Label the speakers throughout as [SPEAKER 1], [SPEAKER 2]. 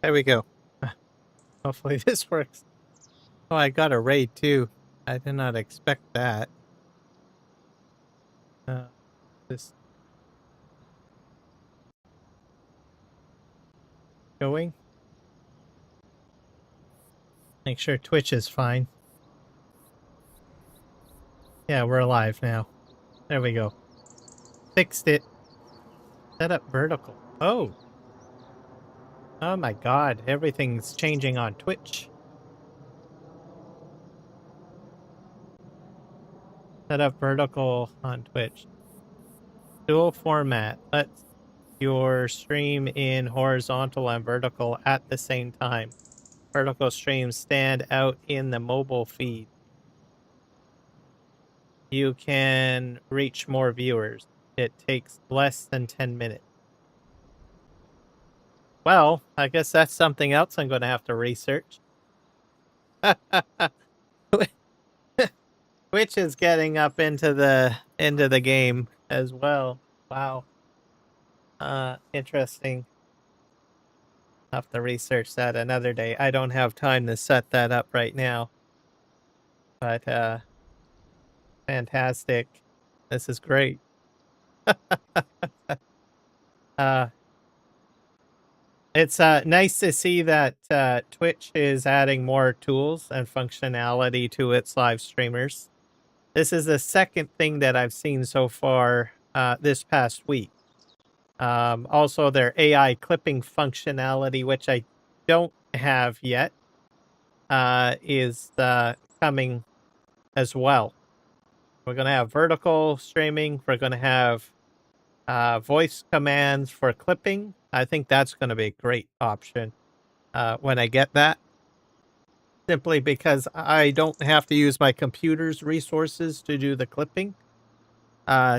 [SPEAKER 1] There we go. Hopefully this works. Oh, I got a raid too. I did not expect that. This going. Make sure Twitch is fine. Yeah, we're live now. There we go. Fixed it. Set up vertical. Oh. Oh my god, everything's changing on Twitch. Set up vertical on Twitch. Dual format. Let's your stream in horizontal and vertical at the same time. Vertical streams stand out in the mobile feed. You can reach more viewers. It takes less than 10 minutes. Well, I guess that's something else I'm going to have to research. Twitch is getting up into the game as well. Wow. Interesting. I'll have to research that another day. I don't have time to set that up right now. But fantastic. This is great. It's nice to see that Twitch is adding more tools and functionality to its live streamers. This is the second thing that I've seen so far this past week. Also, their AI clipping functionality, which I don't have yet, is coming as well. We're going to have vertical streaming. We're going to have voice commands for clipping. I think that's going to be a great option when I get that. Simply because I don't have to use my computer's resources to do the clipping.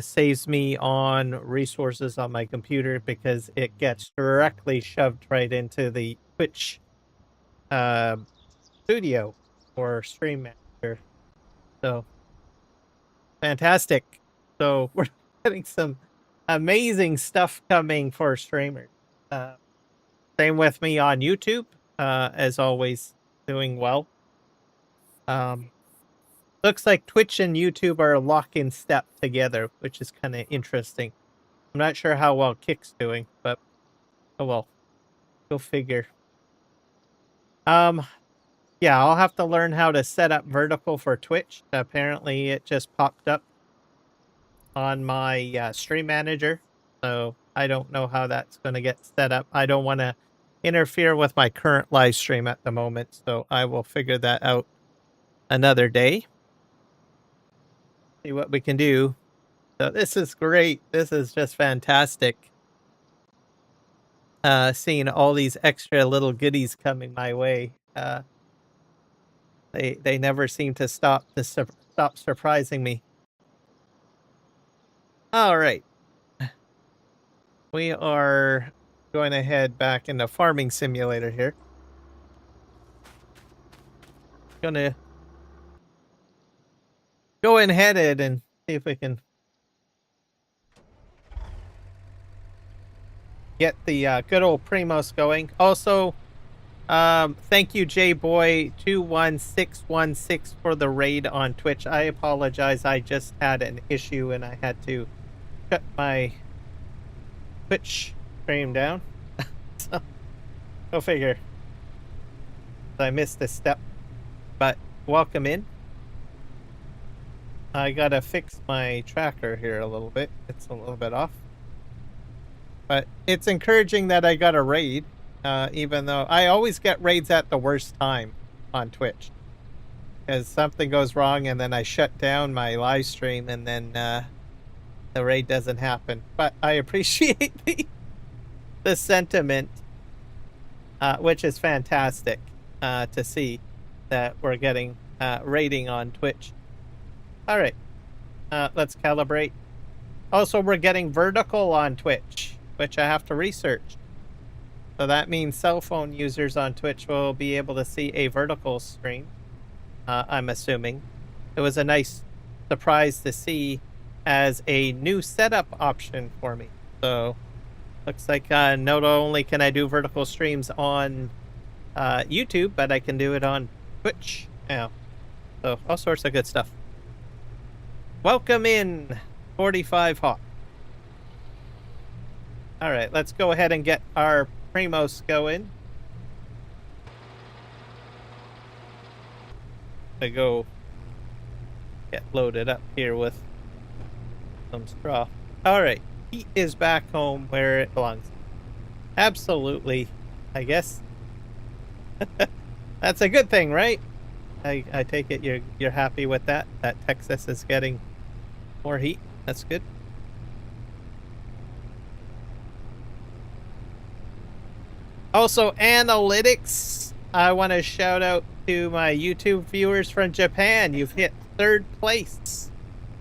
[SPEAKER 1] Saves me on resources on my computer because it gets directly shoved right into the Twitch studio or Stream Manager. So, fantastic. So, we're getting some amazing stuff coming for streamers. Same with me on YouTube, as always, doing well. Looks like Twitch and YouTube are lock in step together, which is kind of interesting. I'm not sure how well Kick's doing, but oh well. Go figure. Yeah, I'll have to learn how to set up vertical for Twitch. Apparently, it just popped up on my stream manager, so I don't know how that's going to get set up. I don't want to interfere with my current live stream at the moment, so I will figure that out another day. See what we can do. So this is great. This is just fantastic. Seeing all these extra little goodies coming my way. They never seem to stop surprising me. All right. We are going to head back into Farming Simulator here. Gonna go and headed and see if we can get the good old Premos going. Also, thank you, JBoy21616 for the raid on Twitch. I apologize. I just had an issue and I had to shut my Twitch stream down. So, go figure. I missed a step. But welcome in. I gotta fix my tracker here a little bit. It's a little bit off. But it's encouraging that I got a raid. Even though I always get raids at the worst time on Twitch. Because something goes wrong and then I shut down my live stream and then the raid doesn't happen. But I appreciate the sentiment, which is fantastic to see that we're getting raiding on Twitch. All right, let's calibrate. Also, we're getting vertical on Twitch, which I have to research. So that means cell phone users on Twitch will be able to see a vertical stream, I'm assuming. It was a nice surprise to see as a new setup option for me. So Looks like not only can I do vertical streams on YouTube, but I can do it on Twitch now. So all sorts of good stuff. Welcome in 45 Hawk. All right, let's go ahead and get our Premos going. I go get loaded up here with some straw. All right, he is back home where it belongs. Absolutely, I guess. That's a good thing, right? I take it you're happy with that. That Texas is getting more heat. That's good. Also, analytics. I want to shout out to my YouTube viewers from Japan. You've hit 3rd place.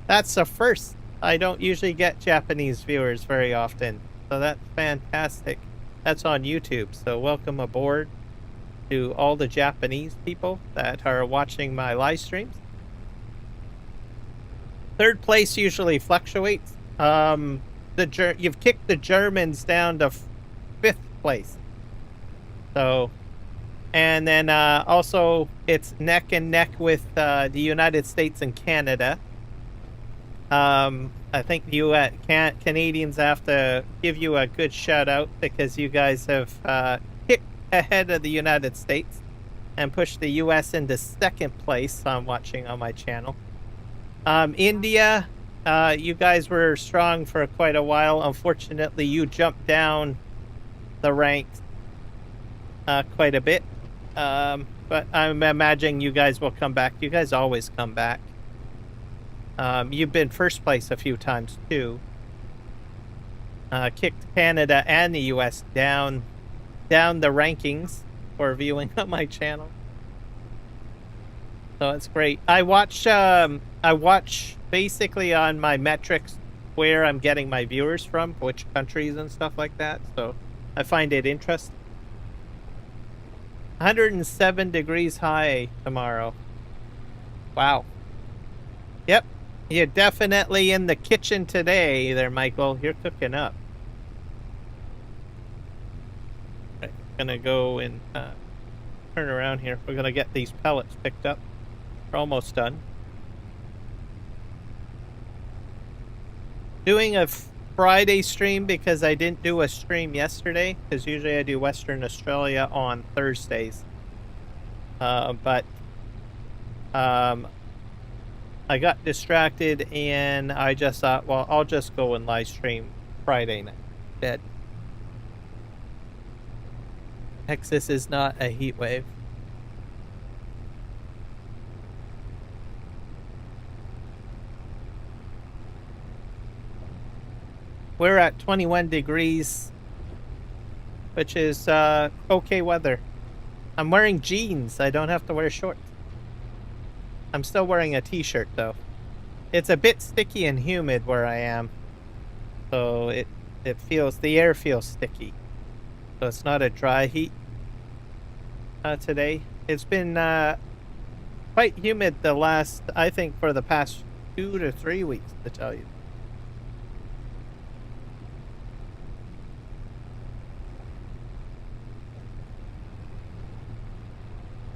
[SPEAKER 1] That's a first. I don't usually get Japanese viewers very often, so that's fantastic. That's on YouTube, so welcome aboard to all the Japanese people that are watching my live streams. 3rd place usually fluctuates. You've kicked the Germans down to 5th place. So, and then also it's neck and neck with the United States and Canada. I think you Canadians have to give you a good shout out because you guys have kicked ahead of the United States and pushed the US into 2nd place. I'm watching on my channel. India, you guys were strong for quite a while. Unfortunately, you jumped down the ranks quite a bit. But I'm imagining you guys will come back. You guys always come back. You've been 1st place a few times too. Kicked Canada and the US down the rankings for viewing on my channel. So it's great. I watch basically on my metrics where I'm getting my viewers from, which countries and stuff like that. So I find it interesting. 107 degrees high tomorrow. Wow. Yep. You're definitely in the kitchen today there, Michael. You're cooking up. Right, gonna go and turn around here. We're gonna get these pellets picked up. We're almost done. Doing a Friday stream because I didn't do a stream yesterday, because usually I do Western Australia on Thursdays. But I got distracted and I just thought, well, I'll just go and live stream Friday night. Dead. Texas is not a heat wave. We're at 21 degrees, which is okay weather. I'm wearing jeans. I don't have to wear shorts. I'm still wearing a t-shirt though. It's a bit sticky and humid where I am. So the air feels sticky. So it's not a dry heat today. It's been quite humid I think for the past 2 to 3 weeks, to tell you.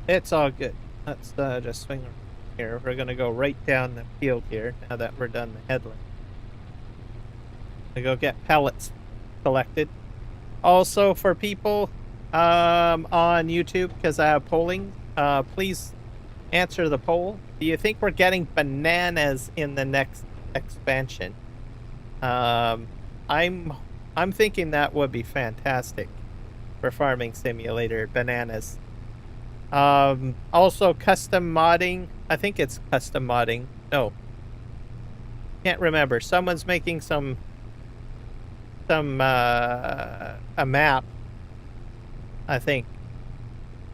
[SPEAKER 1] It's all good. Let's just swing around here. We're going to go right down the field here now that we're done the headland. I go get pellets collected. Also for people on YouTube, because I have polling, please answer the poll. Do you think we're getting bananas in the next expansion? I'm thinking that would be fantastic for Farming Simulator, bananas. Also custom modding. I think it's custom modding. No. Can't remember. Someone's making a map. I think.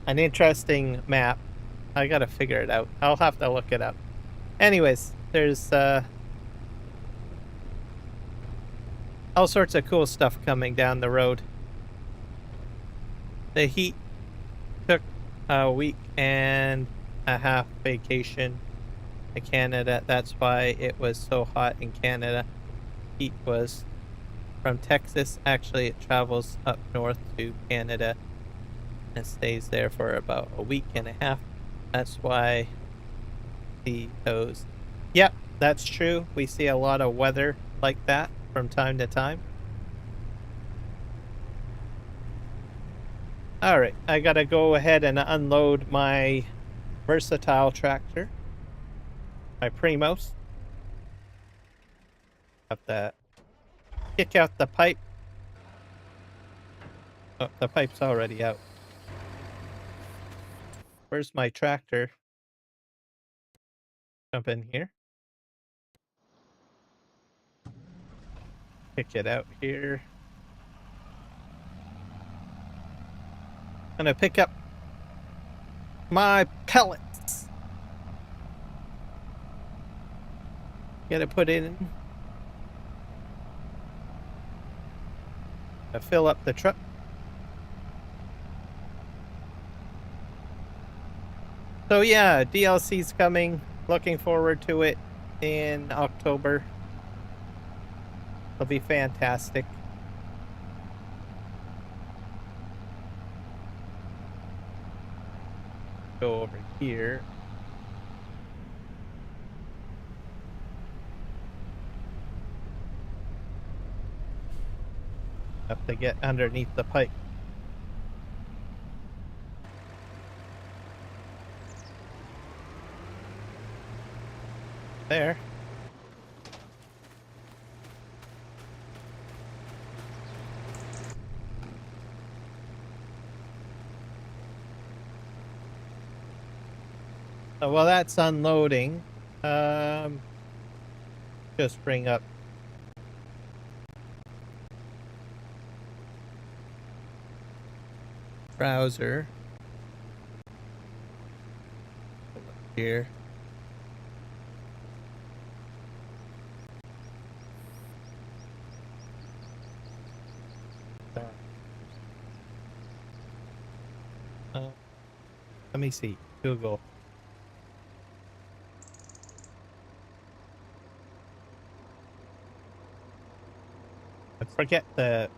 [SPEAKER 1] An interesting map. I gotta figure it out. I'll have to look it up. Anyways, there's all sorts of cool stuff coming down the road. The heat took a week and a half vacation to Canada. That's why it was so hot in Canada. Heat was from Texas. Actually, it travels up north to Canada and stays there for about a week and a half. That's why the those. Yep, that's true. We see a lot of weather like that from time to time. All right, I gotta go ahead and unload my versatile tractor, my Premos. Have to kick out the pipe. Oh, the pipe's already out. Where's my tractor? Jump in here. Kick it out here. Gonna pick up my pellets. Gotta put in. Fill up the truck. So yeah, DLC's coming. Looking forward to it in October. It'll be fantastic. Go over here. Have to get underneath the pipe. There. So while that's unloading, just bring up browser here. Let me see. Google. I forget the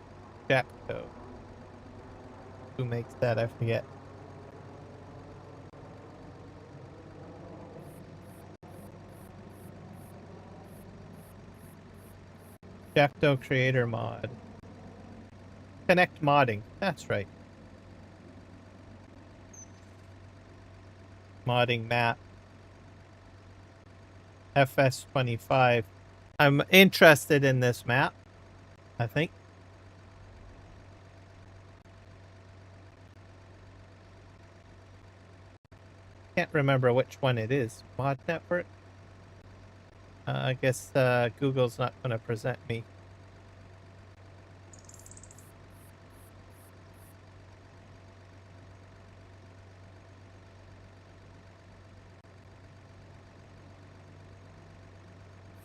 [SPEAKER 1] chat code. Who makes that? I forget. Jacto creator mod. Connect modding. That's right. Modding map. FS25. I'm interested in this map, I think. Can't remember which one it is. Mod network? I guess Google's not going to present me.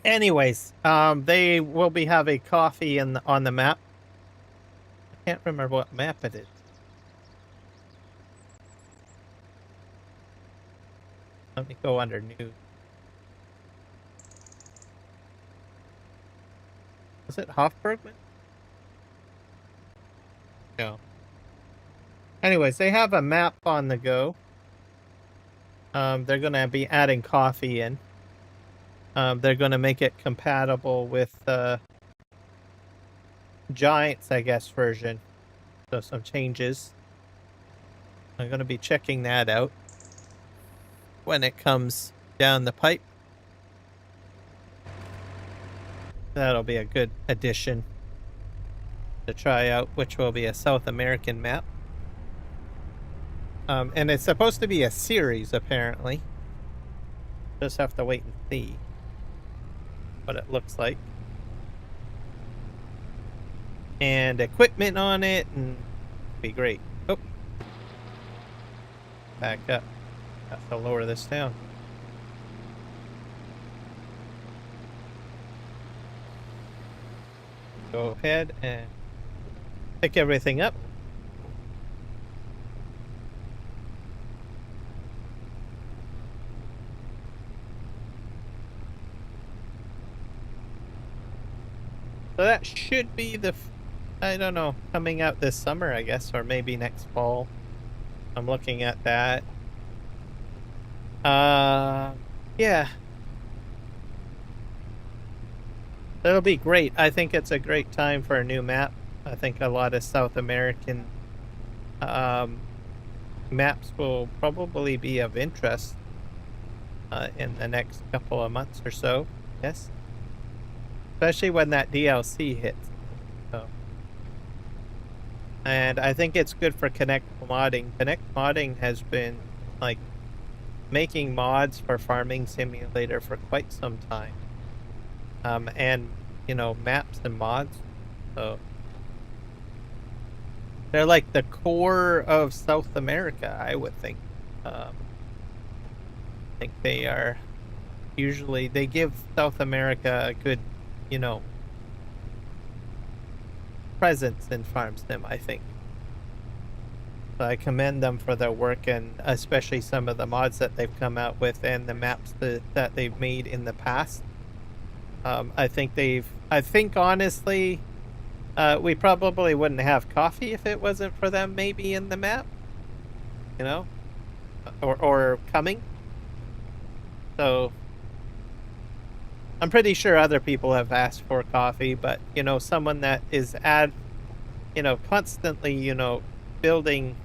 [SPEAKER 1] Anyways, they will be having coffee on the map. I can't remember what map it is. Let me go under new. Is it Hofbergman? No. Anyways, they have a map on the go. They're going to be adding coffee in. They're going to make it compatible with Giants, I guess, version. So some changes. I'm going to be checking that out when it comes down the pipe. That'll be a good addition to try out, which will be a South American map. And it's supposed to be a series, apparently. Just have to wait and see what it looks like. And equipment on it, and be great. Oh. Back up. Have to lower this down. Go ahead and pick everything up. So that should be I don't know, coming out this summer, I guess, or maybe next fall. I'm looking at that. Yeah. That'll be great. I think it's a great time for a new map. I think a lot of South American maps will probably be of interest in the next couple of months or so. Yes. Especially when that DLC hits. So. And I think it's good for Connect modding. Connect modding has been like making mods for Farming Simulator for quite some time. And you know, maps and mods. So they're like the core of South America, I would think. I think they are usually, they give South America a good, you know, presence in Farm Sim, I think. So I commend them for their work, and especially some of the mods that they've come out with and the maps that they've made in the past. I think honestly, we probably wouldn't have coffee if it wasn't for them maybe in the map, you know, or coming. So I'm pretty sure other people have asked for coffee, but you know, someone that is you know, constantly, you know, building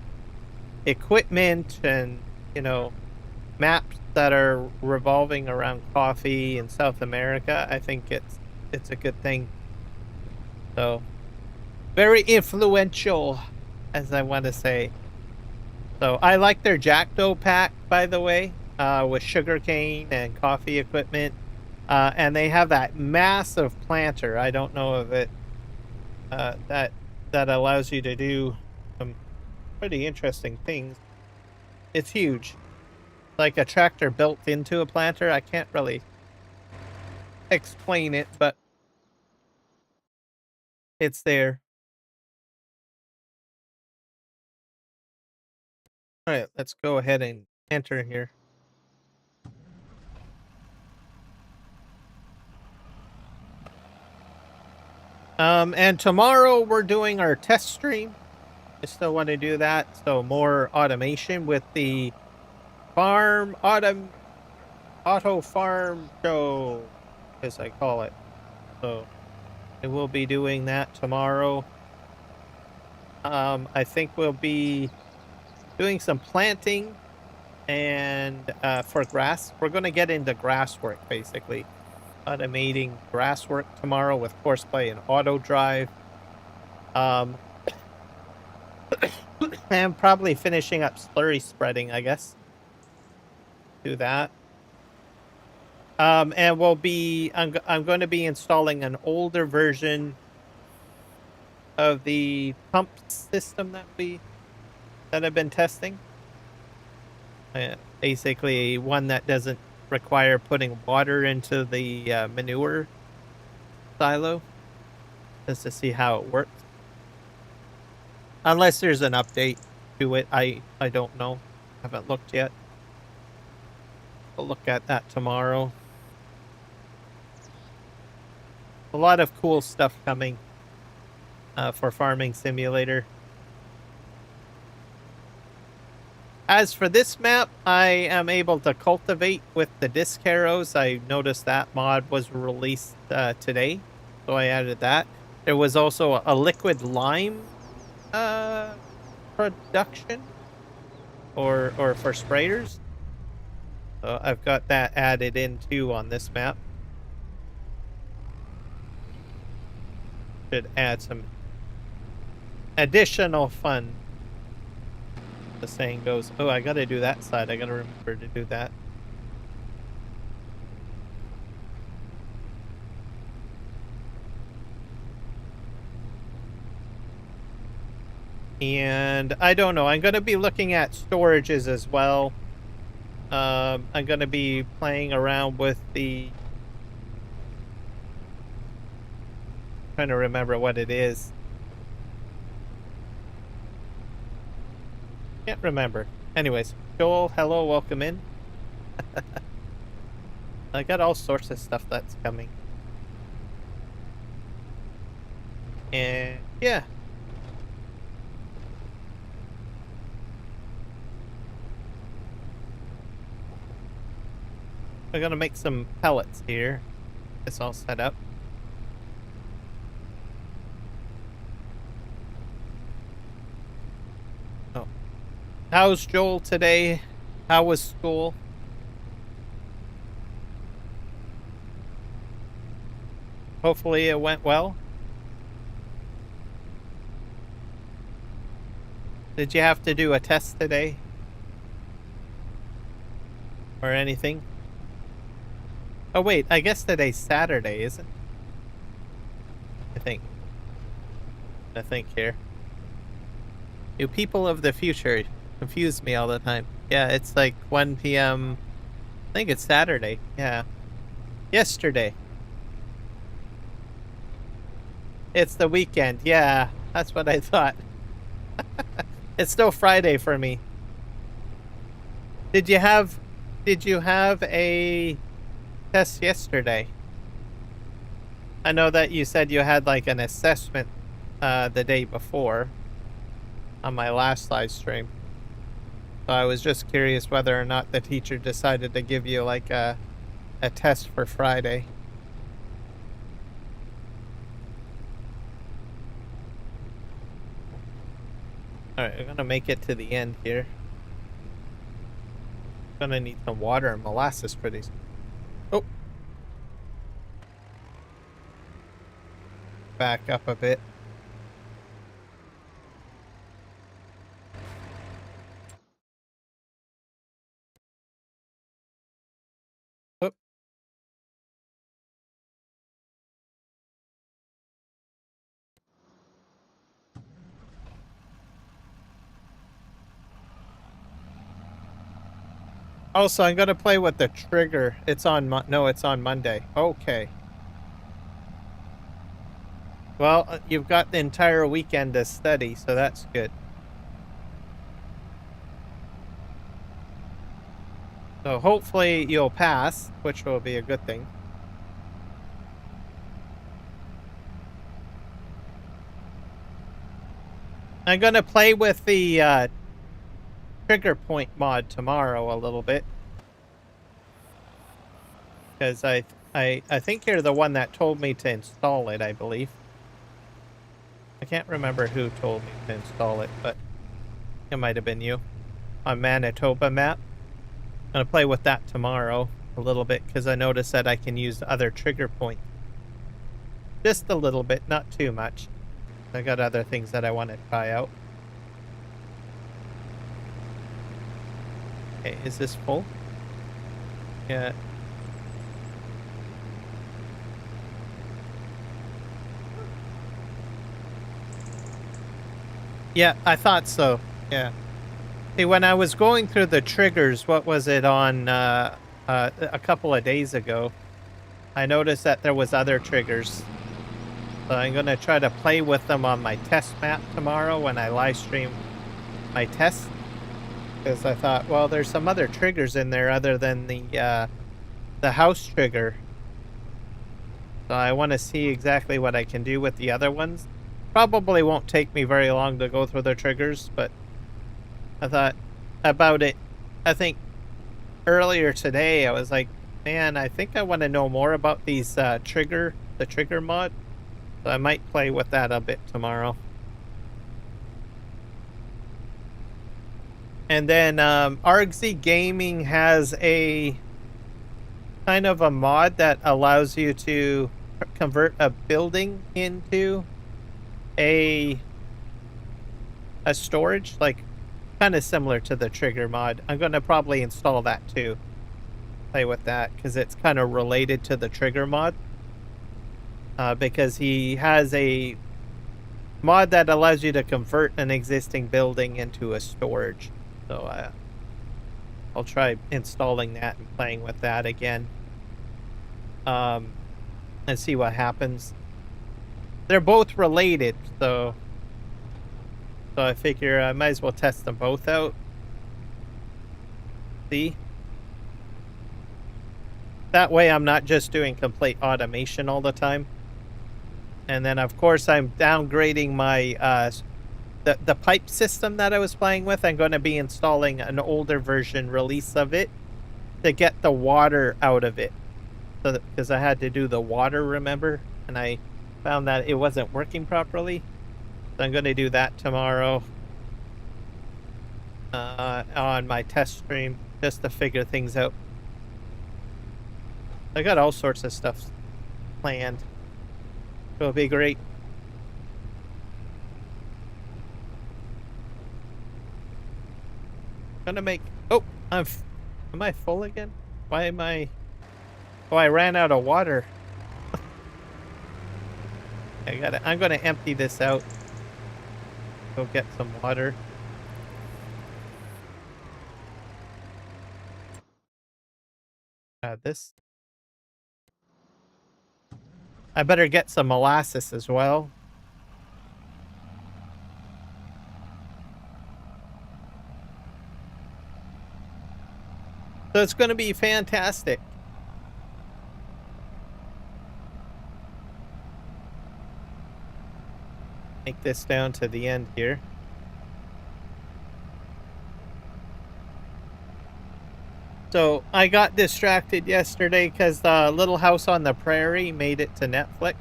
[SPEAKER 1] equipment and, you know, maps that are revolving around coffee in South America, I think it's a good thing. So very influential, as I want to say. So I like their Jackdough pack, by the way, with sugarcane and coffee equipment. And they have that massive planter. I don't know of it. That allows you to do some pretty interesting things. It's huge. Like a tractor built into a planter. I can't really explain it, but it's there. All right, let's go ahead and enter here. And tomorrow we're doing our test stream. I still want to do that. So more automation with the auto farm show, as I call it. So we will be doing that tomorrow. I think we'll be doing some planting and for grass. We're going to get into grass work, basically. Automating grass work tomorrow with Horseplay and Auto Drive. And probably finishing up slurry spreading, I guess. Do that. And we'll be, I'm going to be installing an older version of the pump system that I've been testing. Basically one that doesn't require putting water into the manure silo, just to see how it works. Unless there's an update to it, I don't know. Haven't looked yet. We'll look at that tomorrow. A lot of cool stuff coming for Farming Simulator. As for this map, I am able to cultivate with the disc harrows. I noticed that mod was released today, so I added that. There was also a liquid lime production or for sprayers. So I've got that added in too on this map. Should add some additional fun. The saying goes, oh, I gotta do that side. I gotta remember to do that. And I don't know. I'm gonna be looking at storages as well. I'm gonna be playing around with the... trying to remember what it is. Can't remember. Anyways, Joel, hello, welcome in. I got all sorts of stuff that's coming. And yeah. We're gonna make some pellets here. It's all set up. Oh. How's Joel today? How was school? Hopefully it went well. Did you have to do a test today? Or anything? Oh wait, I guess today's Saturday, isn't it? I think here. You people of the future confuse me all the time. Yeah, it's like 1 p.m. I think it's Saturday. Yeah. Yesterday. It's the weekend. Yeah, that's what I thought. It's still Friday for me. Did you have a test yesterday? I know that you said you had like an assessment the day before on my last live stream. So I was just curious whether or not the teacher decided to give you like a test for Friday. Alright, I'm gonna make it to the end here. Gonna need some water and molasses for these. Oh! Back up a bit. Oh. Also, I'm gonna play with the trigger. It's on no, it's on Monday. Okay. Well, you've got the entire weekend to study, so that's good. So hopefully you'll pass, which will be a good thing. I'm gonna play with the trigger point mod tomorrow a little bit. Because I think you're the one that told me to install it, I believe. I can't remember who told me to install it, but it might have been you. On Manitoba map. I'm gonna play with that tomorrow a little bit, because I noticed that I can use other trigger points. Just a little bit, not too much. I got other things that I want to try out. Okay, is this full? Yeah. Yeah, I thought so. Yeah. See, when I was going through the triggers, what was it on a couple of days ago, I noticed that there was other triggers. So I'm going to try to play with them on my test map tomorrow when I live stream my test. Because I thought, well, there's some other triggers in there other than the house trigger. So I want to see exactly what I can do with the other ones. Probably won't take me very long to go through the triggers, but I thought about it. I think earlier today I was like, man, I think I want to know more about these the trigger mod. So I might play with that a bit tomorrow. And then ArgZ Gaming has a kind of a mod that allows you to convert a building into a storage, like kind of similar to the trigger mod. I'm going to probably install that too. Play with that because it's kind of related to the trigger mod. Because he has a mod that allows you to convert an existing building into a storage. So I'll try installing that and playing with that again. And see what happens. They're both related, so I figure I might as well test them both out. See? That way I'm not just doing complete automation all the time. And then, of course, I'm downgrading my the pipe system that I was playing with. I'm going to be installing an older version release of it to get the water out of it. So because I had to do the water, remember? And I found that it wasn't working properly. So I'm going to do that tomorrow on my test stream just to figure things out. I got all sorts of stuff planned. It'll be great. Gonna make. Oh, am I full again? Why am I? Oh, I ran out of water. I'm gonna empty this out. Go get some water. This. I better get some molasses as well. So it's gonna be fantastic. Make this down to the end here. So I got distracted yesterday because the Little House on the Prairie made it to Netflix.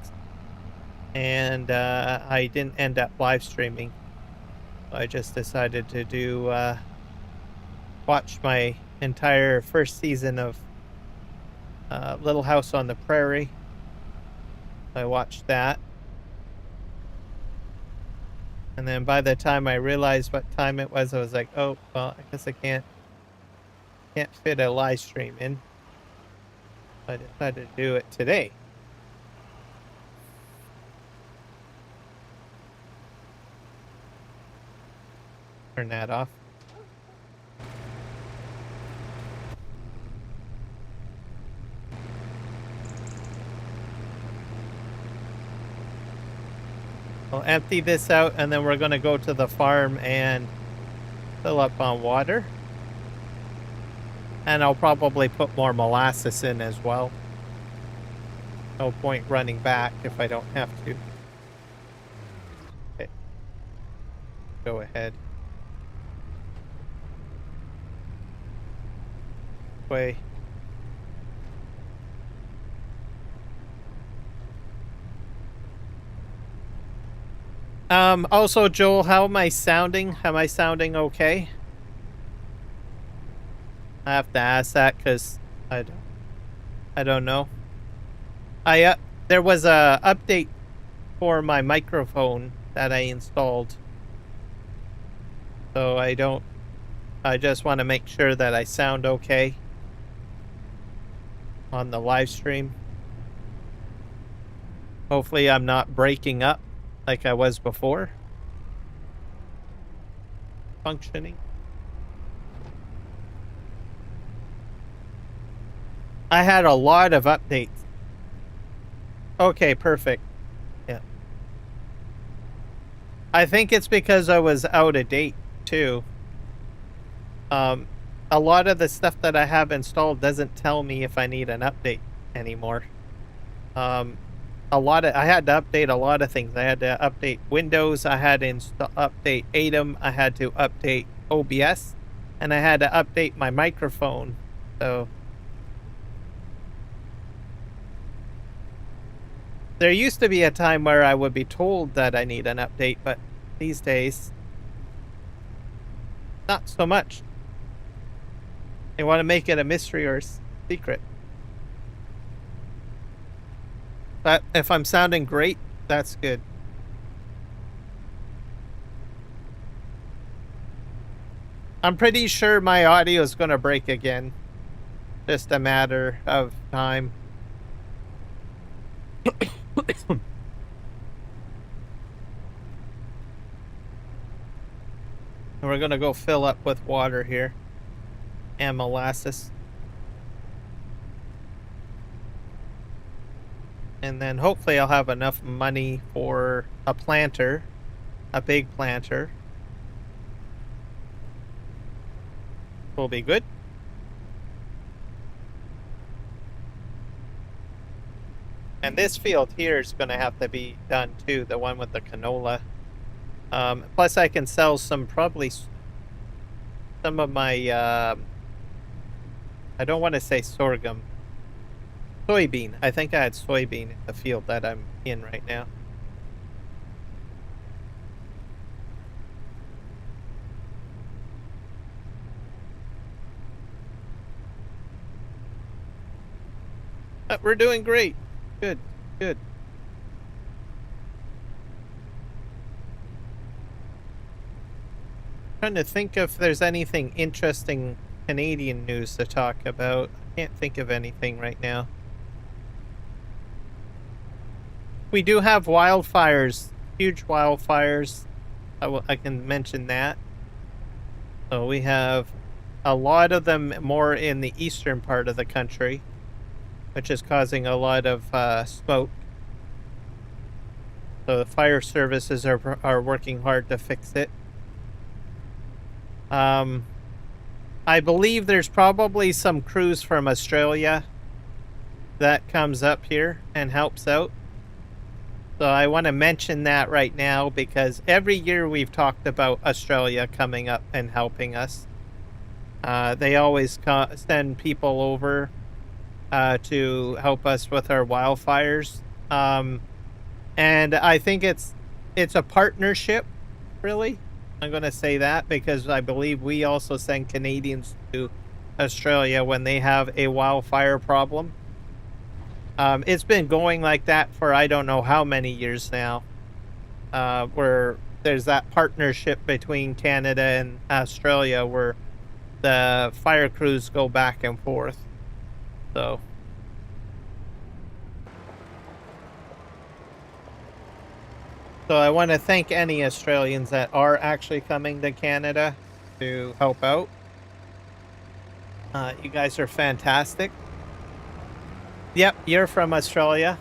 [SPEAKER 1] And I didn't end up live streaming. So I just decided to do watch my entire first season of Little House on the Prairie. I watched that. And then by the time I realized what time it was, I was like, oh, well, I guess I can't fit a live stream in. I decided to do it today. Turn that off. I'll empty this out, and then we're going to go to the farm and fill up on water. And I'll probably put more molasses in as well. No point running back if I don't have to. Okay. Go ahead. Way. Also, Joel, how am I sounding? Am I sounding okay? I have to ask that because I don't know. There was a update for my microphone that I installed. So I just want to make sure that I sound okay on the live stream. Hopefully I'm not breaking up like I was before. Functioning. I had a lot of updates. Okay, perfect. Yeah. I think it's because I was out of date too. A lot of the stuff that I have installed doesn't tell me if I need an update anymore. I had to update a lot of things. I had to update Windows, I had to update Atom, I had to update OBS, and I had to update my microphone. So there used to be a time where I would be told that I need an update, but these days, not so much. They want to make it a mystery or secret. But if I'm sounding great, that's good. I'm pretty sure my audio is going to break again. Just a matter of time. We're going to go fill up with water here. And molasses. And then hopefully I'll have enough money for a planter. A big planter. Will be good. And this field here is going to have to be done too, the one with the canola. Plus I can sell probably some of my, I don't want to say sorghum, soybean. I think I had soybean in the field that I'm in right now. But we're doing great. Good, good. Trying to think if there's anything interesting Canadian news to talk about. I can't think of anything right now. We do have wildfires, huge wildfires. I can mention that. So we have a lot of them more in the eastern part of the country, which is causing a lot of smoke. So the fire services are working hard to fix it. I believe there's probably some crews from Australia that comes up here and helps out. So I want to mention that right now because every year we've talked about Australia coming up and helping us. They always send people over to help us with our wildfires. And I think it's a partnership, really. I'm going to say that because I believe we also send Canadians to Australia when they have a wildfire problem. It's been going like that for I don't know how many years now, where there's that partnership between Canada and Australia where the fire crews go back and forth. So I want to thank any Australians that are actually coming to Canada to help out. You guys are fantastic. Yep, you're from Australia.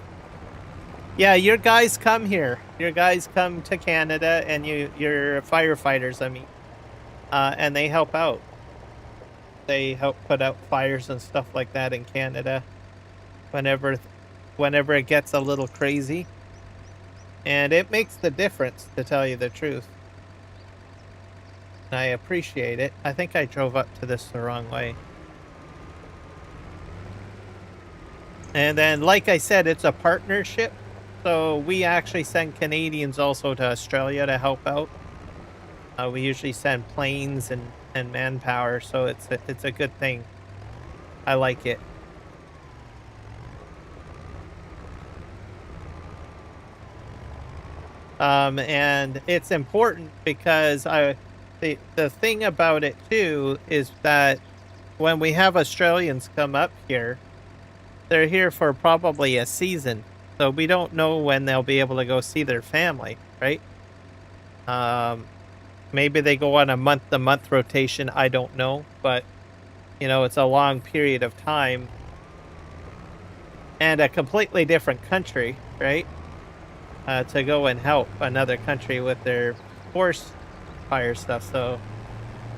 [SPEAKER 1] Yeah, your guys come here. Your guys come to Canada, and you're firefighters, I mean. And they help out. They help put out fires and stuff like that in Canada whenever it gets a little crazy. And it makes the difference, to tell you the truth. And I appreciate it. I think I drove up to this the wrong way. And then, like I said, it's a partnership. So we actually send Canadians also to Australia to help out. We usually send planes and manpower, so it's a good thing. I like it. And it's important because the thing about it too is that when we have Australians come up here, they're here for probably a season, so we don't know when they'll be able to go see their family, right? Maybe they go on a month-to-month rotation, I don't know, but you know, it's a long period of time and a completely different country, right? To go and help another country with their forest fire stuff, so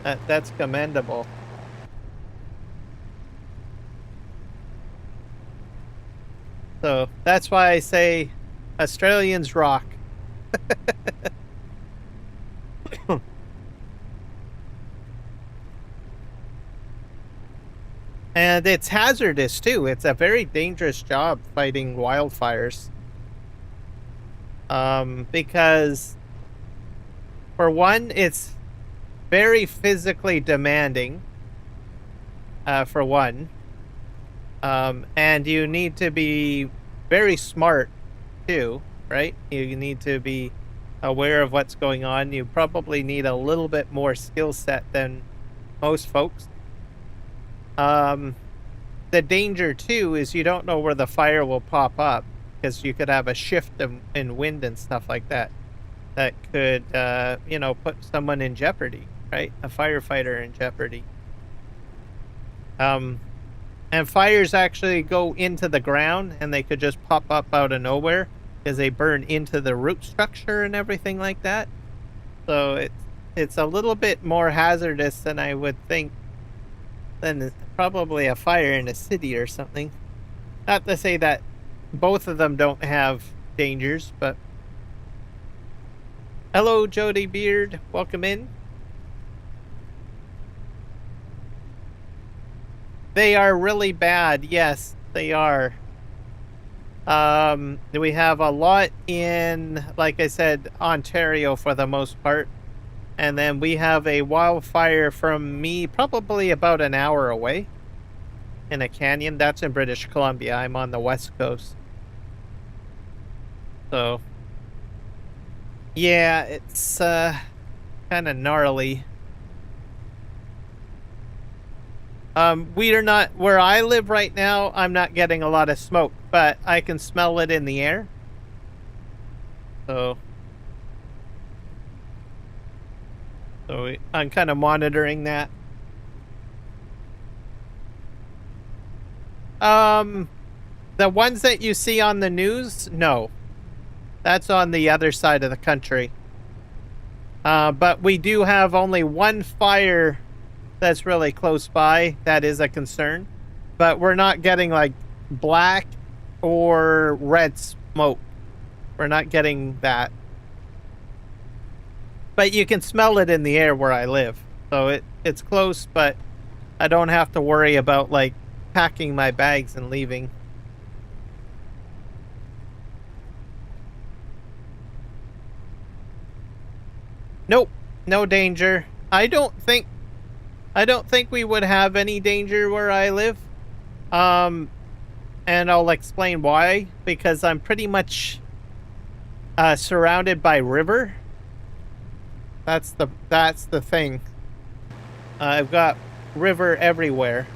[SPEAKER 1] that's commendable. So that's why I say Australians rock. And it's hazardous too. It's a very dangerous job fighting wildfires. Because for one, it's very physically demanding, for one. And you need to be very smart too, right? You need to be aware of what's going on. You probably need a little bit more skill set than most folks. The danger too is you don't know where the fire will pop up, because you could have a shift in wind and stuff like that could, you know, put someone in jeopardy, right? A firefighter in jeopardy. And fires actually go into the ground, and they could just pop up out of nowhere because they burn into the root structure and everything like that. So it's a little bit more hazardous than I would think than probably a fire in a city or something. Not to say that both of them don't have dangers, but... Hello, Jody Beard. Welcome in. They are really bad. Yes, they are. We have a lot in, like I said, Ontario for the most part. And then we have a wildfire from me probably about an hour away in a canyon. That's in British Columbia. I'm on the West Coast. So, yeah, it's kind of gnarly. We are not, where I live right now, I'm not getting a lot of smoke, but I can smell it in the air. So I'm kind of monitoring that. The ones that you see on the news, no. That's on the other side of the country. But we do have only one fire that's really close by. That is a concern. But we're not getting like black or red smoke. We're not getting that. But you can smell it in the air where I live. So it's close, but I don't have to worry about like packing my bags and leaving. Nope, no danger. I don't think we would have any danger where I live. And I'll explain why. Because I'm pretty much surrounded by river. That's the thing. I've got river everywhere.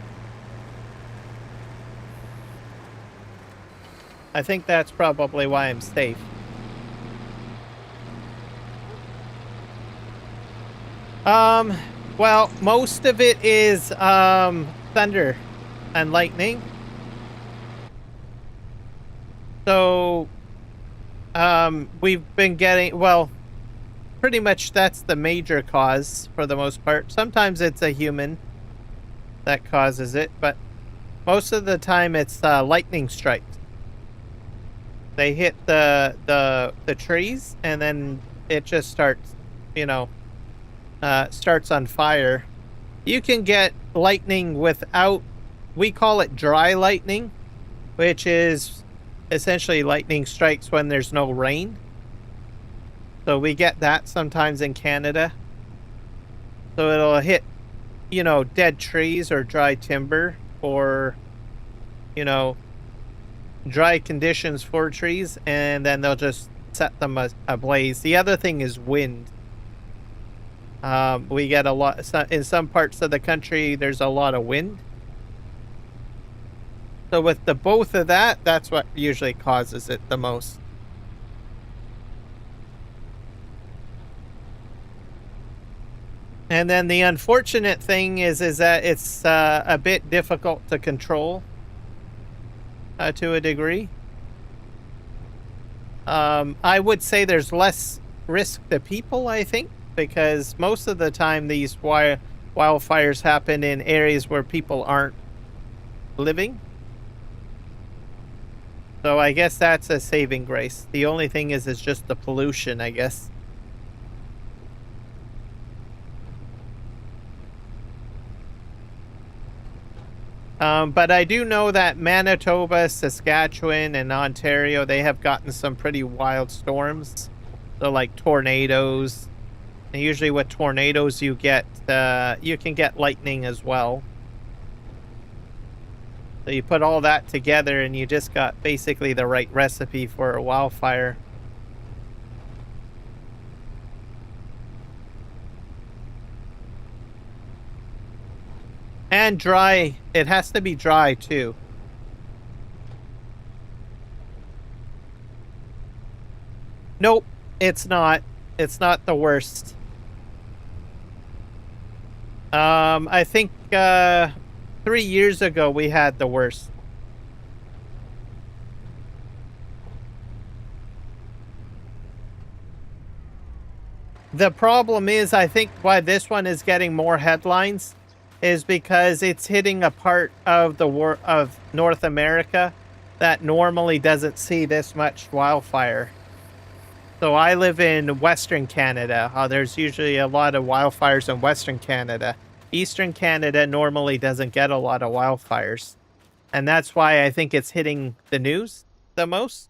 [SPEAKER 1] I think that's probably why I'm safe. Well, most of it is thunder and lightning. So we've been getting, well, pretty much that's the major cause for the most part. Sometimes it's a human that causes it, but most of the time it's lightning strikes. They hit the trees and then it just starts, you know, starts on fire. You can get lightning without, we call it dry lightning, which is essentially lightning strikes when there's no rain. So we get that sometimes in Canada. So it'll hit, you know, dead trees or dry timber or, you know, dry conditions for trees, and then they'll just set them ablaze. The other thing is wind. We get a lot, in some parts of the country, there's a lot of wind. So with the both of that, that's what usually causes it the most. And then the unfortunate thing is that it's a bit difficult to control to a degree. I would say there's less risk to people, I think, because most of the time these wildfires happen in areas where people aren't living. So I guess that's a saving grace. The only thing is it's just the pollution, I guess. But I do know that Manitoba, Saskatchewan, and Ontario, they have gotten some pretty wild storms. So like tornadoes. And usually with tornadoes you get, you can get lightning as well. So you put all that together and you just got basically the right recipe for a wildfire. And dry. It has to be dry too. Nope, it's not. It's not the worst. I think 3 years ago we had the worst. The problem is, I think why this one is getting more headlines is because it's hitting a part of of North America that normally doesn't see this much wildfire. So I live in Western Canada. There's usually a lot of wildfires in Western Canada. Eastern Canada normally doesn't get a lot of wildfires. And that's why I think it's hitting the news the most.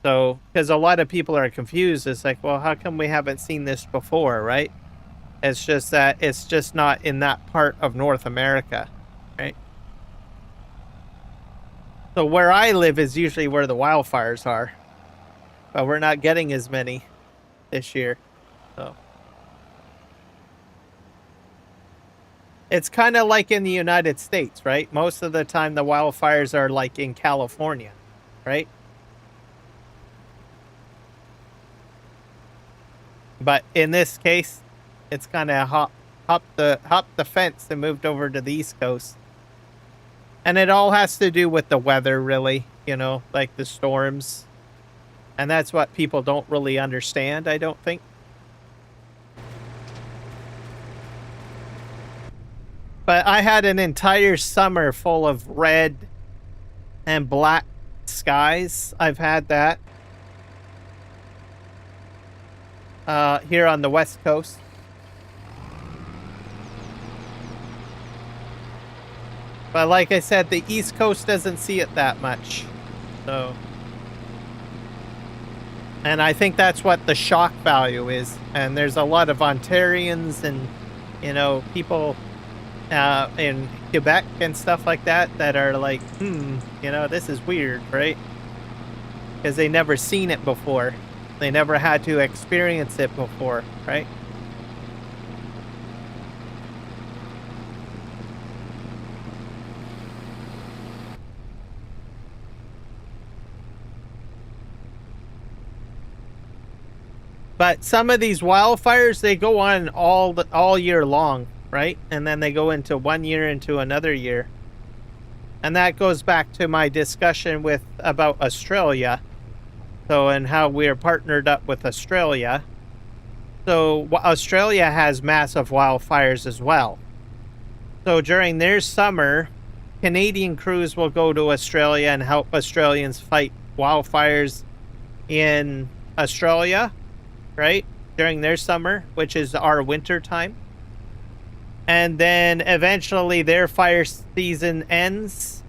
[SPEAKER 1] So, because a lot of people are confused. It's like, well, how come we haven't seen this before, right? It's just that it's just not in that part of North America, right? So where I live is usually where the wildfires are. But we're not getting as many this year. So it's kind of like in the United States, right? Most of the time the wildfires are like in California, right? But in this case, it's kind of hopped the fence and moved over to the East Coast. And it all has to do with the weather, really, you know, like the storms. And that's what people don't really understand, I don't think. But I had an entire summer full of red and black skies. I've had that here on the West Coast. But like I said, the East Coast doesn't see it that much. So, and I think that's what the shock value is. And there's a lot of Ontarians and, you know, people in Quebec and stuff like that that are like, you know, this is weird, right? Because they never seen it before. They never had to experience it before, right? But some of these wildfires, they go on all year long, right? And then they go into one year into another year. And that goes back to my discussion about Australia. So, and how we're partnered up with Australia. So Australia has massive wildfires as well. So during their summer, Canadian crews will go to Australia and help Australians fight wildfires in Australia, right? During their summer, which is our winter time. And then eventually their fire season ends.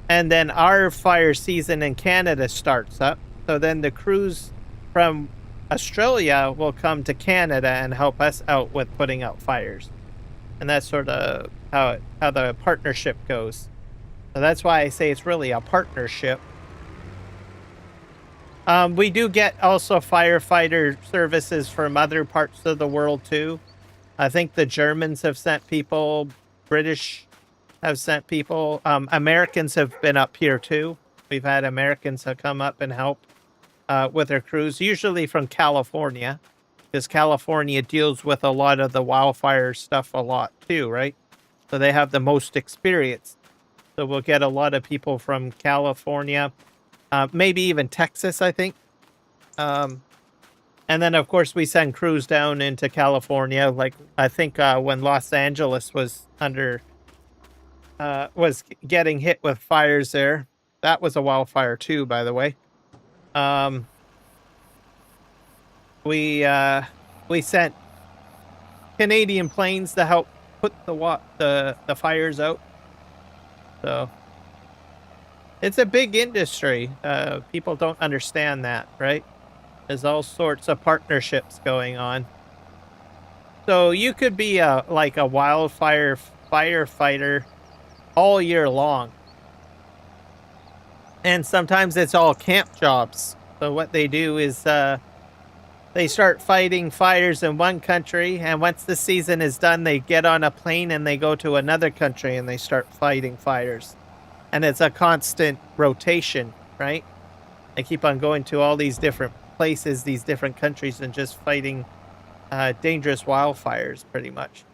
[SPEAKER 1] And then our fire season in Canada starts up. So then the crews from Australia will come to Canada and help us out with putting out fires. And that's sort of how the partnership goes. So that's why I say it's really a partnership. We do get also firefighter services from other parts of the world too. I think the Germans have sent people, British have sent people, Americans have been up here too. We've had Americans have come up and help with their crews, usually from California, because California deals with a lot of the wildfire stuff a lot too, right? So they have the most experience. So we'll get a lot of people from California, maybe even Texas, I think. And then, of course, we send crews down into California. Like, I think when Los Angeles was was getting hit with fires there. That was a wildfire too, by the way. We sent Canadian planes to help put the fires out. So it's a big industry. People don't understand that, right? There's all sorts of partnerships going on. So you could be like a wildfire firefighter all year long. And sometimes it's all camp jobs. So what they do is they start fighting fires in one country, and once the season is done, they get on a plane and they go to another country and they start fighting fires. And it's a constant rotation, right? They keep on going to all these different places, these different countries, and just fighting dangerous wildfires, pretty much.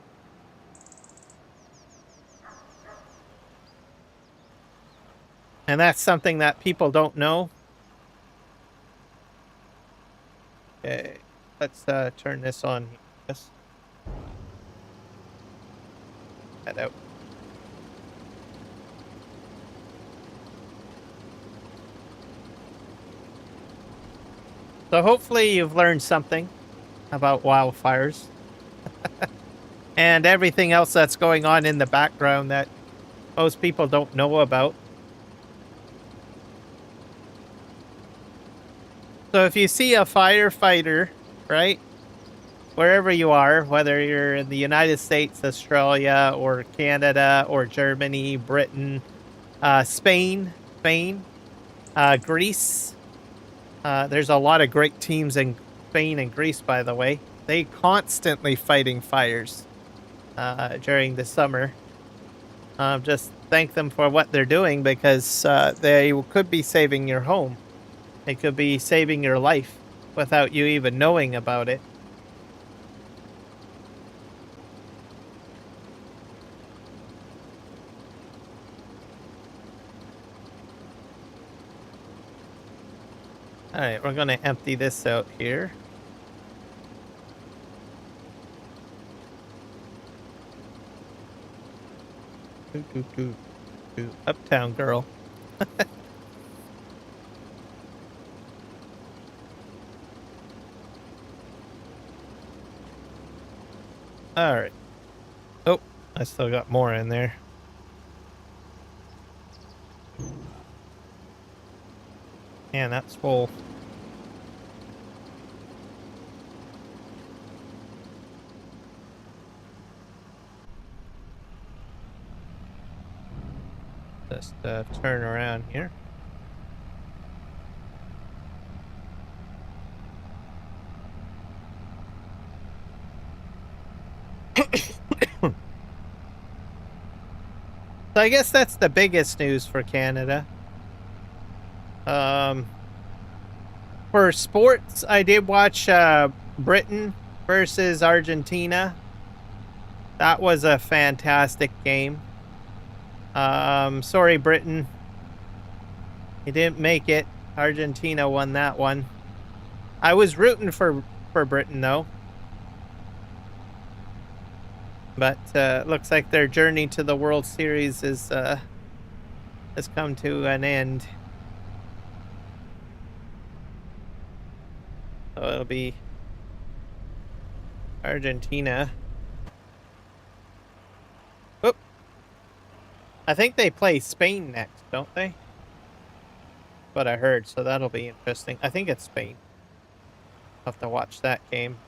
[SPEAKER 1] And that's something that people don't know. Okay, let's turn this on. Yes. Head out. So hopefully you've learned something about wildfires and everything else that's going on in the background that most people don't know about. So if you see a firefighter, right, wherever you are, whether you're in the United States, Australia, or Canada, or Germany, Britain, Spain, Greece, there's a lot of great teams in Spain and Greece, by the way. They constantly fighting fires during the summer. Just thank them for what they're doing because they could be saving your home. They could be saving your life without you even knowing about it. All right, we're going to empty this out here. Uptown girl. All right. Oh, I still got more in there. Man, that's full. Just turn around here. So I guess that's the biggest news for Canada. For sports, I did watch Britain versus Argentina. That was a fantastic game. Sorry, Britain. You didn't make it. Argentina won that one. I was rooting for Britain, though. But looks like their journey to the World Series has come to an end. So it'll be Argentina. Oop. I think they play Spain next, don't they? What I heard, so that'll be interesting. I think it's Spain. I'll have to watch that game.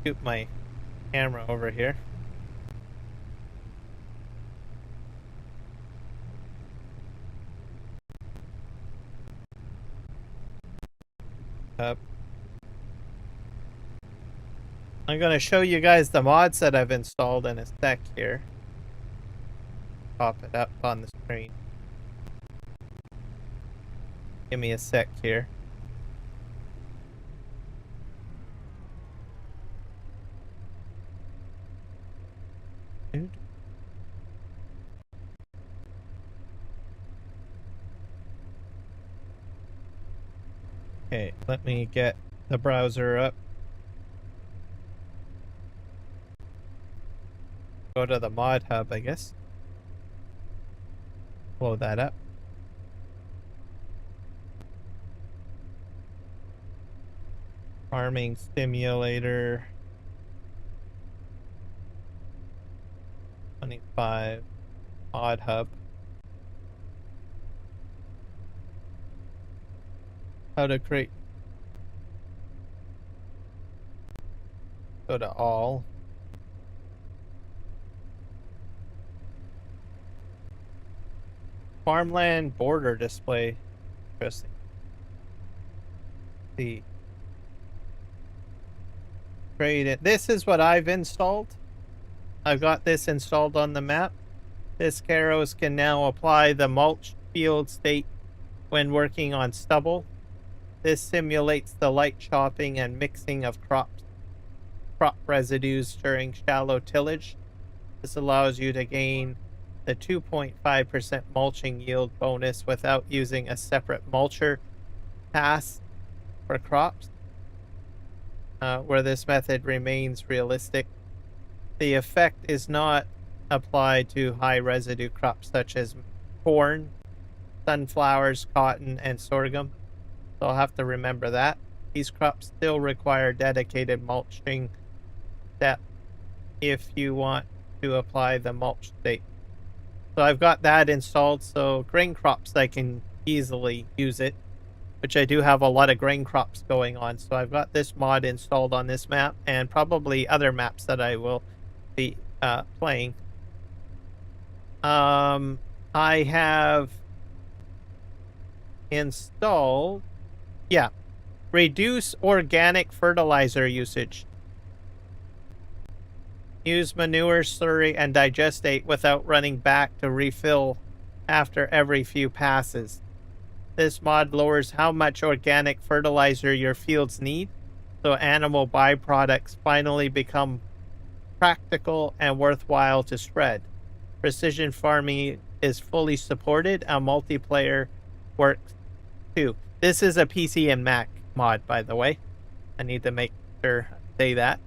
[SPEAKER 1] Scoop my camera over here. Up. I'm going to show you guys the mods that I've installed in a sec here. Pop it up on the screen. Give me a sec here. Okay, let me get the browser up. Go to the mod hub, I guess. Blow that up. Farming simulator. 25 mod hub. How to create. Go to all. Farmland border display. Interesting. See. Create it. This is what I've installed. I've got this installed on the map. This Caros can now apply the mulch field state when working on stubble. This simulates the light chopping and mixing of crop residues during shallow tillage. This allows you to gain the 2.5% mulching yield bonus without using a separate mulcher pass for crops, where this method remains realistic. The effect is not applied to high residue crops such as corn, sunflowers, cotton, and sorghum. So I'll have to remember that. These crops still require dedicated mulching step if you want to apply the mulch state. So I've got that installed, so grain crops I can easily use it, which I do have a lot of grain crops going on. So I've got this mod installed on this map and probably other maps that I will be playing. I have installed, reduce organic fertilizer usage. Use manure, slurry, and digestate without running back to refill after every few passes. This mod lowers how much organic fertilizer your fields need, so animal byproducts finally become practical and worthwhile to spread. Precision farming is fully supported, and multiplayer works too. This is a PC and Mac mod, by the way. I need to make sure I say that.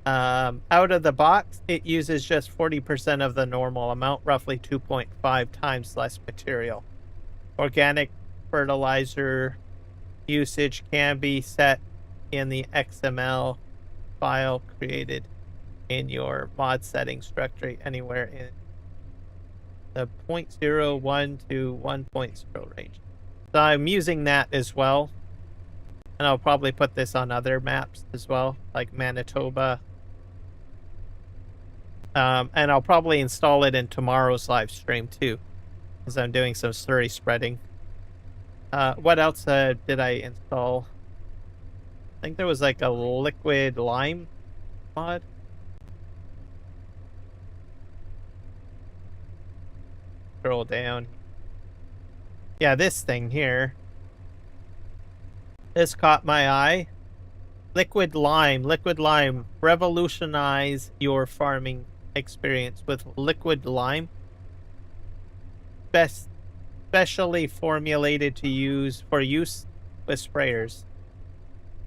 [SPEAKER 1] Out of the box, it uses just 40% of the normal amount, roughly 2.5 times less material. Organic fertilizer usage can be set in the XML file created in your mod settings directory anywhere in the 0.01 to 1.0 range. So I'm using that as well. And I'll probably put this on other maps as well, like Manitoba. And I'll probably install it in tomorrow's live stream too, because I'm doing some slurry spreading. What else did I install? I think there was like a liquid lime mod. Scroll down. Yeah, this thing here. This caught my eye. Liquid lime. Revolutionize your farming experience with liquid lime. Specially formulated to use with sprayers.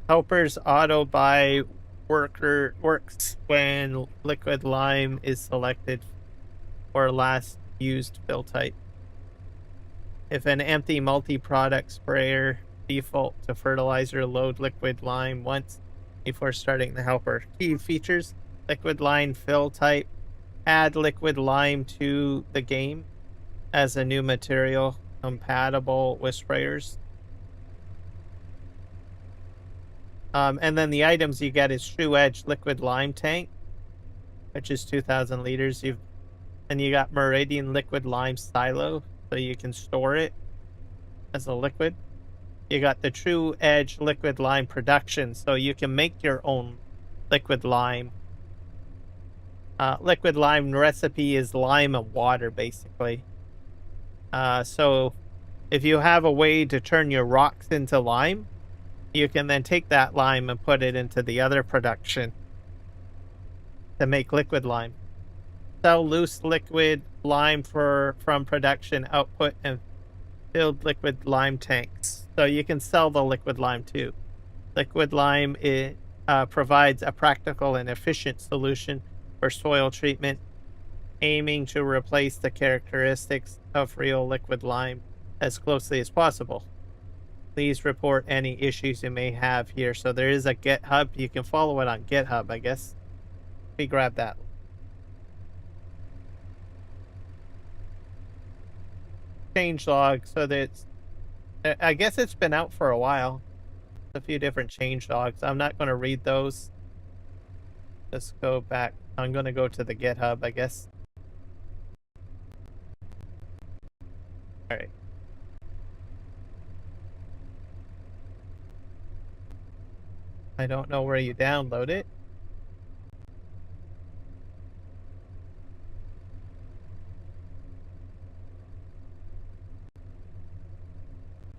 [SPEAKER 1] Helpers auto buy works when liquid lime is selected for last used fill type. If an empty multi-product sprayer, default to fertilizer, load liquid lime once before starting the helper. Key features: liquid lime fill type, add liquid lime to the game as a new material compatible with sprayers. And then the items you get is True Edge liquid lime tank, which is 2,000 liters. And you got Meridian liquid lime silo, so you can store it as a liquid. You got the True Edge liquid lime production, so you can make your own liquid lime. Liquid lime recipe is lime and water, basically. So if you have a way to turn your rocks into lime, you can then take that lime and put it into the other production to make liquid lime. Sell loose liquid lime from production output and filled liquid lime tanks. So you can sell the liquid lime too. Liquid lime provides a practical and efficient solution for soil treatment, aiming to replace the characteristics of real liquid lime as closely as possible. Please report any issues you may have here. So there is a GitHub. You can follow it on GitHub, I guess. Let me grab that. Changelog. So that's, I guess it's been out for a while. A few different changelogs. I'm not going to read those. Let's go back. I'm going to go to the GitHub, I guess. All right. I don't know where you download it.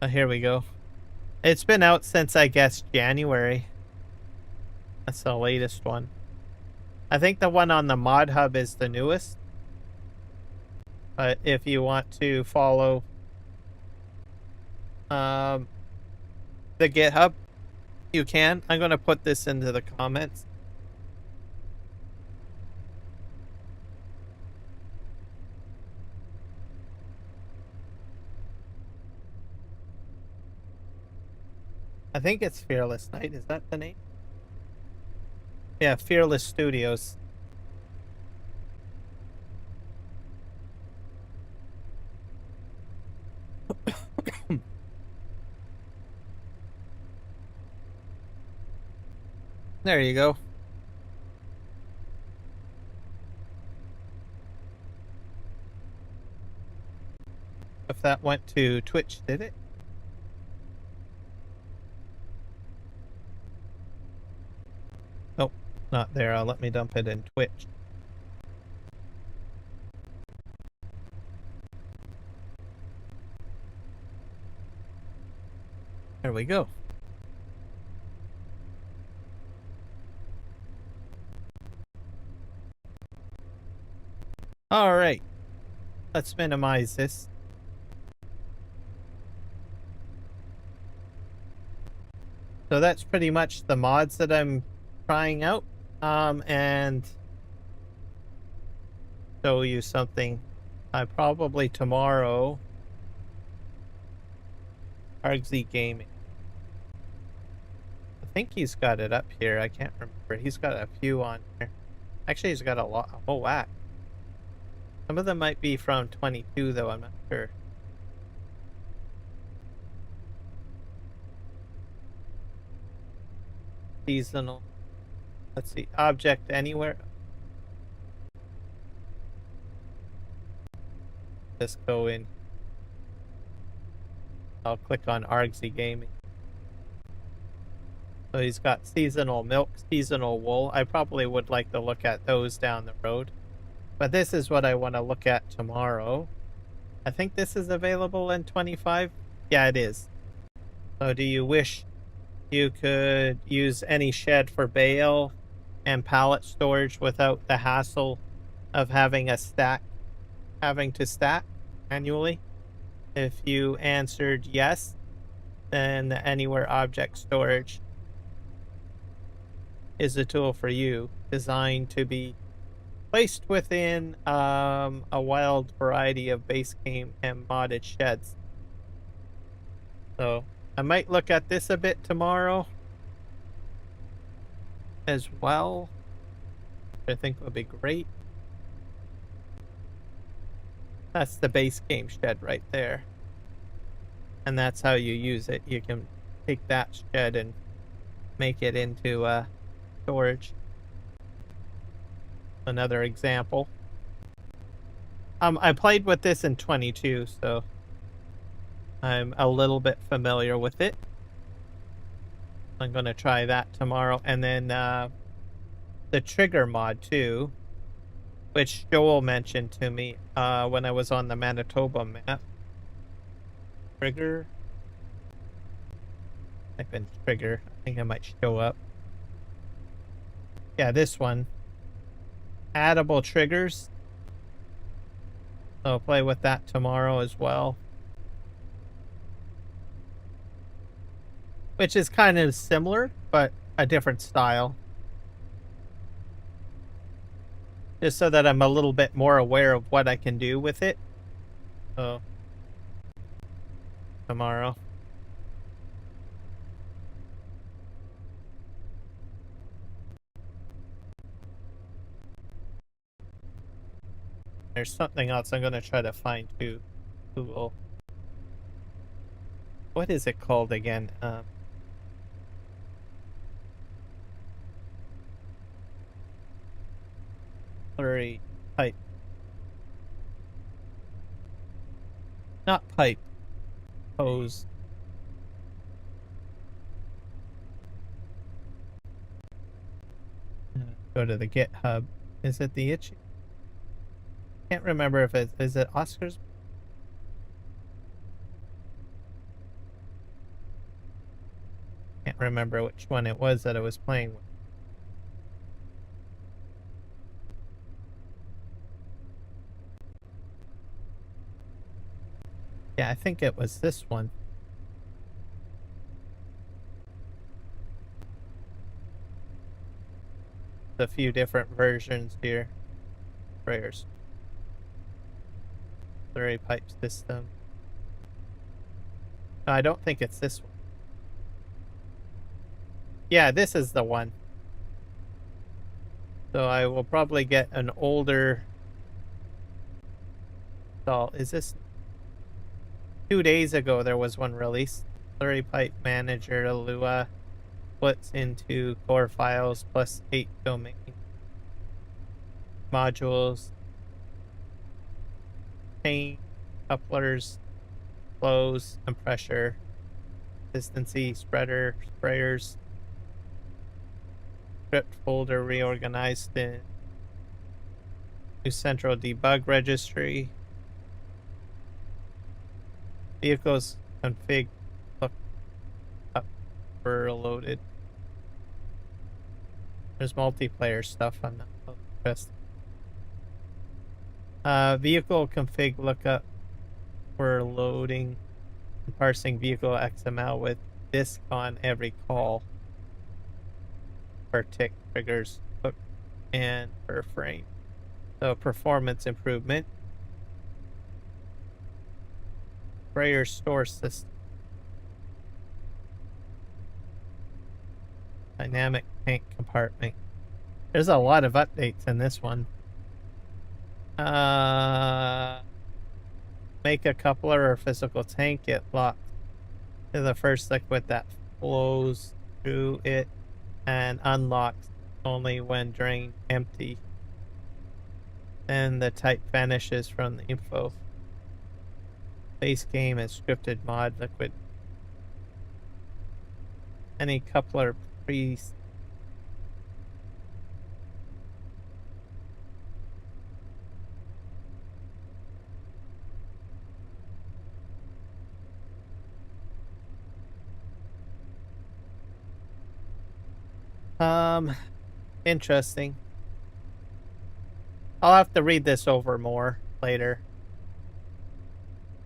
[SPEAKER 1] Oh, here we go. It's been out since, I guess, January. That's the latest one. I think the one on the mod hub is the newest. But if you want to follow the GitHub, you can. I'm going to put this into the comments. I think it's Fearless Night. Is that the name? Yeah, Fearless Studios. There you go. If that went to Twitch, did it? Nope, not there. Let me dump it in Twitch. There we go. All right. Let's minimize this. So that's pretty much the mods that I'm trying out. And show you something. Probably tomorrow. Argsy Gaming. I think he's got it up here. I can't remember. He's got a few on here. Actually, he's got a lot. Oh, wow. Some of them might be from 22, though. I'm not sure. Seasonal. Let's see. Object anywhere. Just go in. I'll click on Argsy Gaming. So he's got seasonal milk, seasonal wool. I probably would like to look at those down the road. But this is what I want to look at tomorrow. I think this is available in 25. Yeah, it is. So do you wish you could use any shed for bale and pallet storage without the hassle of having to stack annually? If you answered yes, then the anywhere object storage is a tool for you, designed to be placed within a wild variety of base game and modded sheds. So I might look at this a bit tomorrow as well, which I think would be great. That's the base game shed right there. And that's how you use it. You can take that shed and make it into storage. Another example. I played with this in 22, so I'm a little bit familiar with it. I'm going to try that tomorrow. And then the trigger mod too, which Joel mentioned to me when I was on the Manitoba map. Trigger. Type in trigger. I think it might show up. Yeah, this one. Addable triggers. So I'll play with that tomorrow as well. Which is kind of similar, but a different style. Just so that I'm a little bit more aware of what I can do with it. So tomorrow. There's something else I'm going to try to find too. Google. What is it called again? Slurry pipe. Not pipe. Hose. Go to the GitHub. Is it the itchy? Can't remember if is it Oscar's. Can't remember which one it was that I was playing with. Yeah, I think it was this one. A few different versions here. Sprayers. Slurry pipe system. No, I don't think it's this one. Yeah, this is the one. So I will probably get an older install. Is this 2 days ago? There was one released. Slurry pipe manager Lua splits into core files plus 8 domain modules, chain, couplers, flows, and pressure, consistency, spreader, sprayers, script folder reorganized in new central debug registry, vehicles config look up for loaded. There's multiplayer stuff on the rest. Vehicle config lookup for loading and parsing vehicle XML with disk on every call per tick triggers hook and per frame. So performance improvement. Sprayer store system. Dynamic tank compartment. There's a lot of updates in this one. Make a coupler or physical tank. It locks to the first liquid that flows through it and unlocks only when drained empty. And the type vanishes from the info. Base game is scripted mod liquid. Any coupler pre. Interesting. I'll have to read this over more later.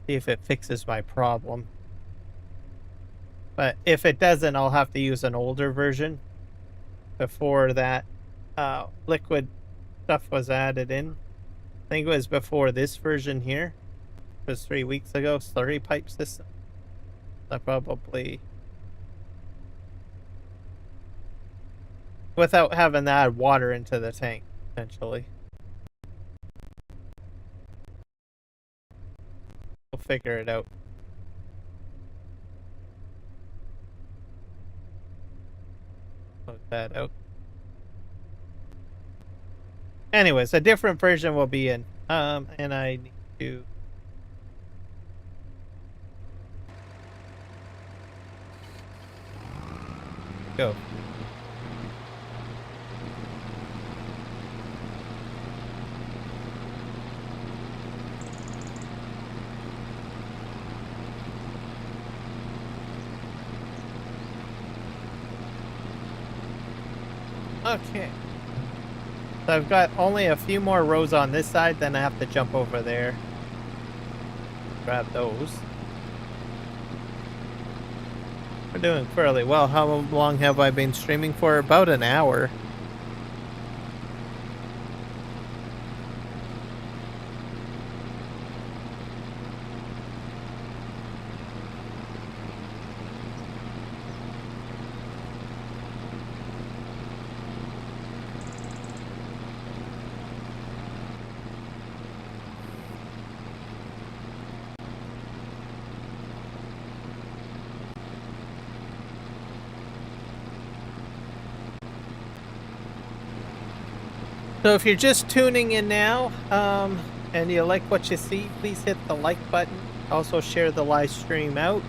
[SPEAKER 1] See if it fixes my problem. But if it doesn't, I'll have to use an older version. Before that liquid stuff was added in. I think it was before this version here. It was 3 weeks ago. Slurry pipe system. I probably... without having to add water into the tank, essentially. We'll figure it out. Load that out. Anyways, a different version will be in. And I need to... go. Okay. So I've got only a few more rows on this side, then I have to jump over there. Grab those. We're doing fairly well. How long have I been streaming for? About an hour. So if you're just tuning in now, and you like what you see, please hit the like button. Also share the live stream out.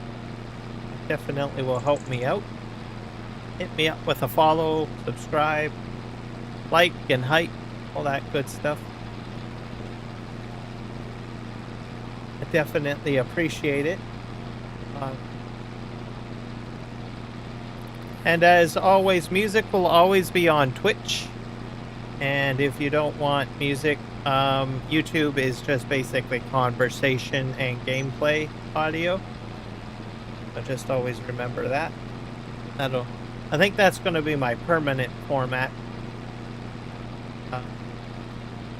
[SPEAKER 1] Definitely will help me out. Hit me up with a follow, subscribe, like and hype, all that good stuff. I definitely appreciate it. And as always, music will always be on Twitch. And if you don't want music YouTube is just basically conversation and gameplay audio. So just always remember that. I think that's going to be my permanent format uh,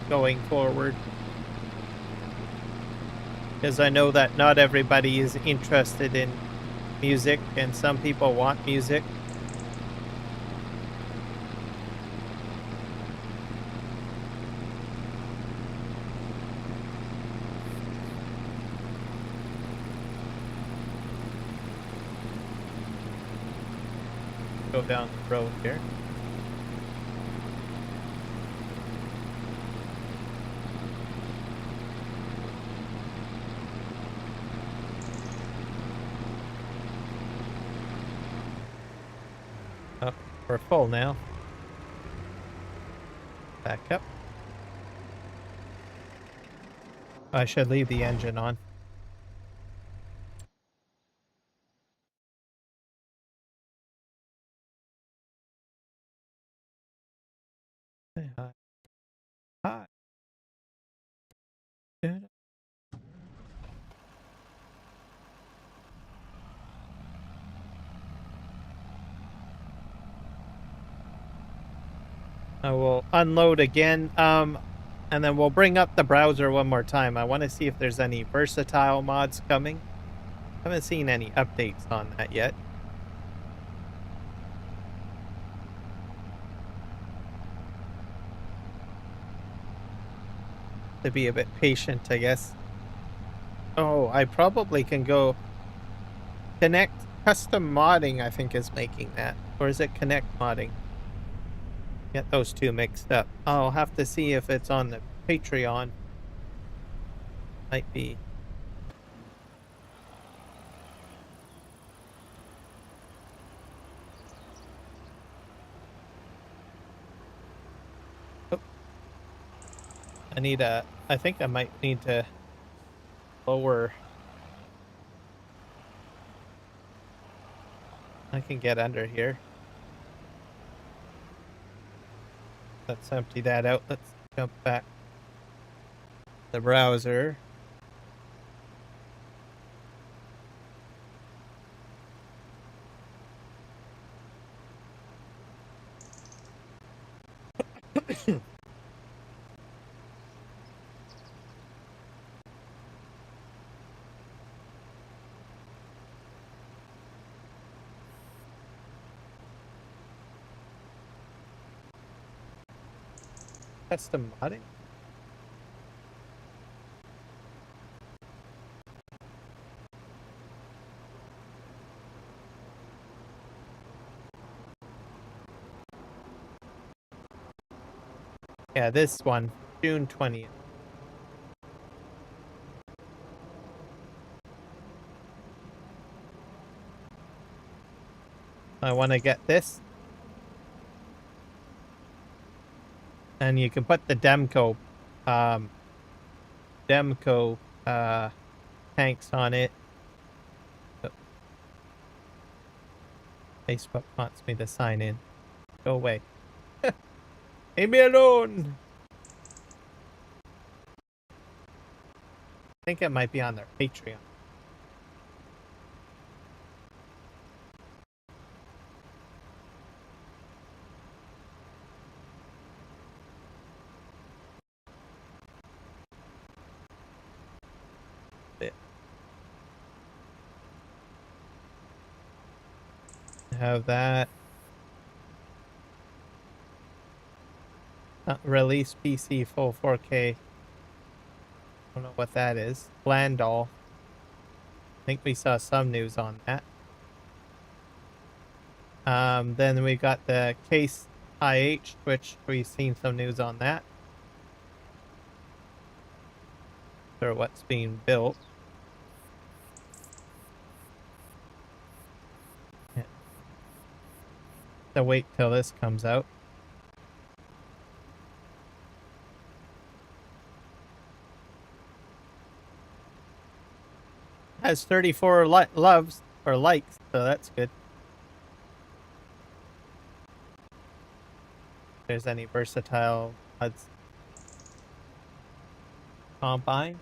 [SPEAKER 1] going forward. Because I know that not everybody is interested in music, and some people want music. Go down the road here. Oh, we're full now. Back up. I should leave the engine on. Say hi. Hi. I will unload again, and then we'll bring up the browser one more time. I want to see if there's any versatile mods coming. Haven't seen any updates on that yet. To be a bit patient, I guess. Oh, I probably can go Connect Custom Modding, I think, is making that. Or is it Connect Modding? Get those two mixed up. I'll have to see if it's on the Patreon. Might be. Oh. I think I might need to lower. I can get under here. Let's empty that out. Let's jump back to the browser. Custom modding? Yeah, this one, June 20th. I want to get this. And you can put the Demco tanks on it. Oh. Facebook wants me to sign in. Go away. Leave me alone. I think it might be on their Patreon. Have that. Release PC full 4K. I don't know what that is. Blandall. I think we saw some news on that. Then we got the Case IH, which we've seen some news on that. Or what's being built. Yeah. So wait till this comes out. Has 34 loves or likes, so that's good. If there's any versatile mods. combine.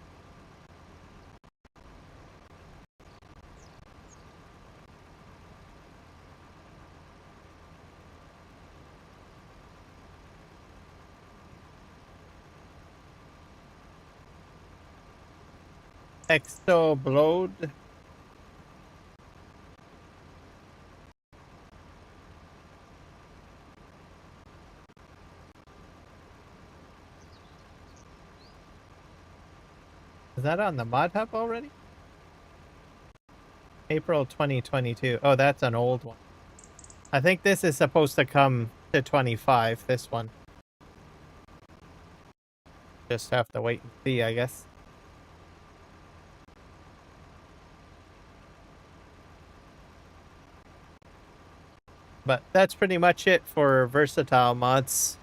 [SPEAKER 1] Exoblode. Is that on the mod hub already? April 2022. Oh, that's an old one. I think this is supposed to come to 25, this one. Just have to wait and see, I guess. But that's pretty much it for versatile mods.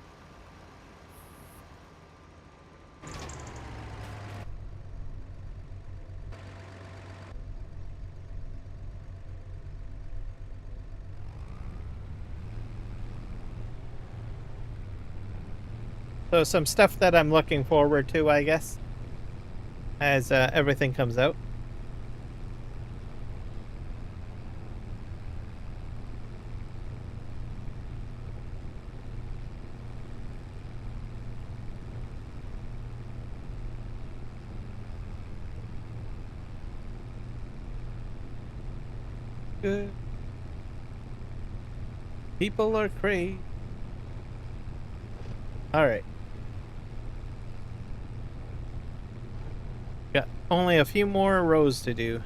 [SPEAKER 1] So some stuff that I'm looking forward to, I guess, as everything comes out. Good. People are crazy. All right. Got only a few more rows to do.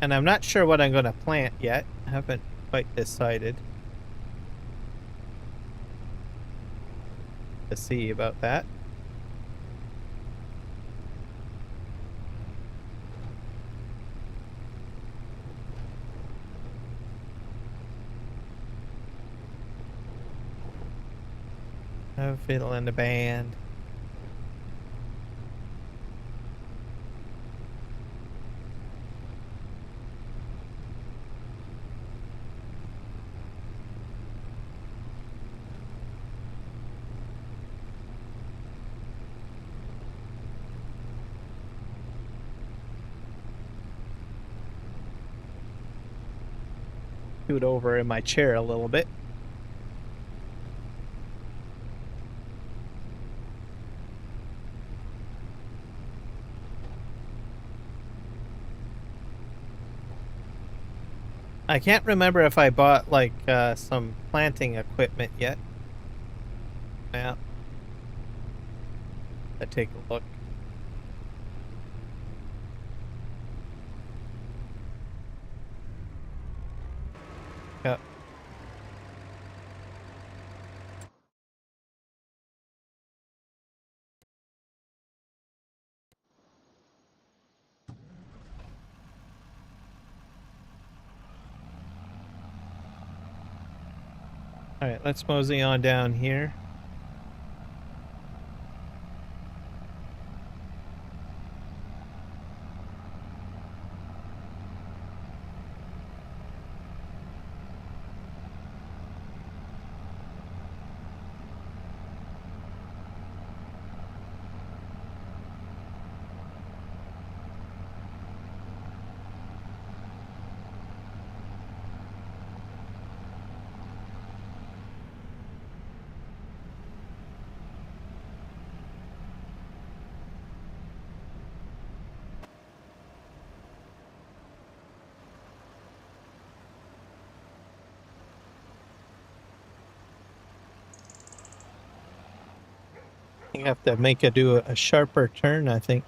[SPEAKER 1] And I'm not sure what I'm going to plant yet. I haven't quite decided to see about that. I'm feeling the band. Scoot over in my chair a little bit. I can't remember if I bought like some planting equipment yet. Yeah. Let's take a look. Yeah. All right, let's mosey on down here. You have to make it do a sharper turn, I think.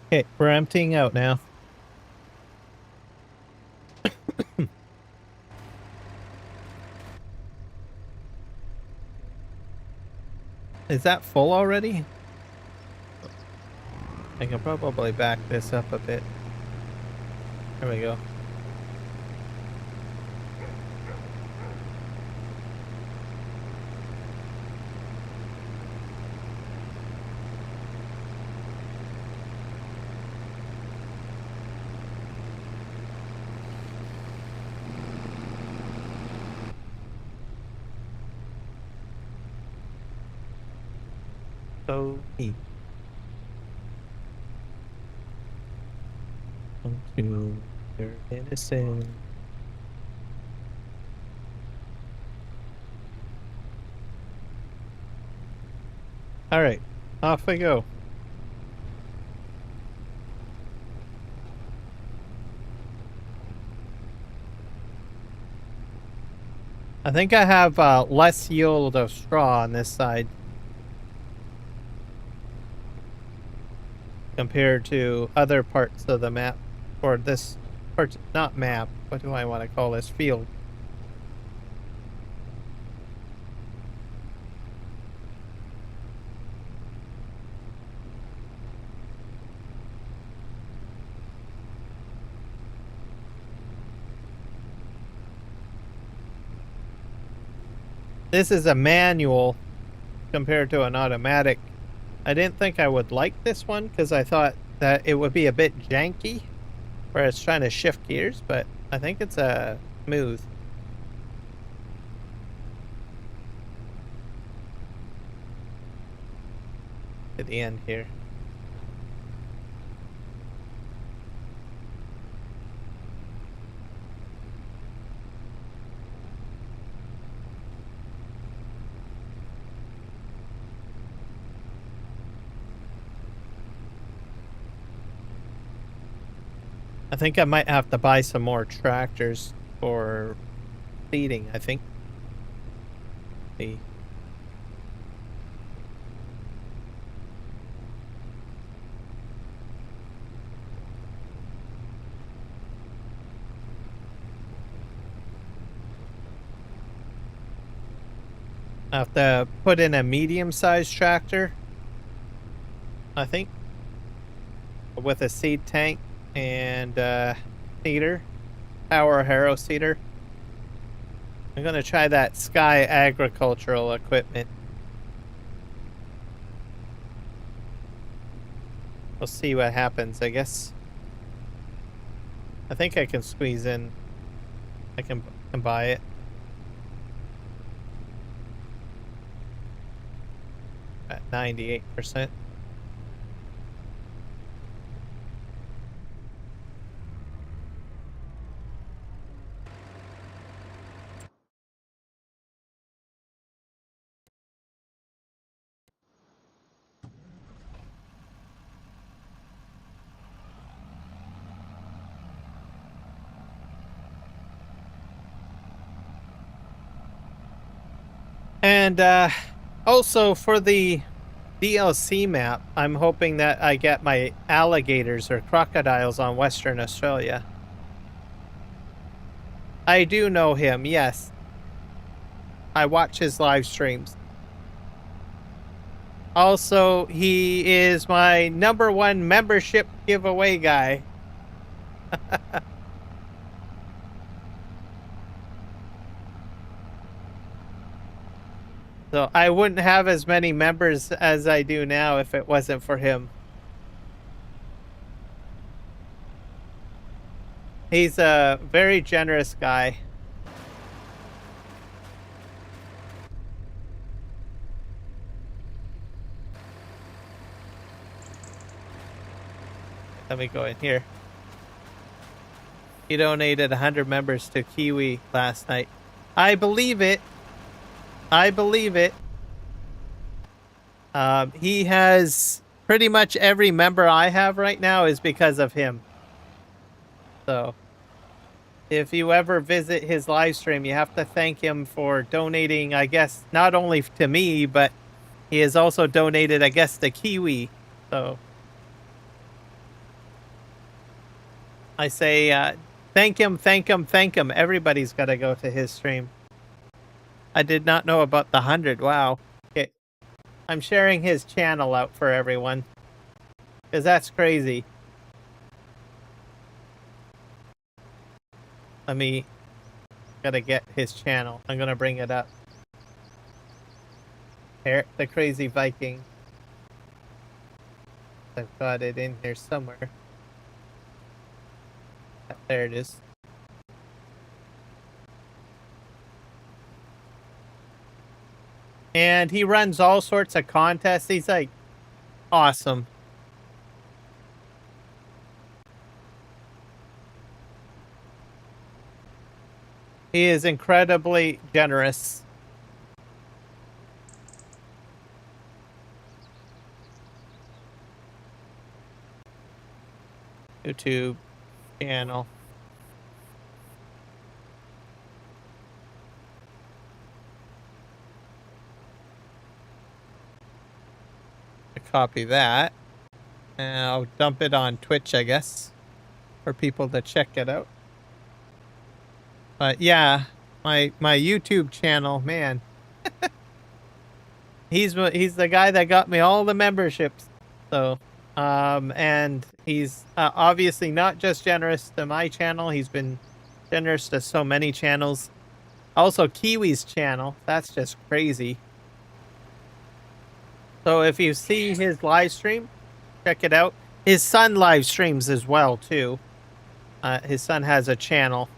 [SPEAKER 1] Okay, we're emptying out now. Is that full already? I can probably back this up a bit. There we go. So neat. Into your innocent. All right, off we go. I think I have less yield of straw on this side compared to other parts of the map, or this part, not map, what do I want to call this, field. This is a manual compared to an automatic. I didn't think I would like this one because I thought that it would be a bit janky where it's trying to shift gears, but I think it's smooth. To the end here. I think I might have to buy some more tractors for feeding, I think. See. I have to put in a medium-sized tractor, I think, with a seed tank and seeder, power harrow seeder. I'm gonna try that Sky agricultural equipment. We'll see what happens, I guess. I think I can squeeze in. I can buy it. At 98%. And also for the DLC map, I'm hoping that I get my alligators or crocodiles on Western Australia. I do know him, yes. I watch his live streams. Also, he is my #1 membership giveaway guy. So I wouldn't have as many members as I do now if it wasn't for him. He's a very generous guy. Let me go in here. He donated 100 members to Kiwi last night. I believe it. I believe it. He has pretty much every member I have right now is because of him. So if you ever visit his live stream, you have to thank him for donating, I guess, not only to me, but he has also donated, I guess, to Kiwi. So I say, thank him, thank him, thank him. Everybody's got to go to his stream. I did not know about the 100. Wow. Okay. I'm sharing his channel out for everyone. Because that's crazy. Let me... Gotta get his channel. I'm gonna bring it up. Here, the Crazy Viking. I've got it in here somewhere. There it is. And he runs all sorts of contests. He's like awesome. He is incredibly generous. YouTube channel. Copy that. And I'll dump it on Twitch, I guess, for people to check it out. But yeah, my YouTube channel, man. He's the guy that got me all the memberships. So, and he's obviously not just generous to my channel. He's been generous to so many channels. Also, Kiwi's channel. That's just crazy. So if you see his live stream, check it out. His son live streams as well, too. His son has a channel.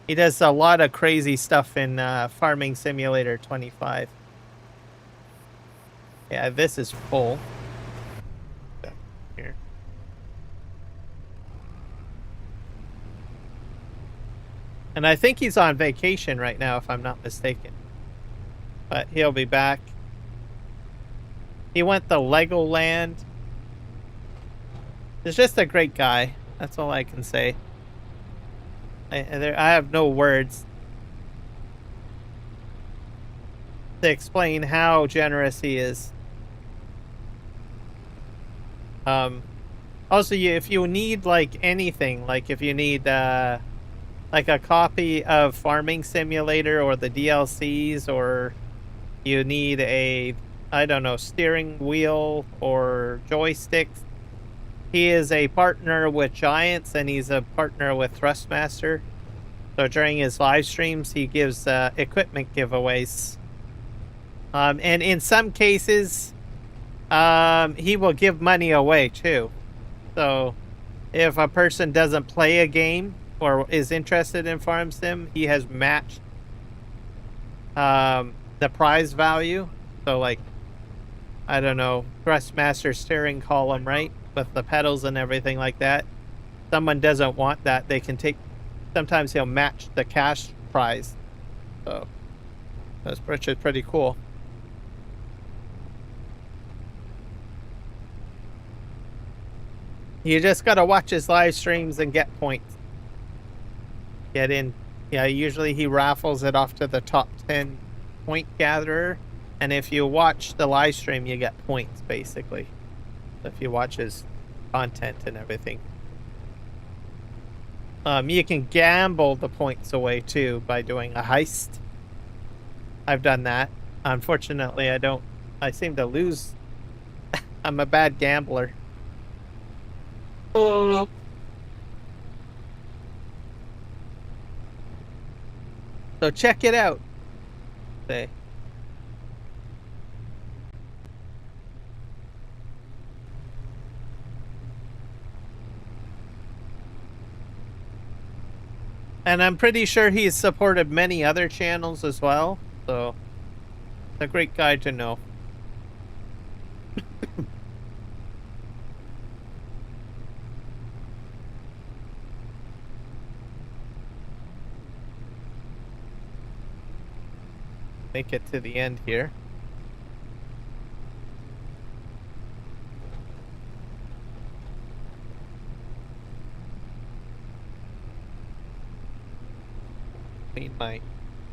[SPEAKER 1] He does a lot of crazy stuff in Farming Simulator 25. Yeah, this is full. Here. And I think he's on vacation right now, if I'm not mistaken. But he'll be back. He went to Legoland. He's just a great guy. That's all I can say. I have no words to explain how generous he is. Also, if you need like anything, like if you need like a copy of Farming Simulator or the DLCs, or you need a, I don't know, steering wheel or joysticks, he is a partner with Giants and he's a partner with Thrustmaster. So during his live streams, he gives equipment giveaways. And in some cases, he will give money away too. So if a person doesn't play a game or is interested in Farm Sim, he has matched the prize value. So like, I don't know, Thrustmaster steering column, right? With the pedals and everything like that. Someone doesn't want that, they can take, sometimes he'll match the cash prize. So that's pretty cool. You just gotta watch his live streams and get points. Get in. Yeah, usually he raffles it off to the top 10 point gatherer. And if you watch the live stream, you get points, basically. If you watch his content and everything. You can gamble the points away, too, by doing a heist. I've done that. Unfortunately, I seem to lose. I'm a bad gambler. So check it out. Say. And I'm pretty sure he's supported many other channels as well. So it's a great guy to know. Make it to the end here. Clean my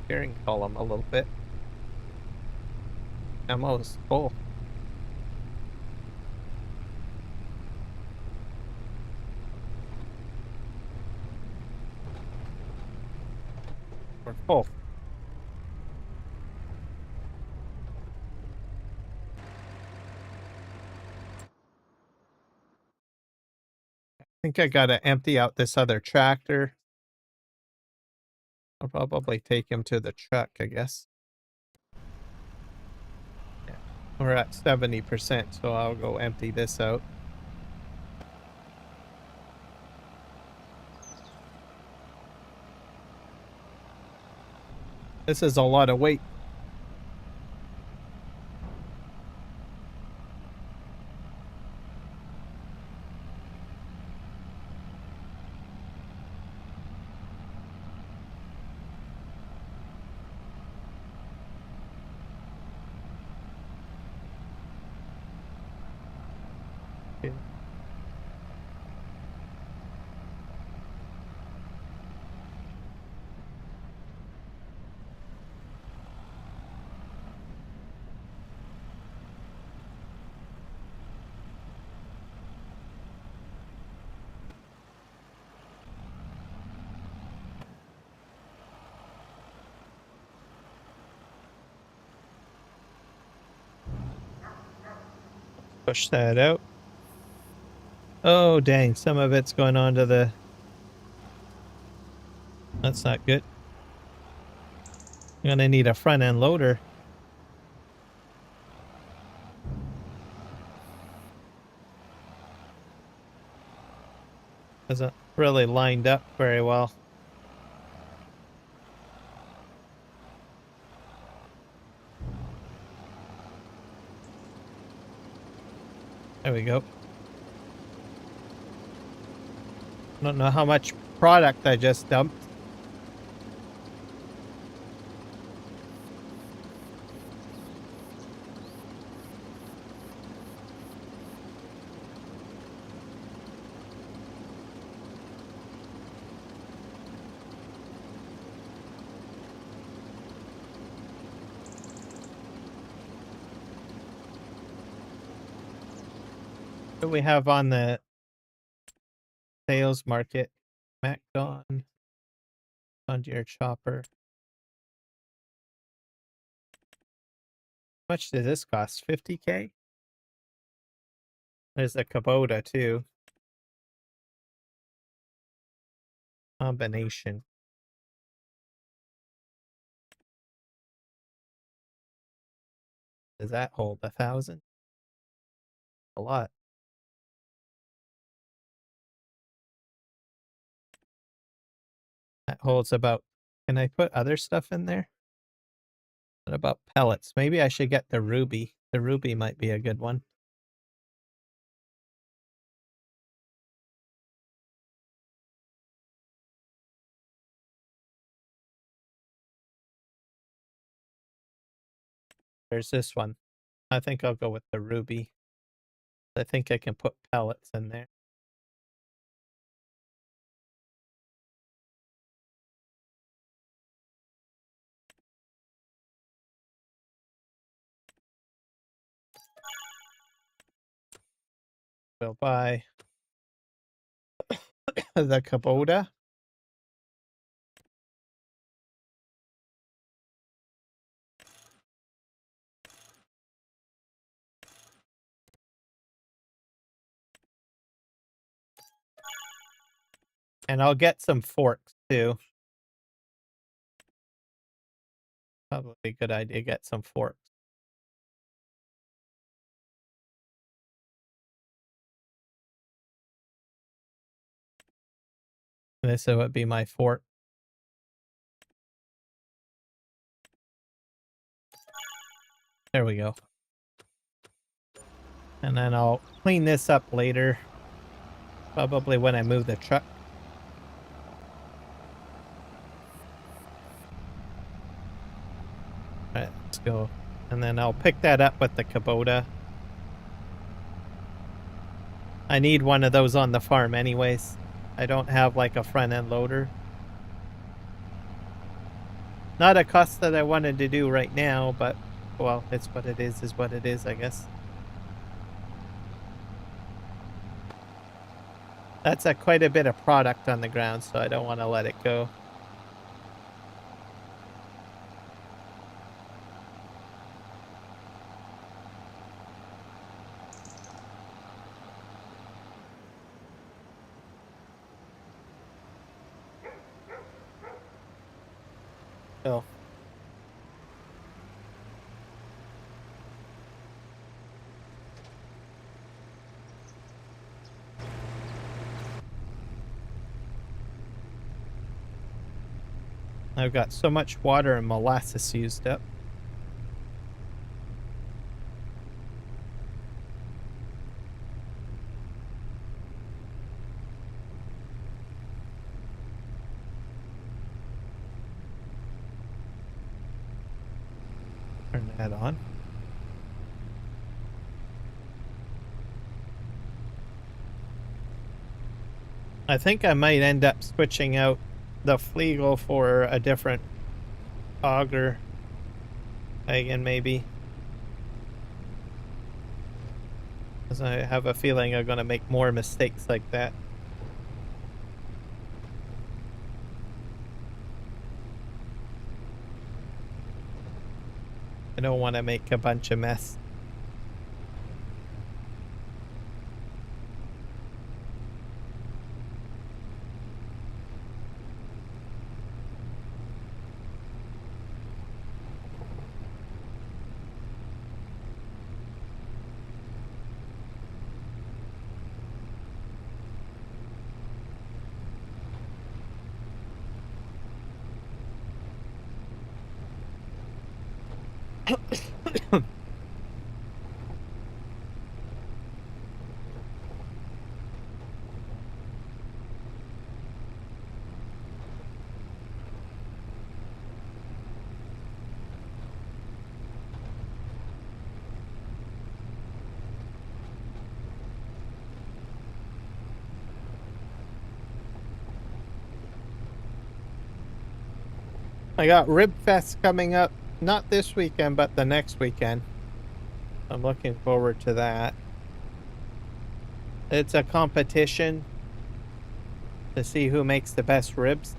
[SPEAKER 1] steering column a little bit. I'm almost full. We're full. I think I gotta empty out this other tractor. I'll probably take him to the truck, I guess. Yeah. We're at 70%, so I'll go empty this out. This is a lot of weight. Push that out. Oh, dang. Some of it's going on to the... That's not good. I'm gonna need a front end loader. Hasn't really lined up very well. There we go. I don't know how much product I just dumped. What do we have on the sales market? MacDon. On your chopper. How much did this cost? 50K? There's a Kubota too. Combination. Does that hold 1,000? A lot. That holds about... Can I put other stuff in there? What about pellets? Maybe I should get the ruby. The ruby might be a good one. There's this one. I think I'll go with the ruby. I think I can put pellets in there. We'll buy the Kubota. And I'll get some forks too. Probably a good idea to get some forks. This would be my fork. There we go. And then I'll clean this up later. Probably when I move the truck. Alright, let's go. And then I'll pick that up with the Kubota. I need one of those on the farm anyways. I don't have like a front end loader. Not a cost that I wanted to do right now, but well, it's what it is what it is, I guess. That's quite a bit of product on the ground, so I don't want to let it go. So. I've got so much water and molasses used up. Turn that on. I think I might end up switching out the Flegel for a different auger wagon, maybe. Because I have a feeling I'm going to make more mistakes like that. I don't want to make a bunch of mess. I got Rib Fest coming up, not this weekend, but the next weekend. I'm looking forward to that. It's a competition to see who makes the best ribs.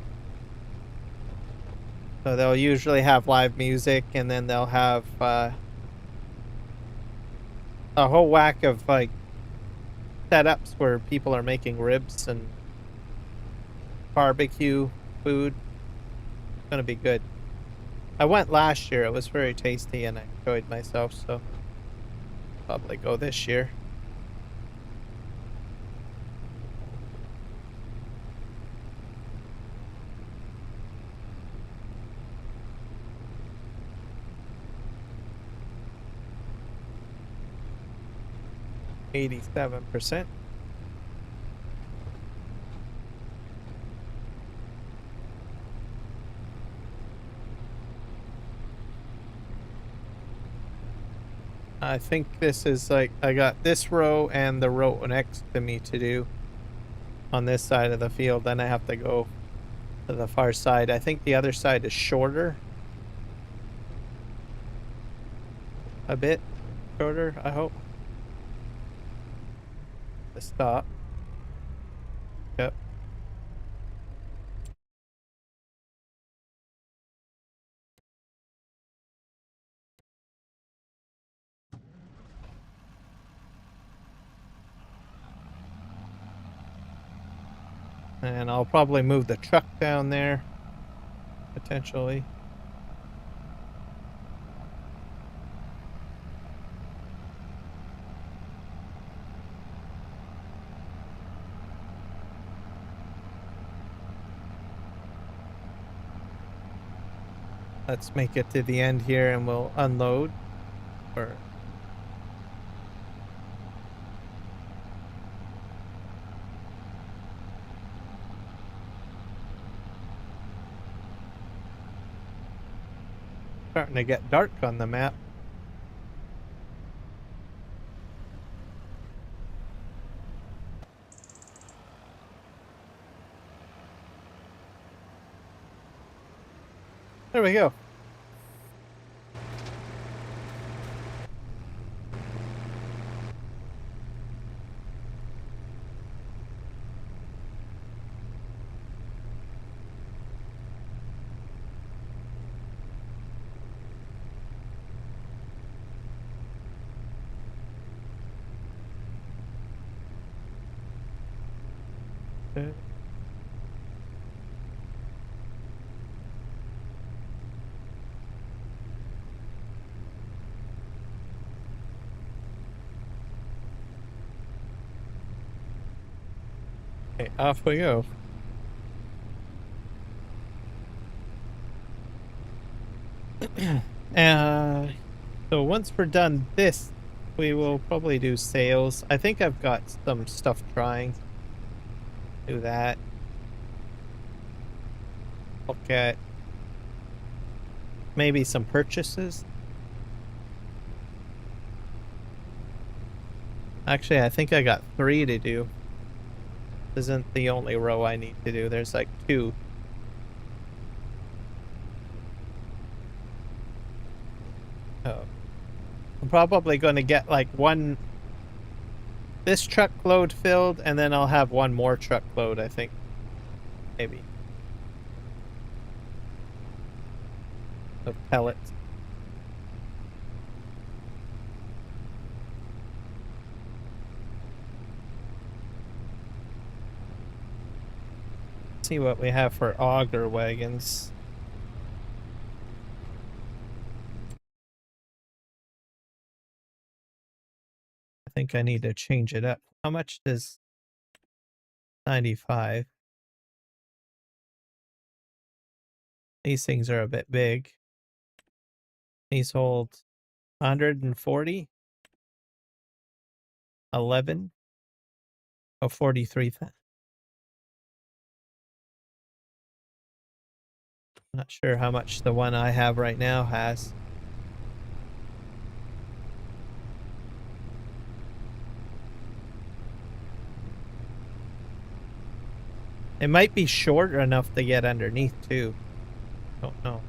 [SPEAKER 1] So they'll usually have live music, and then they'll have a whole whack of like setups where people are making ribs and barbecue food. It's gonna be good. I went last year. It was very tasty, and I enjoyed myself. So probably go this year. $87%. I think this is like, I got this row and the row next to me to do on this side of the field. Then I have to go to the far side. I think the other side is shorter. A bit shorter, I hope. To stop. Yep. And I'll probably move the truck down there, potentially. Let's make it to the end here and we'll unload. Or starting to get dark on the map. There we go. Okay. Okay, off we go. So once we're done this, we will probably do sales. I think I've got some stuff trying. Do that. Look at maybe some purchases. Actually, I think I got 3 to do. This isn't the only row I need to do. There's like 2. Oh. I'm probably going to get like this truckload filled, and then I'll have one more truckload, I think. Maybe. Of pellets. See what we have for auger wagons. I think I need to change it up. How much does 95? These things are a bit big. These hold 140, 11, or 43. Not sure how much the one I have right now has. It might be short enough to get underneath too. Don't know.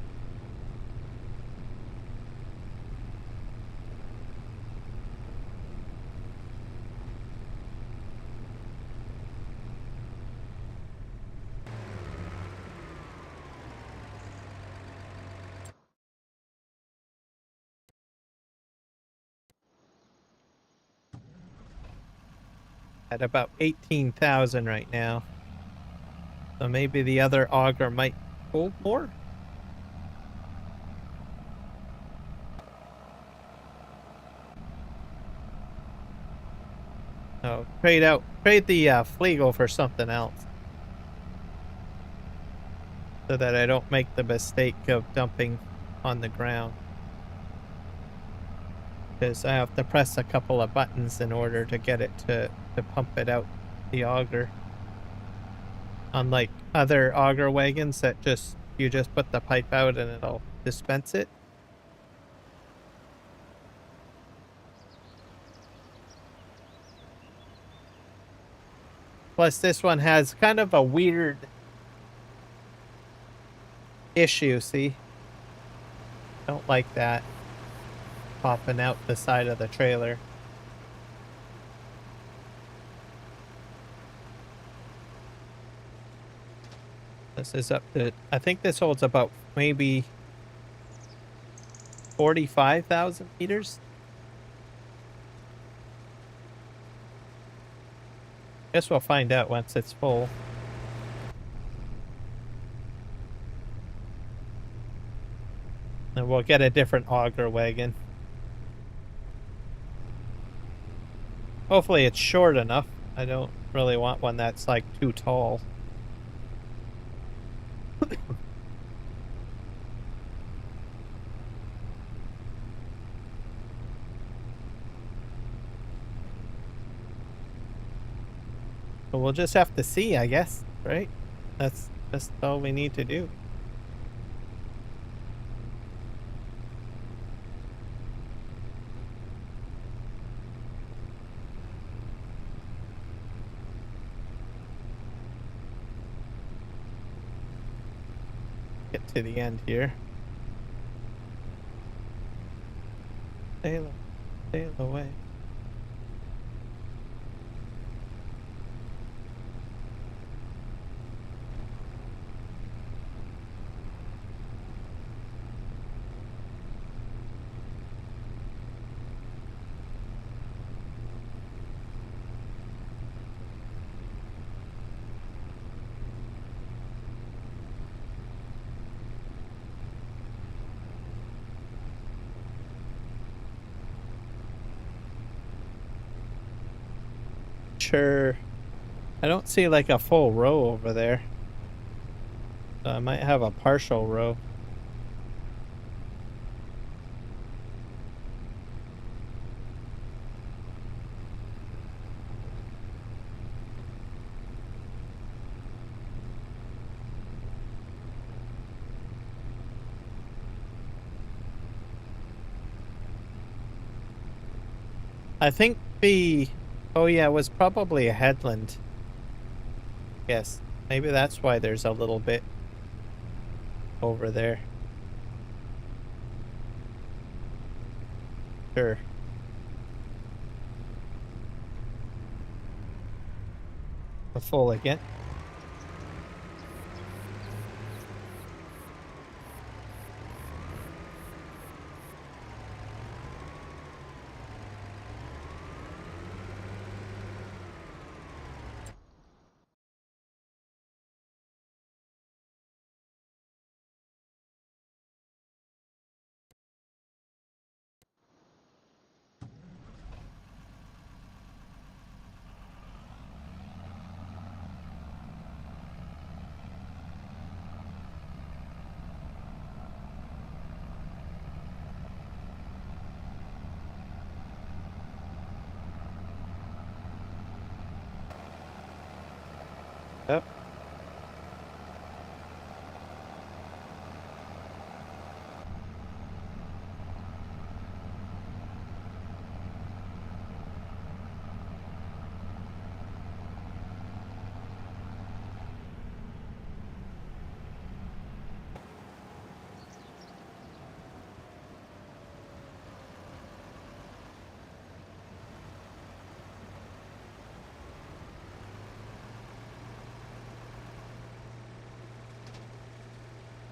[SPEAKER 1] At about 18,000 right now. So maybe the other auger might hold more. Oh, trade the Flegel for something else. So that I don't make the mistake of dumping on the ground. Because I have to press a couple of buttons in order to get it to pump it out the auger. Unlike other auger wagons that you just put the pipe out and it'll dispense it. Plus this one has kind of a weird issue, see? Don't like that. Popping out the side of the trailer. This is up to, I think this holds about maybe 45,000 meters. Guess we'll find out once it's full. And we'll get a different auger wagon. Hopefully it's short enough. I don't really want one that's like too tall. But we'll just have to see, I guess, right? That's all we need to do. Get to the end here. Sail away. Sure. I don't see like a full row over there. So I might have a partial row. I think oh yeah, it was probably a headland. Yes, maybe that's why there's a little bit over there. Sure. We're full again. Yep.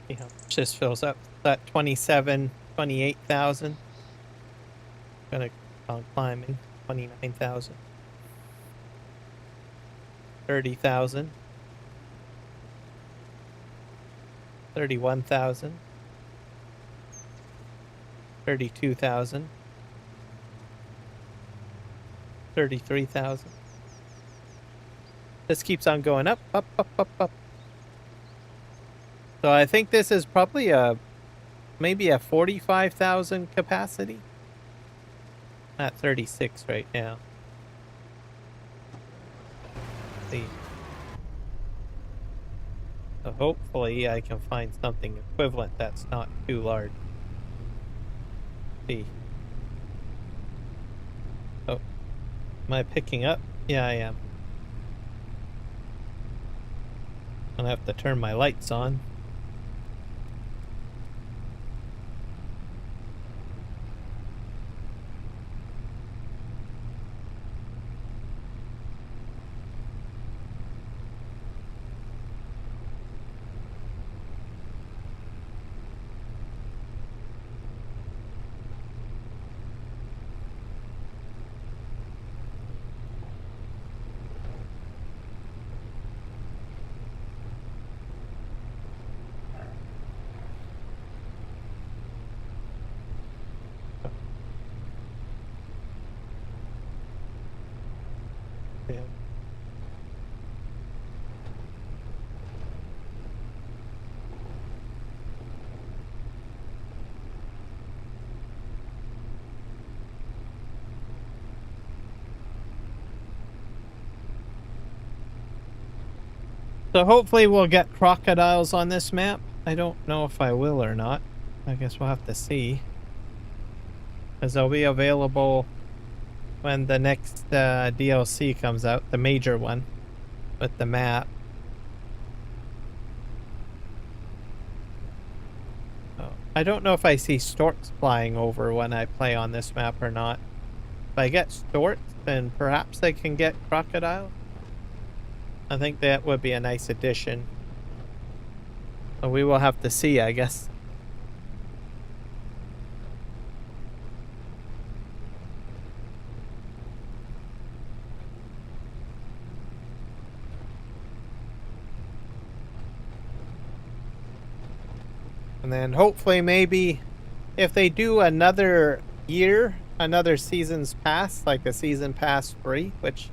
[SPEAKER 1] See how much this fills up. That 28,000. Gonna keep on climbing. 29,000. 30,000. 31,000. 32,000. 33,000. This keeps on going up, up, up, up, up. So I think this is probably maybe a 45,000 capacity. At 36 right now. Let's see. So hopefully I can find something equivalent that's not too large. Let's see. Oh. Am I picking up? Yeah, I am. I'm gonna have to turn my lights on. Yeah. So hopefully we'll get crocodiles on this map. I don't know if I will or not. I guess we'll have to see. Because they'll be available when the next DLC comes out, the major one, with the map. Oh, I don't know if I see storks flying over when I play on this map or not. If I get storks, then perhaps I can get crocodile. I think that would be a nice addition. So we will have to see, I guess. And then hopefully maybe if they do another year, another season's pass, like a season pass free, which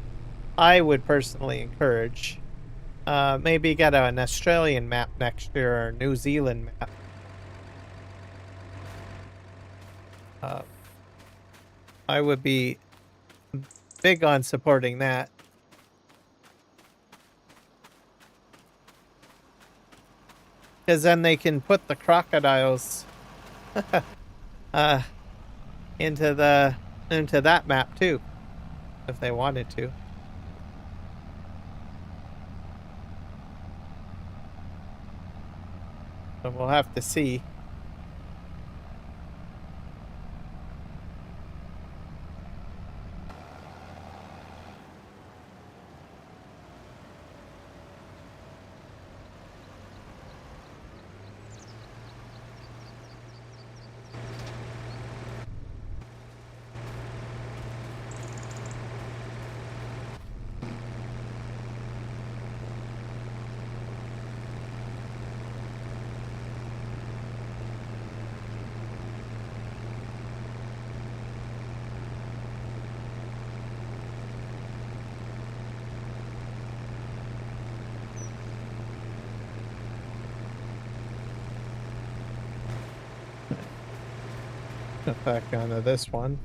[SPEAKER 1] I would personally encourage, maybe get an Australian map next year or a New Zealand map. I would be big on supporting that. Because then they can put the crocodiles into that map too, if they wanted to. So we'll have to see. Back onto this one.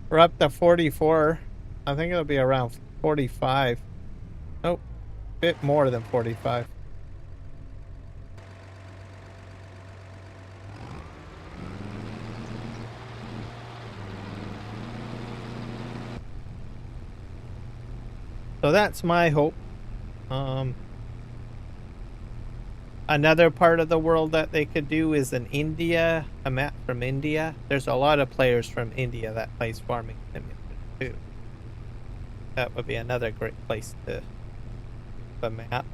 [SPEAKER 1] We're up to 44. I think it'll be around 45. Nope. bit more than 45. So that's my hope. Another part of the world that they could do is in India, a map from India. There's a lot of players from India that plays Farming Simulator too. That would be another great place to have a map.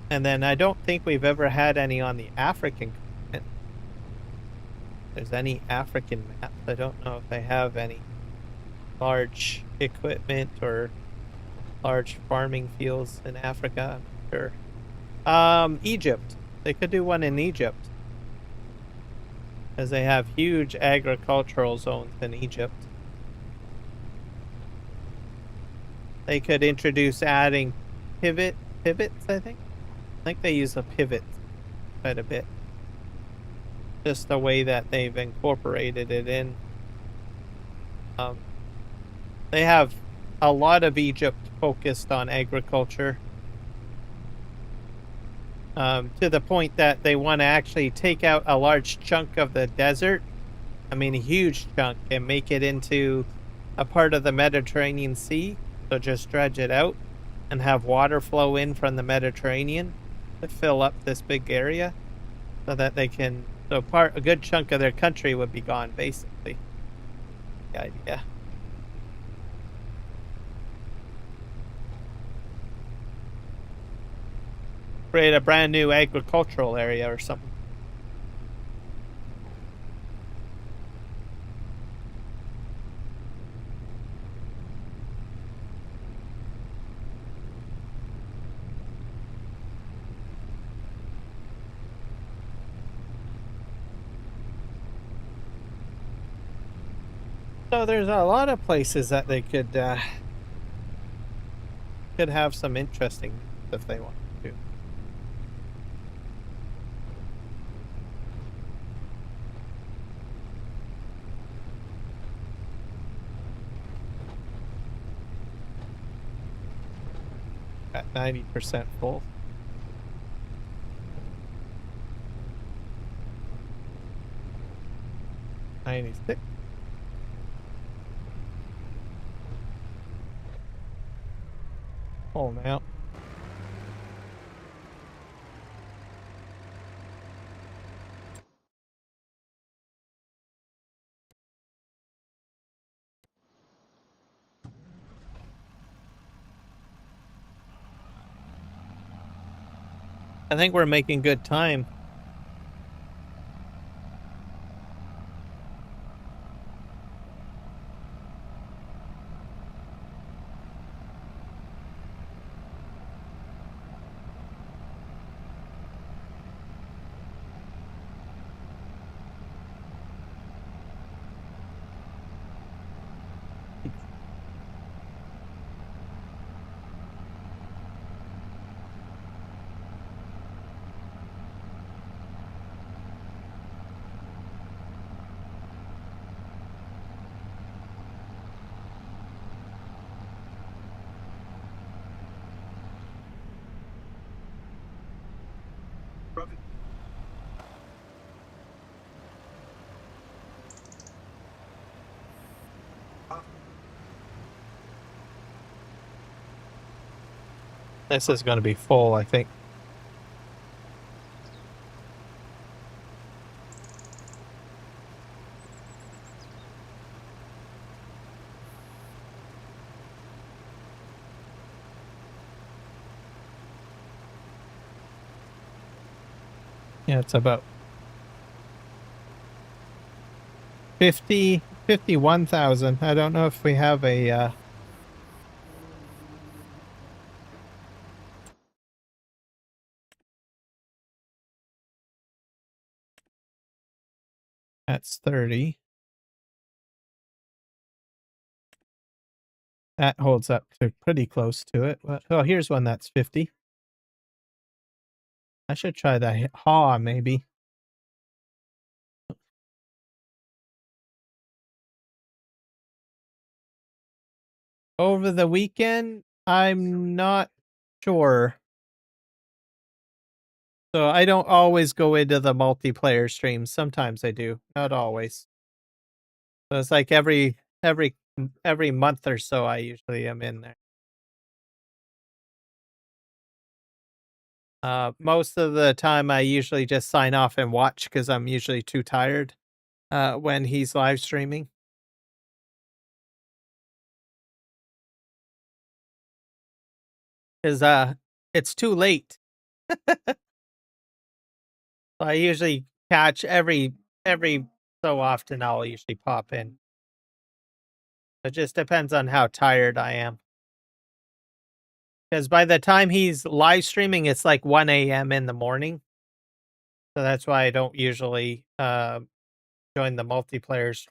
[SPEAKER 1] And then I don't think we've ever had any on the African continent. There's any African maps. I don't know if they have any large equipment or large farming fields in Africa. I'm sure. Egypt. They could do one in Egypt, as they have huge agricultural zones in Egypt. They could introduce adding pivots, I think. I think they use a pivot quite a bit. Just the way that they've incorporated it in. They have a lot of Egypt focused on agriculture. To the point that they want to actually take out a large chunk of the desert. I mean, a huge chunk, and make it into a part of the Mediterranean Sea. So just dredge it out and have water flow in from the Mediterranean to fill up this big area, so that they can. So a good chunk of their country would be gone, basically. The idea. Create a brand new agricultural area or something. So there's a lot of places that they could have some interesting if they want to. At 90% full. $96. Full now. I think we're making good time. This is going to be full, I think. Yeah, it's about 51,000. I don't know if we have a that's 30. That holds up to pretty close to it. Oh, here's one that's 50. I should try the haw, maybe. Over the weekend, I'm not sure. So I don't always go into the multiplayer streams. Sometimes I do, not always. So it's like every month or so I usually am in there. Most of the time I usually just sign off and watch because I'm usually too tired when he's live streaming. Because it's too late. So I usually catch every so often I'll usually pop in. It just depends on how tired I am. Because by the time he's live streaming, it's like 1 a.m. in the morning. So that's why I don't usually join the multiplayers.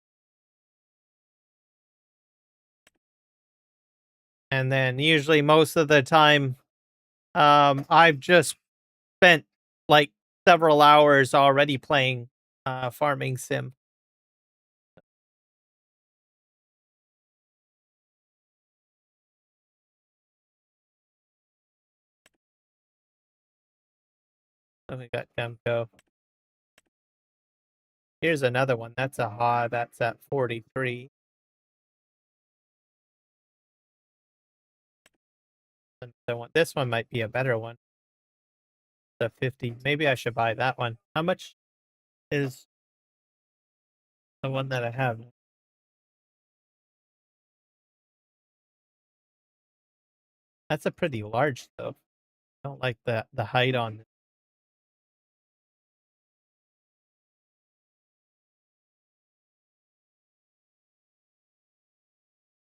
[SPEAKER 1] And then usually most of the time, I've just spent like several hours already playing farming sim. So we got Demko. Here's another one. That's that's at 43. And this one might be a better one. The 50. Maybe I should buy that one. How much is the one that I have? That's a pretty large though. I don't like the height on it.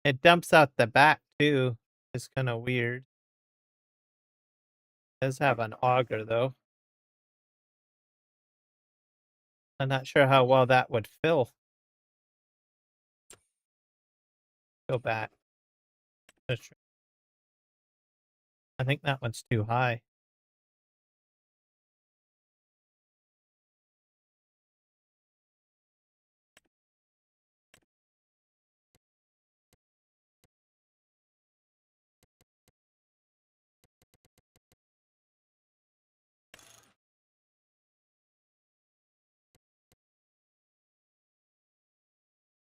[SPEAKER 1] It dumps out the back too. It's kind of weird. It does have an auger though. I'm not sure how well that would fill. Go back. I think that one's too high.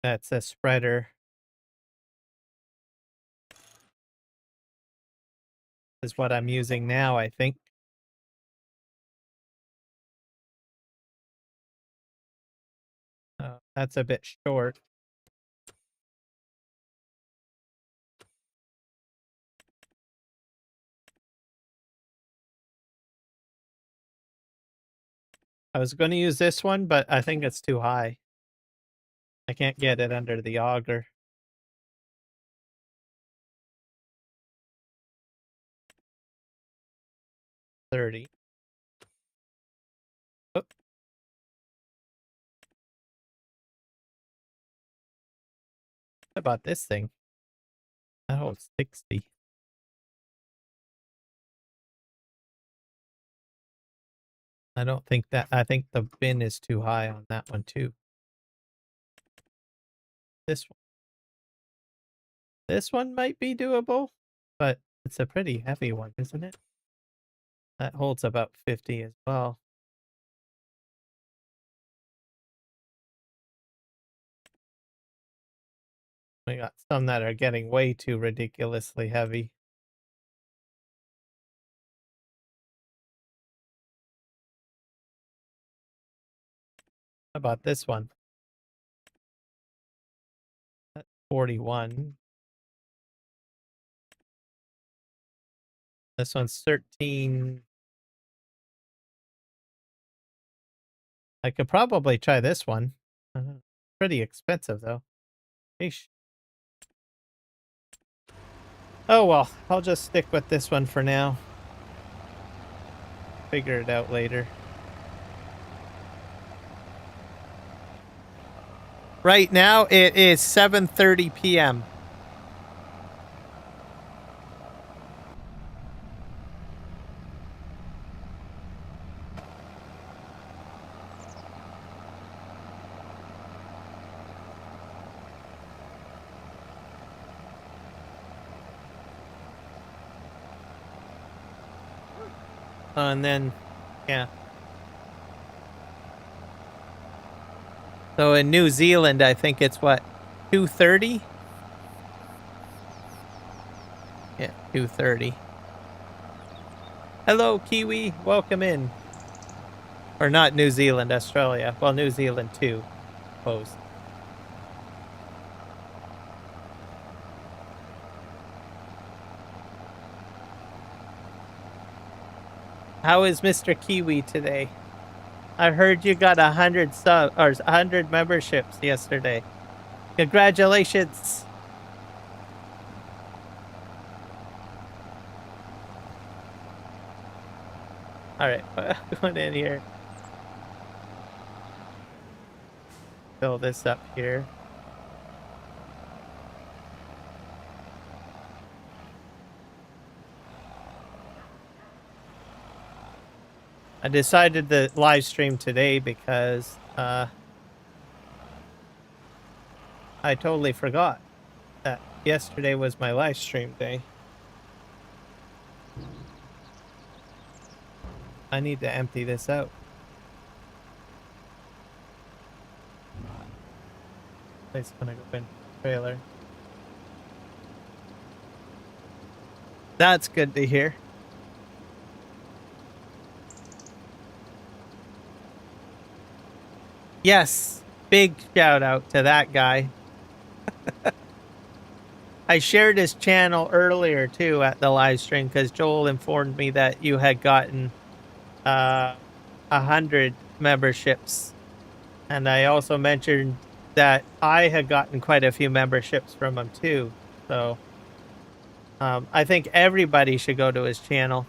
[SPEAKER 1] That's a spreader. Is what I'm using now, I think. That's a bit short. I was going to use this one, but I think it's too high. I can't get it under the auger. 30. Oh. What about this thing? Oh, 60. I don't think that, I think the bin is too high on that one too. This one. This one might be doable, but it's a pretty heavy one, isn't it? That holds about 50 as well. We got some that are getting way too ridiculously heavy. How about this one? That's 41. This one's 13. I could probably try this one. Pretty expensive though. Eesh. Oh well, I'll just stick with this one for now. Figure it out later. Right now it is 7:30 p.m. And then, yeah. So in New Zealand, I think it's what, 2:30? Yeah, 2:30. Hello, Kiwi. Welcome in. Or not New Zealand, Australia. Well, New Zealand too, I suppose. How is Mr. Kiwi today? I heard you got 100 or 100 memberships yesterday. Congratulations. All right, going in here. Fill this up here. I decided to live stream today because I totally forgot that yesterday was my live stream day. I need to empty this out. It's gonna go in the trailer. That's good to hear. Yes, big shout out to that guy. I shared his channel earlier too at the live stream because Joel informed me that you had gotten 100 memberships, and I also mentioned that I had gotten quite a few memberships from him too. So I think everybody should go to his channel.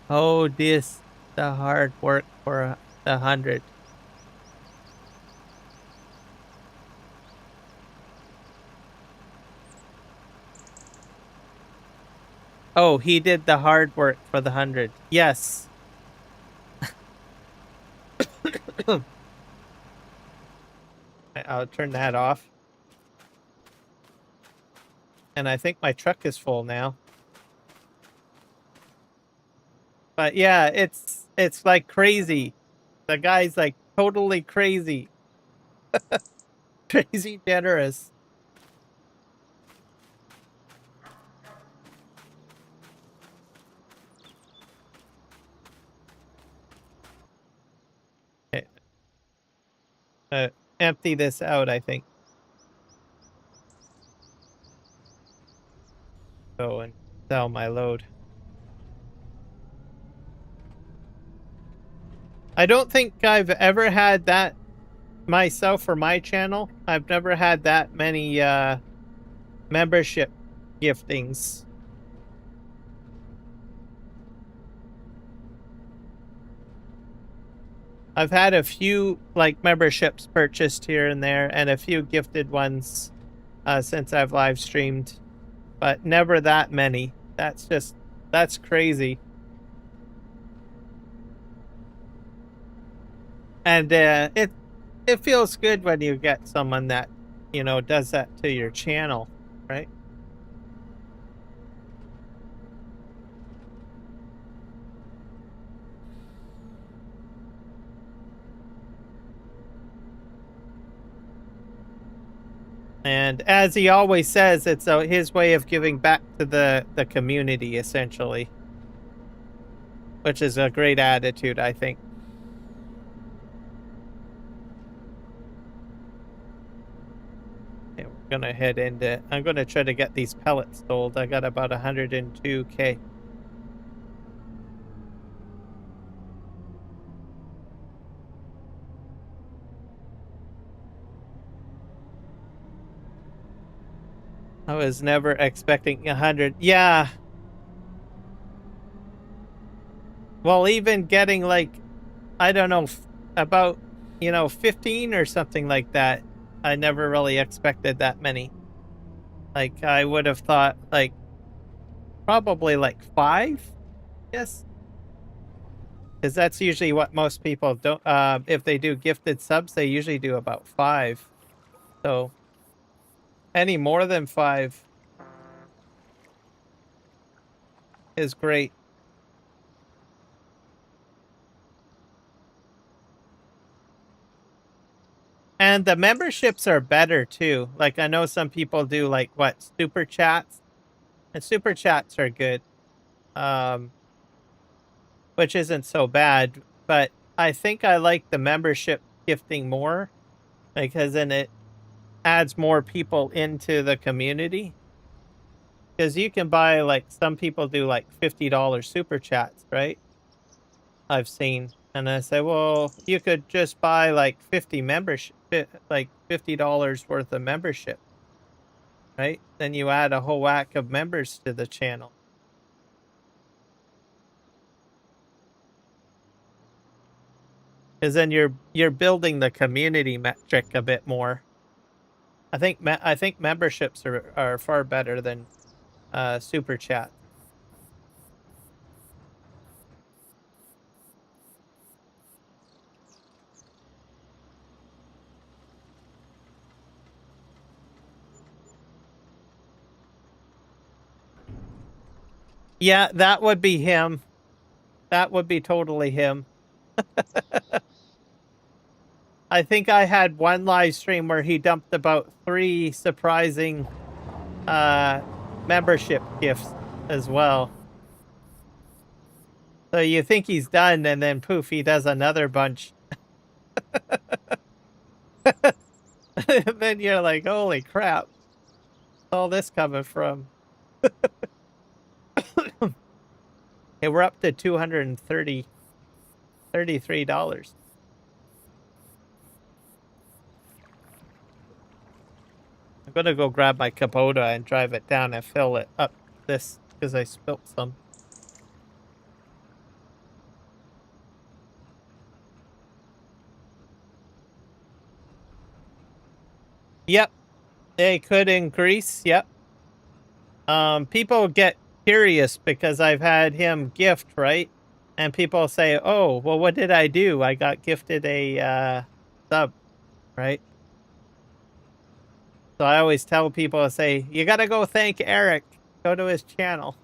[SPEAKER 1] Oh, this the hard work for the 100. Oh, he did the hard work for the 100. Yes. I'll turn that off. And I think my truck is full now. But yeah, it's like crazy. The guy's like totally crazy. Crazy generous. Okay. Empty this out, I think. Go and sell my load. I don't think I've ever had that myself for my channel. I've never had that many membership giftings. I've had a few like memberships purchased here and there and a few gifted ones since I've live streamed, but never that many. That's crazy. And it feels good when you get someone that, you know, does that to your channel, right? And as he always says, it's his way of giving back to the community, essentially, which is a great attitude, I think. Okay, we're gonna head into. I'm gonna try to get these pellets sold. I got about 102K. I was never expecting 100. Yeah. Well, even getting like, I don't know, about, 15 or something like that. I never really expected that many. Like, I would have thought, like, probably like 5. Yes. Because that's usually what most people don't, if they do gifted subs, they usually do about 5. So, any more than 5. is great. And the memberships are better too. Like I know some people do like what, super chats, and super chats are good. Which isn't so bad, but I think I like the membership gifting more because then it adds more people into the community. Because you can buy, like, some people do like $50 super chats, right? I've seen. And I say, well, you could just buy like 50 membership, like $50 worth of membership, right? Then you add a whole whack of members to the channel. Because then you're building the community metric a bit more. I think memberships are far better than super chat. Yeah, that would be him. That would be totally him. I think I had one live stream where he dumped about 3 surprising membership gifts as well. So you think he's done, and then poof, he does another bunch. And then you're like, holy crap. Where's all this coming from? Hey, we're up to $233. I'm gonna go grab my Kubota and drive it down and fill it up this because I spilt some. Yep, they could increase. Yep. People get curious because I've had him gift, right? And people say, "Oh, well, what did I do? I got gifted a sub, right?" So I always tell people to say, "You gotta go thank Eric. Go to his channel."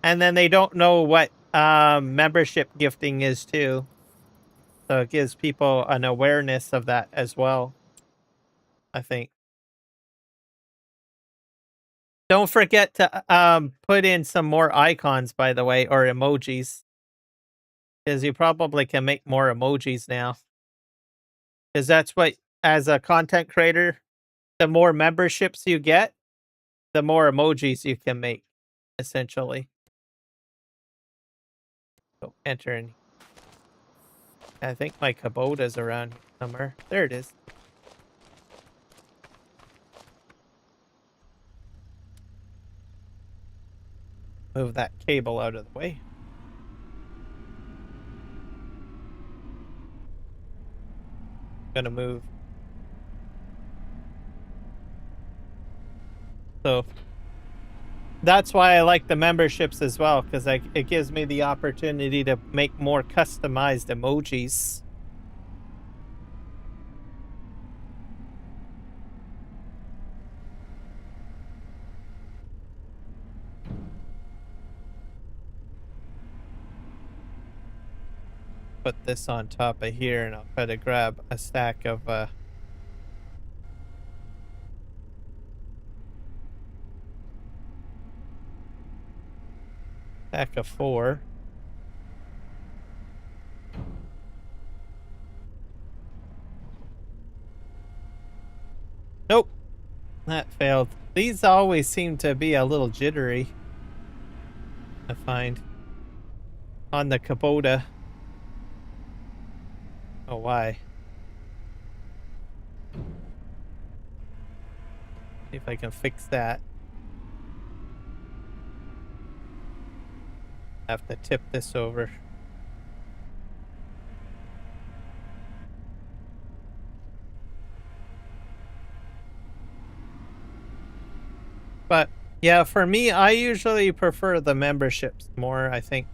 [SPEAKER 1] And then they don't know what membership gifting is too. So it gives people an awareness of that as well, I think. Don't forget to put in some more icons, by the way, or emojis. Because you probably can make more emojis now. Because that's what, as a content creator, the more memberships you get, the more emojis you can make, essentially. So enter in. I think my Kubota's around here somewhere. There it is. Move that cable out of the way. I'm gonna move. So that's why I like the memberships as well, because it gives me the opportunity to make more customized emojis. Put this on top of here, and I'll try to grab a stack of stack of 4. Nope, that failed. These always seem to be a little jittery, I find, on the Kubota. Oh, why? See if I can fix that. I have to tip this over. But yeah, for me, I usually prefer the memberships more, I think.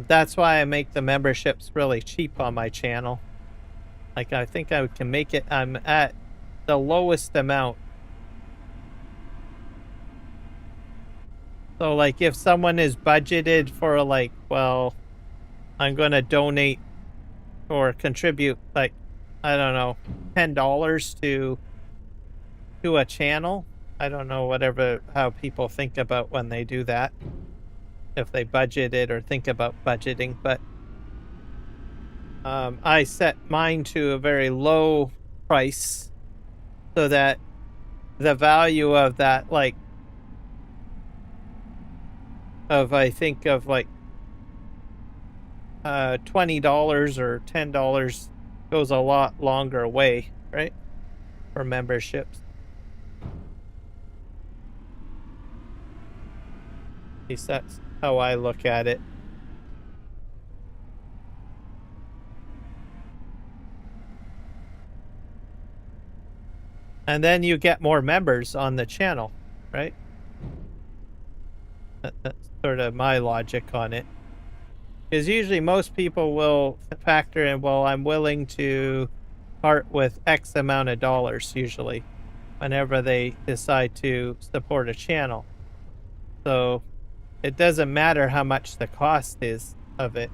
[SPEAKER 1] That's why I make the memberships really cheap on my channel. Like, I think I can make it, I'm at the lowest amount So like if someone is budgeted for like, well, I'm going to donate or contribute like, I don't know, $10 to a channel. I don't know how people think about when they do that, if they budget it or think about budgeting, but I set mine to a very low price so that the value of that, like, I think of like $20 or $10 goes a lot longer way, right? For memberships. At least that's how I look at it. And then you get more members on the channel, right? That's sort of my logic on it. Because usually most people will factor in, well, I'm willing to part with X amount of dollars, usually, whenever they decide to support a channel. So it doesn't matter how much the cost is of it.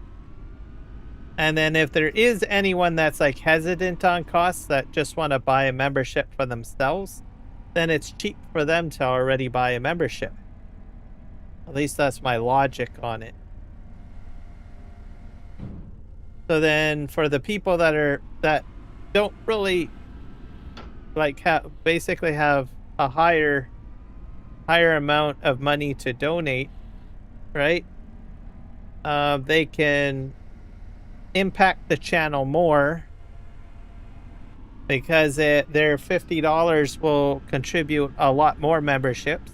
[SPEAKER 1] And then if there is anyone that's like hesitant on costs that just want to buy a membership for themselves, then it's cheap for them to already buy a membership. At least that's my logic on it. So then for the people that don't really like basically have a higher amount of money to donate, right? They can impact the channel more because their $50 will contribute a lot more memberships.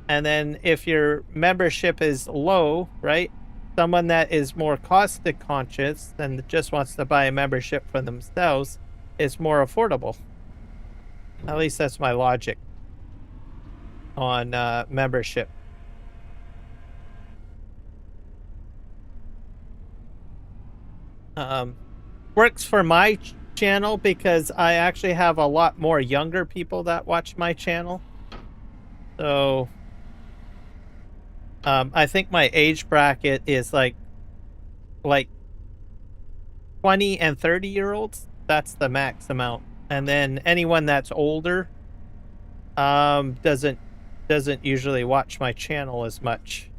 [SPEAKER 1] And then if your membership is low, right, someone that is more cost conscious and just wants to buy a membership for themselves is more affordable. At least that's my logic on membership. Works for my channel because I actually have a lot more younger people that watch my channel. So I think my age bracket is like 20 and 30-year-olds. That's the max amount. And then anyone that's older doesn't usually watch my channel as much.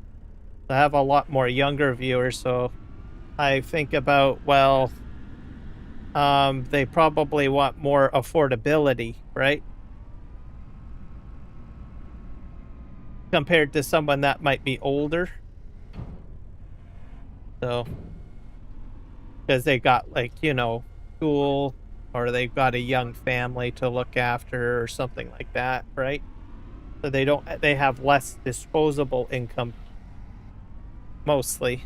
[SPEAKER 1] I have a lot more younger viewers, so I think about, well, they probably want more affordability, right? Compared to someone that might be older. So, because they got, like, you know, school, or they've got a young family to look after or something like that, right? So they have less disposable income, mostly.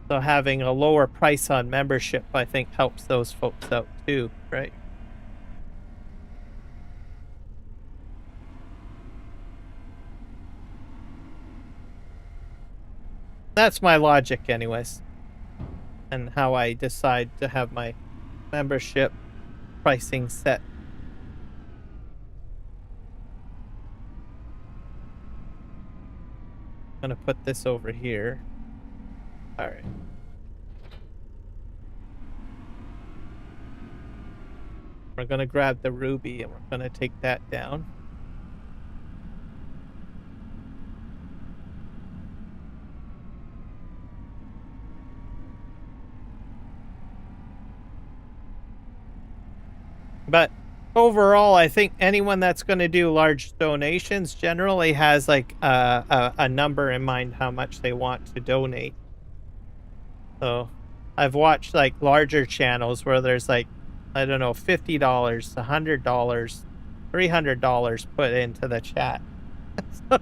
[SPEAKER 1] So having a lower price on membership, I think, helps those folks out too, right? That's my logic anyways. And how I decide to have my membership pricing set. I'm gonna put this over here. All right. We're gonna grab the ruby and we're gonna take that down. But overall, I think anyone that's going to do large donations generally has like a number in mind how much they want to donate. So I've watched like larger channels where there's like, I don't know, $50, $100, $300 put into the chat. So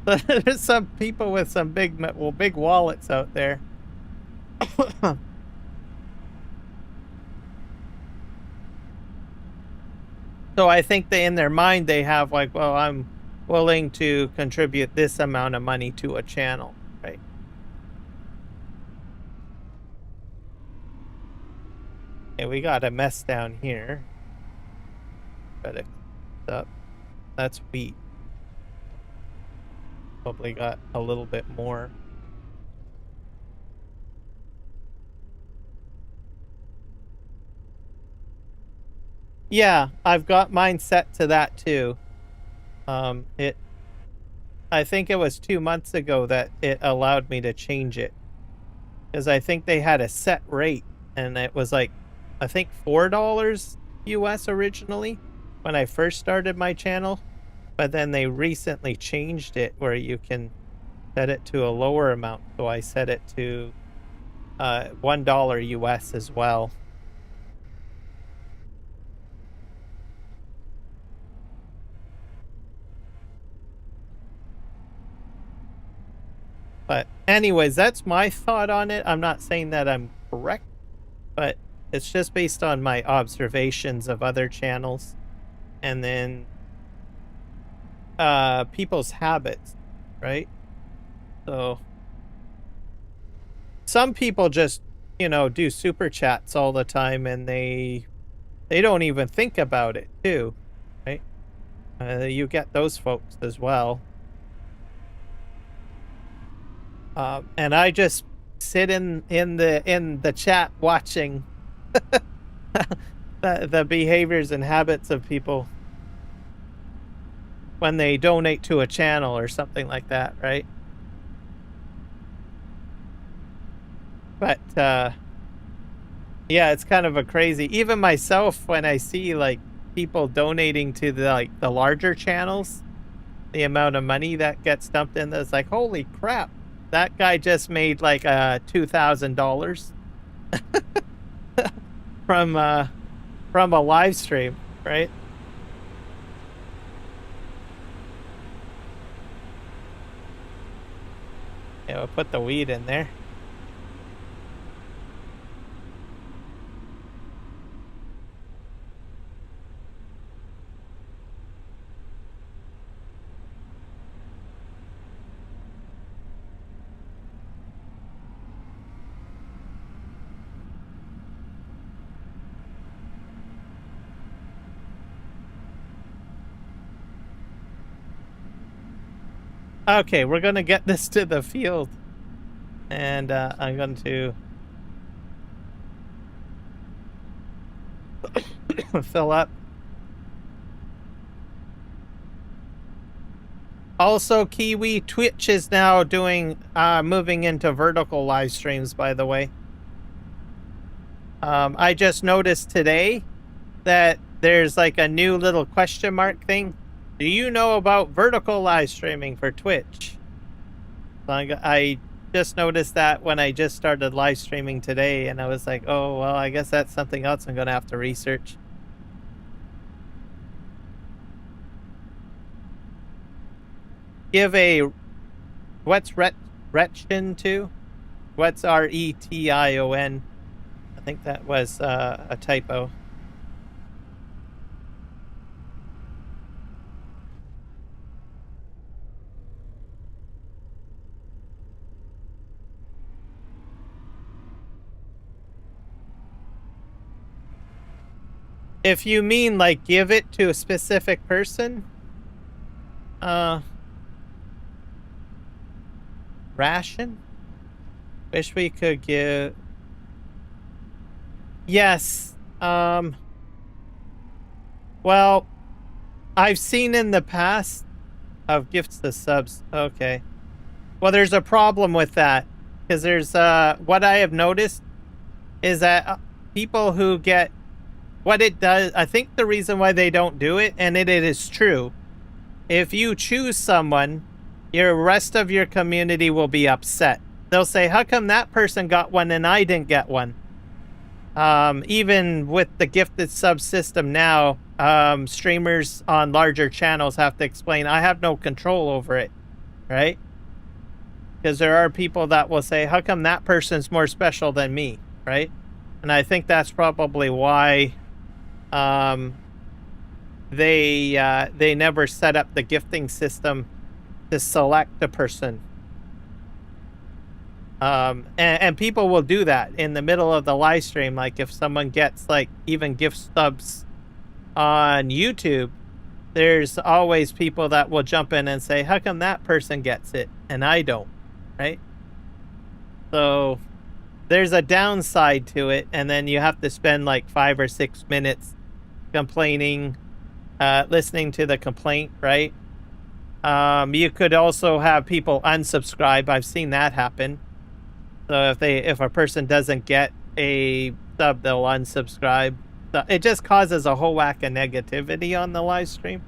[SPEAKER 1] there's some people with some big wallets out there. So I think in their mind they have like, well, I'm willing to contribute this amount of money to a channel, right? Okay, we got a mess down here. But up. That's wheat. probably got a little bit more. Yeah, I've got mine set to that too. I think it was 2 months ago that it allowed me to change it. Because I think they had a set rate, and it was like, I think $4 US originally when I first started my channel. But then they recently changed it where you can set it to a lower amount. So I set it to $1 US as well. But anyways, that's my thought on it. I'm not saying that I'm correct, but it's just based on my observations of other channels and then people's habits, right? So some people just, you know, do super chats all the time and they don't even think about it too, right? You get those folks as well. And I just sit in the chat watching the behaviors and habits of people when they donate to a channel or something like that, right? But yeah, it's kind of a crazy. Even myself, when I see like people donating to the larger channels, the amount of money that gets dumped in, that's like, holy crap! That guy just made like $2,000 from a live stream, right? Yeah, we'll put the weed in there. Okay, we're gonna get this to the field, and I'm going to fill up. Also, Kiwi, Twitch is now doing moving into vertical live streams, by the way. I just noticed today that there's like a new little question mark thing. Do you know about vertical live streaming for Twitch? I just noticed that when I just started live streaming today, and I was like, oh, well, I guess that's something else I'm going to have to research. Give a, what's Retion to? What's Retion? I think that was a typo. If you mean like give it to a specific person, ration? Wish we could give. Yes. Well, I've seen in the past of gifts to subs. Okay. Well, there's a problem with that because there's what I have noticed is that people who get what it does, I think the reason why they don't do it, and it is true, if you choose someone, your rest of your community will be upset. They'll say, how come that person got one and I didn't get one? Even with the gifted sub system now, streamers on larger channels have to explain, I have no control over it, right? Because there are people that will say, how come that person's more special than me, right? And I think that's probably why they never set up the gifting system to select a person. And people will do that in the middle of the live stream. Like if someone gets like even gift subs on YouTube, there's always people that will jump in and say, how come that person gets it and I don't, right? So there's a downside to it, and then you have to spend like 5 or 6 minutes complaining, listening to the complaint, right? You could also have people unsubscribe. I've seen that happen. So if a person doesn't get a sub, they'll unsubscribe. So it just causes a whole whack of negativity on the live stream.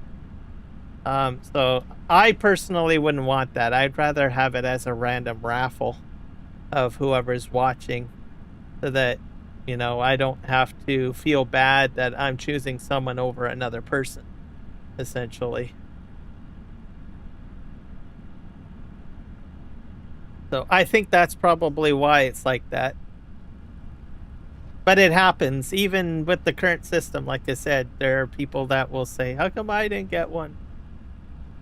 [SPEAKER 1] So I personally wouldn't want that. I'd rather have it as a random raffle of whoever's watching, so that, you know, I don't have to feel bad that I'm choosing someone over another person, essentially. So I think that's probably why it's like that. But it happens, even with the current system. Like I said, there are people that will say, how come I didn't get one?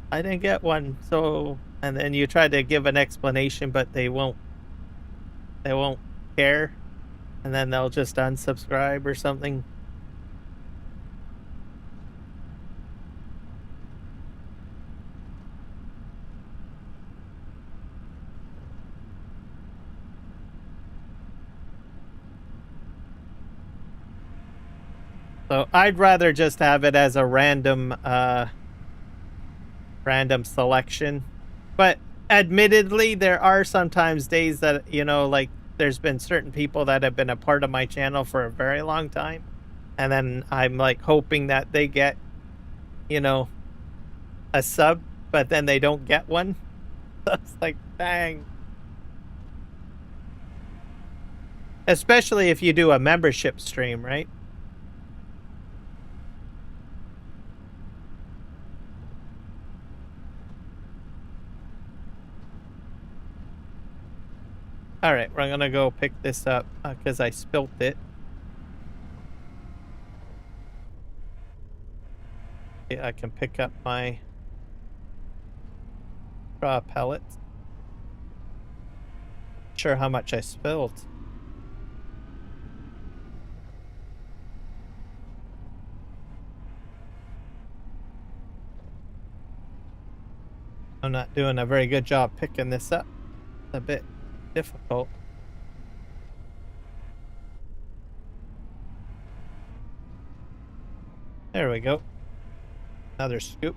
[SPEAKER 1] I didn't get one. So, and then you try to give an explanation, but they won't care. And then they'll just unsubscribe or something. So I'd rather just have it as a random selection. But admittedly, there are sometimes days that, you know, like there's been certain people that have been a part of my channel for a very long time, and then I'm like hoping that they get, you know, a sub, but then they don't get one. So it's like, dang. Especially if you do a membership stream, right? All right, we're gonna go pick this up because I spilt it. Yeah, I can pick up my straw pellets. Not sure how much I spilled. I'm not doing a very good job picking this up. It's a bit difficult. There we go. Another scoop.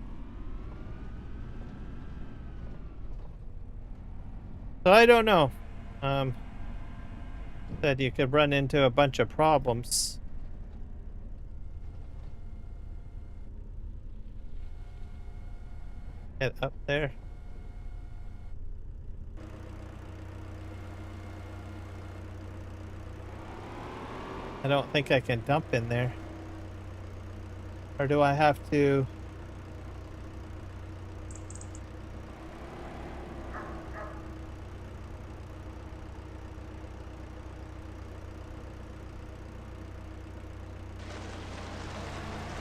[SPEAKER 1] So I don't know. Said you could run into a bunch of problems. Get up there. I don't think I can dump in there. Or do I have to...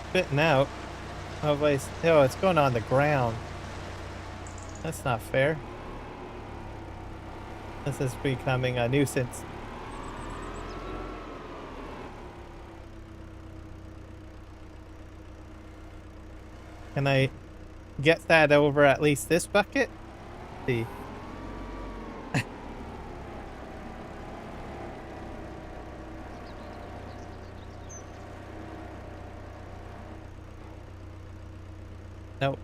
[SPEAKER 1] Spitting out. Oh, it's going on the ground. That's not fair. This is becoming a nuisance. Can I get that over at least this bucket? Let's see. Nope,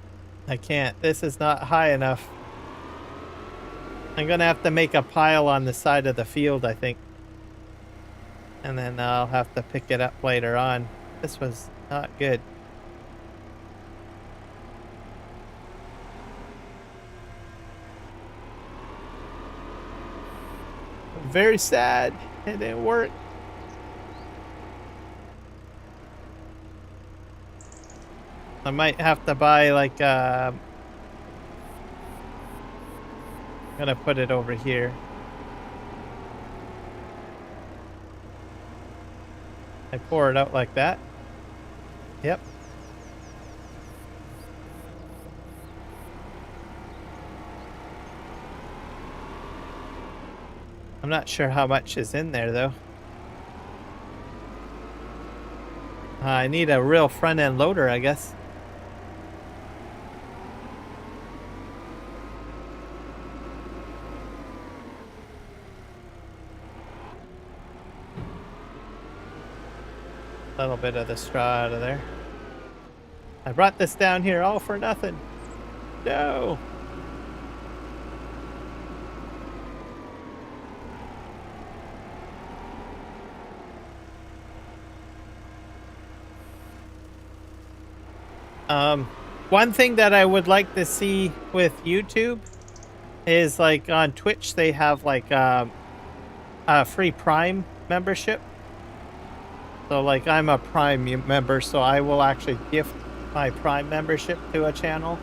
[SPEAKER 1] I can't. This is not high enough. I'm gonna have to make a pile on the side of the field, I think. And then I'll have to pick it up later on. This was not good. Very sad. It didn't work. I might have to buy like I'm gonna put it over here. I pour it out like that. Yep. I'm not sure how much is in there though. I need a real front end loader, I guess. A little bit of the straw out of there. I brought this down here all for nothing. No. One thing that I would like to see with YouTube is like on Twitch they have like a free Prime membership. So like I'm a Prime member, so I will actually gift my Prime membership to a channel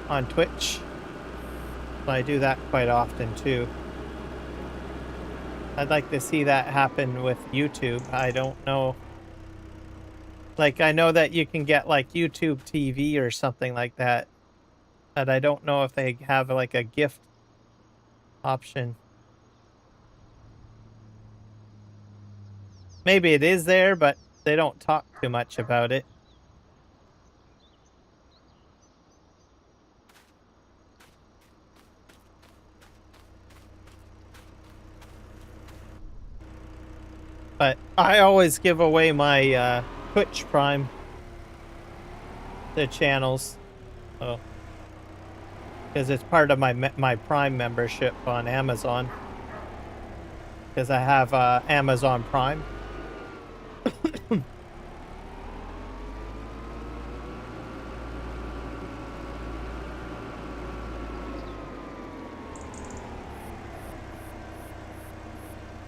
[SPEAKER 1] on Twitch. So I do that quite often too. I'd like to see that happen with YouTube. I don't know. Like, I know that you can get, like, YouTube TV or something like that. But I don't know if they have, like, a gift option. Maybe it is there, but they don't talk too much about it. But I always give away my Twitch Prime to channels. So, because it's part of my Prime membership on Amazon. Because I have Amazon Prime.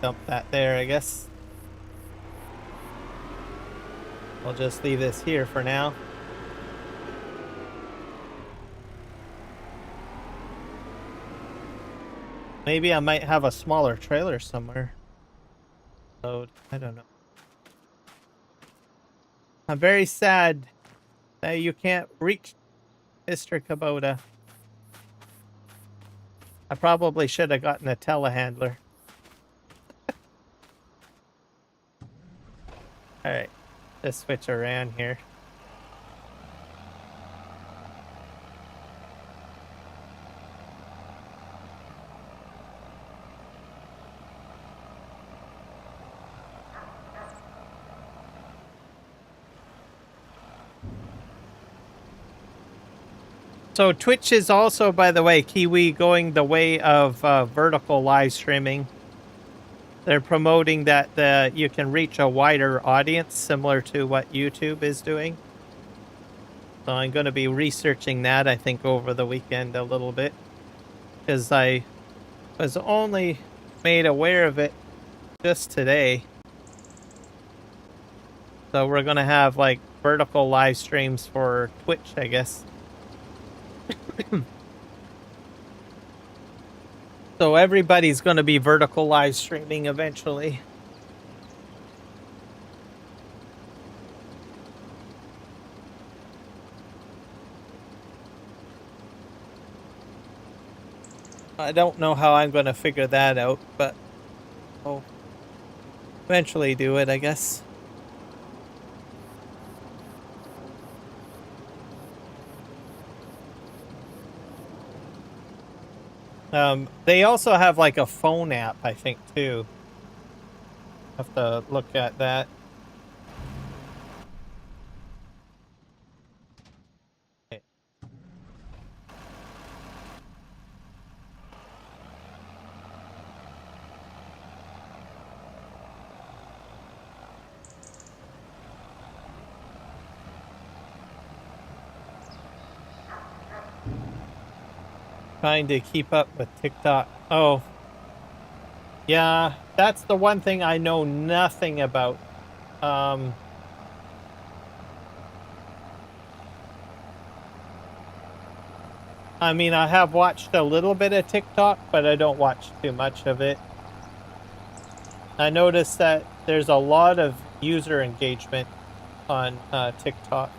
[SPEAKER 1] Dump that there, I guess. I'll just leave this here for now. Maybe I might have a smaller trailer somewhere. So, I don't know. I'm very sad that you can't reach Mr. Kubota. I probably should have gotten a telehandler. Alright, let's switch around here. So Twitch is also, by the way, Kiwi, going the way of vertical live streaming. They're promoting that you can reach a wider audience, similar to what YouTube is doing. So I'm going to be researching that, I think, over the weekend a little bit. Because I was only made aware of it just today. So we're going to have, like, vertical live streams for Twitch, I guess. So everybody's going to be vertical live streaming eventually. I don't know how I'm going to figure that out, but I'll eventually do it, I guess. They also have like a phone app, I think, too. Have to look at that. Okay. Trying to keep up with TikTok. Oh. Yeah, that's the one thing I know nothing about. I mean, I have watched a little bit of TikTok, but I don't watch too much of it. I noticed that there's a lot of user engagement on TikTok.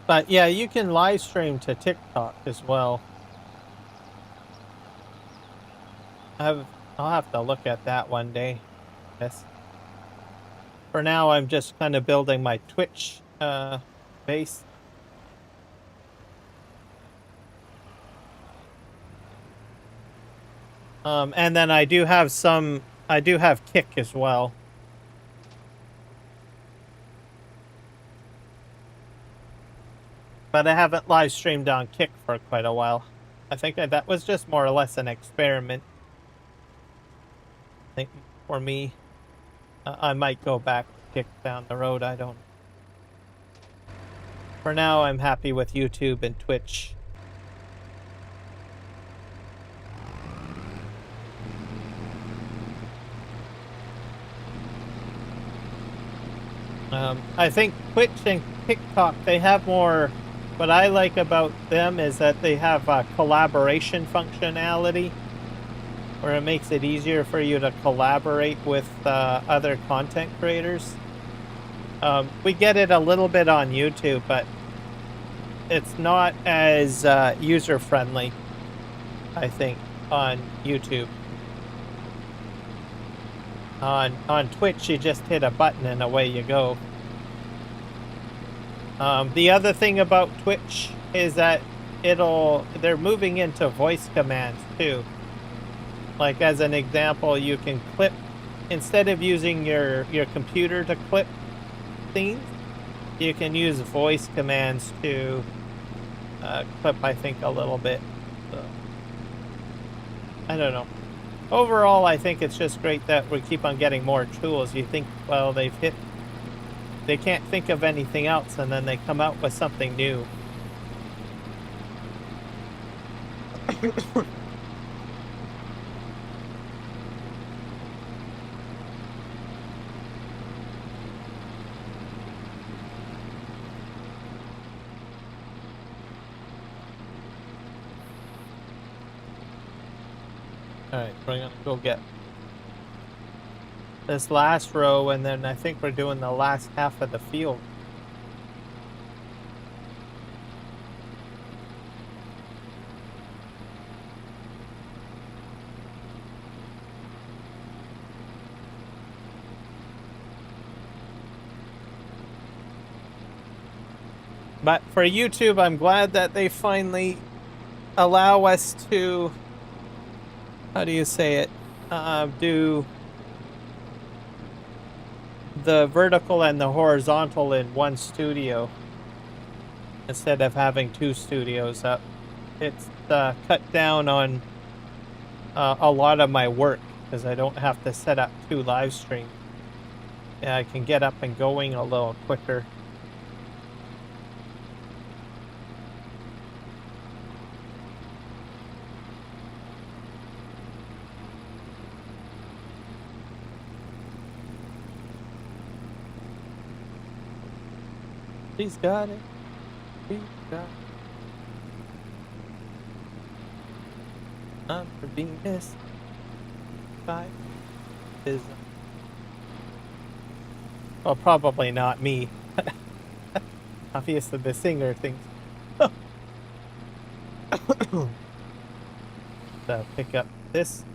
[SPEAKER 1] But yeah, you can live stream to TikTok as well. I'll have to look at that one day. Yes. For now, I'm just kind of building my Twitch base. And then I do have Kick as well. But I haven't live streamed on Kick for quite a while. I think that was just more or less an experiment. I think for me, I might go back to Kick down the road. I don't know. For now, I'm happy with YouTube and Twitch. I think Twitch and TikTok, they have more. What I like about them is that they have collaboration functionality, where it makes it easier for you to collaborate with other content creators. We get it a little bit on YouTube, but it's not as user-friendly, I think, on YouTube. On Twitch, you just hit a button and away you go. The other thing about Twitch is that they're moving into voice commands too. Like as an example, you can clip, instead of using your computer to clip scenes, you can use voice commands to clip, I think, a little bit. So, I don't know. Overall, I think it's just great that we keep on getting more tools. You think, well, they can't think of anything else, and then they come out with something new. Alright, we're gonna go get this last row, and then I think we're doing the last half of the field. But for YouTube, I'm glad that they finally allow us to, how do you say it, do the vertical and the horizontal in one studio instead of having two studios up. It's cut down on a lot of my work because I don't have to set up two live streams. Yeah, I can get up and going a little quicker. He's got it. He's got it. I'm for being missed. Five is. Well, probably not me. Obviously, the singer thinks. So pick up this.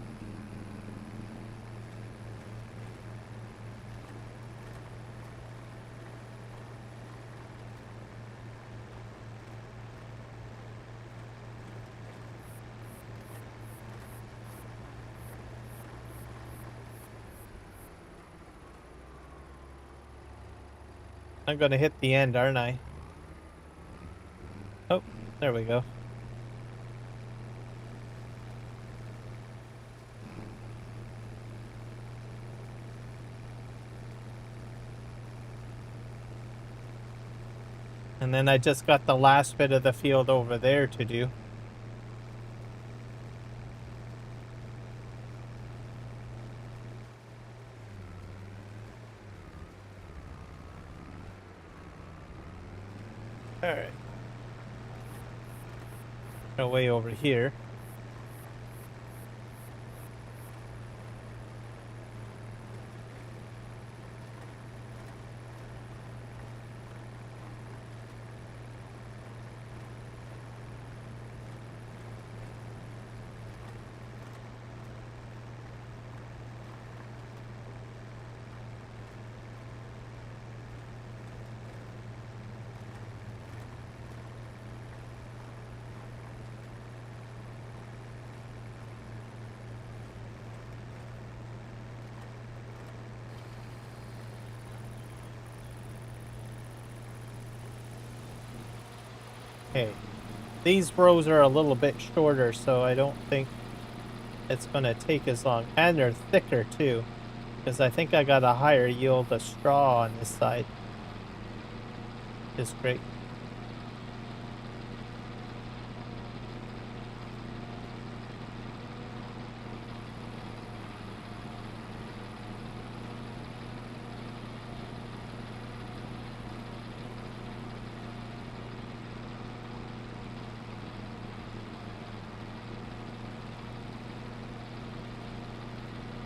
[SPEAKER 1] I'm gonna hit the end, aren't I? Oh, there we go. And then I just got the last bit of the field over there to do. Alright. Go way over here. Okay. These rows are a little bit shorter, so I don't think it's going to take as long. And they're thicker, too. Because I think I got a higher yield of straw on this side. Is great.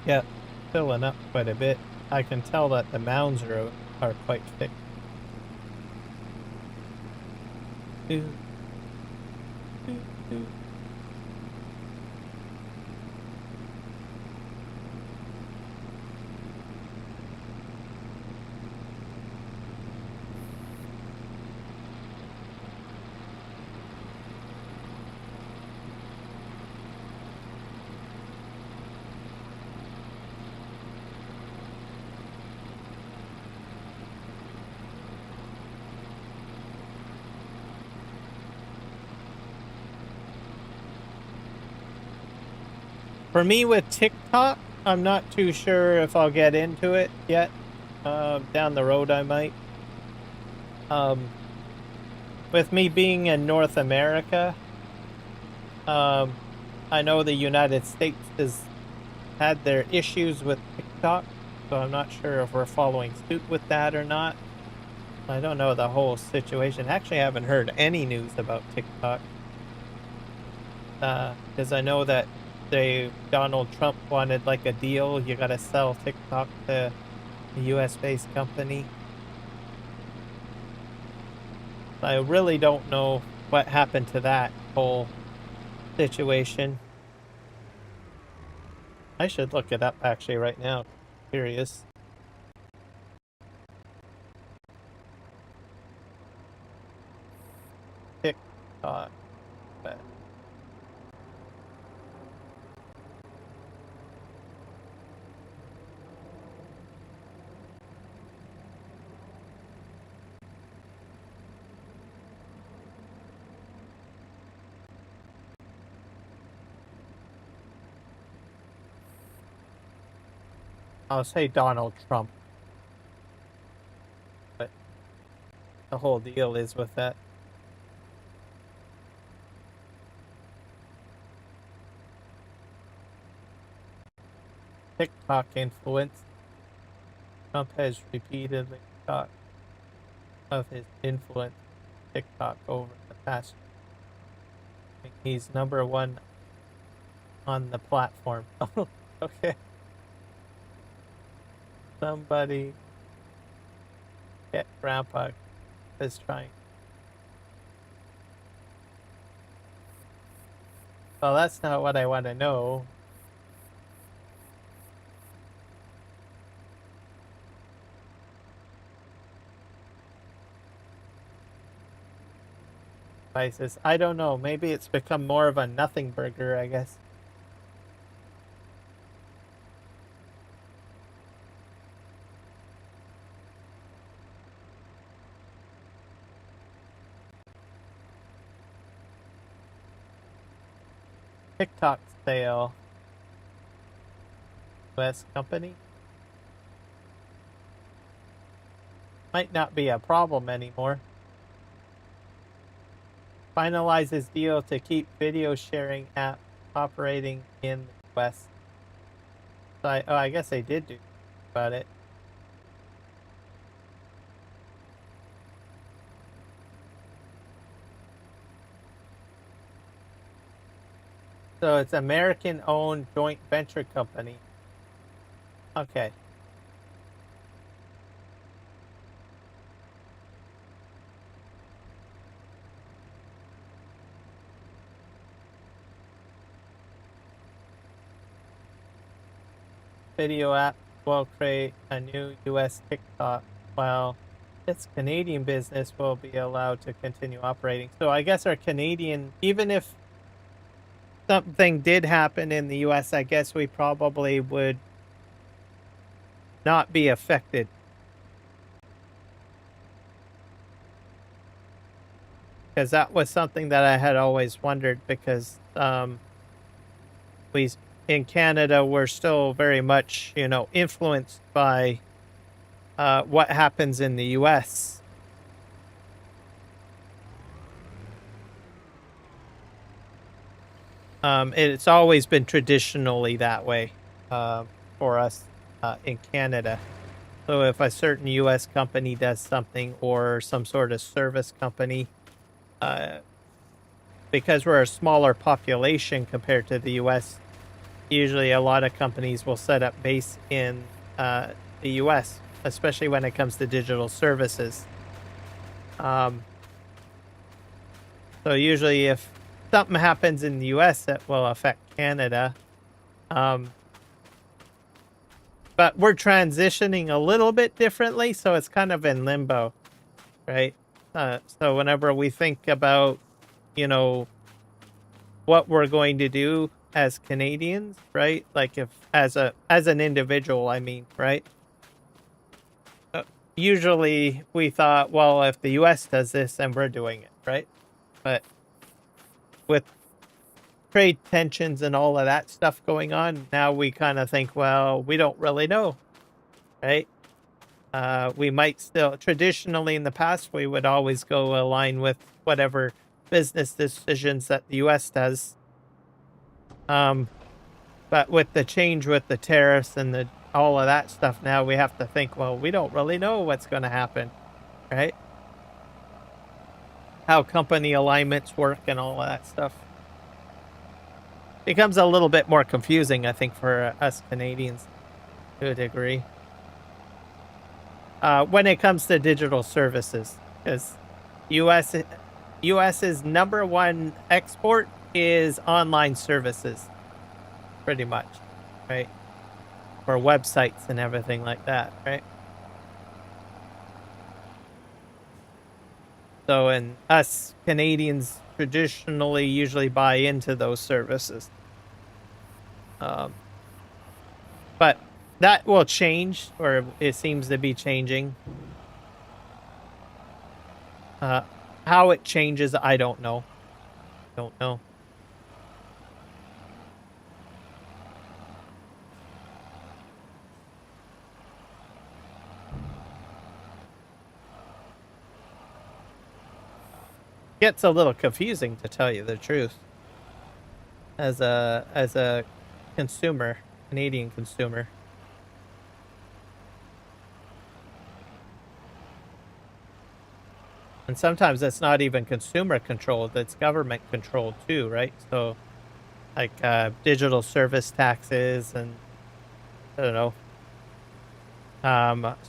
[SPEAKER 1] Yeah, filling up quite a bit. I can tell that the mounds are quite thick. Doo, doo, doo. For me with TikTok, I'm not too sure if I'll get into it yet. Down the road I might. With me being in North America, I know the United States has had their issues with TikTok, so I'm not sure if we're following suit with that or not. I don't know the whole situation. Actually, I haven't heard any news about TikTok. Because I know that Donald Trump wanted like a deal. You gotta sell TikTok to a US-based company. I really don't know what happened to that whole situation. I should look it up actually right now. Curious. TikTok. I'll say Donald Trump. But the whole deal is with that. TikTok influence. Trump has repeatedly talked of his influence on TikTok over the past year. He's #1 on the platform. Okay. Somebody get Grandpa is trying. Well, that's not what I want to know. Devices. I don't know. Maybe it's become more of a nothing burger, I guess. TikTok sale. US company. Might not be a problem anymore. Finalizes deal to keep video sharing app operating in the US. So I guess they did do about it. So it's American-owned joint venture company. Okay. Video app will create a new US TikTok, while its Canadian business will be allowed to continue operating. So I guess our Canadian, even if something did happen in the US, I guess we probably would not be affected. because that was something that I had always wondered because we in Canada we're still very much, influenced by what happens in the US. It's always been traditionally that way for us in Canada. So if a certain US company does something or some sort of service company, uh, because we're a smaller population compared to the US, usually a lot of companies will set up base in the US, especially when it comes to digital services. Um, so usually if something happens in the US that will affect Canada, but we're transitioning a little bit differently, so it's kind of in limbo, right? So whenever we think about, you know, what we're going to do as Canadians, right? Like if as an individual, I mean, right? Usually we thought, well, if the US does this, then we're doing it, right? But with trade tensions and all of that stuff going on, now we kind of think, well, we don't really know, right? We might still, traditionally in the past, we would always go align with whatever business decisions that the US does. But with the change with the tariffs and all of that stuff, now we have to think, well, we don't really know what's going to happen, right? How company alignments work and all of that stuff becomes a little bit more confusing, I think, for us Canadians to a degree. When it comes to digital services, because US US's number one export is online services, pretty much, right? Or websites and everything like that, right? So, and us Canadians traditionally usually buy into those services. But that will change, or it seems to be changing. How it changes, I don't know. Don't know. Gets a little confusing, to tell you the truth. As a consumer, Canadian consumer. And sometimes it's not even consumer controlled, it's government controlled too, right? So like digital service taxes and I don't know.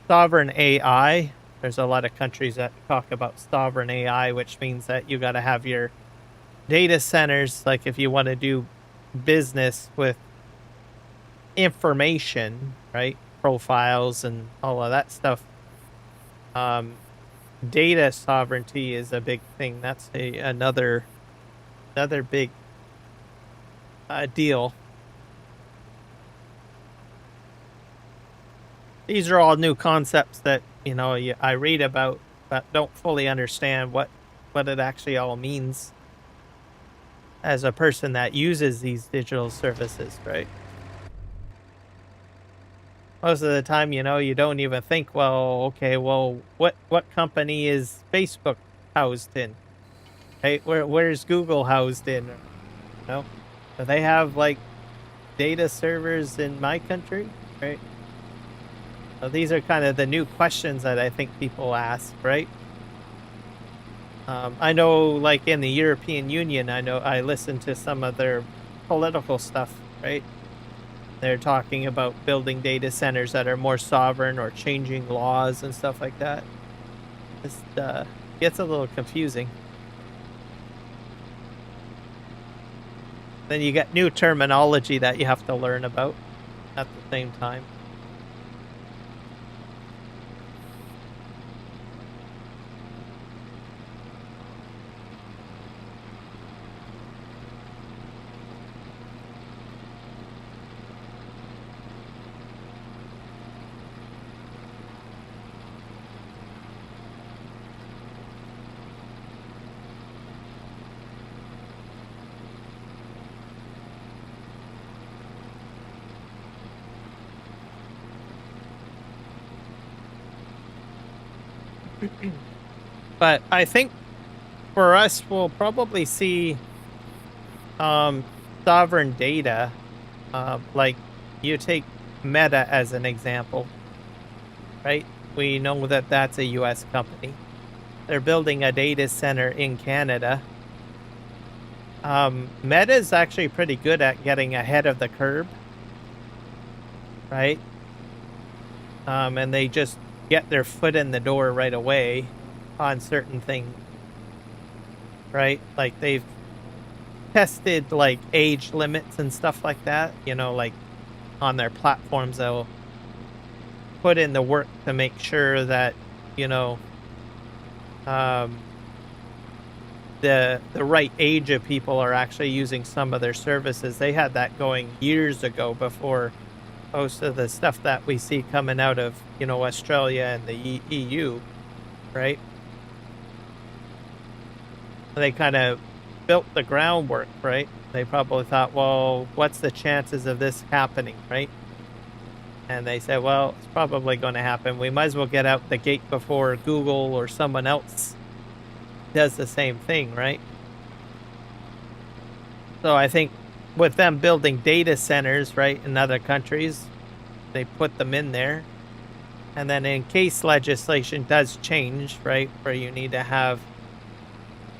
[SPEAKER 1] Sovereign AI. There's a lot of countries that talk about sovereign AI, which means that you got to have your data centers, like if you want to do business with information, right? Profiles and all of that stuff. Data sovereignty is a big thing. That's another big deal. These are all new concepts that I read about, but don't fully understand what it actually all means as a person that uses these digital services, right? Most of the time, you don't even think, well, okay, well, what company is Facebook housed in? Right? Where's Google housed in? Do they have like data servers in my country? Right? So these are kind of the new questions that I think people ask, right? I know, like in the European Union, I listen to some of their political stuff, right? They're talking about building data centers that are more sovereign or changing laws and stuff like that. Just gets a little confusing. Then you get new terminology that you have to learn about at the same time. But I think for us, we'll probably see sovereign data. Like you take Meta as an example, right? We know that that's a US company. They're building a data center in Canada. Meta is actually pretty good at getting ahead of the curve, right? And they just get their foot in the door right away on certain things, right? Like they've tested like age limits and stuff like that, you know, like on their platforms, they'll put in the work to make sure that, you know, the right age of people are actually using some of their services. They had that going years ago before most of the stuff that we see coming out of, you know, Australia and the EU, right? They kind of built the groundwork, right? They probably thought, well, what's the chances of this happening, right? And they said, well, it's probably going to happen. We might as well get out the gate before Google or someone else does the same thing, right? So I think with them building data centers, right, in other countries, they put them in there. And then in case legislation does change, right, where you need to have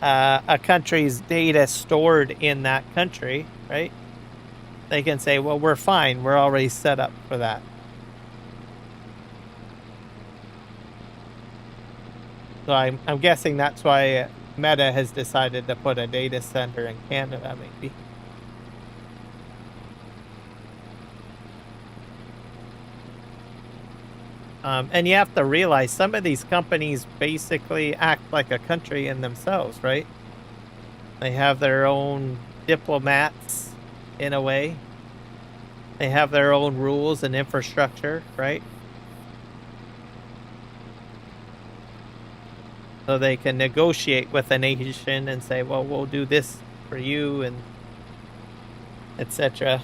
[SPEAKER 1] a country's data stored in that country, right, they can say, well, we're fine. We're already set up for that. So I'm guessing that's why Meta has decided to put a data center in Canada, maybe. And you have to realize some of these companies basically act like a country in themselves, right? They have their own diplomats, in a way. They have their own rules and infrastructure, right? So they can negotiate with a nation and say, well, we'll do this for you, and etc.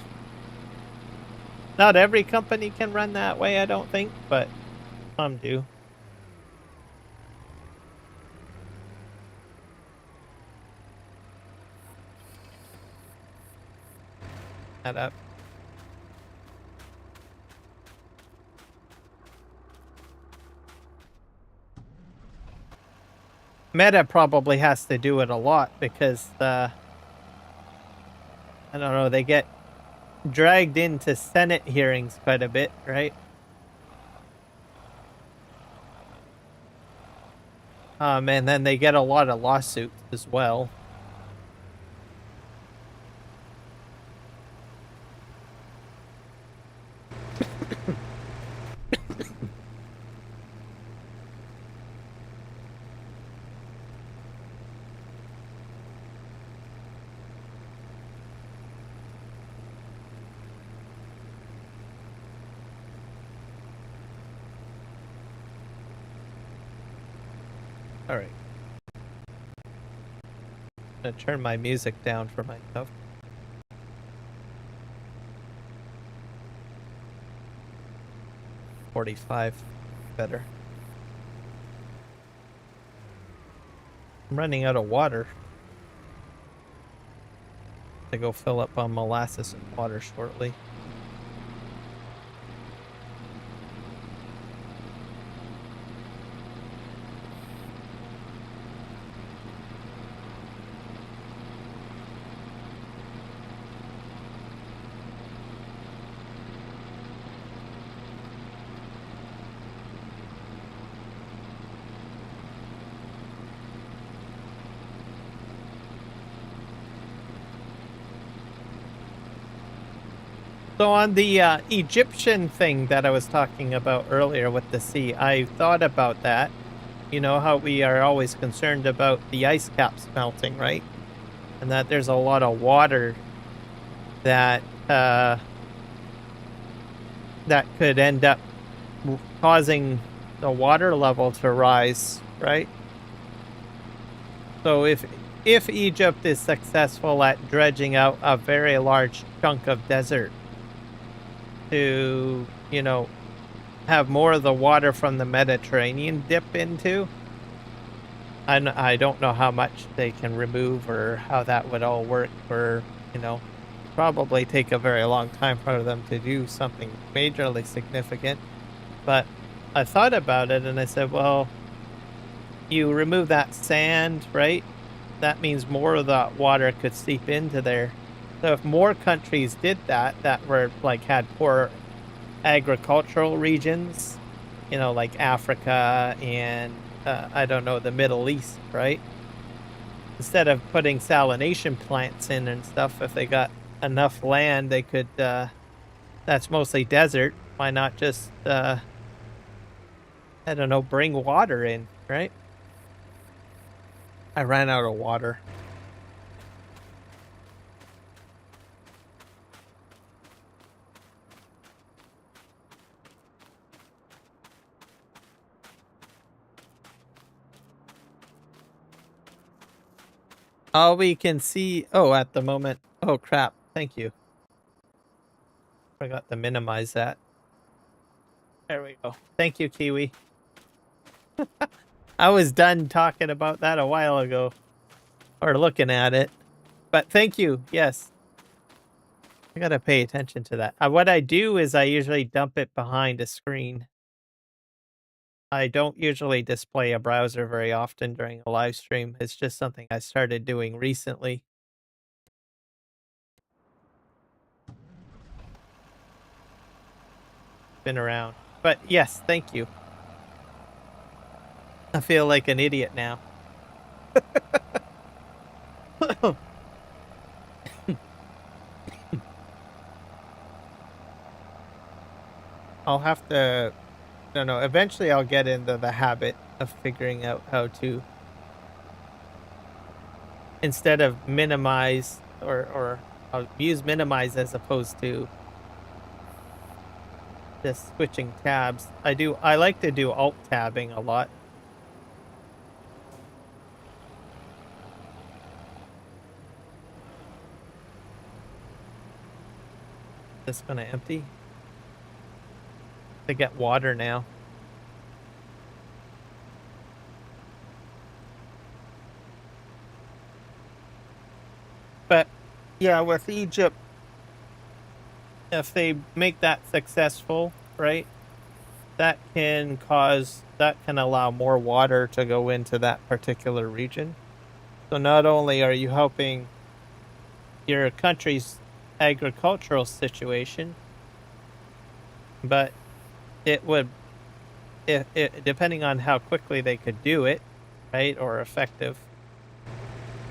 [SPEAKER 1] Not every company can run that way, I don't think, but some do. That up. Meta probably has to do it a lot because I don't know, they get dragged into Senate hearings quite a bit, right? And then they get a lot of lawsuits as well. All right. I'm gonna turn my music down for myself. $45 better. I'm running out of water. To go fill up on molasses and water shortly. So on the Egyptian thing that I was talking about earlier with the sea, I thought about that. You know how we are always concerned about the ice caps melting, right? And that there's a lot of water that that could end up causing the water level to rise, right? So if Egypt is successful at dredging out a very large chunk of desert to, you know, have more of the water from the Mediterranean dip into, I don't know how much they can remove or how that would all work for, probably take a very long time for them to do something majorly significant. But I thought about it and I said, well, you remove that sand, right? That means more of the water could seep into there. So if more countries did that, that were like had poor agricultural regions, like Africa and I don't know, the Middle East, right? Instead of putting salination plants in and stuff, if they got enough land, they could, that's mostly desert. Why not just, I don't know, bring water in, right? I ran out of water. All we can see, oh, at the moment, oh crap, thank you. Forgot to minimize that. There we go. Thank you, Kiwi. I was done talking about that a while ago, or looking at it. But thank you, yes. I gotta pay attention to that. What I do is I usually dump it behind a screen. I don't usually display a browser very often during a live stream. It's just something I started doing recently. Been around. But yes, thank you. I feel like an idiot now. I'll have to, I don't know, eventually I'll get into the habit of figuring out how to, instead of minimize, or I'll use minimize as opposed to just switching tabs. I like to do alt tabbing a lot. Just gonna empty to get water now. But yeah, with Egypt, if they make that successful, right, that can allow more water to go into that particular region. So not only are you helping your country's agricultural situation, but it would, depending on how quickly they could do it, right, or effective,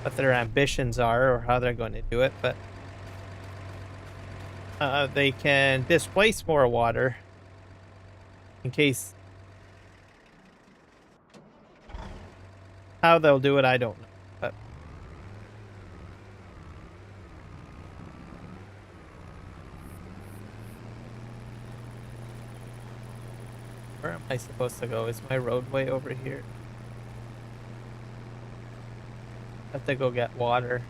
[SPEAKER 1] what their ambitions are or how they're going to do it, but they can displace more water in case. How they'll do it, I don't know, but where am I supposed to go? Is my roadway over here? I have to go get water.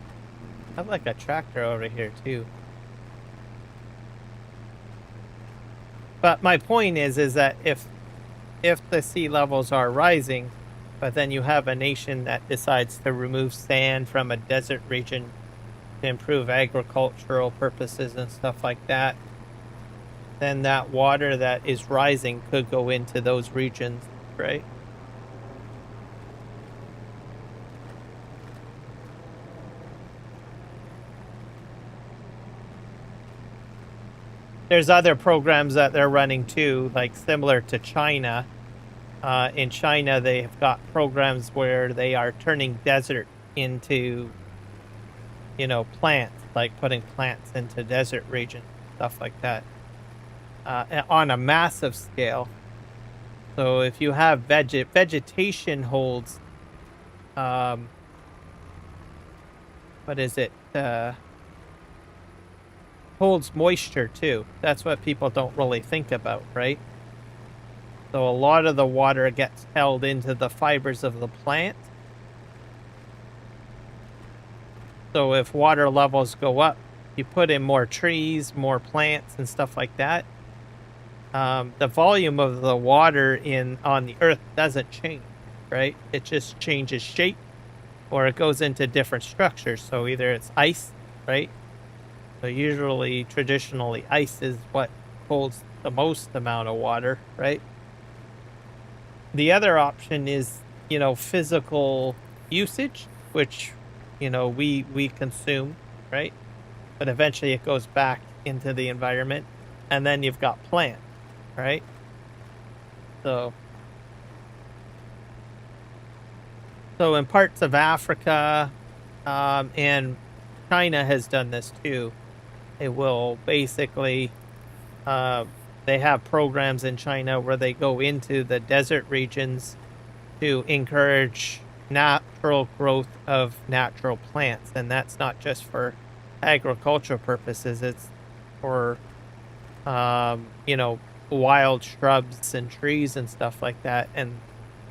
[SPEAKER 1] I have like a tractor over here too. But my point is that if the sea levels are rising, but then you have a nation that decides to remove sand from a desert region to improve agricultural purposes and stuff like that, then that water that is rising could go into those regions, right? There's other programs that they're running too, like similar to China. In China, they have got programs where they are turning desert into, plants, like putting plants into desert regions, stuff like that, on a massive scale. So if you have vegetation holds, what is it? Holds moisture too. That's what people don't really think about, right? So a lot of the water gets held into the fibers of the plant. So if water levels go up, you put in more trees, more plants and stuff like that, the volume of the water on the earth doesn't change. right? It just changes shape or it goes into different structures. So either it's ice, right? So usually, traditionally, ice is what holds the most amount of water, right? The other option is, physical usage, which, we consume, right? But eventually it goes back into the environment. And then you've got plants, right? So so in parts of Africa, and China has done this too. It will basically uh, they have programs in China where they go into the desert regions to encourage natural growth of natural plants. And that's not just for agricultural purposes, it's for, wild shrubs and trees and stuff like that. And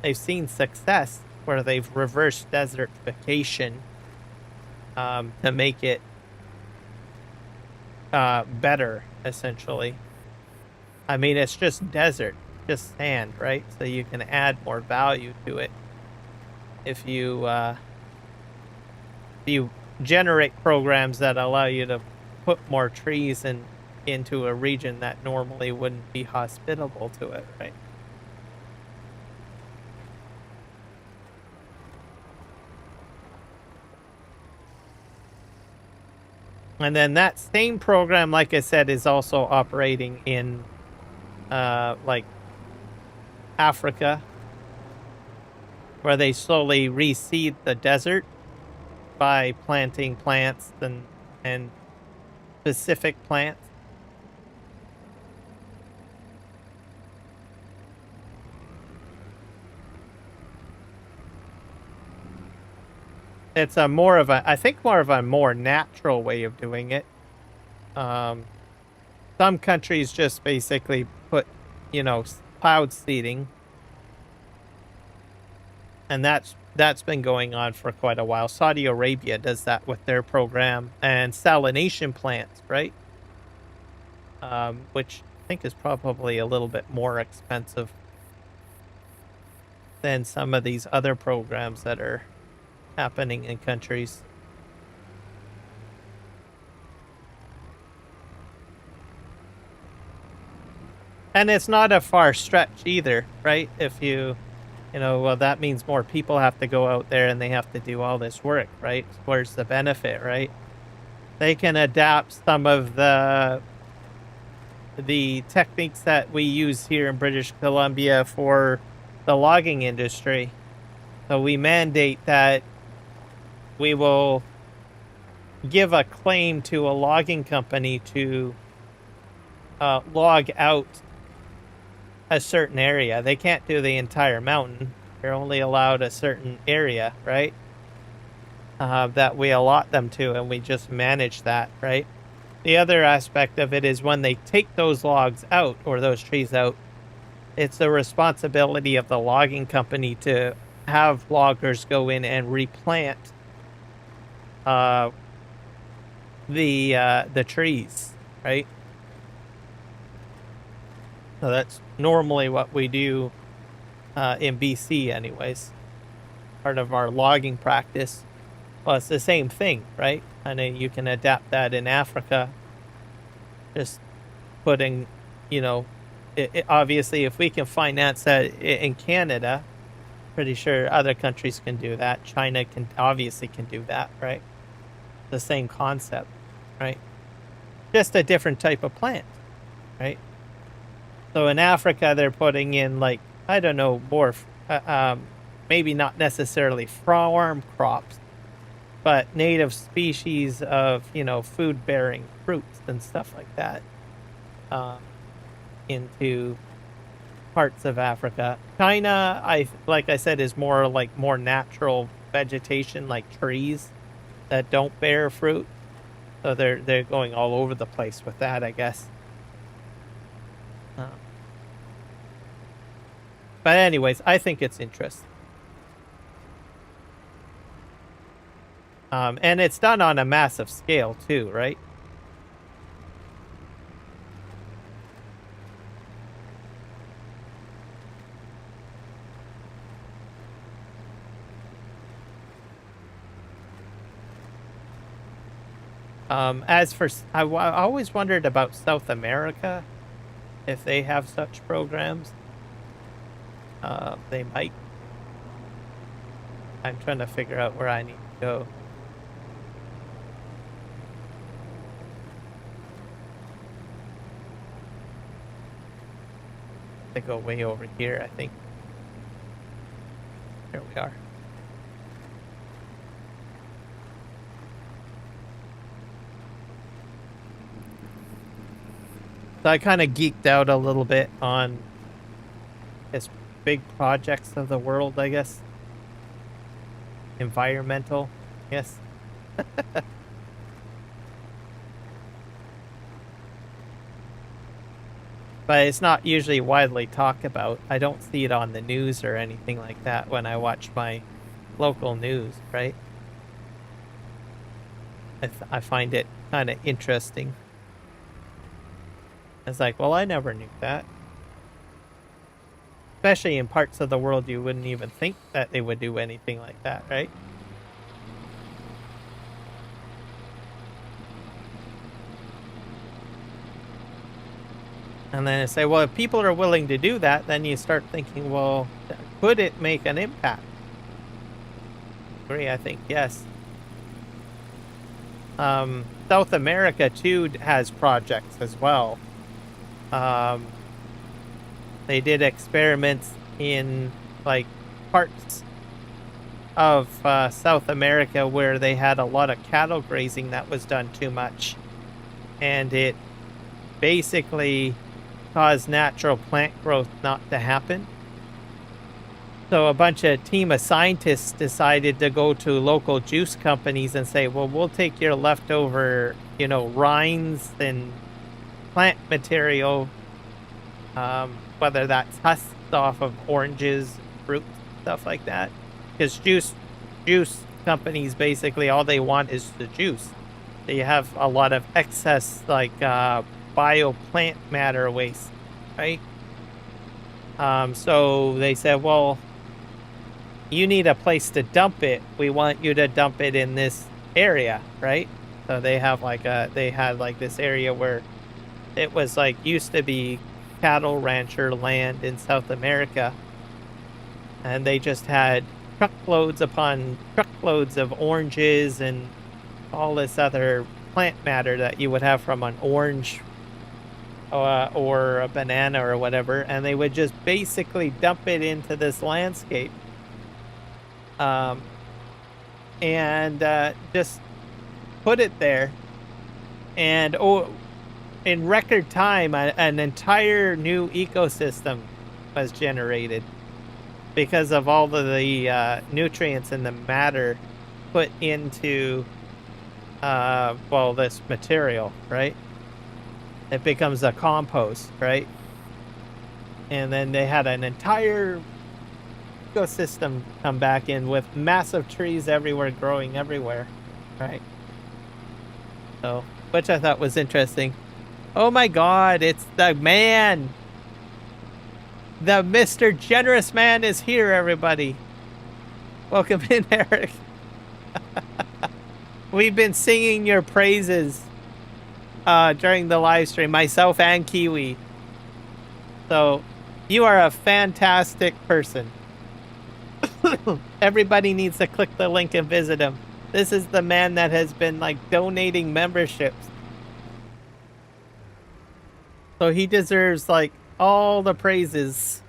[SPEAKER 1] they've seen success where they've reversed desertification to make it better, essentially. I mean, it's just desert, just sand, right? So you can add more value to it if you generate programs that allow you to put more trees into a region that normally wouldn't be hospitable to it, right? And then that same program, like I said, is also operating in like Africa, where they slowly reseed the desert by planting plants and specific plants. It's I think more of a more natural way of doing it. Um, some countries just basically put, cloud seeding, and that's been going on for quite a while. Saudi Arabia does that with their program, and salination plants, right? Which I think is probably a little bit more expensive than some of these other programs that are happening in countries. And it's not a far stretch either, right? If well, that means more people have to go out there and they have to do all this work, right? Where's the benefit, right? They can adapt some of the techniques that we use here in British Columbia for the logging industry. So we mandate that we will give a claim to a logging company to log out a certain area. They can't do the entire mountain. They're only allowed a certain area, right? That we allot them to, and we just manage that, right? The other aspect of it is when they take those logs out or those trees out, it's the responsibility of the logging company to have loggers go in and replant the trees, right? So that's normally what we do in BC, anyways. Part of our logging practice. Well, it's the same thing, right? And then you can adapt that in Africa. Just putting, obviously, if we can finance that in Canada, pretty sure other countries can do that. China can do that, right? The same concept, right? Just a different type of plant, right? So in Africa, they're putting in, like, I don't know, more, maybe not necessarily farm crops, but native species of, food-bearing fruits and stuff like that into parts of Africa. China, like I said, is more like more natural vegetation, like trees that don't bear fruit. So they're going all over the place with that, I guess. But anyways, I think it's interesting. And it's done on a massive scale too, right? As for, I always wondered about South America, if they have such programs. They might. I'm trying to figure out where I need to go. They go way over here, I think. Here we are. So I kind of geeked out a little bit on this big projects of the world, I guess. Environmental, yes. But it's not usually widely talked about. I don't see it on the news or anything like that when I watch my local news, right? I find it kind of interesting. It's like, well, I never knew that. Especially in parts of the world you wouldn't even think that they would do anything like that, right? And then I say, well, if people are willing to do that, then you start thinking, well, could it make an impact? I think yes. South America too has projects as well. They did experiments in like parts of South America where they had a lot of cattle grazing that was done too much, and it basically caused natural plant growth not to happen. So a bunch of team of scientists decided to go to local juice companies and say, well, we'll take your leftover, rinds and plant material, whether that's husks off of oranges, fruit, stuff like that. Because juice companies, basically all they want is the juice. They have a lot of excess, like, bio plant matter waste, right? So they said, well, you need a place to dump it. We want you to dump it in this area, right? So they have they had this area where it was used to be cattle rancher land in South America, and they just had truckloads upon truckloads of oranges and all this other plant matter that you would have from an orange or a banana or whatever, and they would just basically dump it into this landscape, and just put it there, and in record time, an entire new ecosystem was generated because of all of the nutrients and the matter put into this material, right? It becomes a compost, right? And then they had an entire ecosystem come back in with massive trees everywhere, growing everywhere, right? So, which I thought was interesting. Oh my God, it's the man! The Mr. Generous Man is here, everybody. Welcome in, Eric. We've been singing your praises during the live stream, myself and Kiwi. So, you are a fantastic person. Everybody needs to click the link and visit him. This is the man that has been donating memberships. So he deserves all the praises.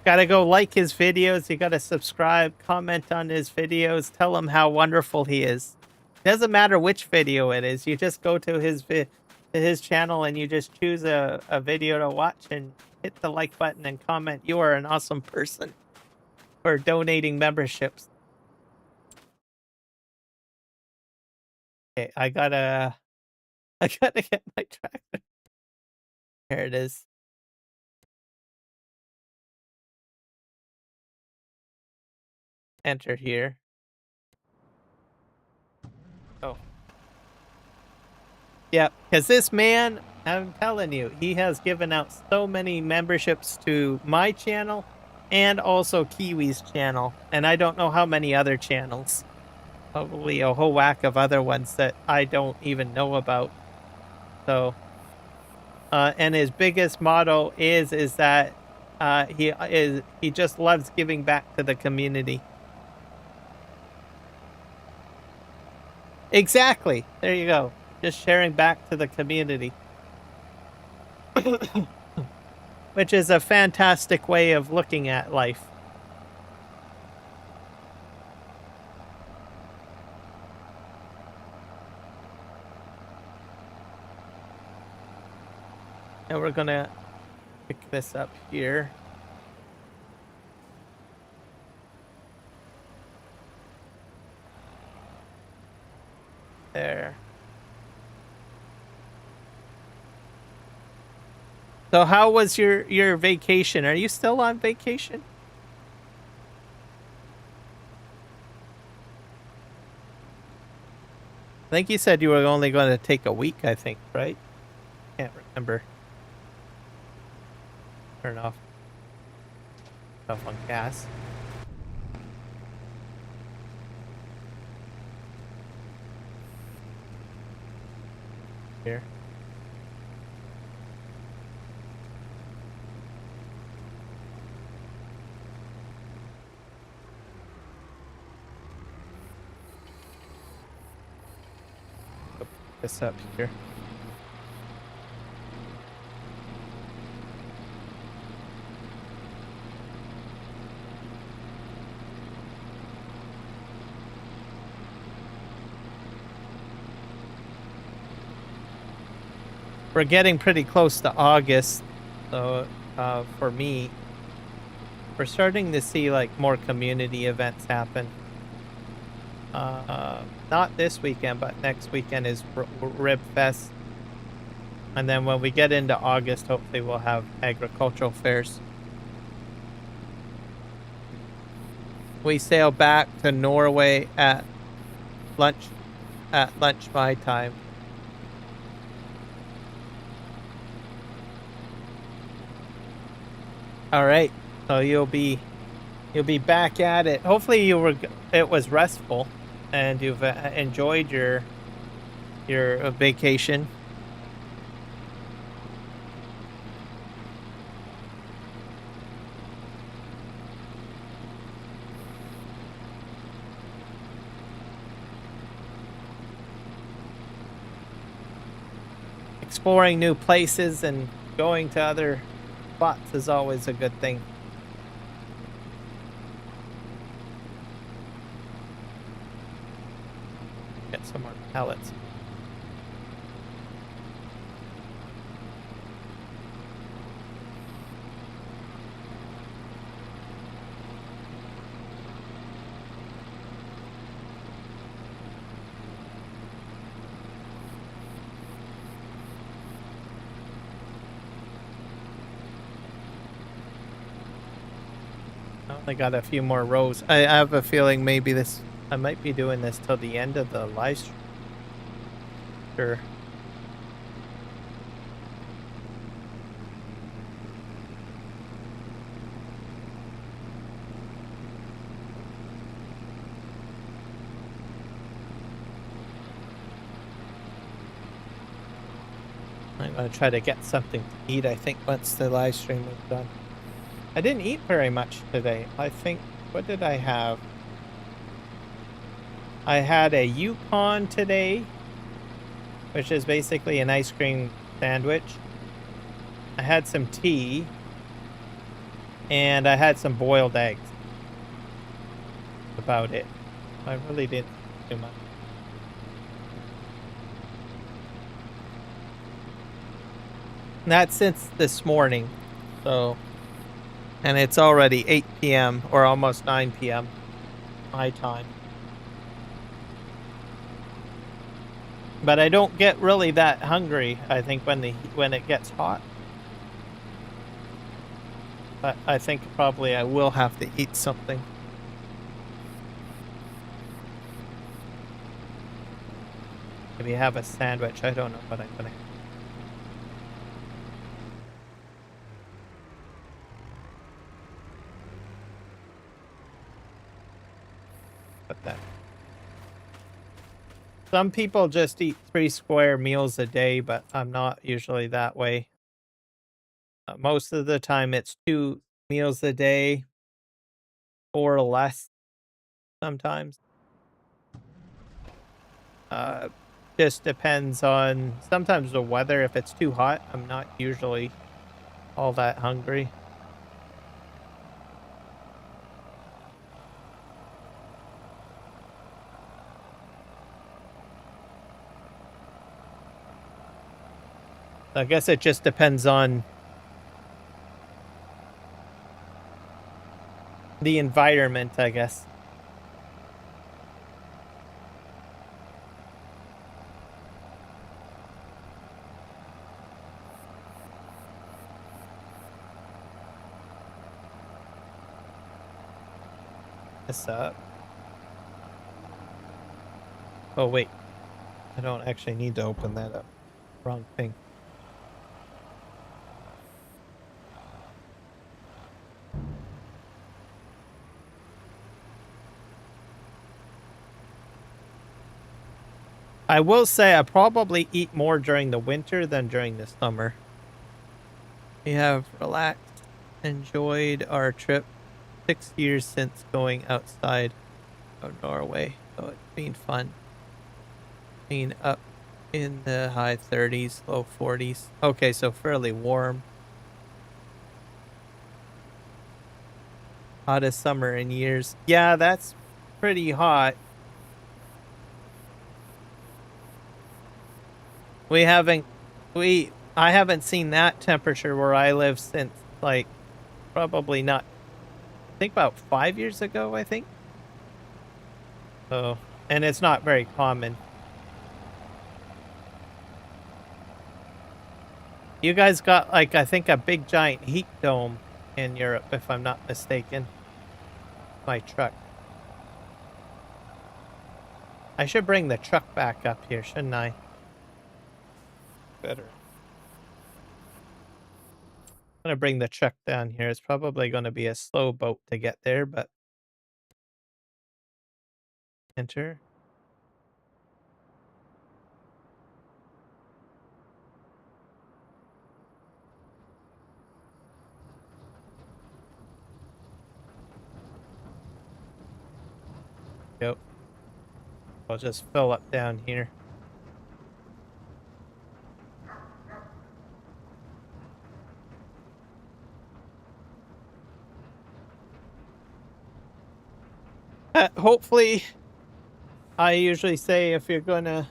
[SPEAKER 1] Gotta go like his videos. You gotta subscribe, comment on his videos, tell him how wonderful he is. Doesn't matter which video it is. You just go to his channel and you just choose a video to watch and hit the like button and comment. You are an awesome person for donating memberships. Okay, I gotta get my tractor. Here it is. Enter here. Oh. Yeah, because this man, I'm telling you, he has given out so many memberships to my channel and also Kiwi's channel, and I don't know how many other channels. probably a whole whack of other ones that I don't even know about. So, and his biggest motto is that he just loves giving back to the community. Exactly. There you go. Just sharing back to the community. Which is a fantastic way of looking at life. And we're gonna pick this up here. There. So how was your vacation? Are you still on vacation? I think you said you were only going to take a week, I think, right? Can't remember. Turn off on gas. Here. Put this up here. We're getting pretty close to August, so for me, we're starting to see like more community events happen. Not this weekend, but next weekend is Rib Fest, and then when we get into August, hopefully we'll have agricultural fairs. We sail back to Norway at lunch my time. All right, so you'll be back at it. Hopefully it was restful, and you've enjoyed your vacation. Exploring new places and going to other spots is always a good thing. Get some more pellets. I got a few more rows. I have a feeling maybe I might be doing this till the end of the live stream. Sure. I'm gonna try to get something to eat, I think, once the live stream is done. I didn't eat very much today. I think, what did I have? I had a Yukon today, which is basically an ice cream sandwich. I had some tea, and I had some boiled eggs. That's about it. I really didn't do much. And that's since this morning, so... And it's already 8 p.m. or almost 9 p.m. my time. But I don't get really that hungry, I think, when it gets hot. But I think probably I will have to eat something. Maybe have a sandwich. I don't know what I'm gonna. Put that. Some people just eat 3 square meals a day, but I'm not usually that way. Most of the time it's 2 meals a day or less sometimes. Uh, just depends on sometimes the weather. If it's too hot, I'm not usually all that hungry. I guess it just depends on the environment, I guess. This up. Oh wait, I don't actually need to open that up. Wrong thing. I will say I probably eat more during the winter than during the summer. We have relaxed, enjoyed our trip. 6 years since going outside of Norway, so it's been fun. Being up in the high 30s, low 40s. Okay, so fairly warm. Hottest summer in years. Yeah, that's pretty hot. We haven't I haven't seen that temperature where I live since like probably not I think about 5 years ago, I think. So, and it's not very common. You guys got like I think a big giant heat dome in Europe if I'm not mistaken. My truck. I should bring the truck back up here, shouldn't I? Better. I'm gonna bring the truck down here. It's probably gonna be a slow boat to get there, but enter. Go. I'll just fill up down here. Hopefully, I usually say if you're gonna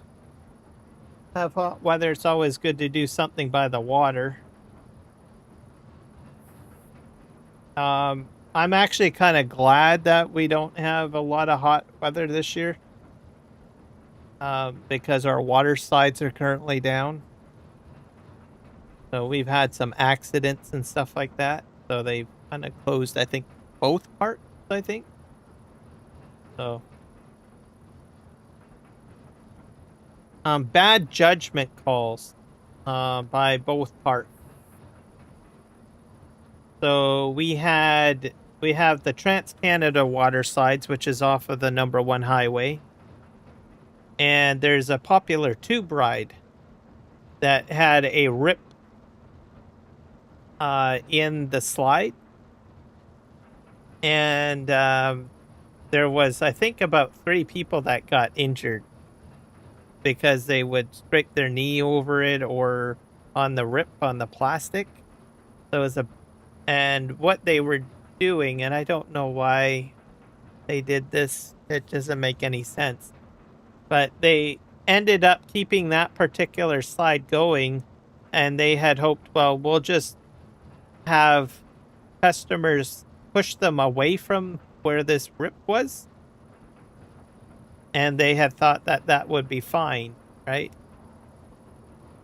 [SPEAKER 1] have hot weather, it's always good to do something by the water. I'm actually kind of glad that we don't have a lot of hot weather this year. Because our water slides are currently down. So we've had some accidents and stuff like that. So they've kind of closed, I think, both parts, I think. So bad judgment calls by both parts. So we have the Trans-Canada water slides, which is off of the #1 highway. And there's a popular tube ride that had a rip in the slide. And there was, I think, about 3 people that got injured because they would scrape their knee over it or on the rip on the plastic. So it was and what they were doing, and I don't know why they did this, it doesn't make any sense, but they ended up keeping that particular slide going, and they had hoped, well, we'll just have customers push them away from where this rip was, and they had thought that that would be fine, right?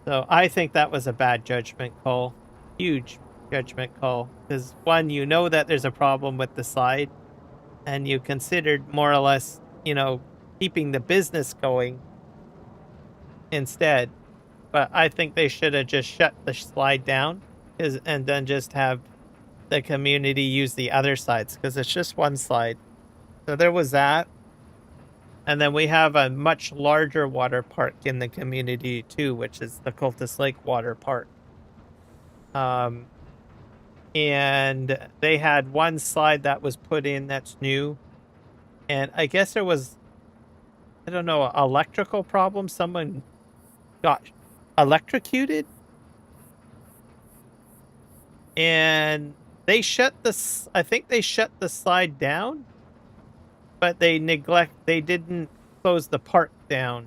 [SPEAKER 1] So I think that was a bad judgment call. Huge judgment call. Because one, you know that there's a problem with the slide, and you considered more or less, keeping the business going instead. But I think they should have just shut the slide down and then just have the community use the other sides because it's just one slide. So there was that. And then we have a much larger water park in the community too, which is the Cultus Lake Water Park. And they had one slide that was put in that's new. And I guess there was, I don't know, electrical problem. Someone got electrocuted. And they shut this, I think they shut the slide down, but they didn't close the park down.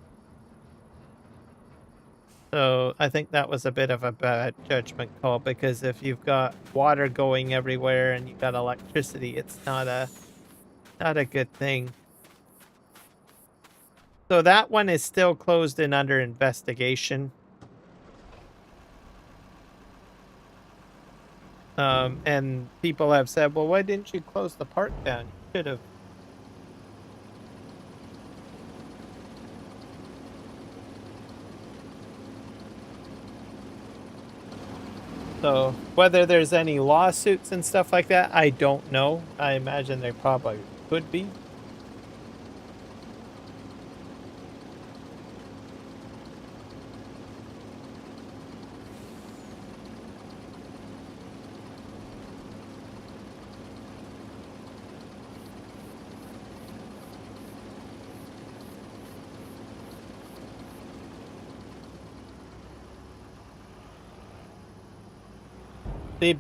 [SPEAKER 1] So I think that was a bit of a bad judgment call, because if you've got water going everywhere and you've got electricity, it's not a good thing. So that one is still closed and under investigation. And people have said, well, why didn't you close the park down? You should have. So whether there's any lawsuits and stuff like that, I don't know. I imagine there probably could be.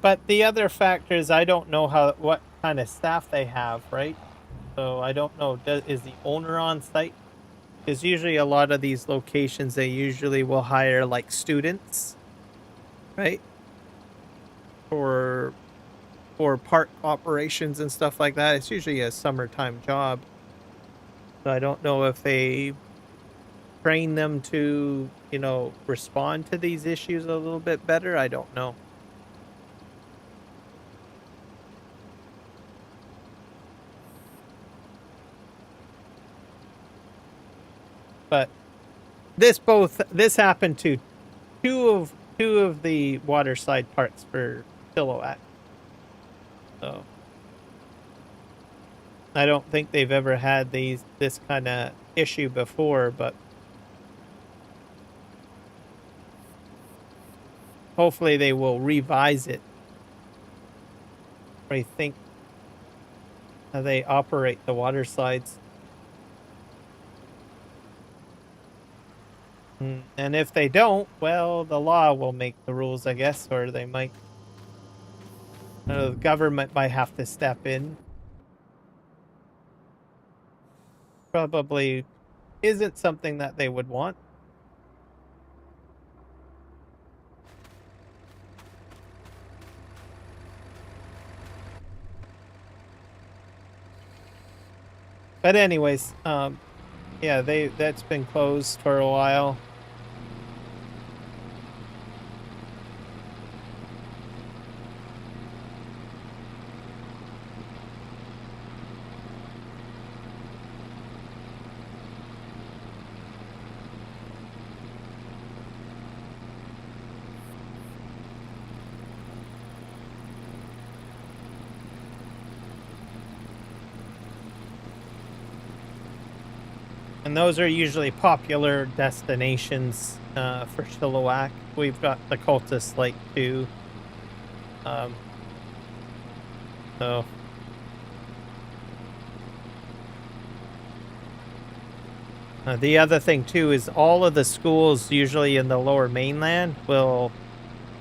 [SPEAKER 1] But the other factor is I don't know what kind of staff they have, right? So I don't know. Is the owner on site? Because usually a lot of these locations, they usually will hire like students, right? For park operations and stuff like that. It's usually a summertime job. So I don't know if they train them to, respond to these issues a little bit better. I don't know. But this happened to two of the waterside parks for Chilliwack. So I don't think they've ever had this kind of issue before, but hopefully they will revise it. I think how they operate the water sides. And if they don't, well, the law will make the rules, I guess, or they might, the government might have to step in. Probably isn't something that they would want. But anyways, yeah, that's been closed for a while. And those are usually popular destinations for Chilliwack. We've got the Cultus Lake too. So the other thing too is all of the schools usually in the Lower Mainland will,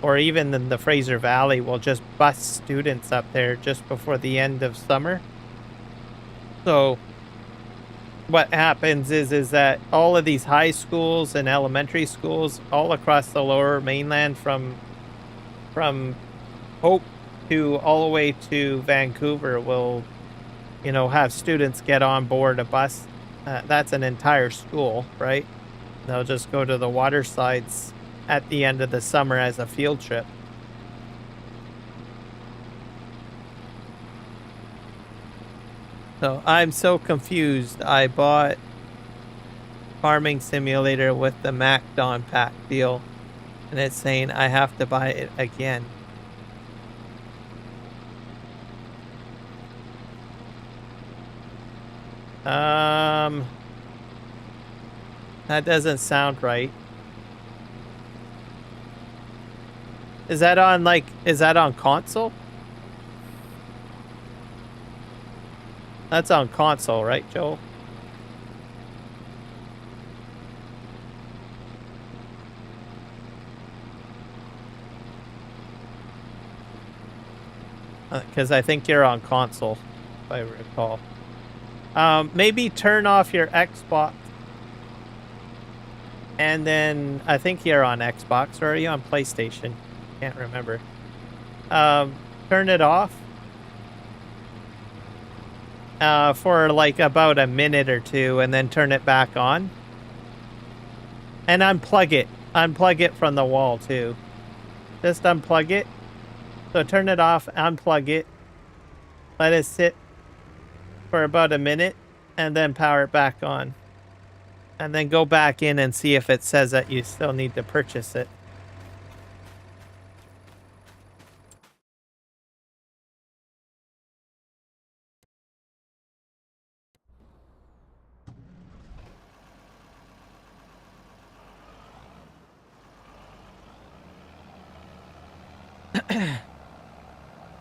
[SPEAKER 1] or even in the Fraser Valley, will just bus students up there just before the end of summer. So what happens is that all of these high schools and elementary schools all across the Lower Mainland, from Hope to all the way to Vancouver, will, have students get on board a bus. That's an entire school, right? They'll just go to the water sides at the end of the summer as a field trip. So I'm so confused. I bought Farming Simulator with the MacDon pack deal, and it's saying I have to buy it again. That doesn't sound right. Is that on, like, is that on console? That's on console, right, Joel? Because I think you're on console, if I recall. Maybe turn off your Xbox. And then I think you're on Xbox, or are you on PlayStation? Can't remember. Turn it off for like about a minute or two, and then turn it back on. And unplug it. Unplug it from the wall too. Just unplug it. So turn it off, unplug it. Let it sit for about a minute, and then power it back on. And then go back in and see if it says that you still need to purchase it.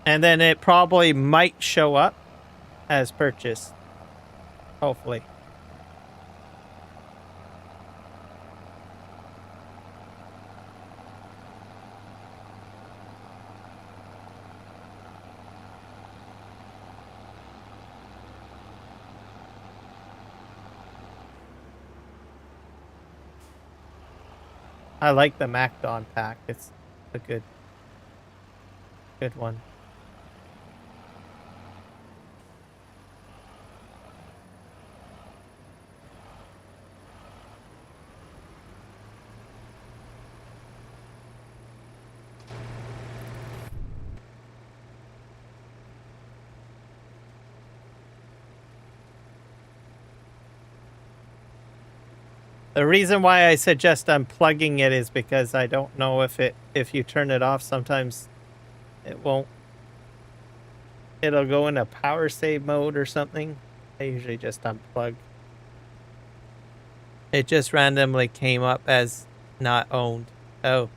[SPEAKER 1] And then it probably might show up as purchased. Hopefully. I like the MacDon pack. It's a good one. The reason why I suggest unplugging it is because I don't know if you turn it off, sometimes it won't. It'll go into power save mode or something. I usually just unplug. It just randomly came up as not owned. Oh.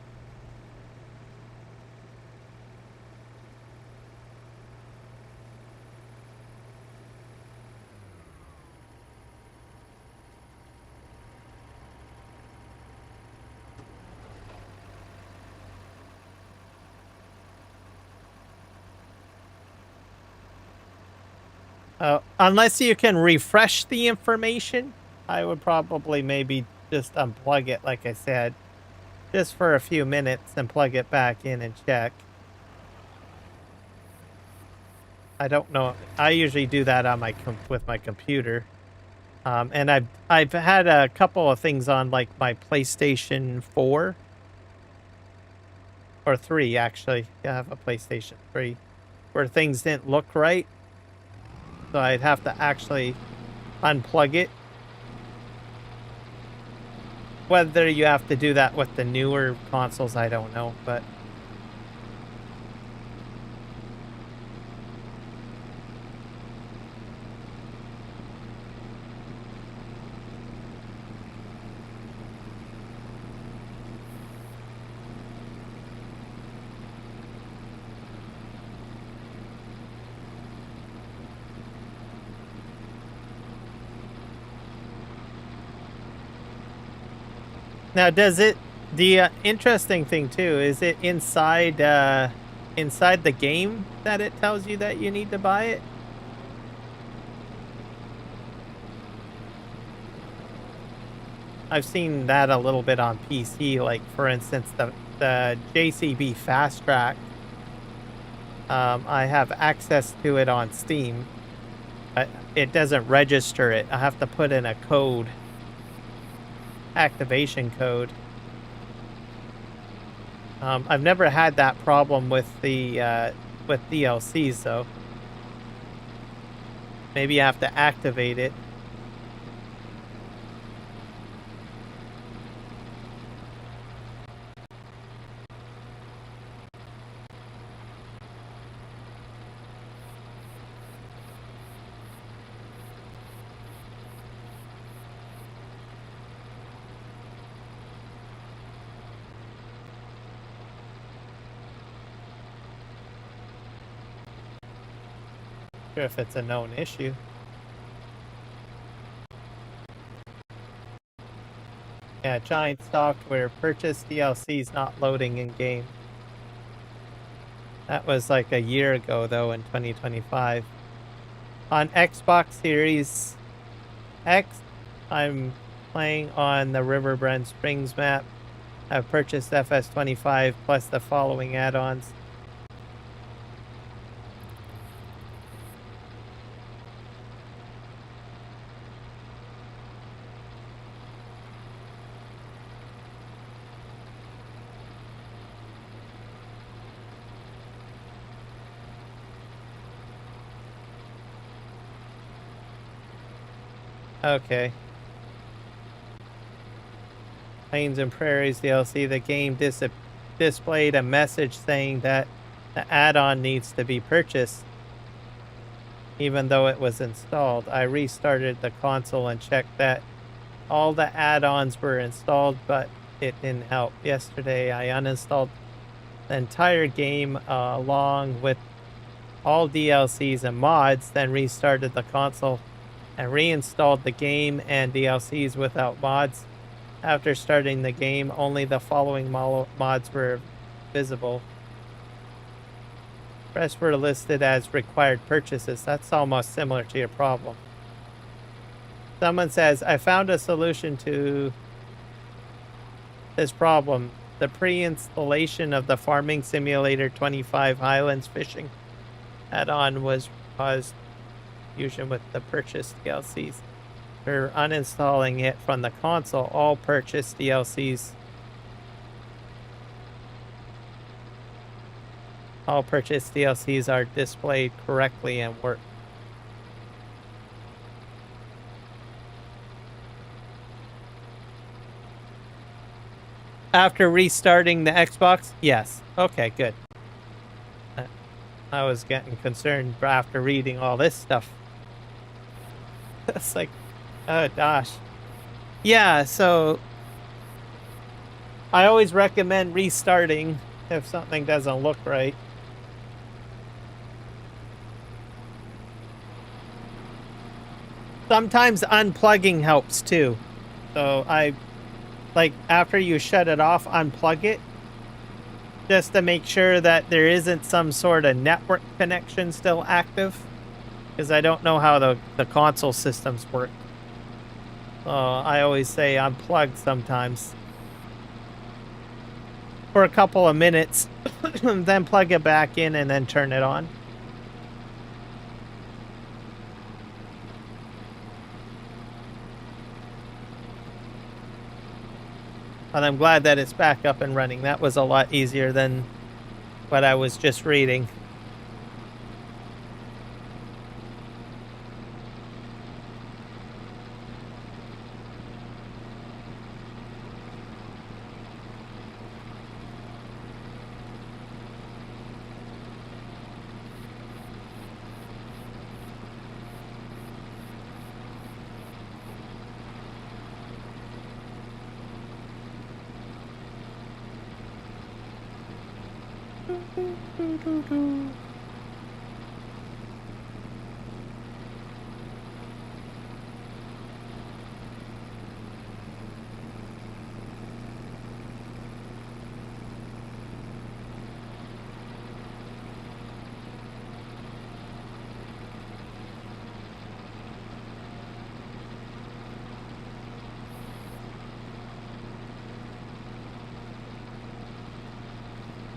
[SPEAKER 1] Unless you can refresh the information, I would probably maybe just unplug it, like I said, just for a few minutes and plug it back in and check. I don't know. I usually do that on with my computer. And I've had a couple of things on like my PlayStation 4 or 3 actually. I have a PlayStation 3 where things didn't look right. So I'd have to actually unplug it. Whether you have to do that with the newer consoles, I don't know, but now, the interesting thing too, is it inside the game that it tells you that you need to buy it? I've seen that a little bit on PC, like for instance, the JCB Fast Track. I have access to it on Steam, but it doesn't register it. I have to put in a code. Activation code. I've never had that problem with the with DLCs though. Maybe you have to activate it. Sure if it's a known issue. Yeah, Giant Software purchased DLCs not loading in game. That was like a year ago, though, in 2025. On Xbox Series X, I'm playing on the Riverbrand Springs map. I've purchased FS25 plus the following add-ons. Okay. Plains and Prairies DLC, the game displayed a message saying that the add-on needs to be purchased, even though it was installed. I restarted the console and checked that all the add-ons were installed, but it didn't help. Yesterday, I uninstalled the entire game along with all DLCs and mods, then restarted the console and reinstalled the game and DLCs without mods. After starting the game, only the following mods were visible. The rest were listed as required purchases. That's almost similar to your problem. Someone says, I found a solution to this problem. The pre-installation of the Farming Simulator 25 Highlands Fishing add-on was caused confusion with the purchased DLCs. For uninstalling it from the console, all purchased DLCs are displayed correctly and work. After restarting the Xbox? Yes. Okay, good. I was getting concerned after reading all this stuff. It's like, oh gosh. Yeah, so I always recommend restarting if something doesn't look right. Sometimes unplugging helps too. So after you shut it off, unplug it, just to make sure that there isn't some sort of network connection still active, because I don't know how the console systems work. So I always say unplug sometimes for a couple of minutes, then plug it back in and then turn it on. But I'm glad that it's back up and running. That was a lot easier than what I was just reading.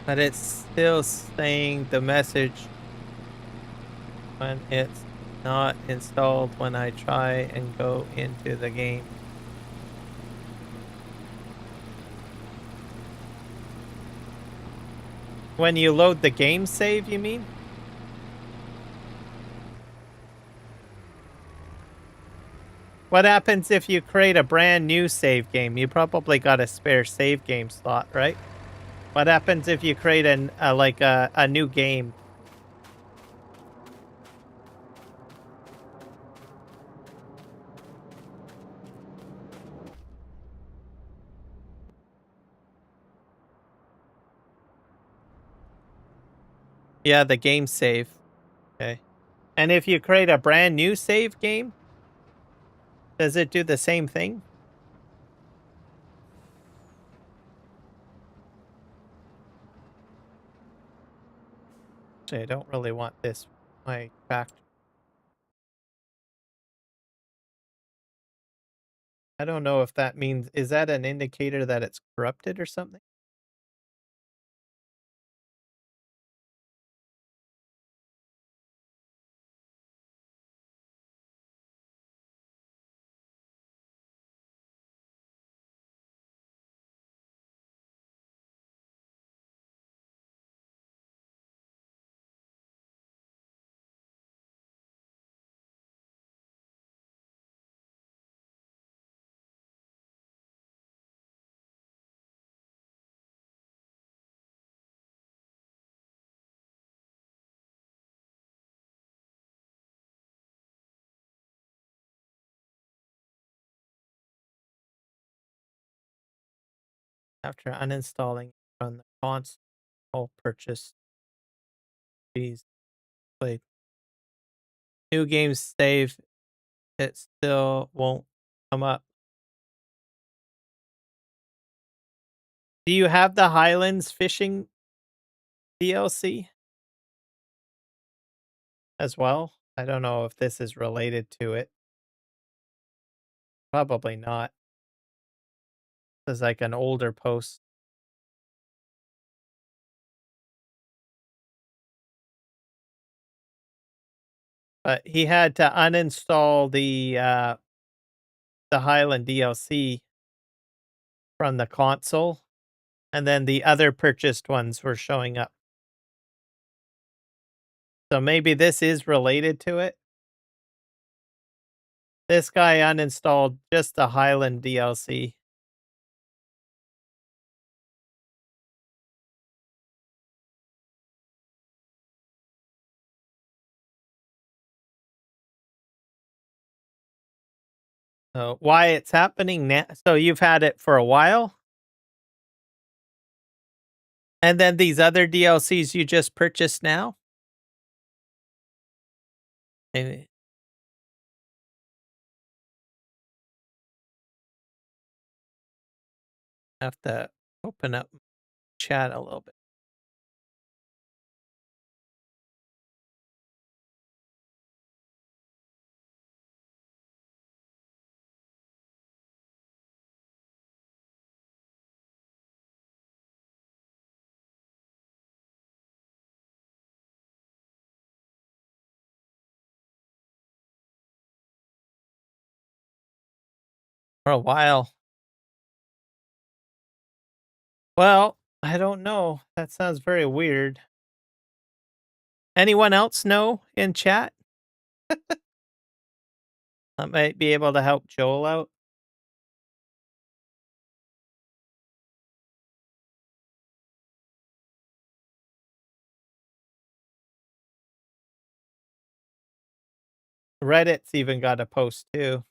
[SPEAKER 1] But it's still saying the message when it's not installed when I try and go into the game. When you load the game save, you mean? What happens if you create a brand new save game? You probably got a spare save game slot, right? What happens if you create a new game? Yeah, the game save. Okay. And if you create a brand new save game, does it do the same thing? Actually, I don't really want this my factory. I don't know if that means, is that an indicator that it's corrupted or something? After uninstalling from the console purchase, please play new games save. It still won't come up. Do you have the Highlands fishing DLC as well? I don't know if this is related to it. Probably not. This is like an older post. But he had to uninstall the Highland DLC from the console, and then the other purchased ones were showing up. So maybe this is related to it. This guy uninstalled just the Highland DLC. So why it's happening now? So you've had it for a while? And then these other DLCs you just purchased now? Maybe I have to open up chat a little bit. For a while. Well, I don't know. That sounds very weird. Anyone else know in chat? That might be able to help Joel out. Reddit's even got a post too.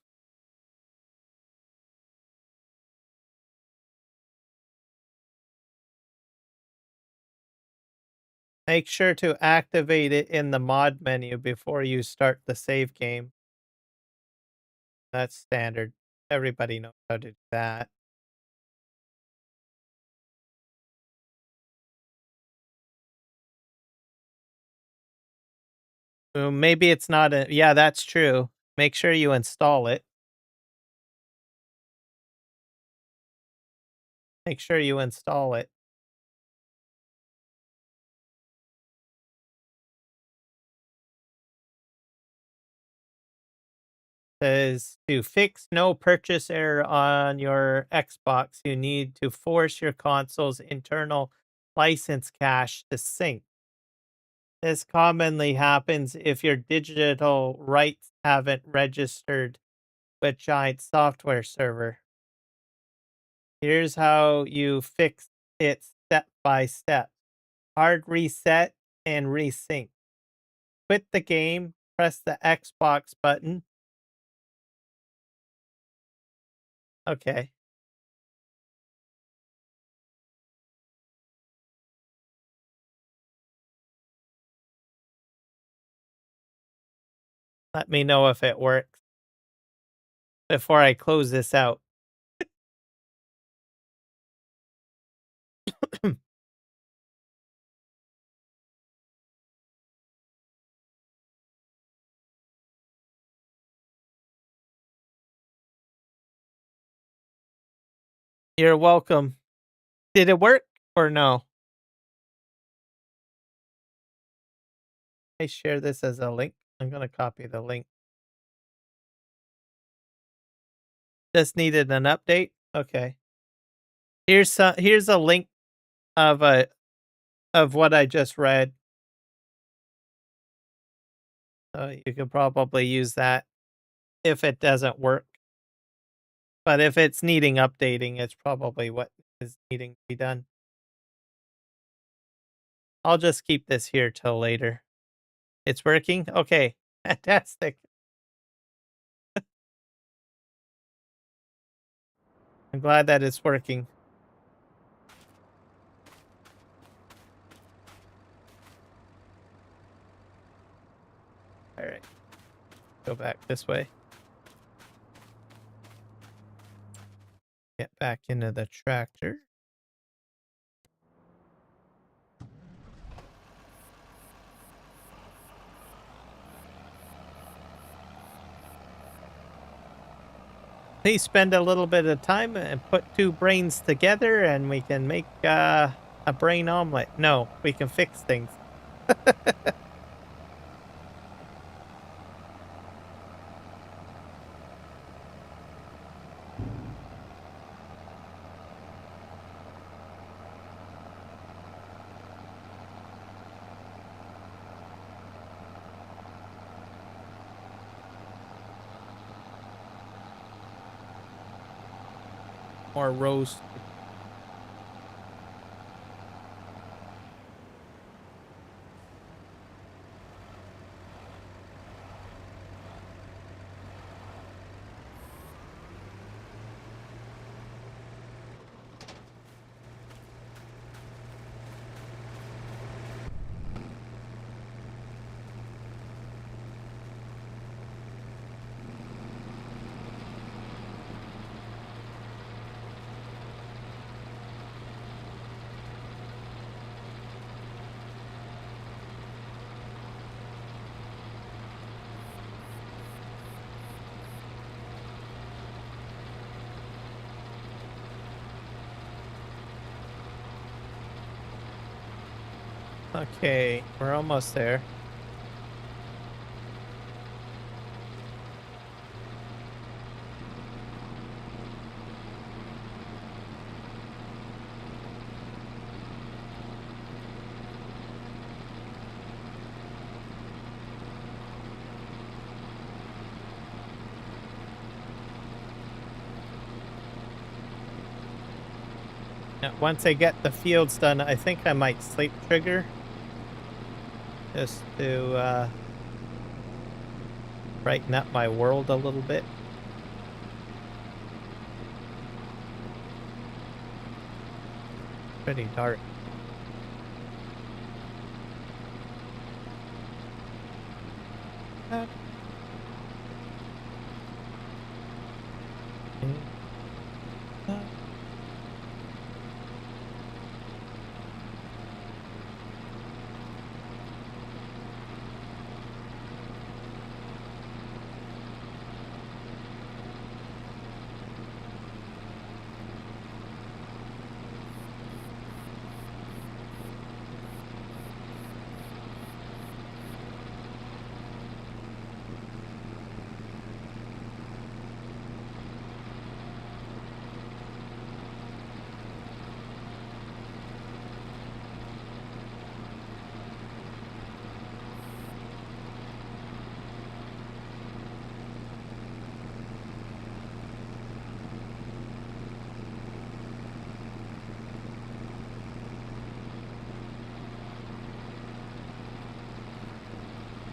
[SPEAKER 1] Make sure to activate it in the mod menu before you start the save game. That's standard. Everybody knows how to do that. So maybe it's not a, yeah, that's true. Make sure you install it. Make sure you install it. Says to fix no purchase error on your Xbox, you need to force your console's internal license cache to sync. This commonly happens if your digital rights haven't registered with Giant Software Server. Here's how you fix it step by step. Hard reset and resync. Quit the game, press the Xbox button. Okay. Let me know if it works before I close this out. You're welcome. Did it work or no? I share this as a link. I'm going to copy the link. Just needed an update. Okay. Here's a link of what I just read. You could probably use that if it doesn't work. But if it's needing updating, it's probably what is needing to be done. I'll just keep this here till later. It's working? Okay. Fantastic. I'm glad that it's working. All right. Go back this way. Get back into the tractor. Please spend a little bit of time and put two brains together and we can make a brain omelet. No, we can fix things. More roast. Okay, we're almost there. Once I get the fields done, I think I might sleep trigger. Just to brighten up my world a little bit. Pretty dark.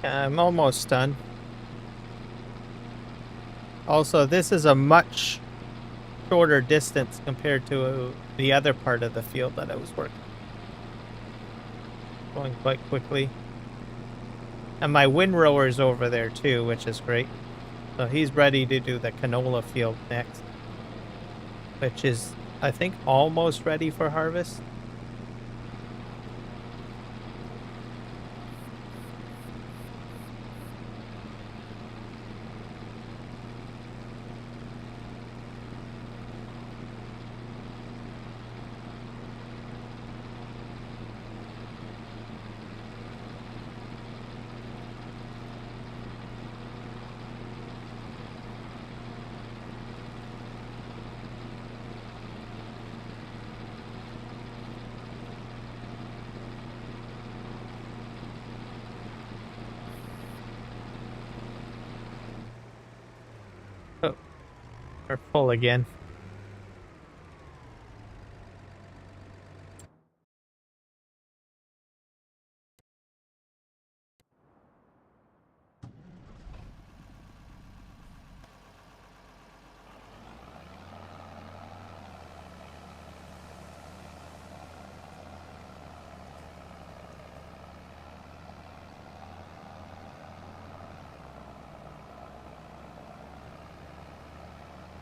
[SPEAKER 1] I'm almost done. Also, this is a much shorter distance compared to the other part of the field that I was working. Going quite quickly. And my windrower's over there too, which is great. So he's ready to do the canola field next, which is, I think, almost ready for harvest. Oh, we're full again.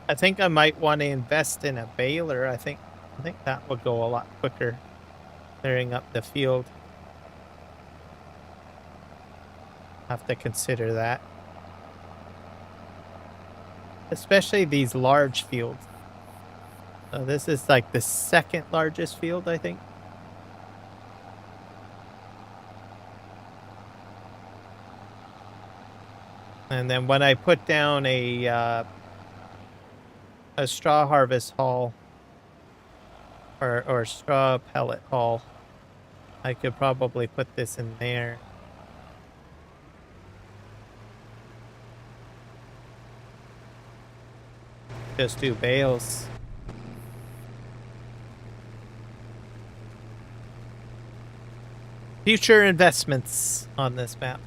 [SPEAKER 1] I think I might want to invest in a baler. I think that would go a lot quicker, clearing up the field. Have to consider that. Especially these large fields. So this is like the second largest field, I think. And then when I put down a straw harvest haul or straw pellet haul, I could probably put this in there. Just do bales. Future investments on this map.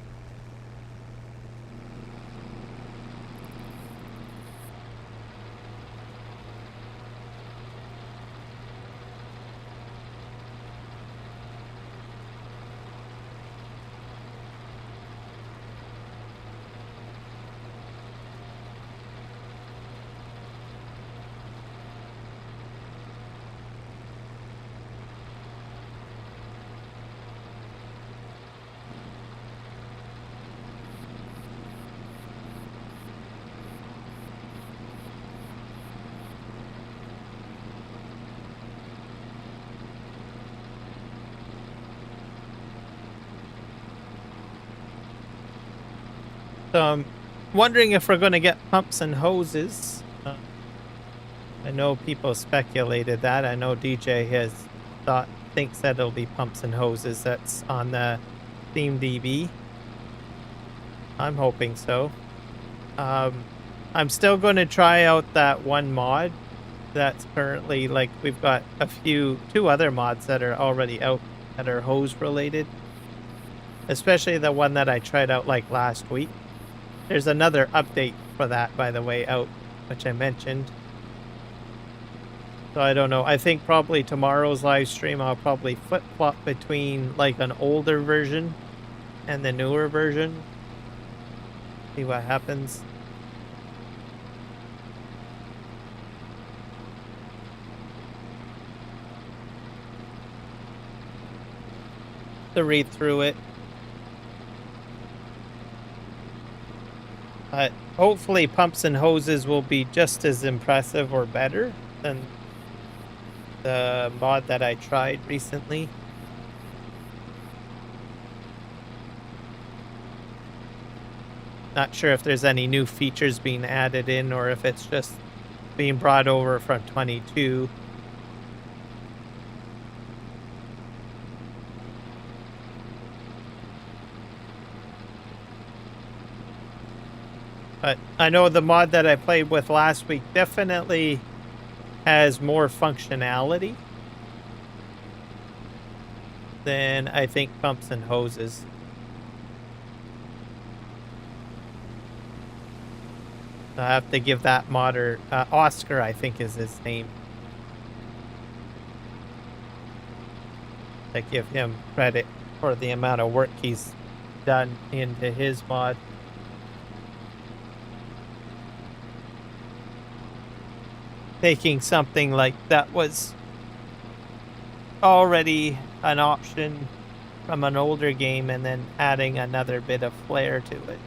[SPEAKER 1] So I'm wondering if we're going to get pumps and hoses. I know people speculated that. I know DJ thinks that it'll be pumps and hoses. That's on the theme DB. I'm hoping so. I'm still going to try out that one mod that's currently, like, we've got two other mods that are already out that are hose related. Especially the one that I tried out like last week. There's another update for that, by the way, out, which I mentioned. So I don't know. I think probably tomorrow's live stream, I'll probably flip-flop between like an older version and the newer version. See what happens. To read through it. But hopefully pumps and hoses will be just as impressive or better than the mod that I tried recently. Not sure if there's any new features being added in or if it's just being brought over from 22. But I know the mod that I played with last week definitely has more functionality than I think pumps and hoses. I have to give that modder, Oscar, I think is his name. I give him credit for the amount of work he's done into his mod. Taking something like that was already an option from an older game and then adding another bit of flair to it.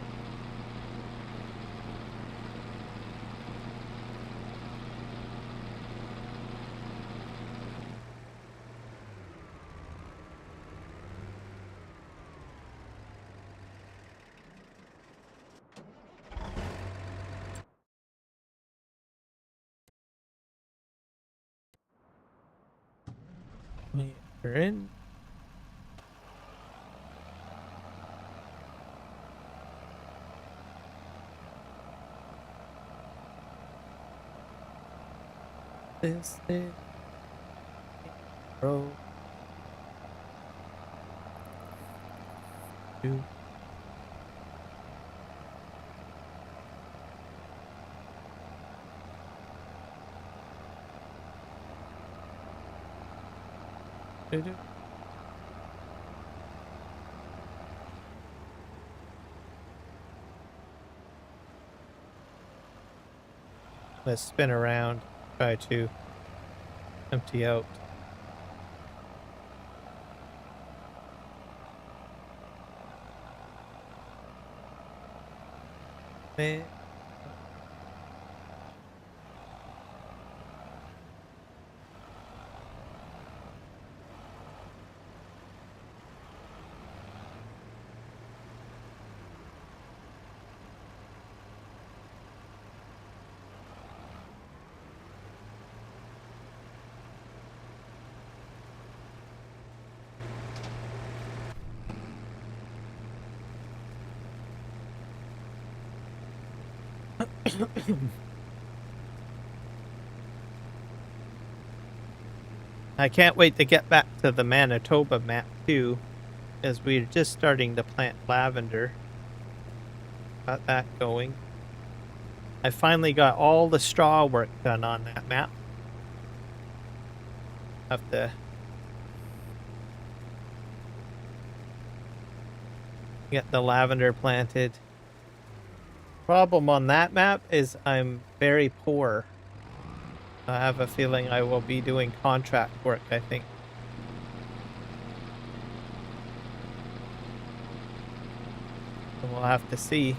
[SPEAKER 1] We're in. This is row 2. Let's spin around, try to empty out. Man. I can't wait to get back to the Manitoba map too, as we're just starting to plant lavender. Got that going. I finally got all the straw work done on that map. Have to get the lavender planted. Problem on that map is I'm very poor. I have a feeling I will be doing contract work, I think. So we'll have to see.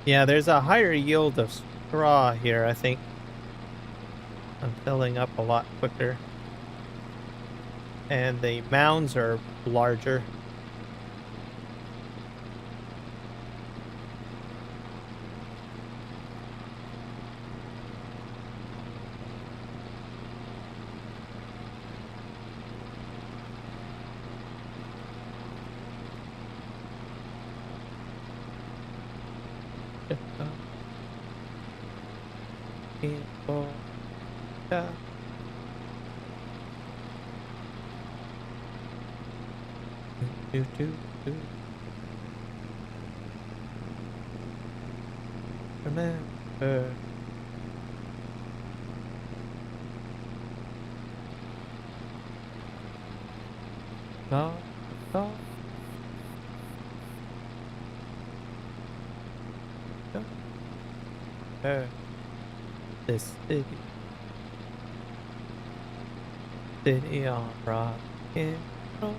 [SPEAKER 1] Yeah, there's a higher yield of straw here, I think. I'm filling up a lot quicker. And the mounds are larger. Remember. No, no. This city on rock and roll.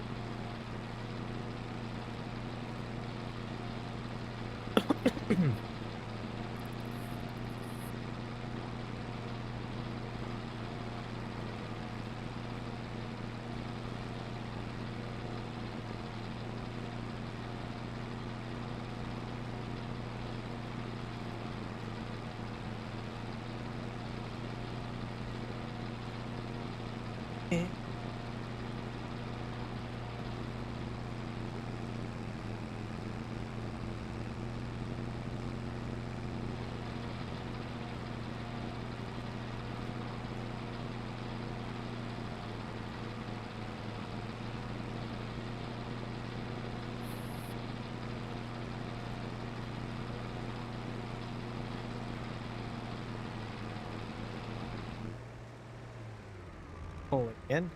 [SPEAKER 1] full again.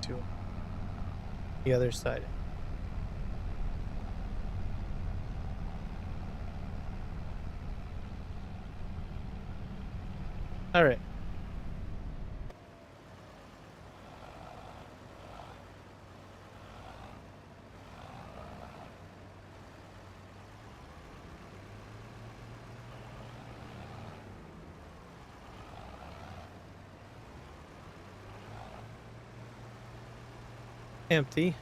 [SPEAKER 1] To the other side. All right. Empty.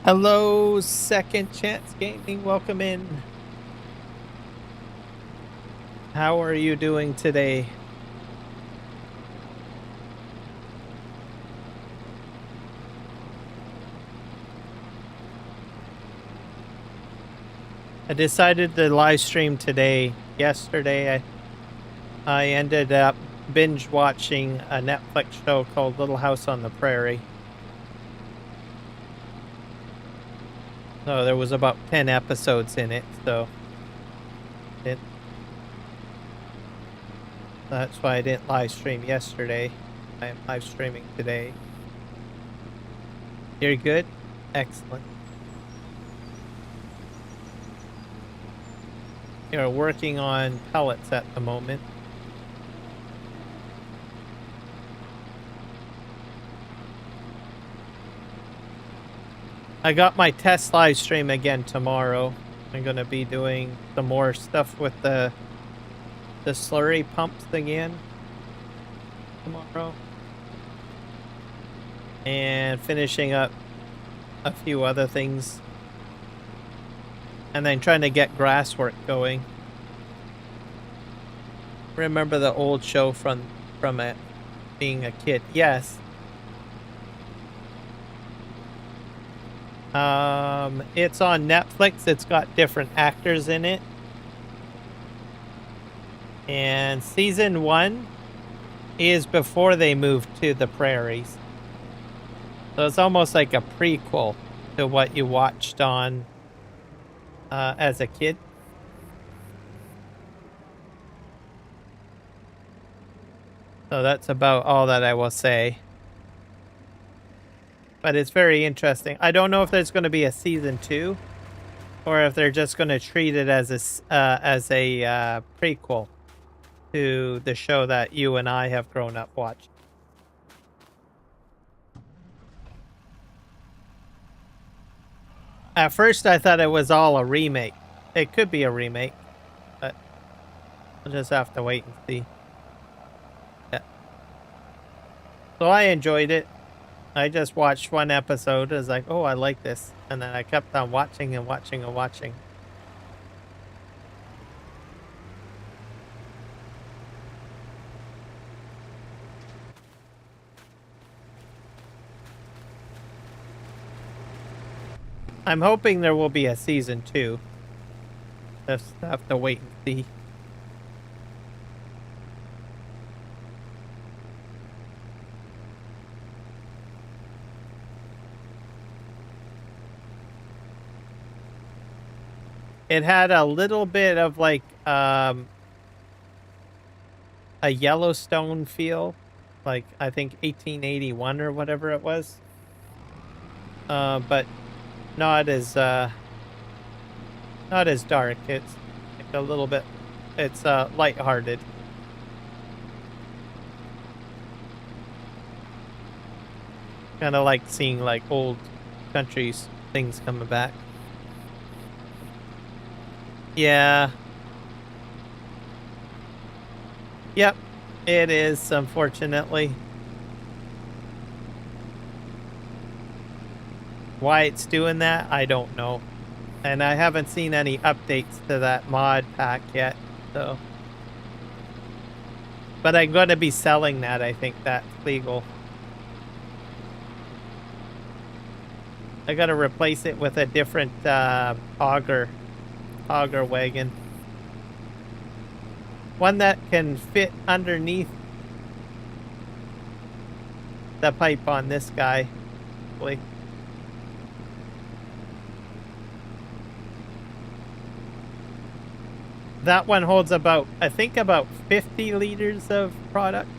[SPEAKER 1] Hello, Second Chance Gaming. Welcome in. How are you doing today? I decided to live stream today. Yesterday, I ended up binge watching a Netflix show called Little House on the Prairie. So there was about 10 episodes in it, so that's why I didn't live stream yesterday. I am live streaming today. You're good? Excellent. You're working on pellets at the moment. I got my test live stream again tomorrow. I'm going to be doing some more stuff with the slurry pumps again tomorrow. And finishing up a few other things. And then trying to get grass work going. Remember the old show from it being a kid? Yes. It's on Netflix. It's got different actors in it. And season 1 is before they moved to the prairies. So it's almost like a prequel to what you watched on as a kid. So that's about all that I will say. But it's very interesting. I don't know if there's going to be a season 2, or if they're just going to treat it as a prequel to the show that you and I have grown up watching. At first, I thought it was all a remake. It could be a remake, but we'll just have to wait and see. Yeah. So I enjoyed it. I just watched one episode. I was like, oh, I like this. And then I kept on watching and watching and watching. I'm hoping there will be a season 2. Just have to wait and see. It had a little bit of like a Yellowstone feel, like I think 1881 or whatever it was. But not as dark. It's like a little bit, it's lighthearted. Kind of like seeing like old countries things coming back. Yeah. Yep. It is, unfortunately. Why it's doing that, I don't know. And I haven't seen any updates to that mod pack yet, so. But I'm going to be selling that. I think that's legal. I got to replace it with a different auger wagon. One that can fit underneath the pipe on this guy. Hopefully. That one holds about, I think, about 50 liters of product.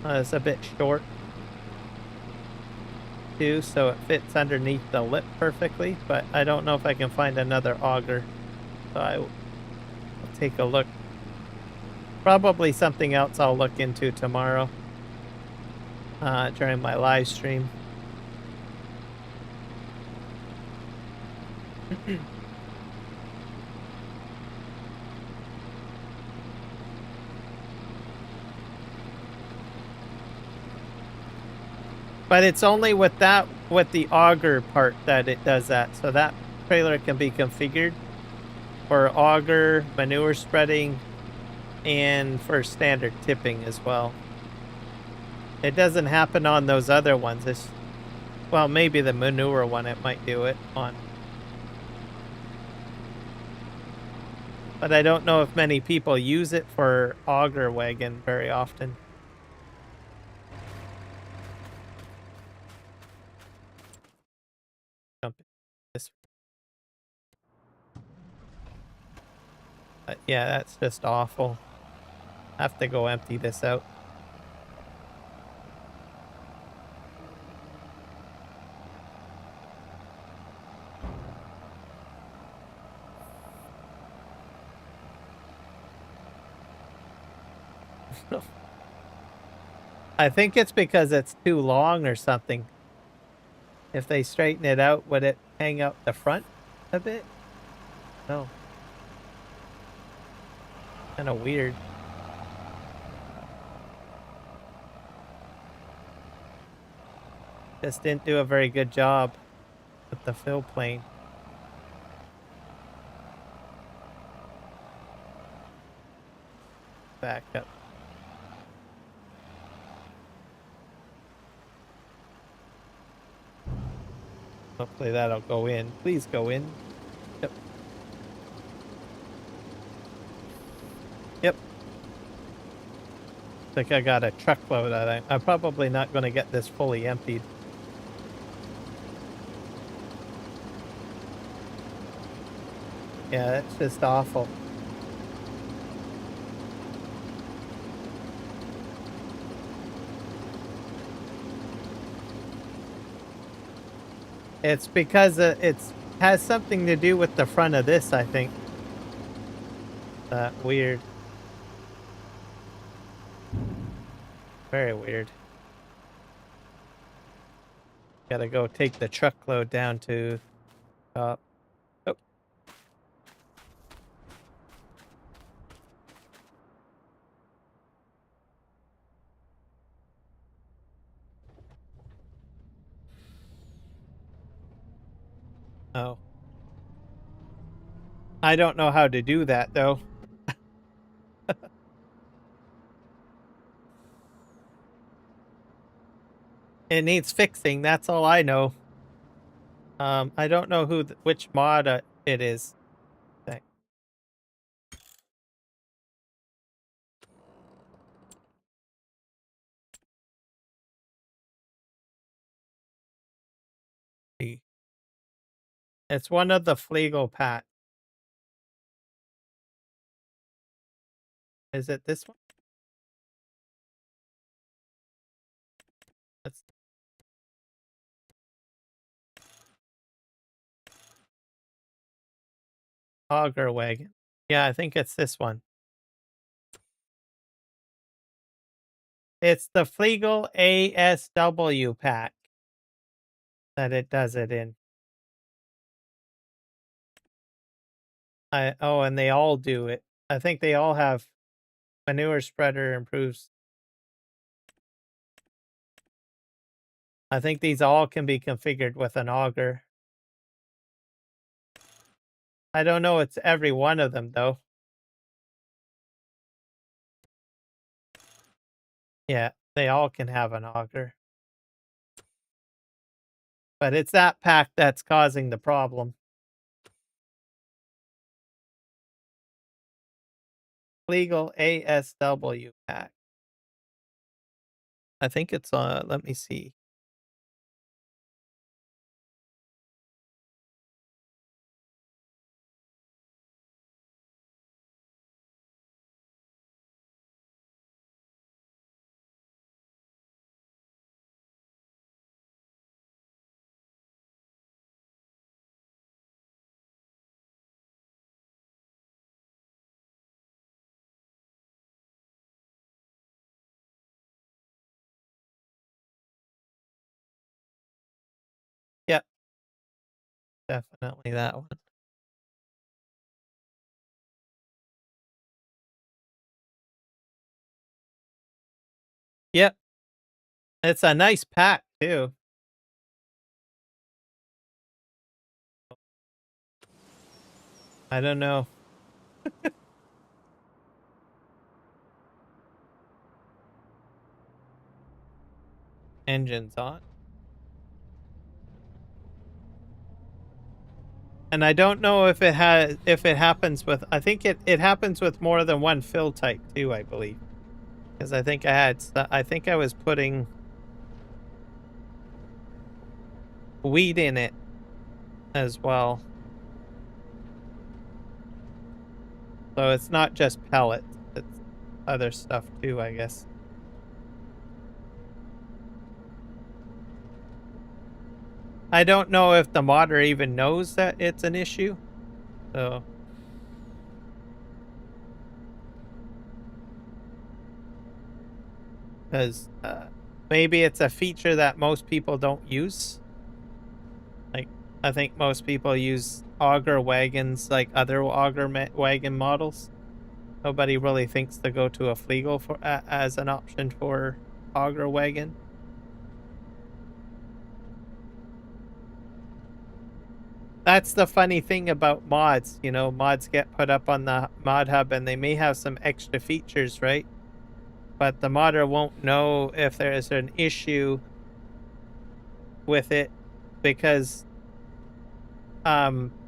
[SPEAKER 1] It's a bit short, too, so it fits underneath the lip perfectly, but I don't know if I can find another auger. So I'll take a look. Probably something else I'll look into tomorrow during my live stream. But it's only with the auger part that it does that. So that trailer can be configured for auger, manure spreading, and for standard tipping as well. It doesn't happen on those other ones. Well, maybe the manure one it might do it on. But I don't know if many people use it for auger wagon very often. This. But yeah, that's just awful. I have to go empty this out. I think it's because it's too long or something. If they straighten it out, would it hang out the front a bit? No. Kind of weird. Just didn't do a very good job with the fill plane. Back up. Hopefully that'll go in. Please go in. Yep. Yep. Like I got a truckload of it. I'm probably not going to get this fully emptied. Yeah, that's just awful. It's because it has something to do with the front of this, I think. Weird. Very weird. Gotta go take the truckload down to top. Oh. Oh. I don't know how to do that, though. It needs fixing, that's all I know. I don't know which mod it is. Okay. It's one of the Fleagle pack. Is it this one? That's Auger Wagon. Yeah, I think it's this one. It's the Fleagle ASW pack that it does it in. And they all do it. I think they all have manure spreader improves. I think these all can be configured with an auger. I don't know it's every one of them though. Yeah, they all can have an auger. But it's that pack that's causing the problem. Legal ASW pack. I think it's let me see. Yep, definitely that one. Yep. It's a nice pack too. I don't know. Engines on. And I don't know if it happens with, I think it happens with more than one fill type too, I believe. Because I think I was putting wheat in it as well. So it's not just pellets, it's other stuff too, I guess. I don't know if the modder even knows that it's an issue. So because maybe it's a feature that most people don't use. Like, I think most people use auger wagons like other auger wagon models. Nobody really thinks to go to a Fleagle for as an option for auger wagon. That's the funny thing about mods. You know, mods get put up on the mod hub and they may have some extra features, right? But the modder won't know if there is an issue with it because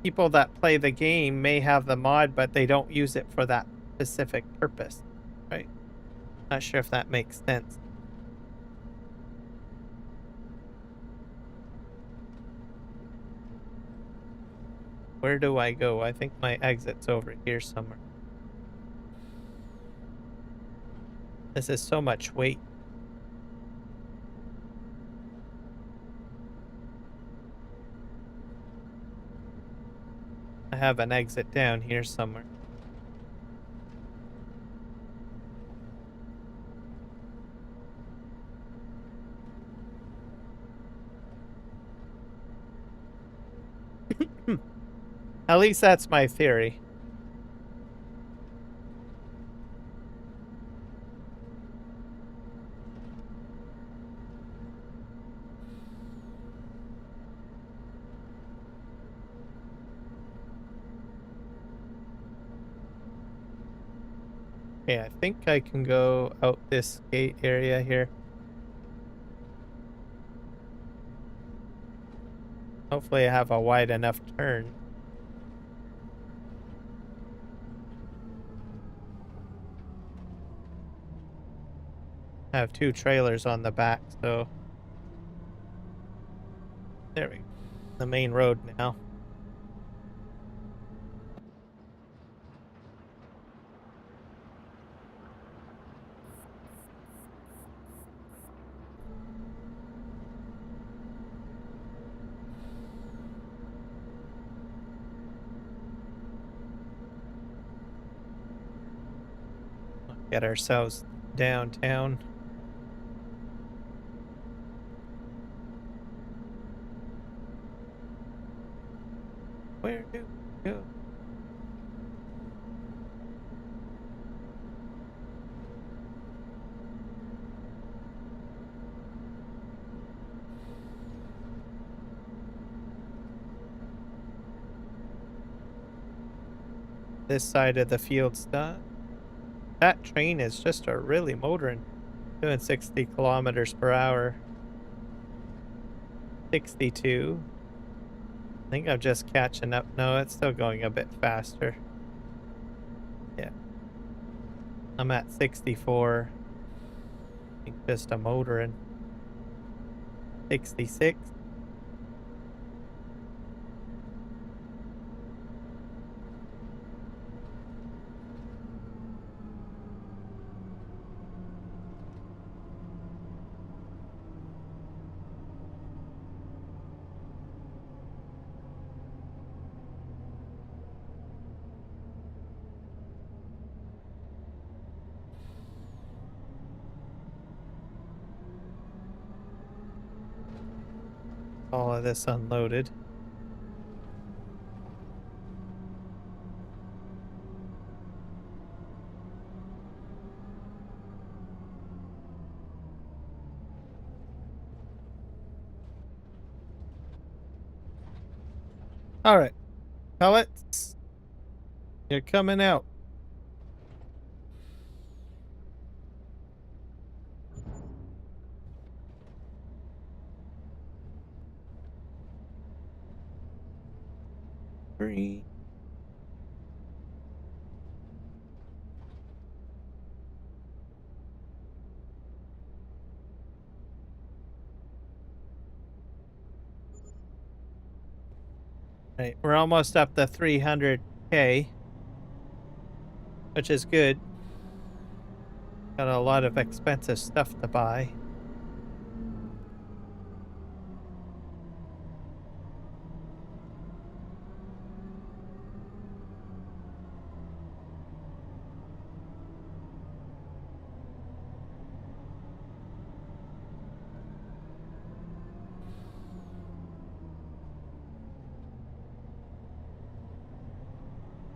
[SPEAKER 1] people that play the game may have the mod, but they don't use it for that specific purpose, right? Not sure if that makes sense. Where do I go? I think my exit's over here somewhere. This is so much weight. I have an exit down here somewhere. At least that's my theory. Okay, I think I can go out this gate area here. Hopefully I have a wide enough turn. I have 2 trailers on the back, so there we go. The main road now. Get ourselves downtown. Where do we go? This side of the field's done. That train is just a really motoring, doing 60 kilometers per hour. 62. I think I'm just catching up. No, it's still going a bit faster. Yeah. I'm at 64. I think just a motoring. 66. All of this unloaded. All right. Pellets. You're coming out. Three. Right, we're almost up to 300K, which is good. Got a lot of expensive stuff to buy.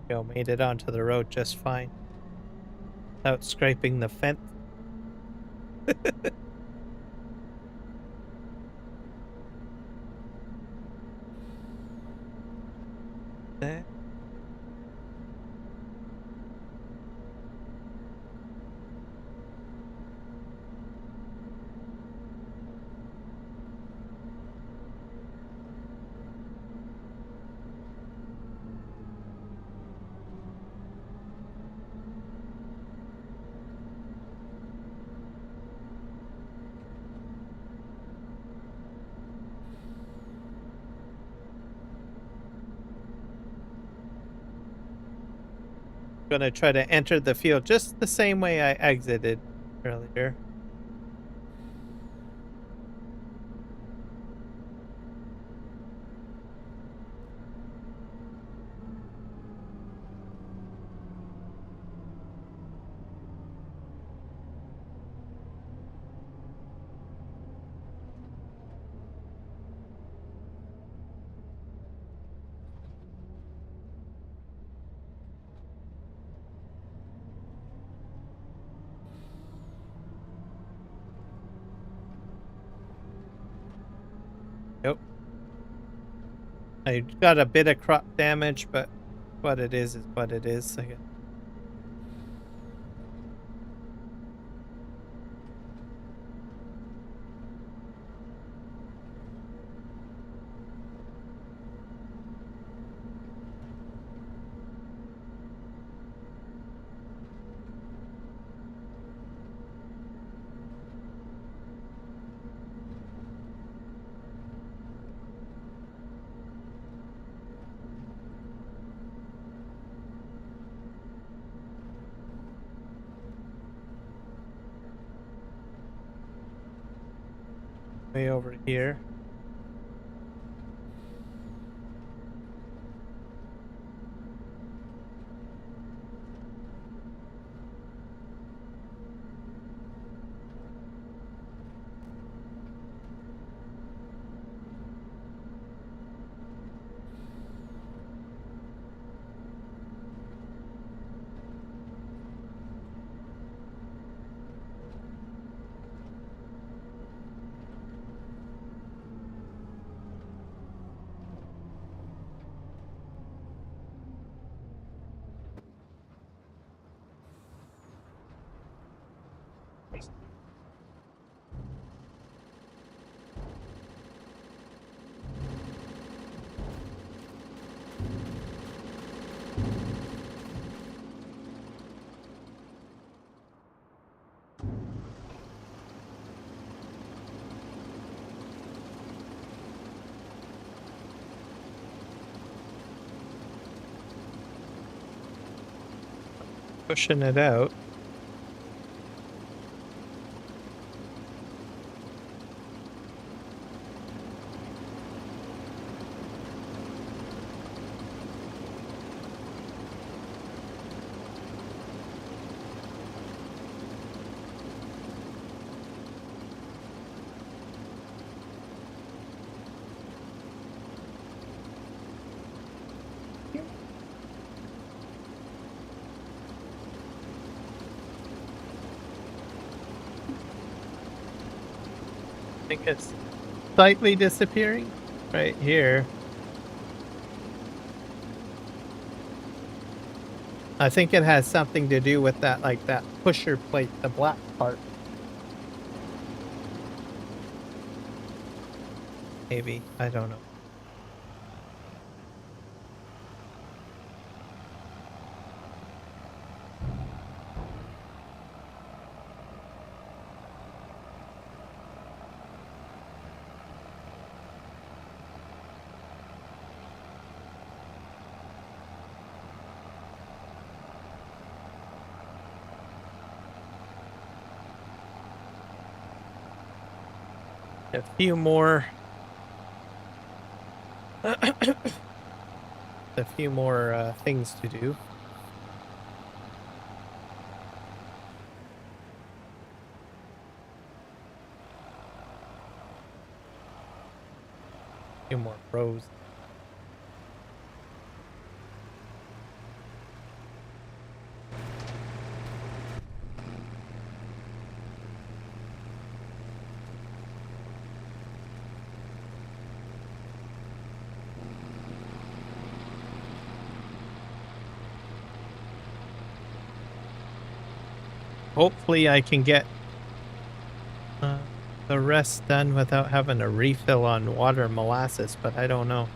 [SPEAKER 1] Go, made it onto the road just fine. Without scraping the fence. There. Gonna try to enter the field just the same way I exited earlier. Yep. I got a bit of crop damage, but what it is what it is. I guess. way over here. Pushing it out. I think it's slightly disappearing right here. I think it has something to do with that, like that pusher plate, the black part. Maybe, I don't know. A few more things to do. A few more rows. Hopefully I can get the rest done without having to refill on water molasses, but I don't know.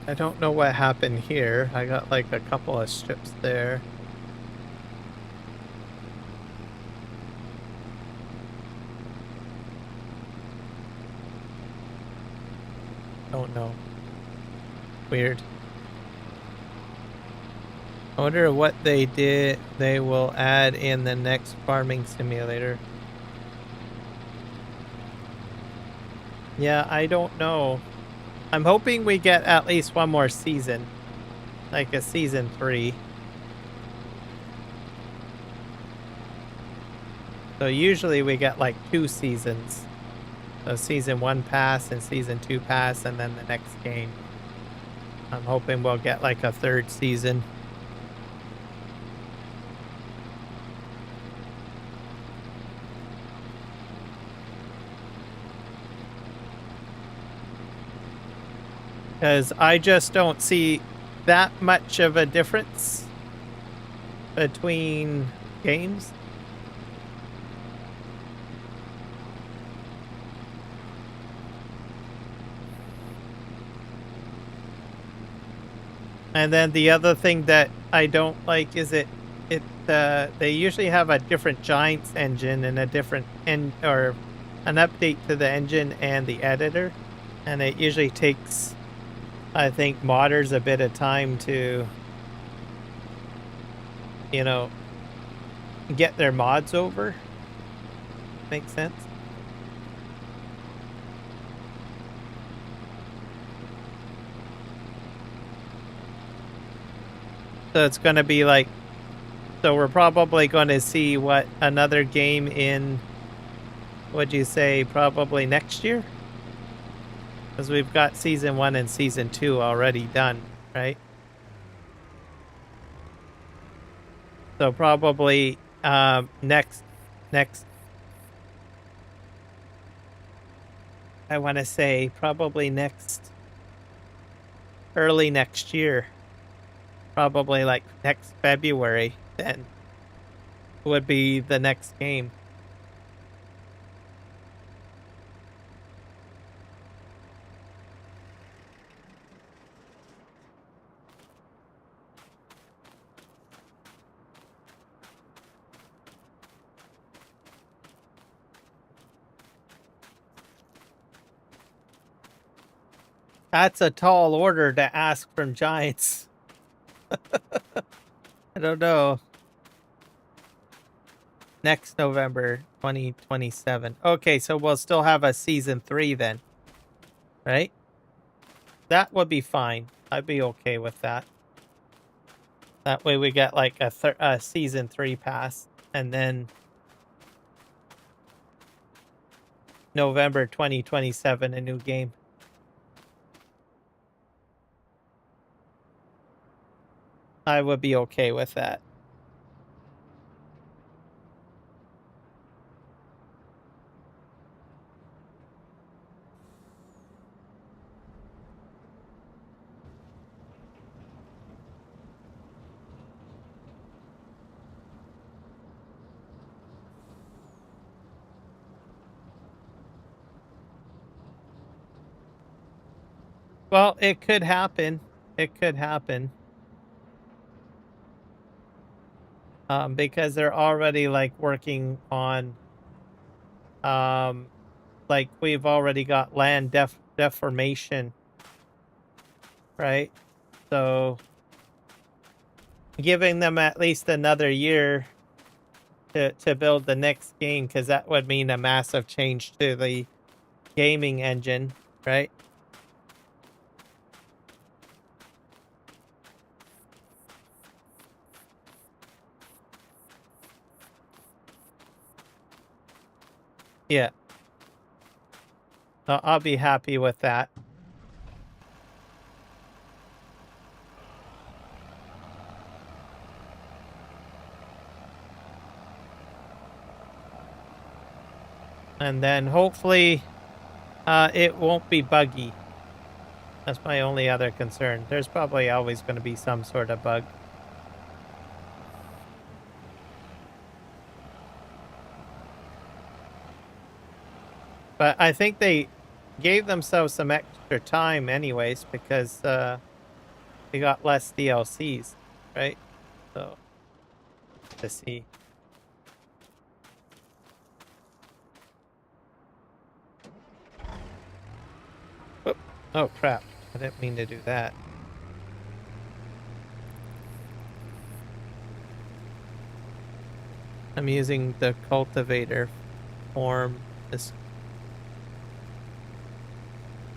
[SPEAKER 1] I don't know what happened here. I got like a couple of strips there. Don't know. Weird. I wonder what they will add in the next farming simulator. Yeah, I don't know. I'm hoping we get at least one more season. Like a season 3. So usually we get like 2 seasons. So season 1 pass and season 2 pass and then the next game. I'm hoping we'll get like a 3rd season. Because I just don't see that much of a difference between games. And then the other thing that I don't like is they usually have a different Giants engine and a different or an update to the engine and the editor, and it usually takes, I think, modders a bit of time to, you know, get their mods over. Makes sense. So it's going to be like, so we're probably going to see what, another game in, what'd you say, probably next year? Because we've got season 1 and season 2 already done, right? So probably next, I want to say probably early next year, probably like next February, then would be the next game. That's a tall order to ask from Giants. I don't know. Next November 2027. Okay, so we'll still have a season 3 then, right? That would be fine. I'd be okay with that. That way we get like a season 3 pass, and then November 2027, a new game. I would be okay with that. Well, it could happen. It could happen. Because they're already like working on, like we've already got land deformation, right? So giving them at least another year to build the next game, because that would mean a massive change to the gaming engine, right? Yeah. So I'll be happy with that. And then hopefully it won't be buggy. That's my only other concern. There's probably always going to be some sort of bug. But I think they gave themselves some extra time anyways, because they got less DLCs, right? So, to see. Whoop. Oh, crap. I didn't mean to do that. I'm using the cultivator form this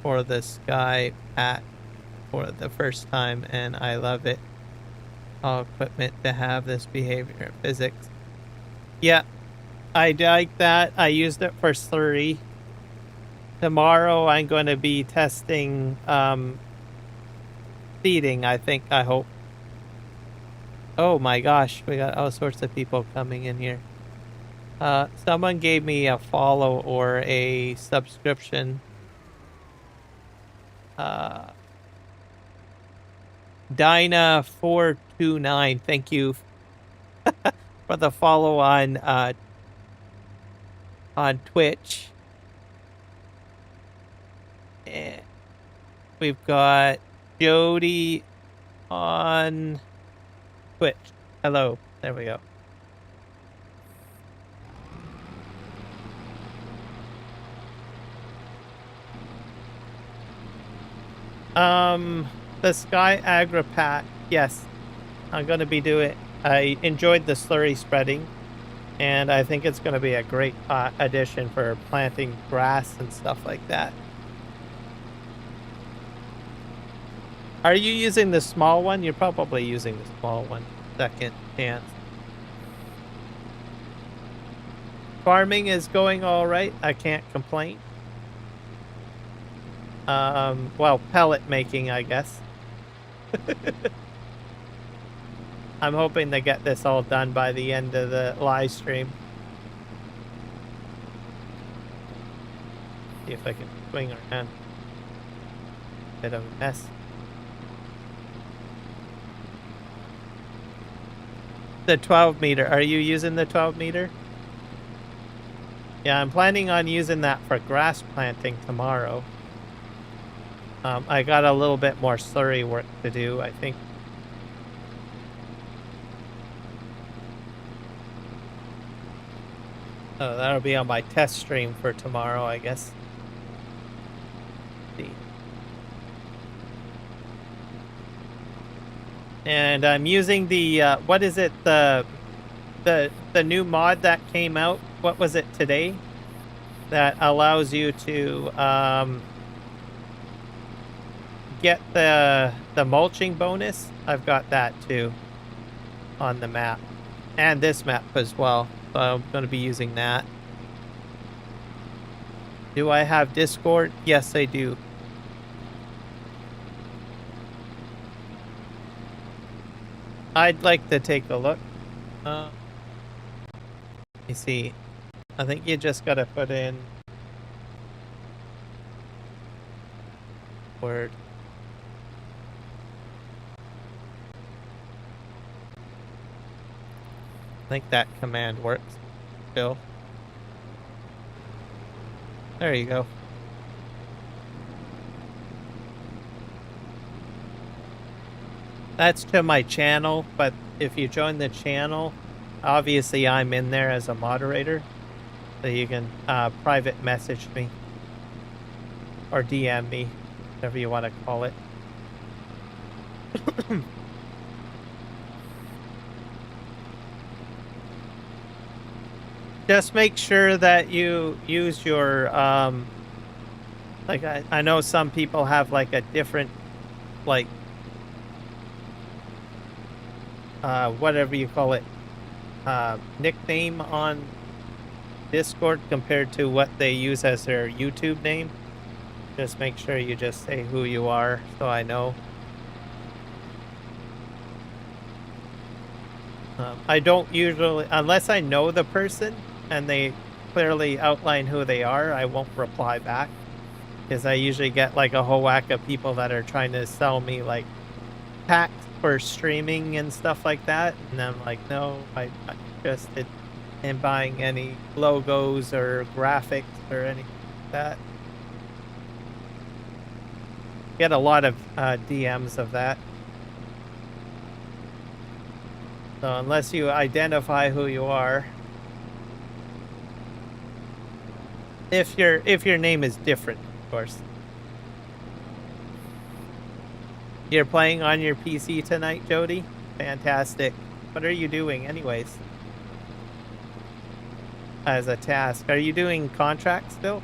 [SPEAKER 1] for this guy Pat for the first time, and I love it. All equipment to have this behavior in physics. Yeah, I like that. I used it for slurry. Tomorrow I'm going to be testing seeding, I hope. Oh my gosh, we got all sorts of people coming in here. Someone gave me a follow or a subscription. Dyna429, thank you for the follow on Twitch. And we've got Jody on Twitch. Hello. There we go. The Sky Agra Pack. Yes, I'm going to be doing. I enjoyed the slurry spreading, and I think it's going to be a great addition for planting grass and stuff like that. Are you using the small one? You're probably using the small one. Second chance. Farming is going all right. I can't complain. Well, pellet making, I guess. I'm hoping to get this all done by the end of the live stream. See if I can swing around. Bit of a mess. The 12 meter. Are you using the 12 meter? Yeah, I'm planning on using that for grass planting tomorrow. I got a little bit more slurry work to do, I think. Oh, that'll be on my test stream for tomorrow, I guess. Let's see. And I'm using the what is it, the new mod that came out? What was it today? That allows you to get the mulching bonus. I've got that too on the map, and this map as well. So I'm going to be using that. Do I have Discord? Yes, I do. I'd like to take a look. Let me see. I think you just got to put in word. I think that command works still. There you go. That's to my channel, but if you join the channel, obviously I'm in there as a moderator, so you can private message me or DM me, whatever you want to call it. Just make sure that you use your like I know some people have like a different like whatever you call it nickname on Discord compared to what they use as their YouTube name. Just make sure you just say who you are so I know. I don't usually, unless I know the person and they clearly outline who they are, I won't reply back, because I usually get like a whole whack of people that are trying to sell me like packs for streaming and stuff like that, and I'm like, no, I just am buying any logos or graphics or anything like that. Get a lot of DMs of that. So unless you identify who you are, if your name is different, of course. You're playing on your PC tonight, Jody? Fantastic. What are you doing anyways? As a task. Are you doing contracts still?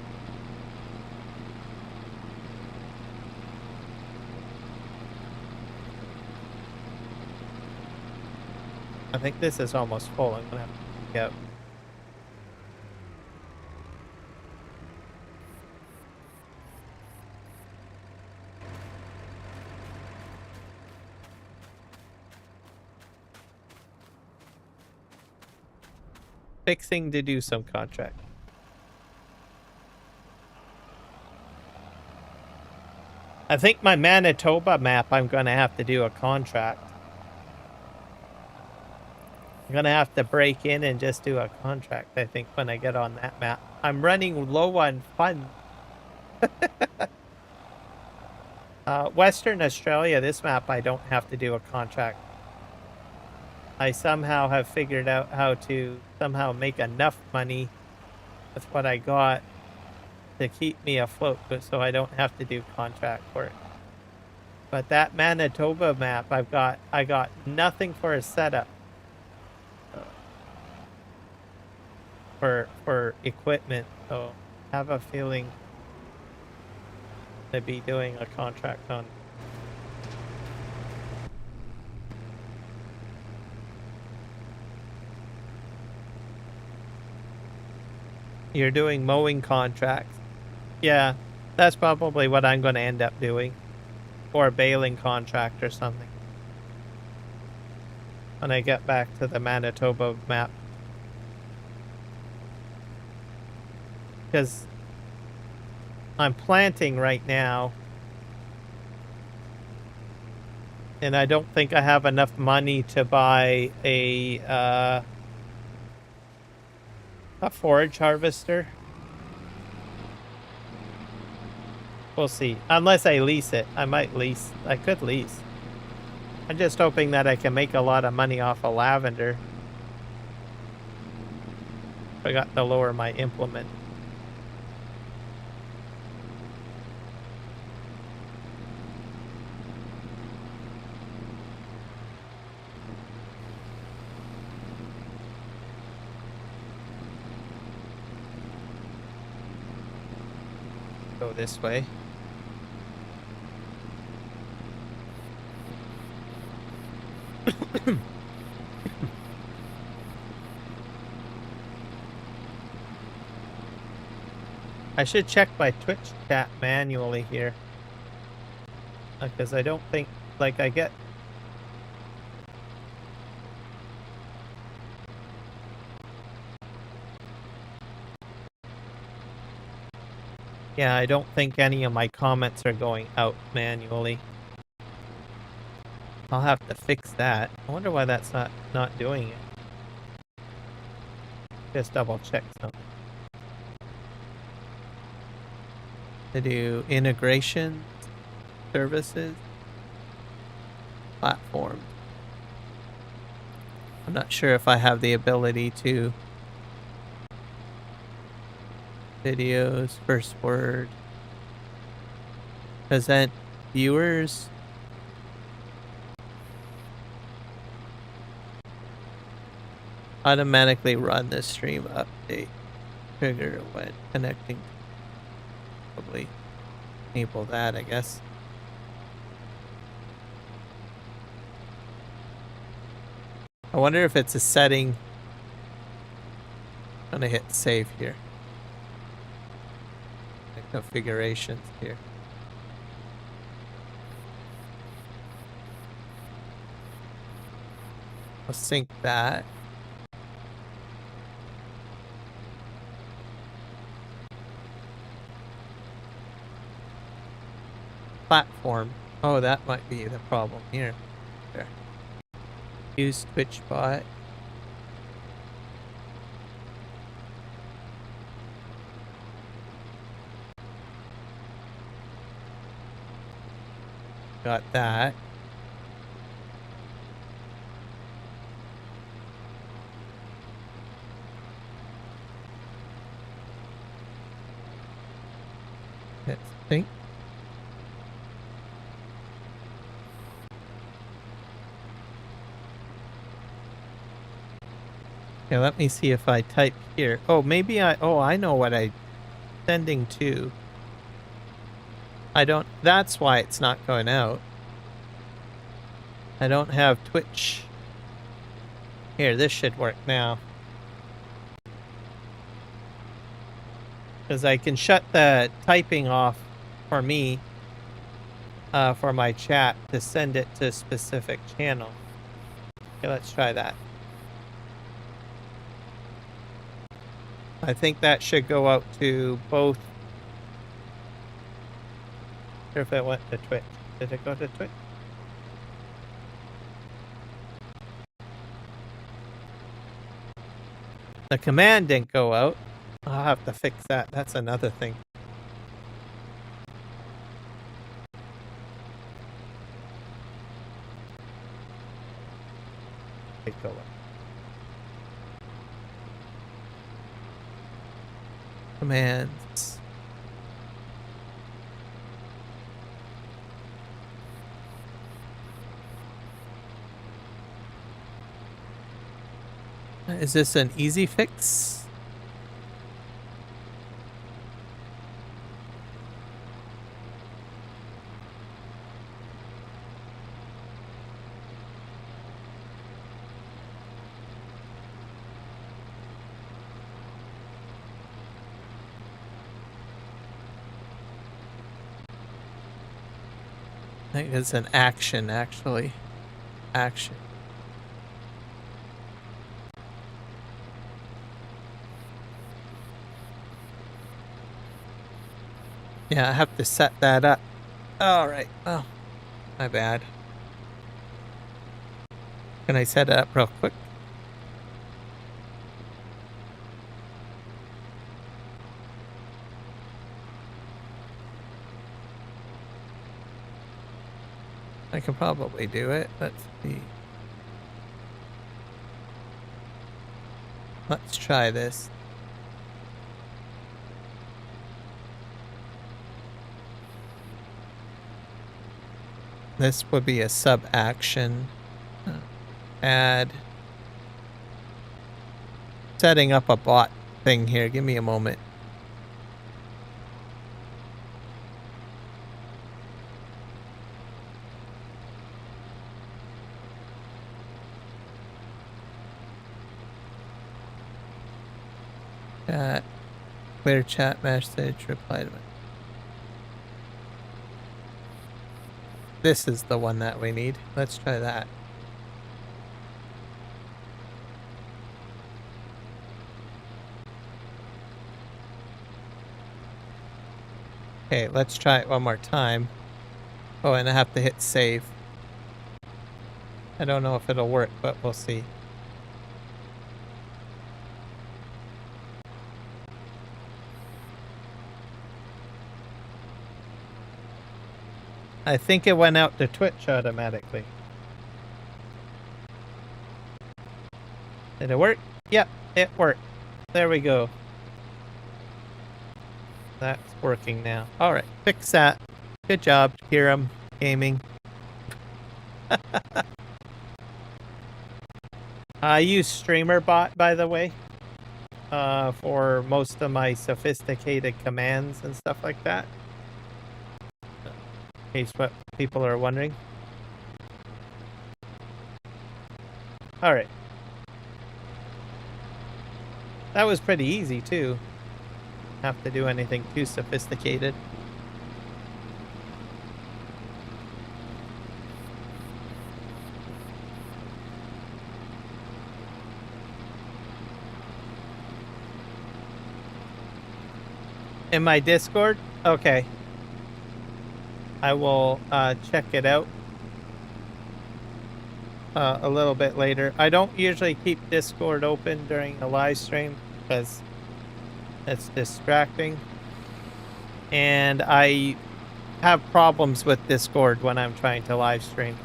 [SPEAKER 1] I think this is almost full. I'm gonna have to go. Fixing to do some contract. I think my Manitoba map, I'm going to have to do a contract. I'm going to have to break in and just do a contract, I think, when I get on that map. I'm running low on funds. Western Australia, this map, I don't have to do a contract. I somehow have figured out how to somehow make enough money with what I got to keep me afloat, but so I don't have to do contract for it. But that Manitoba map, I got nothing for a setup for equipment, so I have a feeling to be doing a contract on. You're doing mowing contracts. Yeah, that's probably what I'm going to end up doing. Or a baling contract or something. When I get back to the Manitoba map. Because I'm planting right now. And I don't think I have enough money to buy a forage harvester. We'll see. Unless I lease it. I might lease. I could lease. I'm just hoping that I can make a lot of money off of lavender. Forgot to lower my implement. Go this way. I should check my Twitch chat manually here. Because I don't think, like, I get... Yeah, I don't think any of my comments are going out manually. I'll have to fix that. I wonder why that's not doing it. Just double check something. To do integration services platform. I'm not sure if I have the ability to videos, first word, present viewers. Automatically run the stream update trigger when connecting. Probably enable that, I guess. I wonder if it's a setting. I'm gonna hit save here. The configurations here. I'll sync that. Platform. Oh, that might be the problem here. There. Use Twitch bot. Got that. Let's think. Okay, let me see if I type here. Oh, maybe I know what I'm sending to. That's why it's not going out. I don't have Twitch. Here, this should work now. Because I can shut the typing off for me, for my chat, to send it to a specific channel. Okay, let's try that. I think that should go out to both Or if it went to Twitch. Did it go to Twitch? The command didn't go out. I'll have to fix that. That's another thing. It go out. Commands. Is this an easy fix? I think it's an action, actually. Action. Yeah, I have to set that up. All right. Oh, my bad. Can I set it up real quick? I can probably do it. Let's see. Let's try this. This would be a sub action. Add. Setting up a bot thing here. Give me a moment. Chat. Clear chat message. Reply to it. This is the one that we need. Let's try that. Okay, let's try it one more time. Oh, and I have to hit save. I don't know if it'll work, but we'll see. I think it went out to Twitch automatically. Did it work? Yep, it worked. There we go. That's working now. Alright, fix that. Good job, Kiram Gaming. I use StreamerBot, by the way, for most of my sophisticated commands and stuff like that. In case what people are wondering. Alright. That was pretty easy, too. Have to do anything too sophisticated. In my Discord? Okay. I will check it out a little bit later. I don't usually keep Discord open during a live stream because it's distracting. And I have problems with Discord when I'm trying to live stream.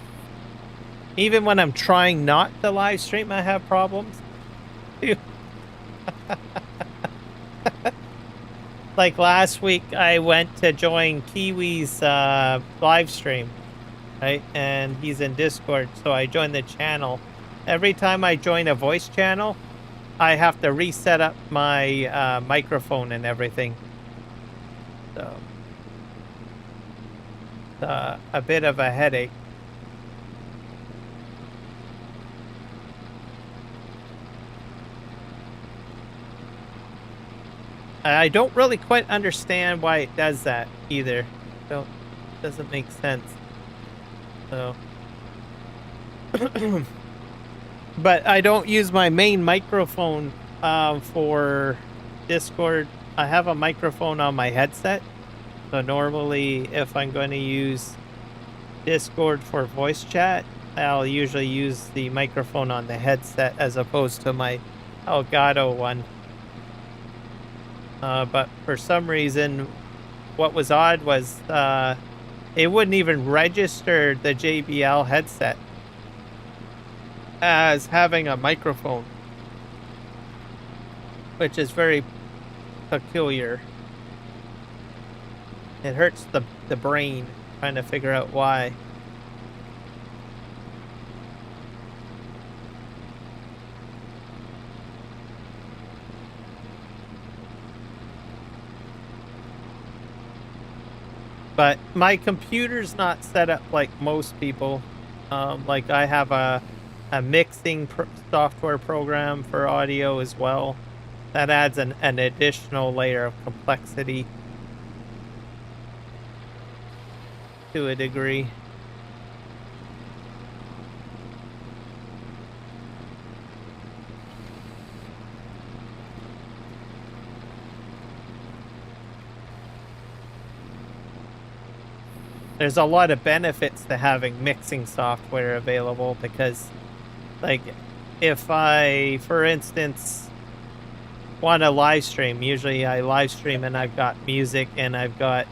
[SPEAKER 1] Even when I'm trying not to live stream, I have problems. Like last week, I went to join Kiwi's live stream, right? And he's in Discord, so I joined the channel. Every time I join a voice channel, I have to reset up my microphone and everything. So, a bit of a headache. I don't really quite understand why it does that either. Doesn't make sense. So, but I don't use my main microphone for Discord. I have a microphone on my headset, So normally, if I'm going to use Discord for voice chat, I'll usually use the microphone on the headset as opposed to my Elgato one. But for some reason, what was odd was it wouldn't even register the JBL headset as having a microphone, which is very peculiar. It hurts the brain trying to figure out why. But my computer's not set up like most people. Like I have a mixing software program for audio as well. That adds an additional layer of complexity to a degree. There's a lot of benefits to having mixing software available because, like, if I, for instance, want to live stream, usually I live stream and I've got music and I've got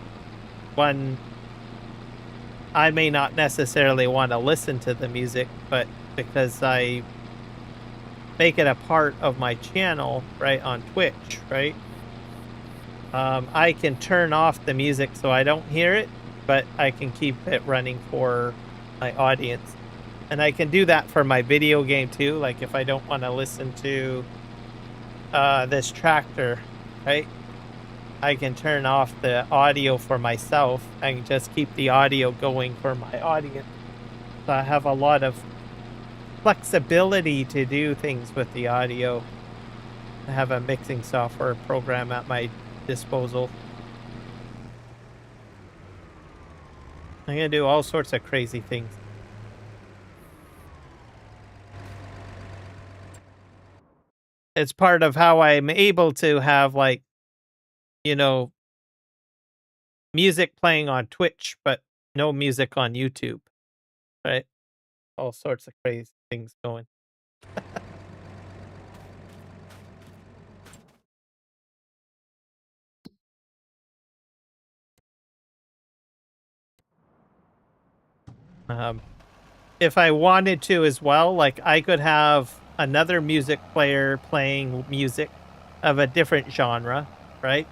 [SPEAKER 1] one. I may not necessarily want to listen to the music, but because I make it a part of my channel, right, on Twitch, right, I can turn off the music so I don't hear it, but I can keep it running for my audience. And I can do that for my video game too, like if I don't want to listen to this tractor, right? I can turn off the audio for myself and just keep the audio going for my audience. So I have a lot of flexibility to do things with the audio. I have a mixing software program at my disposal. I'm gonna do all sorts of crazy things. It's part of how I'm able to have, like, you know, music playing on Twitch, but no music on YouTube, right? All sorts of crazy things going. If I wanted to as well, like I could have another music player playing music of a different genre, right?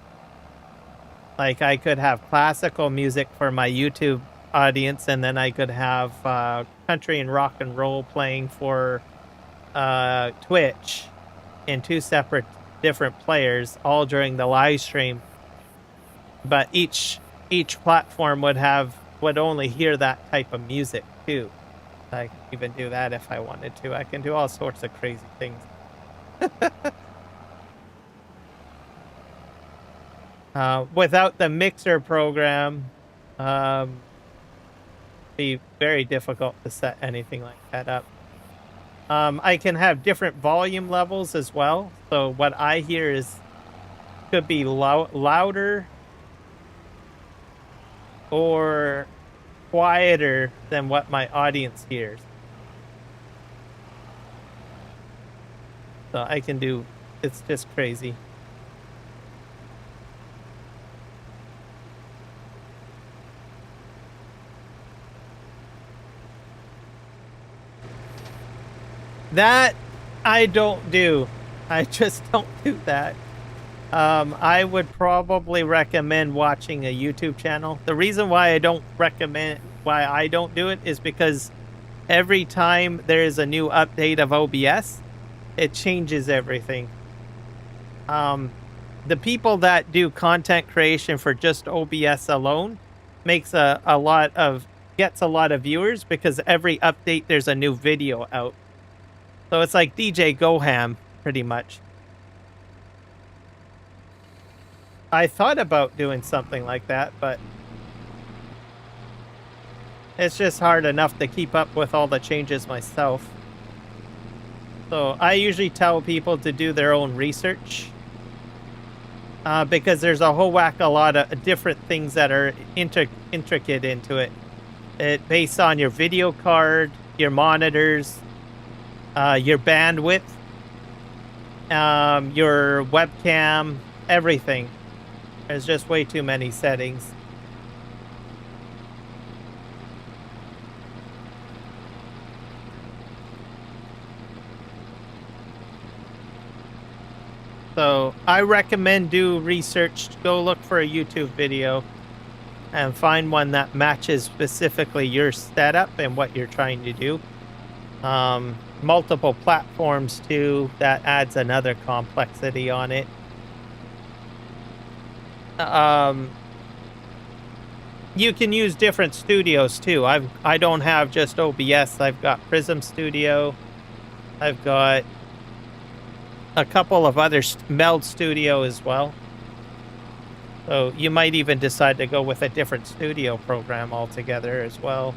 [SPEAKER 1] Like I could have classical music for my YouTube audience, and then I could have country and rock and roll playing for Twitch in two separate different players, all during the live stream. But each platform would only hear that type of music too. I can even do that if I wanted to. I can do all sorts of crazy things. Without the mixer program, be very difficult to set anything like that up. I can have different volume levels as well. So what I hear could be louder or quieter than what my audience hears. So I can do, it's just crazy. That I don't do. I just don't do that. I would probably recommend watching a YouTube channel. The reason why I don't do it is because every time there is a new update of OBS, it changes everything. The people that do content creation for just OBS alone gets a lot of viewers because every update there's a new video out. So it's like DJ Goham, pretty much. I thought about doing something like that, but it's just hard enough to keep up with all the changes myself. So I usually tell people to do their own research because there's a whole whack a lot of different things that are intricate into it. It based on your video card, your monitors, your bandwidth, your webcam, everything. There's just way too many settings. So I recommend do research, go look for a YouTube video and find one that matches specifically your setup and what you're trying to do. Multiple platforms too, that adds another complexity on it. You can use different studios too. I don't have just OBS. I've got Prism Studio. I've got a couple of other Meld Studio as well. So you might even decide to go with a different studio program altogether as well.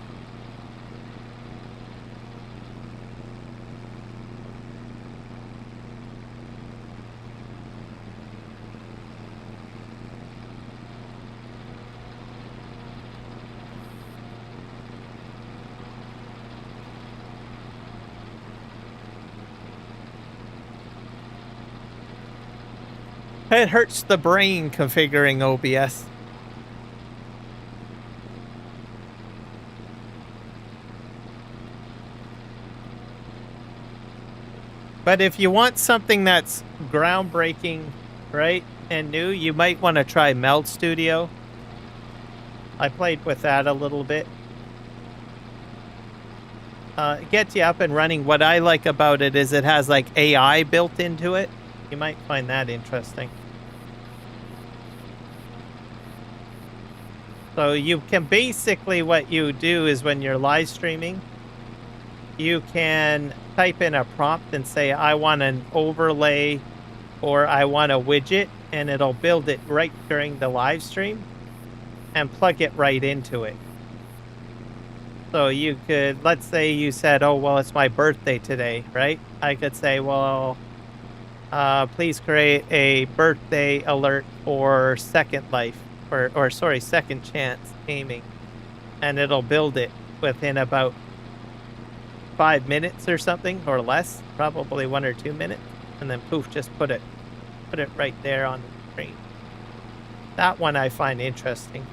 [SPEAKER 1] It hurts the brain configuring OBS. But if you want something that's groundbreaking, right, and new, you might want to try Meld Studio. I played with that a little bit. It gets you up and running. What I like about it is it has like AI built into it. You might find that interesting. So you can basically, what you do is when you're live streaming, you can type in a prompt and say, I want an overlay or I want a widget, and it'll build it right during the live stream and plug it right into it. So you could, let's say you said, oh, well, it's my birthday today, right? I could say, well, please create a birthday alert for Second Life, or sorry, Second Chance Aiming. And it'll build it within about 5 minutes or something, or less, probably 1 or 2 minutes. And then poof, just put it right there on the screen. That one I find interesting.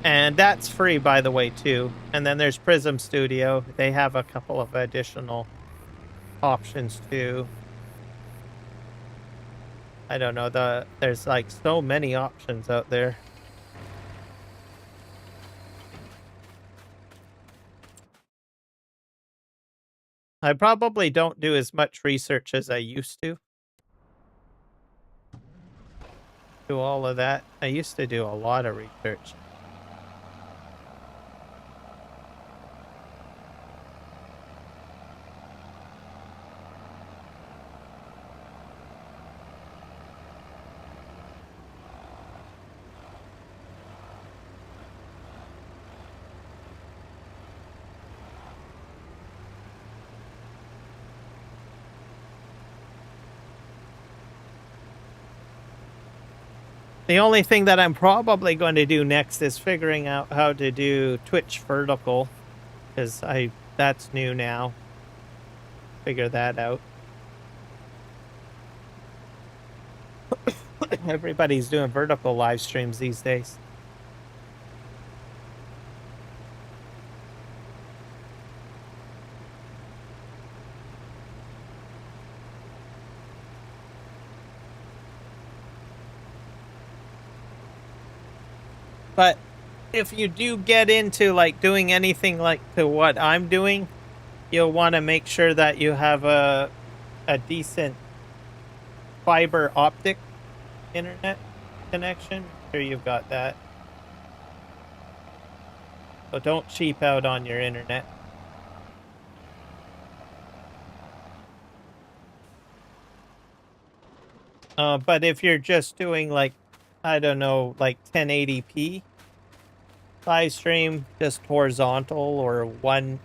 [SPEAKER 1] And that's free, by the way, too. And then there's Prism Studio. They have a couple of additional options, too. I don't know, there's like so many options out there. I probably don't do as much research as I used to. Do all of that. I used to do a lot of research. The only thing that I'm probably going to do next is figuring out how to do Twitch vertical, because that's new now. Figure that out. Everybody's doing vertical live streams these days. But if you do get into like doing anything like to what I'm doing, you'll want to make sure that you have a decent fiber optic internet connection. Make sure you've got that. So don't cheap out on your internet. But if you're just doing like, I don't know, like 1080p live stream, just horizontal or one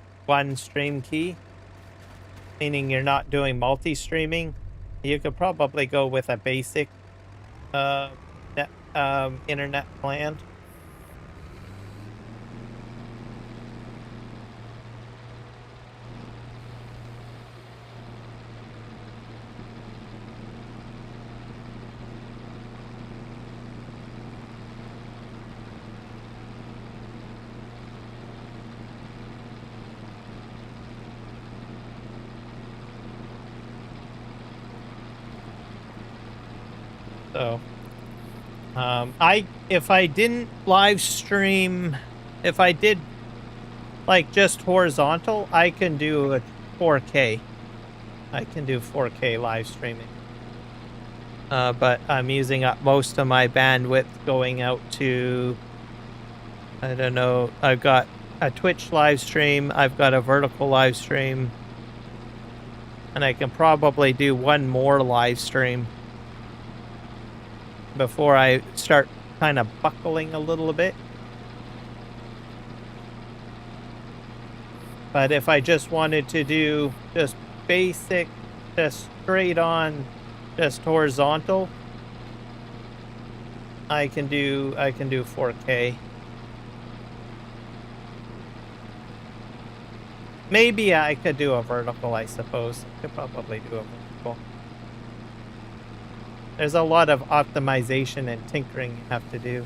[SPEAKER 1] stream key, meaning you're not doing multi-streaming, you could probably go with a basic internet plan. So, if I didn't live stream, if I did like just horizontal, I can do a 4K. I can do 4K live streaming. But I'm using up most of my bandwidth going out to, I don't know, I've got a Twitch live stream, I've got a vertical live stream, and I can probably do one more live stream before I start kind of buckling a little bit. But if I just wanted to do just basic, just straight on, just horizontal, I can do 4K. Maybe I could do a vertical, I suppose. I could probably do a vertical. There's a lot of optimization and tinkering you have to do.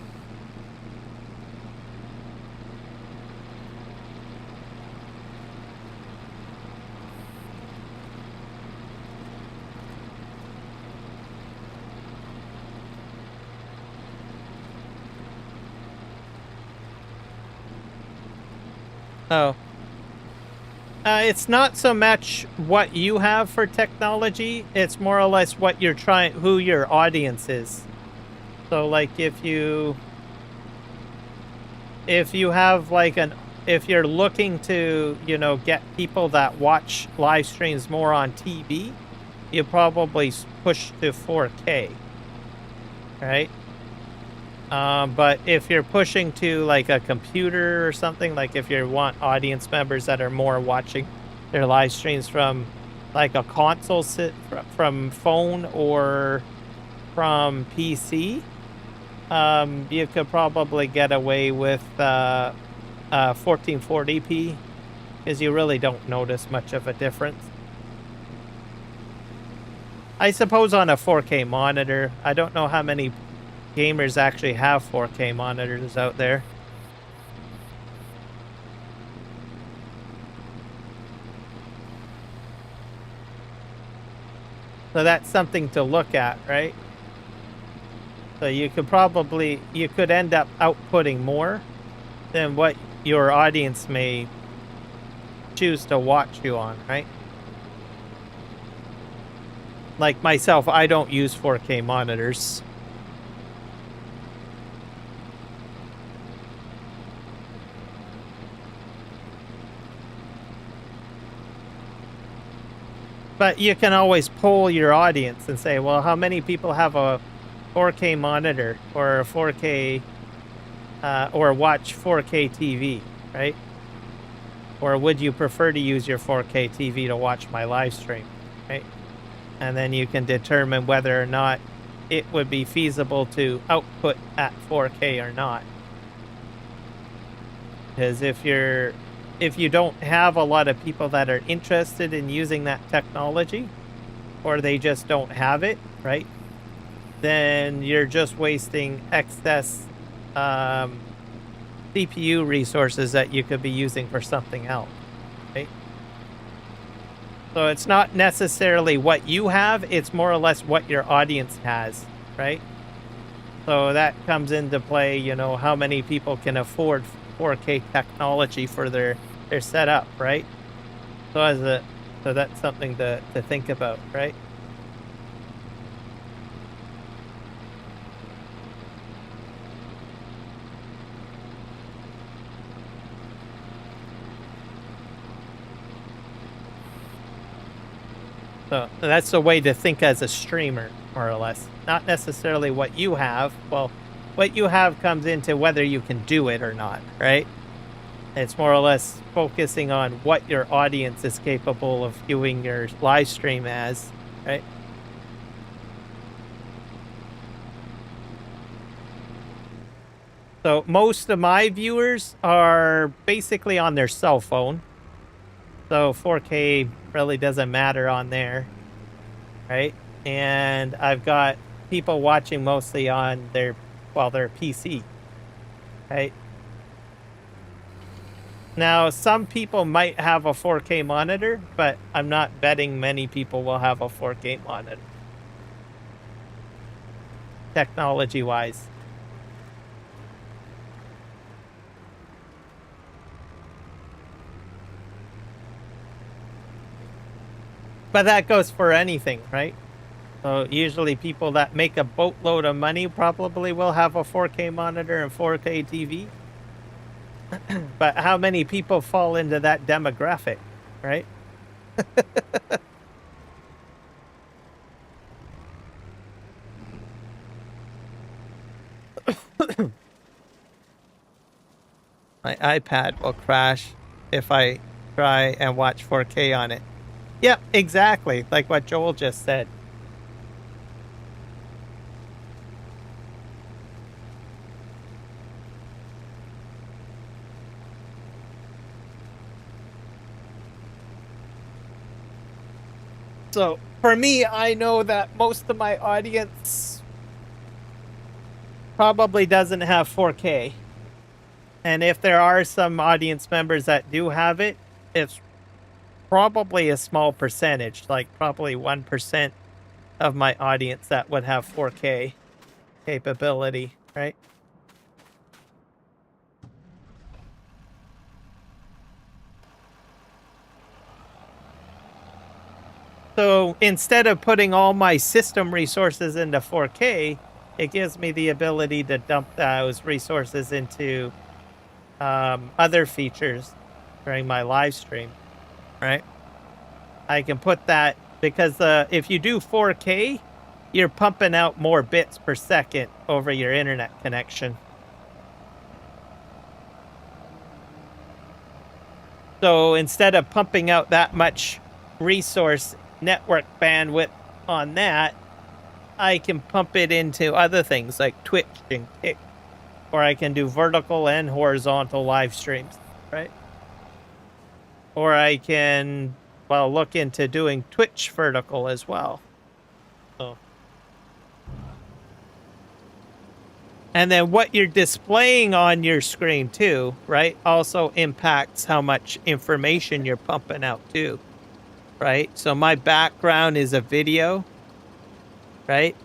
[SPEAKER 1] Oh. It's not so much what you have for technology, it's more or less what you're trying, who your audience is. So like if you have like if you're looking to, you know, get people that watch live streams more on TV, you probably push to 4K, right? But if you're pushing to like a computer or something, like if you want audience members that are more watching their live streams from like a console, from phone or from PC, you could probably get away with 1440p because you really don't notice much of a difference. I suppose on a 4K monitor, I don't know how many gamers actually have 4K monitors out there. So that's something to look at, right? So you could end up outputting more than what your audience may choose to watch you on, right? Like myself, I don't use 4K monitors. But you can always poll your audience and say, well, how many people have a 4K monitor or a 4K or watch 4K TV, right? Or would you prefer to use your 4K TV to watch my live stream, right? And then you can determine whether or not it would be feasible to output at 4K or not. Because if you don't have a lot of people that are interested in using that technology, or they just don't have it, right? Then you're just wasting excess CPU resources that you could be using for something else, right? So it's not necessarily what you have, it's more or less what your audience has, right? So that comes into play, you know, how many people can afford 4K technology for their setup, right? So that's something to think about, right? So that's the way to think as a streamer, more or less. Not necessarily what you have. Well, what you have comes into whether you can do it or not, right? It's more or less focusing on what your audience is capable of viewing your live stream as, right? So most of my viewers are basically on their cell phone. So 4K really doesn't matter on there, right? And I've got people watching mostly on their PC, right? Now, some people might have a 4K monitor, but I'm not betting many people will have a 4K monitor, technology-wise. But that goes for anything, right? So usually people that make a boatload of money probably will have a 4K monitor and 4K TV. But how many people fall into that demographic, right? My iPad will crash if I try and watch 4K on it. Yep, exactly, like what Joel just said. So for me, I know that most of my audience probably doesn't have 4K. And if there are some audience members that do have it, it's probably a small percentage, like probably 1% of my audience that would have 4K capability, right? So instead of putting all my system resources into 4K, it gives me the ability to dump those resources into other features during my live stream, right? I can put that because if you do 4K, you're pumping out more bits per second over your internet connection. So instead of pumping out that much resource network bandwidth on that, I can pump it into other things like Twitch and Kick, or I can do vertical and horizontal live streams, right? Or I can, well, look into doing Twitch vertical as well. So. And then what you're displaying on your screen too, right, also impacts how much information you're pumping out too, right? So my background is a video, right?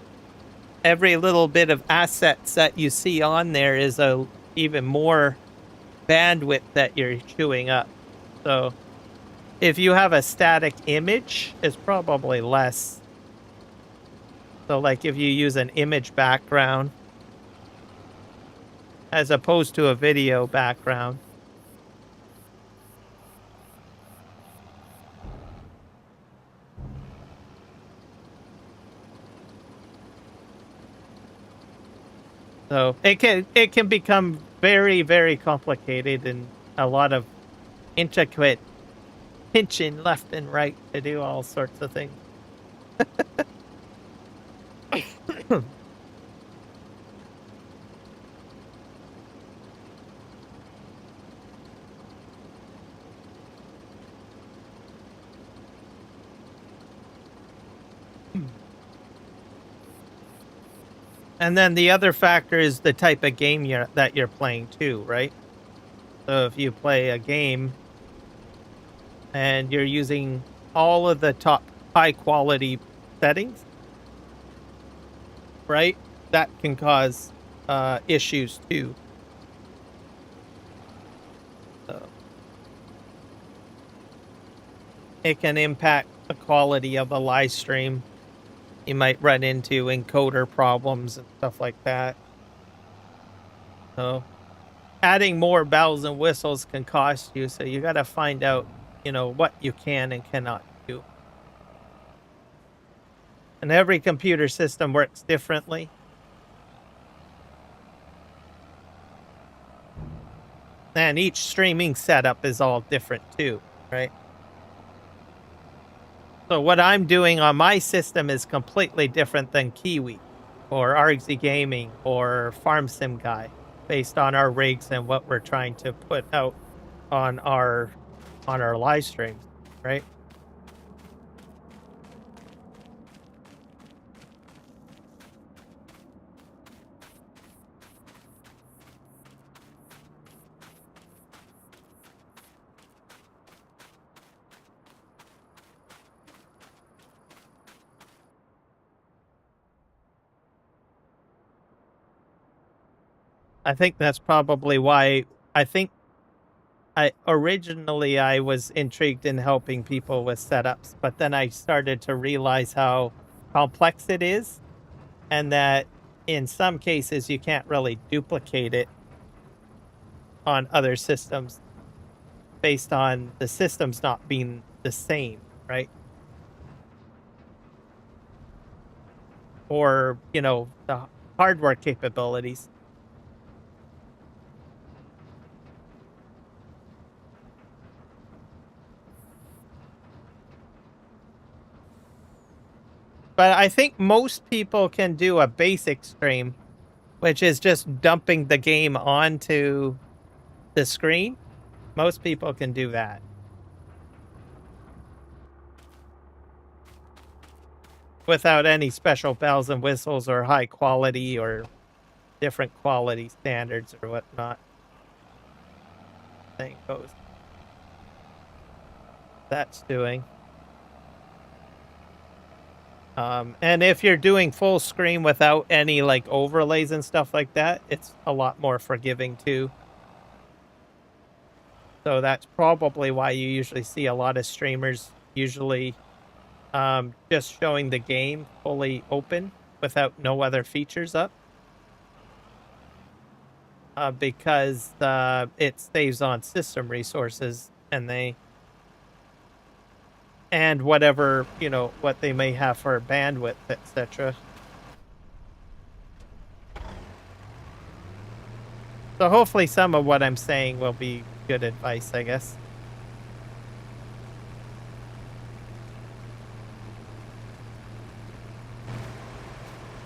[SPEAKER 1] Every little bit of assets that you see on there is a even more bandwidth that you're chewing up. So if you have a static image, it's probably less. So like if you use an image background as opposed to a video background. So it can become very, very complicated and a lot of intricate pinching left and right to do all sorts of things. And then the other factor is the type of game that you're playing too, right? So if you play a game and you're using all of the top high quality settings, right? That can cause issues too. So it can impact the quality of a live stream. You might run into encoder problems and stuff like that. So adding more bells and whistles can cost you. So you got to find out, what you can and cannot do. And every computer system works differently. And each streaming setup is all different too, right? So what I'm doing on my system is completely different than Kiwi or Argsy Gaming or Farm Sim Guy, based on our rigs and what we're trying to put out on our live streams, right? I think that's probably why originally I was intrigued in helping people with setups, but then I started to realize how complex it is, and that in some cases you can't really duplicate it on other systems based on the systems not being the same, right? Or, you know, the hardware capabilities. But I think most people can do a basic stream, which is just dumping the game onto the screen. Most people can do that. Without any special bells and whistles or high quality or different quality standards or whatnot. Thing goes. That's doing. And if you're doing full screen without any like overlays and stuff like that, it's a lot more forgiving too. So that's probably why you usually see a lot of streamers usually just showing the game fully open without no other features up. Because it saves on system resources and whatever, you know, what they may have for bandwidth, etc. So hopefully some of what I'm saying will be good advice, I guess.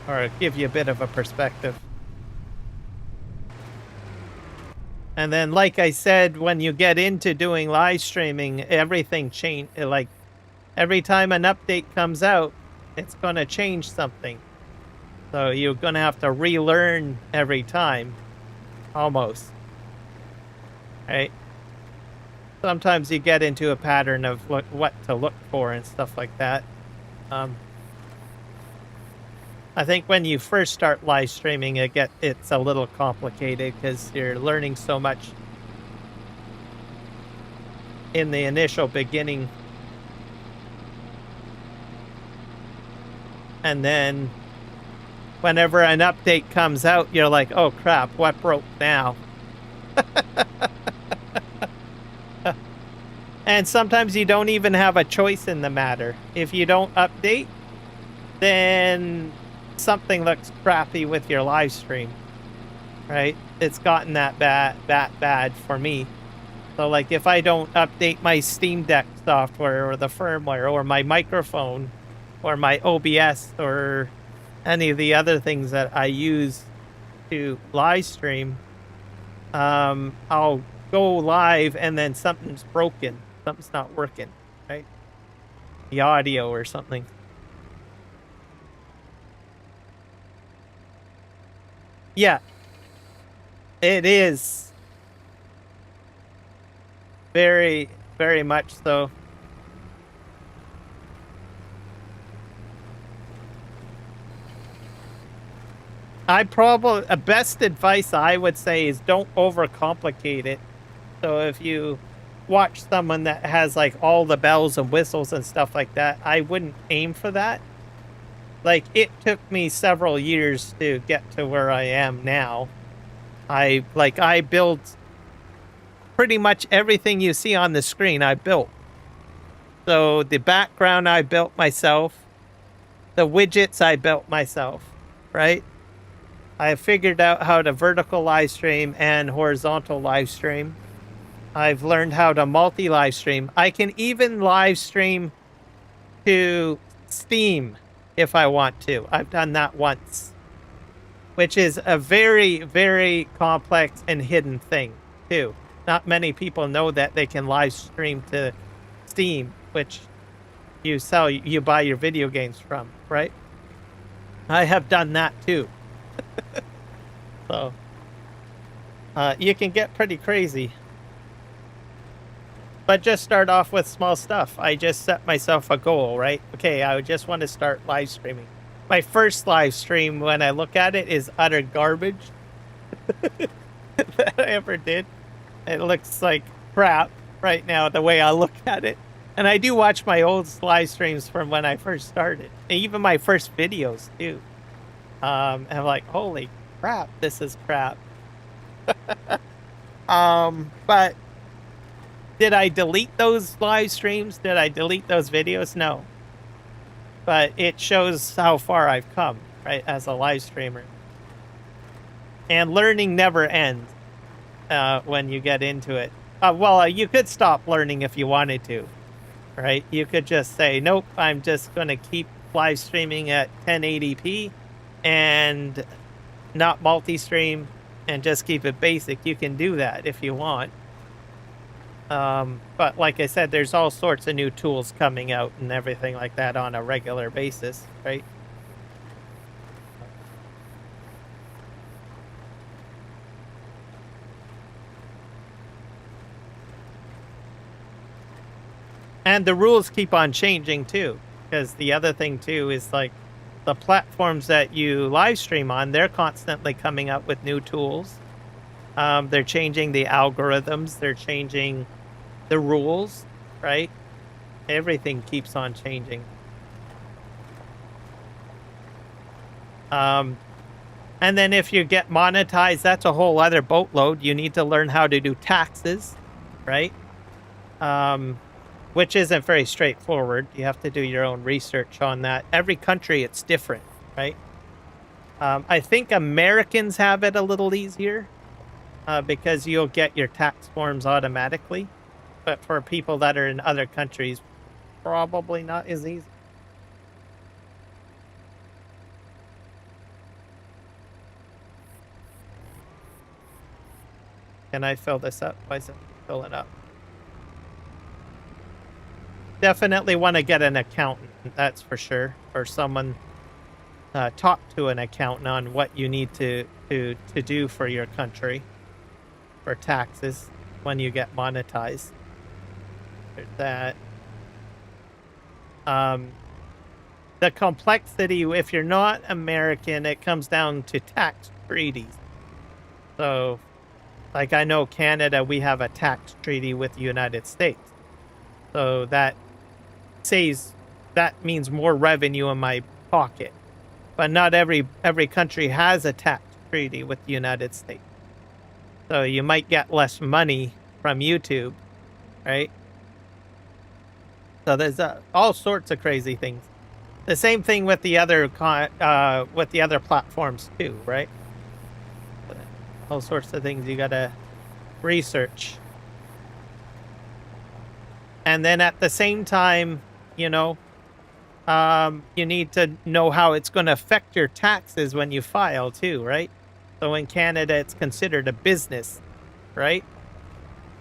[SPEAKER 1] Or give you a bit of a perspective. And then, like I said, when you get into doing live streaming, everything change. Like every time an update comes out, it's going to change something. So you're going to have to relearn every time, almost. Right? Sometimes you get into a pattern of what to look for and stuff like that. I think when you first start live streaming, it's a little complicated because you're learning so much in the initial beginning. And then whenever an update comes out, you're like, oh crap, what broke now? And sometimes you don't even have a choice in the matter. If you don't update, then something looks crappy with your live stream, right? It's gotten that bad for me. So like if I don't update my Steam Deck software or the firmware or my microphone or my OBS or any of the other things that I use to live stream, I'll go live and then something's broken. Something's not working, right? The audio or something. Yeah, it is. Very, very much so. Best advice I would say is don't overcomplicate it. So if you watch someone that has like all the bells and whistles and stuff like that, I wouldn't aim for that. Like it took me several years to get to where I am now. I built pretty much everything you see on the screen I built. So the background I built myself. the widgets I built myself, right? I figured out how to vertical live stream and horizontal live stream. I've learned how to multi-live stream. I can even live stream to Steam if I want to. I've done that once, which is a very, very complex and hidden thing, too. Not many people know that they can live stream to Steam, which you buy your video games from, right? I have done that, too. So, you can get pretty crazy. But just start off with small stuff. I just set myself a goal, right? Okay, I just want to start live streaming. My first live stream, when I look at it, is utter garbage that I ever did. It looks like crap right now, the way I look at it. And I do watch my old live streams from when I first started. And even my first videos, too. And I'm like, holy crap, this is crap. But did I delete those live streams? Did I delete those videos? No. But it shows how far I've come, right, as a live streamer. And learning never ends when you get into it. Well, you could stop learning if you wanted to, right? You could just say, nope, I'm just going to keep live streaming at 1080p and not multi-stream and just keep it basic. You can do that if you want. But like I said, there's all sorts of new tools coming out and everything like that on a regular basis, right? And the rules keep on changing too, because the other thing too is like the platforms that you live stream on, they're constantly coming up with new tools. They're changing the algorithms, they're changing the rules, right? Everything keeps on changing. And then if you get monetized, that's a whole other boatload. You need to learn how to do taxes, right? Which isn't very straightforward. You have to do your own research on that. Every country, it's different, right? I think Americans have it a little easier because you'll get your tax forms automatically. But for people that are in other countries, probably not as easy. Can I fill this up? Why is it filling up? Definitely want to get an accountant, that's for sure. Or someone talk to an accountant on what you need to do for your country for taxes when you get monetized. There's that. The complexity, if you're not American, it comes down to tax treaties. So, like I know Canada, we have a tax treaty with the United States. So that means more revenue in my pocket. But not every country has a tax treaty with the United States. So you might get less money from YouTube, right? So there's all sorts of crazy things. The same thing with the other platforms too, right? All sorts of things you gotta research. And then at the same time, you know, you need to know how it's going to affect your taxes when you file too, right? So in Canada, it's considered a business, right?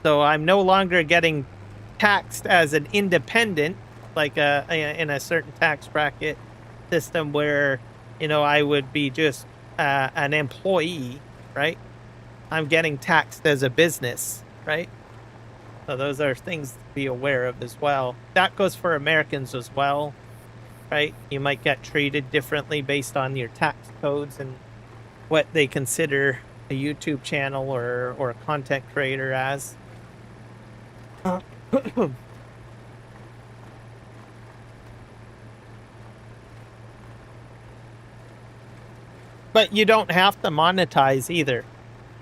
[SPEAKER 1] So I'm no longer getting taxed as an independent, like in a certain tax bracket system where, you know, I would be just an employee, right? I'm getting taxed as a business, right? So those are things to be aware of as well. That goes for Americans as well, right? You might get treated differently based on your tax codes and what they consider a YouTube channel or a content creator as. But you don't have to monetize either.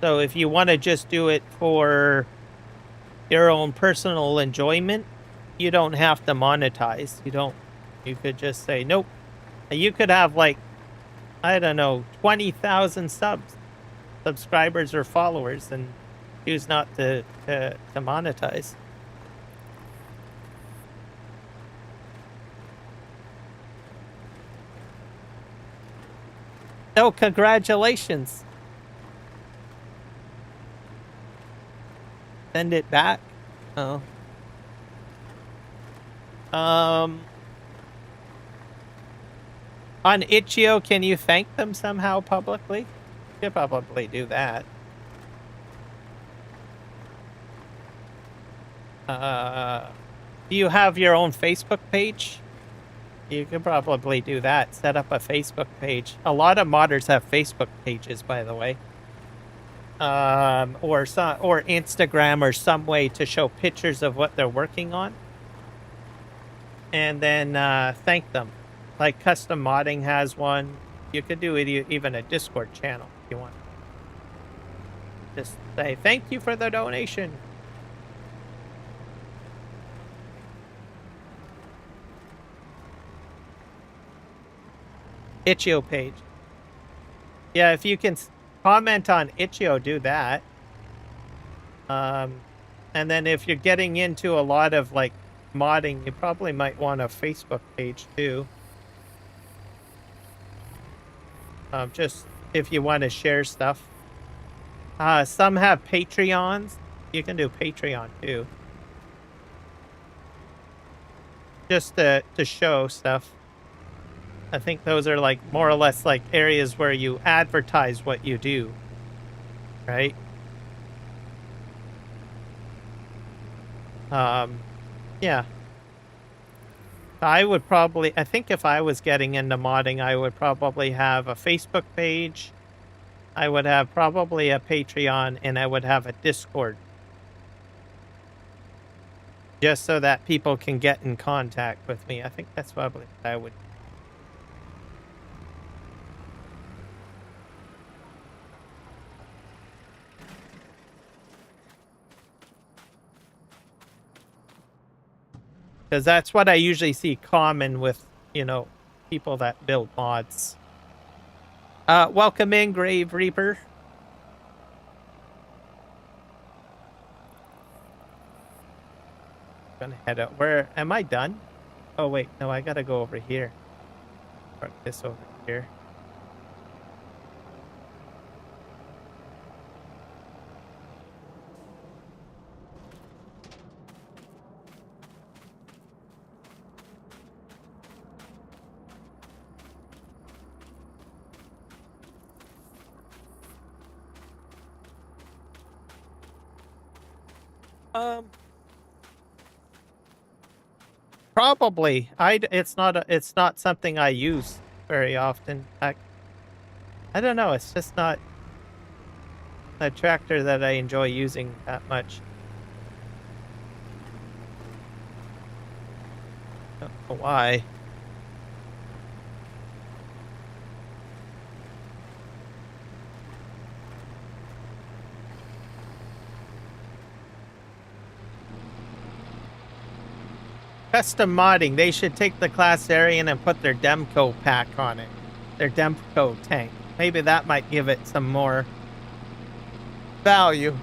[SPEAKER 1] So if you want to just do it for your own personal enjoyment, you don't have to monetize. You could just say, nope, You could have like, I don't know, 20,000 subscribers or followers and choose not to monetize. Oh, congratulations. Send it back. Oh. On Itch.io, can you thank them somehow publicly? You could probably do that. Do you have your own Facebook page? You could probably do that. Set up a Facebook page. A lot of modders have Facebook pages, by the way. Or Instagram or some way to show pictures of what they're working on. And then thank them. Like Custom Modding has one. You could do it even a Discord channel if you want. Just say, thank you for the donation. Itch.io page. Yeah, if you can comment on Itch.io, do that. And then if you're getting into a lot of like modding, you probably might want a Facebook page too. Just if you want to share stuff. Some have Patreons. You can do Patreon too. Just to show stuff. I think those are like more or less like areas where you advertise what you do. Right? Yeah. I think if I was getting into modding, I would probably have a Facebook page. I would have probably a Patreon, and I would have a Discord. Just so that people can get in contact with me. I think that's probably what I would do. Because that's what I usually see common with, people that build mods. Welcome in, Grave Reaper. Gonna head out. Where am I done? Oh wait, no, I gotta go over here. Park this over here. Probably. It's not something I use very often. I don't know. It's just not a tractor that I enjoy using that much. Don't know why. Custom modding. They should take the Class Aryan and put their Demco pack on it. Their Demco tank. Maybe that might give it some more value.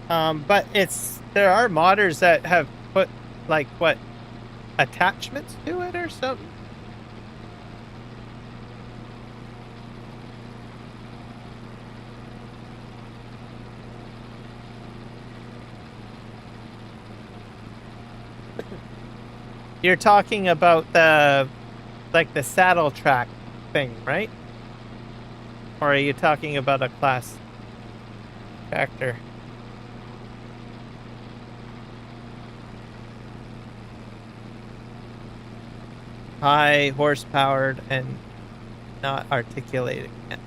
[SPEAKER 1] But there are modders that have put like what attachments to it or something. You're talking about the saddle track thing, right? Or are you talking about a class tractor? High horsepowered and not articulating it.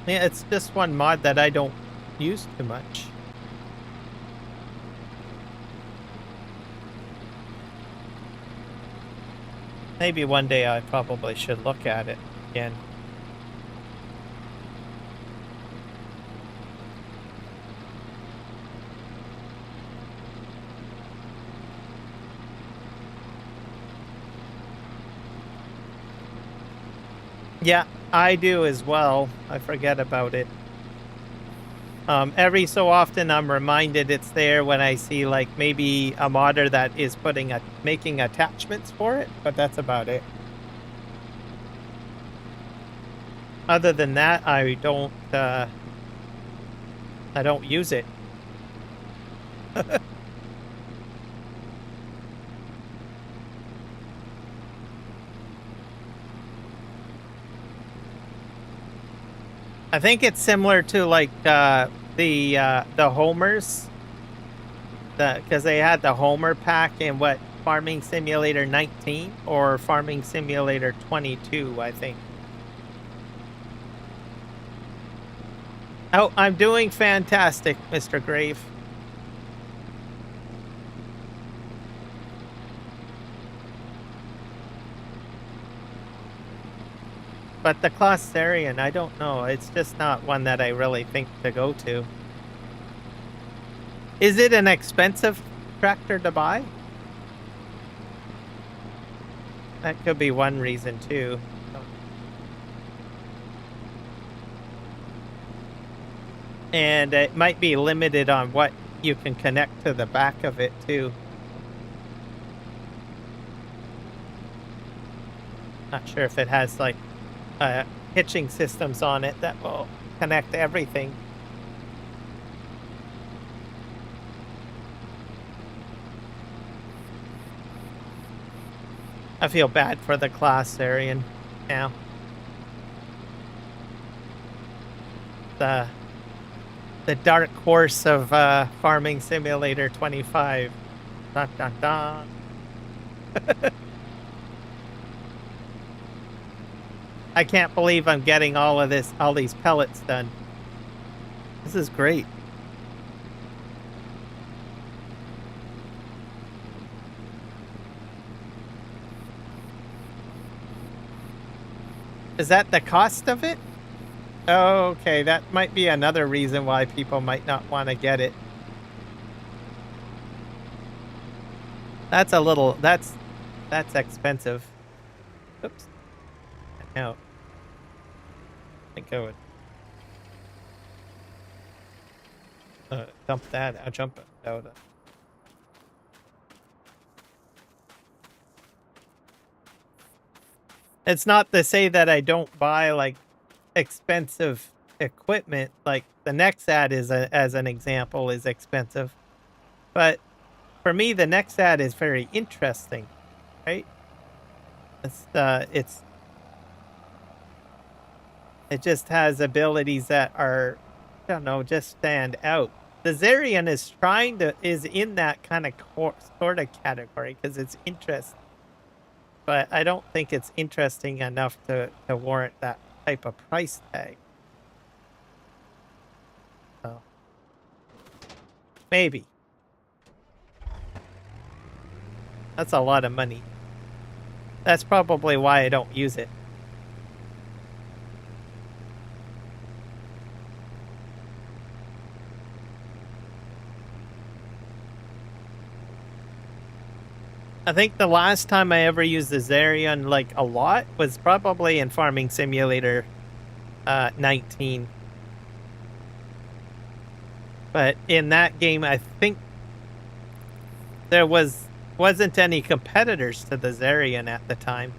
[SPEAKER 1] Yeah, it's just one mod that I don't use too much. Maybe one day I probably should look at it again. Yeah, I do as well. I forget about it. Every so often I'm reminded it's there when I see like maybe a modder that is making attachments for it, but that's about it. Other than that, I don't use it. I think it's similar to like the homers, because they had the homer pack in what, Farming Simulator 19 or Farming Simulator 22, I think. Oh, I'm doing fantastic, Mr. Grave. But the Classarian, I don't know. It's just not one that I really think to go to. Is it an expensive tractor to buy? That could be one reason too. And it might be limited on what you can connect to the back of it too. Not sure if it has like hitching systems on it that will connect everything. I feel bad for the Classarian now. The dark horse of Farming Simulator 25. Dun, dun, dun. I can't believe I'm getting all these pellets done. This is great. Is that the cost of it? Oh, okay, that might be another reason why people might not want to get it. That's that's expensive. Oops. No. I think I would dump that. I'll jump it out. It's not to say that I don't buy like expensive equipment. Like the next ad is as an example is expensive, but for me the next ad is very interesting, right? It just has abilities that are, I don't know, just stand out. The Zarian is in that kind of sort of category because it's interesting, but I don't think it's interesting enough to warrant that type of price tag. So maybe. That's a lot of money. That's probably why I don't use it. I think the last time I ever used the Zarian like a lot was probably in Farming Simulator 19. But in that game, I think there wasn't any competitors to the Zarian at the time.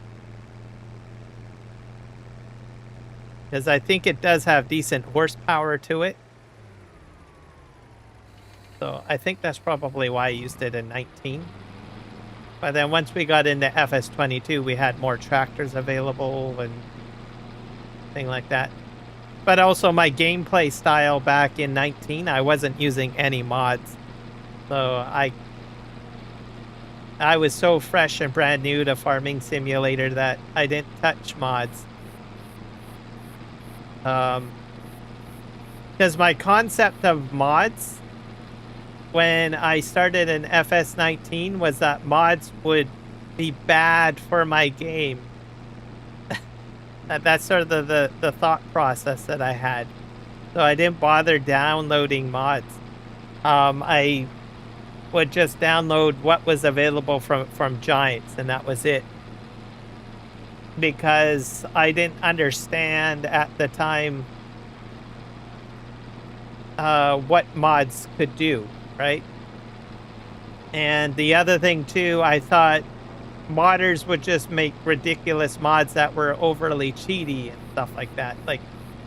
[SPEAKER 1] Because I think it does have decent horsepower to it. So I think that's probably why I used it in 19. But then once we got into FS22, we had more tractors available and thing like that. But also my gameplay style back in 19, I wasn't using any mods. So I was so fresh and brand new to Farming Simulator that I didn't touch mods. Because my concept of mods when I started in FS19 was that mods would be bad for my game. That's sort of the thought process that I had. So I didn't bother downloading mods. I would just download what was available from Giants, and that was it. Because I didn't understand at the time what mods could do, right? And the other thing too, I thought modders would just make ridiculous mods that were overly cheaty and stuff like that. Like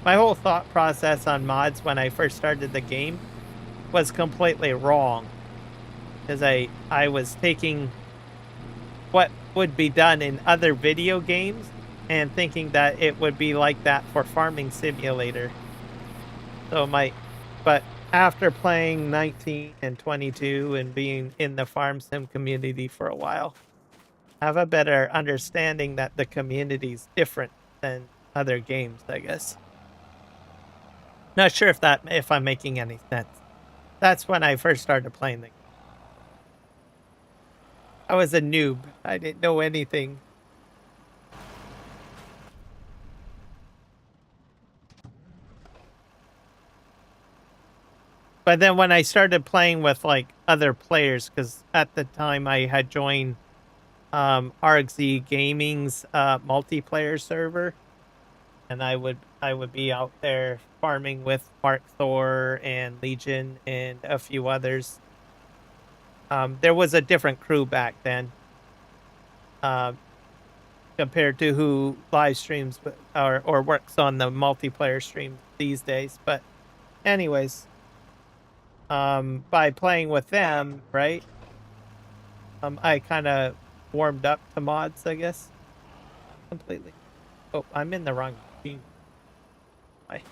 [SPEAKER 1] my whole thought process on mods when I first started the game was completely wrong, because I was taking what would be done in other video games and thinking that it would be like that for Farming Simulator. So but after playing 19 and 22 and being in the farm sim community for a while, I have a better understanding that the community's different than other games, I guess. Not sure if I'm making any sense. That's when I first started playing the game. I was a noob. I didn't know anything. But then when I started playing with like other players, because at the time I had joined RXZ Gaming's multiplayer server, and I would be out there farming with Mark Thor and Legion and a few others. There was a different crew back then, compared to who live streams or works on the multiplayer streams these days. But anyways, by playing with them, right? I kind of warmed up to mods, I guess, completely. Oh, I'm in the wrong machine. Why?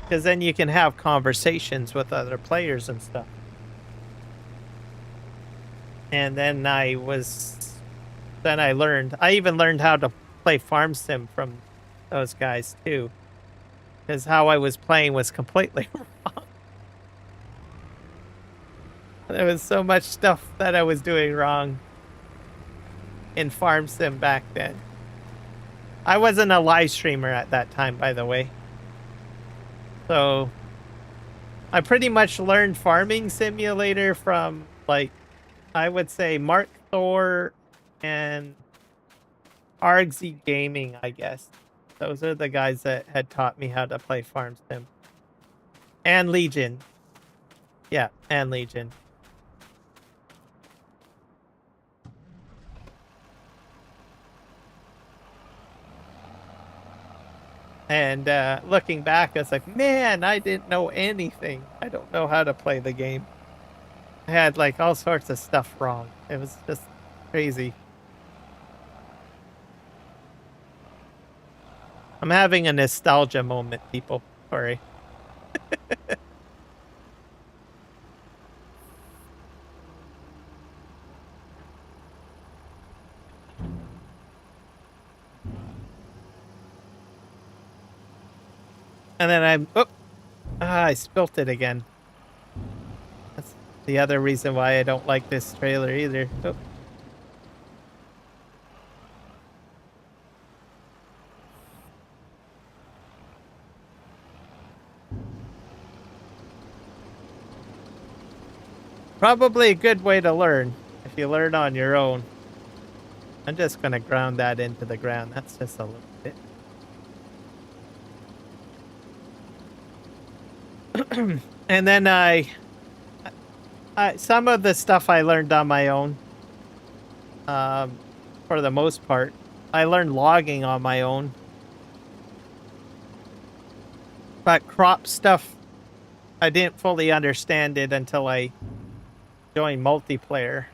[SPEAKER 1] Because then you can have conversations with other players and stuff. And then I learned, I even learned how to play Farm Sim from those guys too. Because how I was playing was completely wrong. There was so much stuff that I was doing wrong in Farm Sim back then. I wasn't a live streamer at that time, by the way. So I pretty much learned Farming Simulator from, like, I would say Mark Thor and RXZ Gaming, I guess. Those are the guys that had taught me how to play Farm Sim. And Legion. Yeah, and Legion. And looking back, I was like, man, I didn't know anything. I don't know how to play the game. I had like all sorts of stuff wrong. It was just crazy. I'm having a nostalgia moment, people. Sorry. And then I spilt it again. That's the other reason why I don't like this trailer either. Oh. Probably a good way to learn if you learn on your own. I'm just going to ground that into the ground. That's just a little bit. And then some of the stuff I learned on my own, for the most part. I learned logging on my own. But crop stuff, I didn't fully understand it until I joined multiplayer.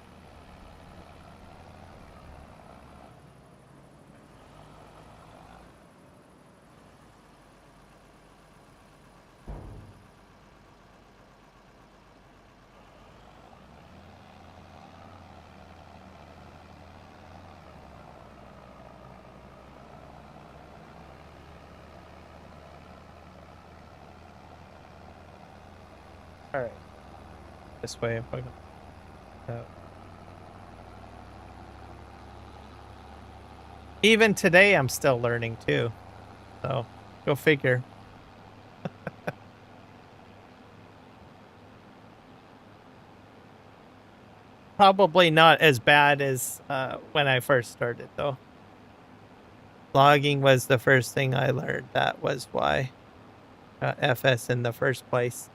[SPEAKER 1] All right. this way if I go. Even today, I'm still learning too. So, go figure. Probably not as bad as when I first started, though. Logging was the first thing I learned. That was why FS in the first place.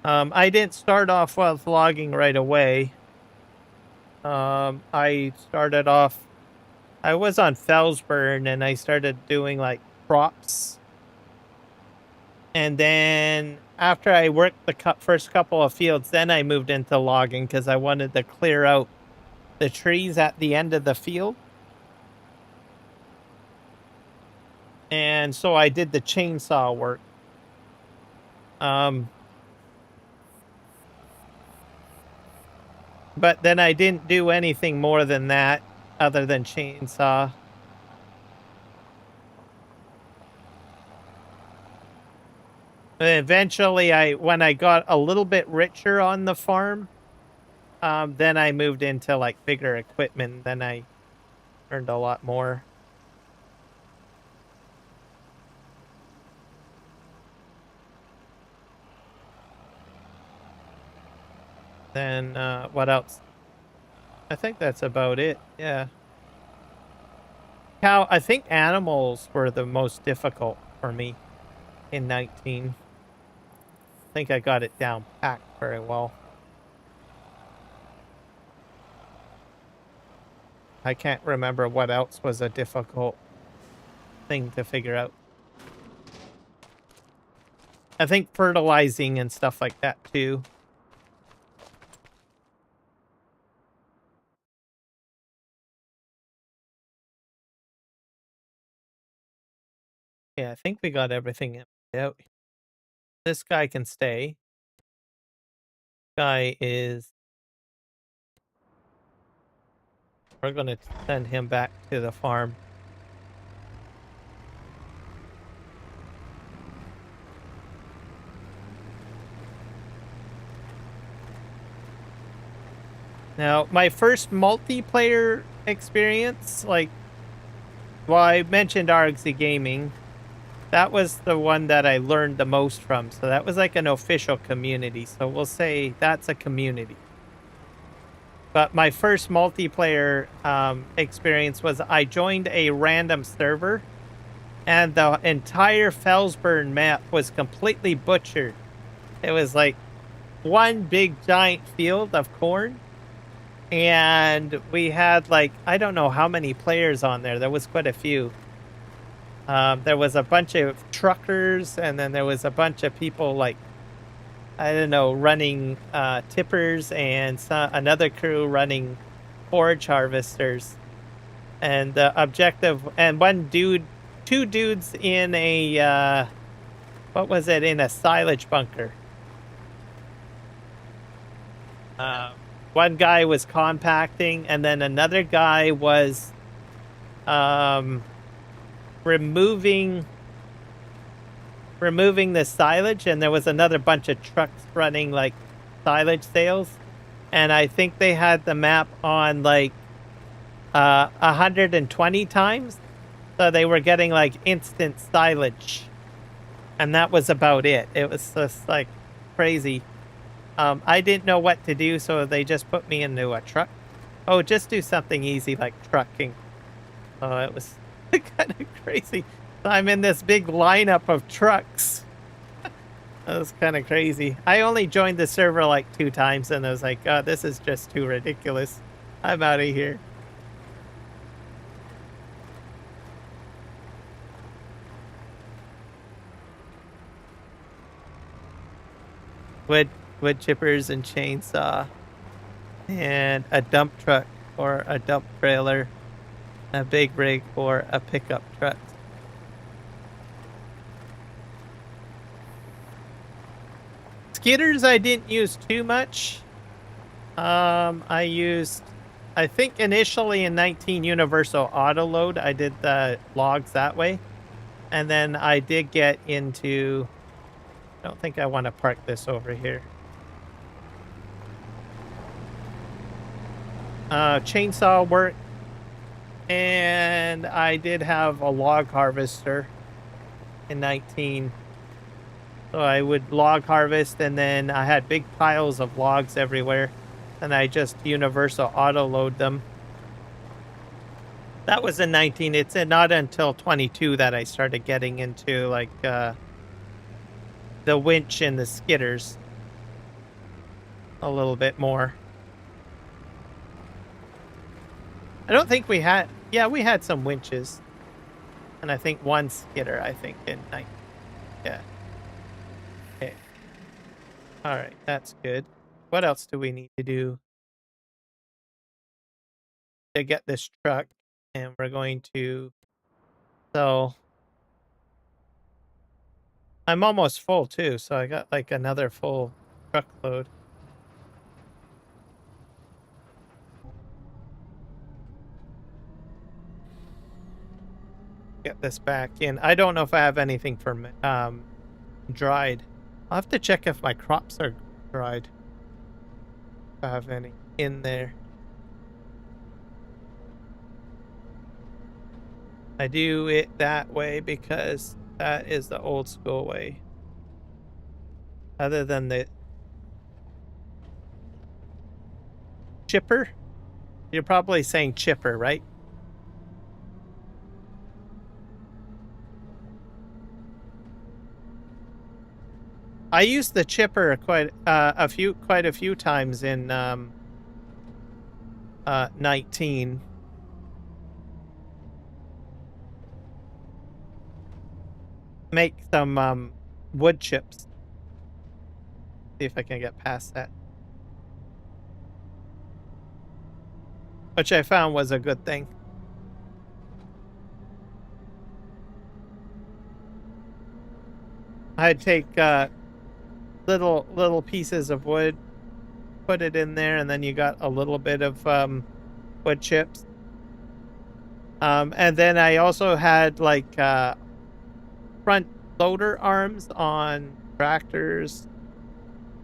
[SPEAKER 1] I didn't start off with logging right away. I started off, I was on Felsburn and I started doing like crops. And then after I worked the first couple of fields, then I moved into logging because I wanted to clear out the trees at the end of the field. And so I did the chainsaw work. But then I didn't do anything more than that other than chainsaw. Eventually, when I got a little bit richer on the farm, then I moved into like bigger equipment. Then I earned a lot more. Then what else? I think that's about it. Yeah. I think animals were the most difficult for me in 19. I think I got it down packed very well. I can't remember what else was a difficult thing to figure out. I think fertilizing and stuff like that too. Yeah, I think we got everything out. This guy can stay. Guy is... We're going to send him back to the farm. Now, my first multiplayer experience, like, well, I mentioned RXZ Gaming. That was the one that I learned the most from. So that was like an official community. So we'll say that's a community. But my first multiplayer experience was I joined a random server. And the entire Felsburn map was completely butchered. It was like one big giant field of corn. And we had like, I don't know how many players on there. There was quite a few. There was a bunch of truckers, and then there was a bunch of people like, I don't know, running tippers, and another crew running forage harvesters. And the objective, and two dudes in a, what was it, in a silage bunker. One guy was compacting, and then another guy was removing the silage, and there was another bunch of trucks running like silage sales, and I think they had the map on like 120 times, so they were getting like instant silage, and that was about it. It was just like crazy. I didn't know what to do, so they just put me into a truck. Oh, just do something easy like trucking. Oh, it was kind of crazy. So I'm in this big lineup of trucks. That was kind of crazy. I only joined the server like 2 times, and I was like, oh, this is just too ridiculous. I'm out of here. Wood chippers and chainsaw. And a dump truck or a dump trailer. A big rig or a pickup truck. Skidders I didn't use too much. I think initially in 19 Universal Auto Load, I did the logs that way. And then I did get into... I don't think I want to park this over here. chainsaw work, and I did have a log harvester in 19. So I would log harvest, and then I had big piles of logs everywhere, and I just universal auto load them. That was in 19. It's not until 22 that I started getting into like the winch and the skidders a little bit more. I don't think we had, yeah, we had some winches, and I think one skidder, I think in 19. Yeah. Okay. All right, that's good. What else do we need to do to get this truck? And we're going to, so I'm almost full too, so I got like another full truckload. Get this back in. I don't know if I have anything for dried. I'll have to check if my crops are dried. If I have any in there. I do it that way because that is the old school way. Other than the chipper. You're probably saying chipper, right? I used the chipper quite a few times in 19. Make some wood chips. See if I can get past that. Which I found was a good thing. I'd take little pieces of wood, put it in there, and then you got a little bit of wood chips. And then I also had like front loader arms on tractors.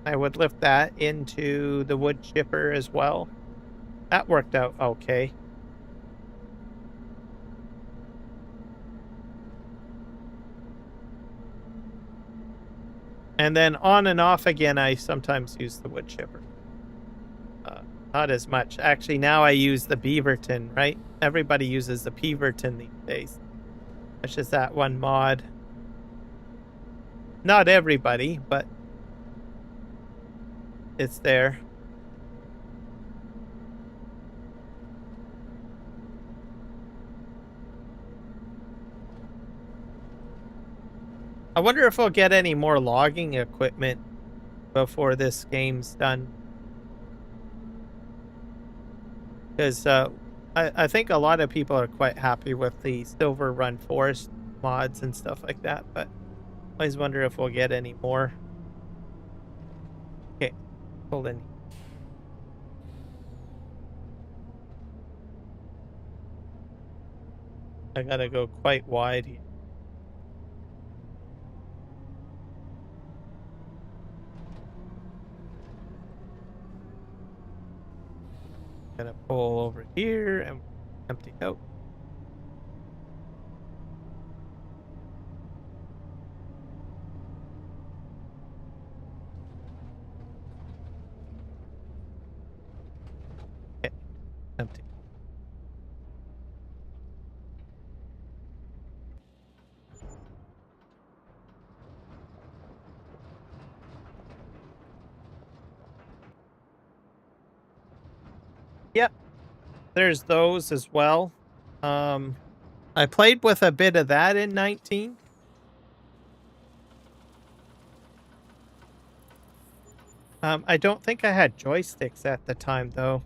[SPEAKER 1] I would lift that into the wood chipper as well. That worked out okay. And then on and off again, I sometimes use the wood chipper. Not as much. Actually, now I use the Beaverton, right? Everybody uses the Beaverton these days. It's just that one mod. Not everybody, but it's there. I wonder if we'll get any more logging equipment before this game's done. Because I think a lot of people are quite happy with the Silver Run Forest mods and stuff like that, but I always wonder if we'll get any more. Okay, pull in. I gotta go quite wide here. Gonna pull over here and empty out. Okay, empty. Yep, there's those as well. I played with a bit of that in 19. I don't think I had joysticks at the time, though.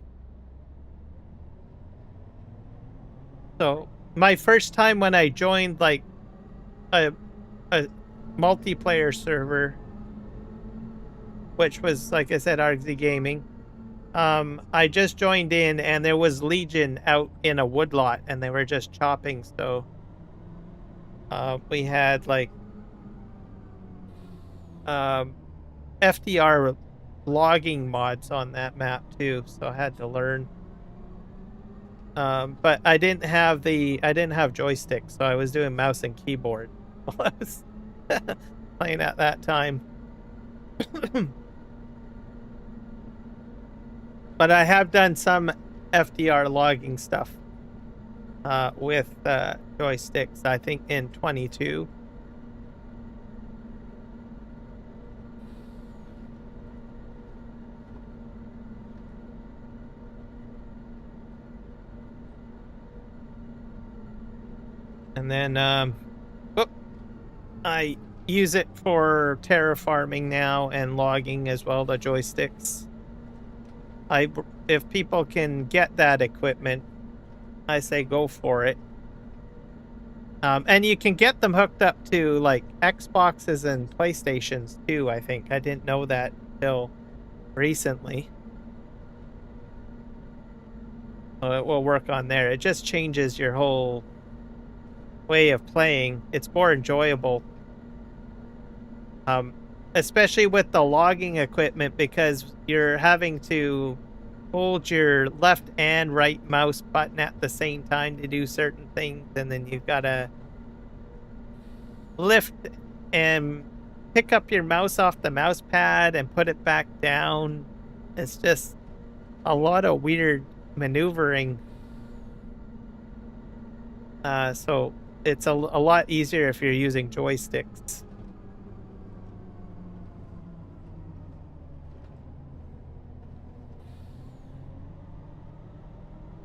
[SPEAKER 1] So, my first time when I joined, like, a multiplayer server, which was, like I said, RZ Gaming, I just joined in, and there was Legion out in a woodlot, and they were just chopping, so we had, like, FDR logging mods on that map, too, so I had to learn. But I didn't have joystick, so I was doing mouse and keyboard while I was playing at that time. But I have done some FDR logging stuff with joysticks, I think in 22. And then I use it for terraforming now and logging as well, the joysticks. If people can get that equipment, I say go for it. And you can get them hooked up to like Xboxes and PlayStations too, I think. I didn't know that until recently. It will work on there. It just changes your whole way of playing. It's more enjoyable. Especially with the logging equipment, because you're having to hold your left and right mouse button at the same time to do certain things, and then you've got to lift and pick up your mouse off the mouse pad and put it back down. It's just a lot of weird maneuvering. So it's a lot easier if you're using joysticks.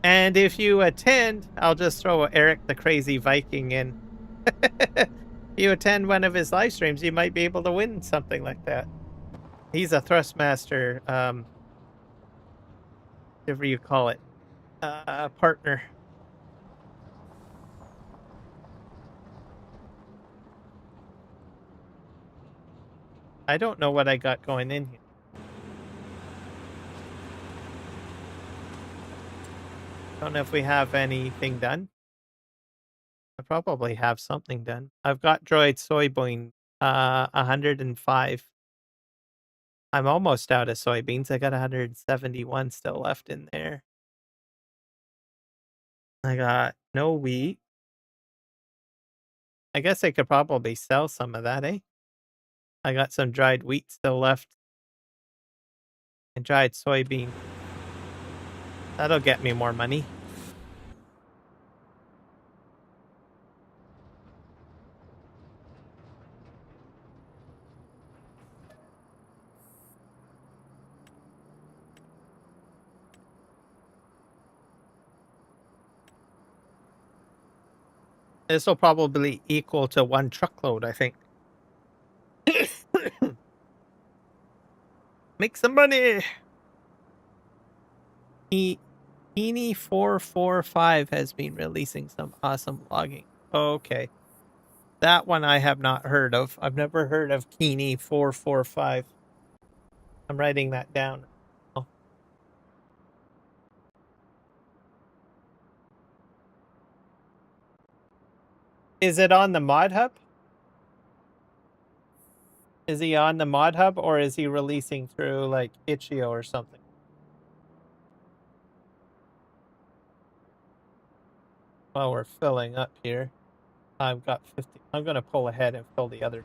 [SPEAKER 1] And if you attend, I'll just throw Eric the Crazy Viking in. If you attend one of his live streams, you might be able to win something like that. He's a Thrustmaster, whatever you call it, partner. I don't know what I got going in here. Don't know if we have anything done. I probably have something done. I've got Droid Soybean 105. I'm almost out of soybeans. I got 171 still left in there. I got no wheat. I guess I could probably sell some of that, eh? I got some dried wheat still left. And dried soybean. That'll get me more money. This will probably equal to 1 truckload, I think. Make some money! Heaney 445 has been releasing some awesome logging. Okay. That one I have not heard of. I've never heard of Keeney 445. I'm writing that down. Oh. Is it on the mod hub? Is he on the mod hub, or is he releasing through like Itch.io or something? Well, we're filling up here. I've got 50. I'm going to pull ahead and fill the other.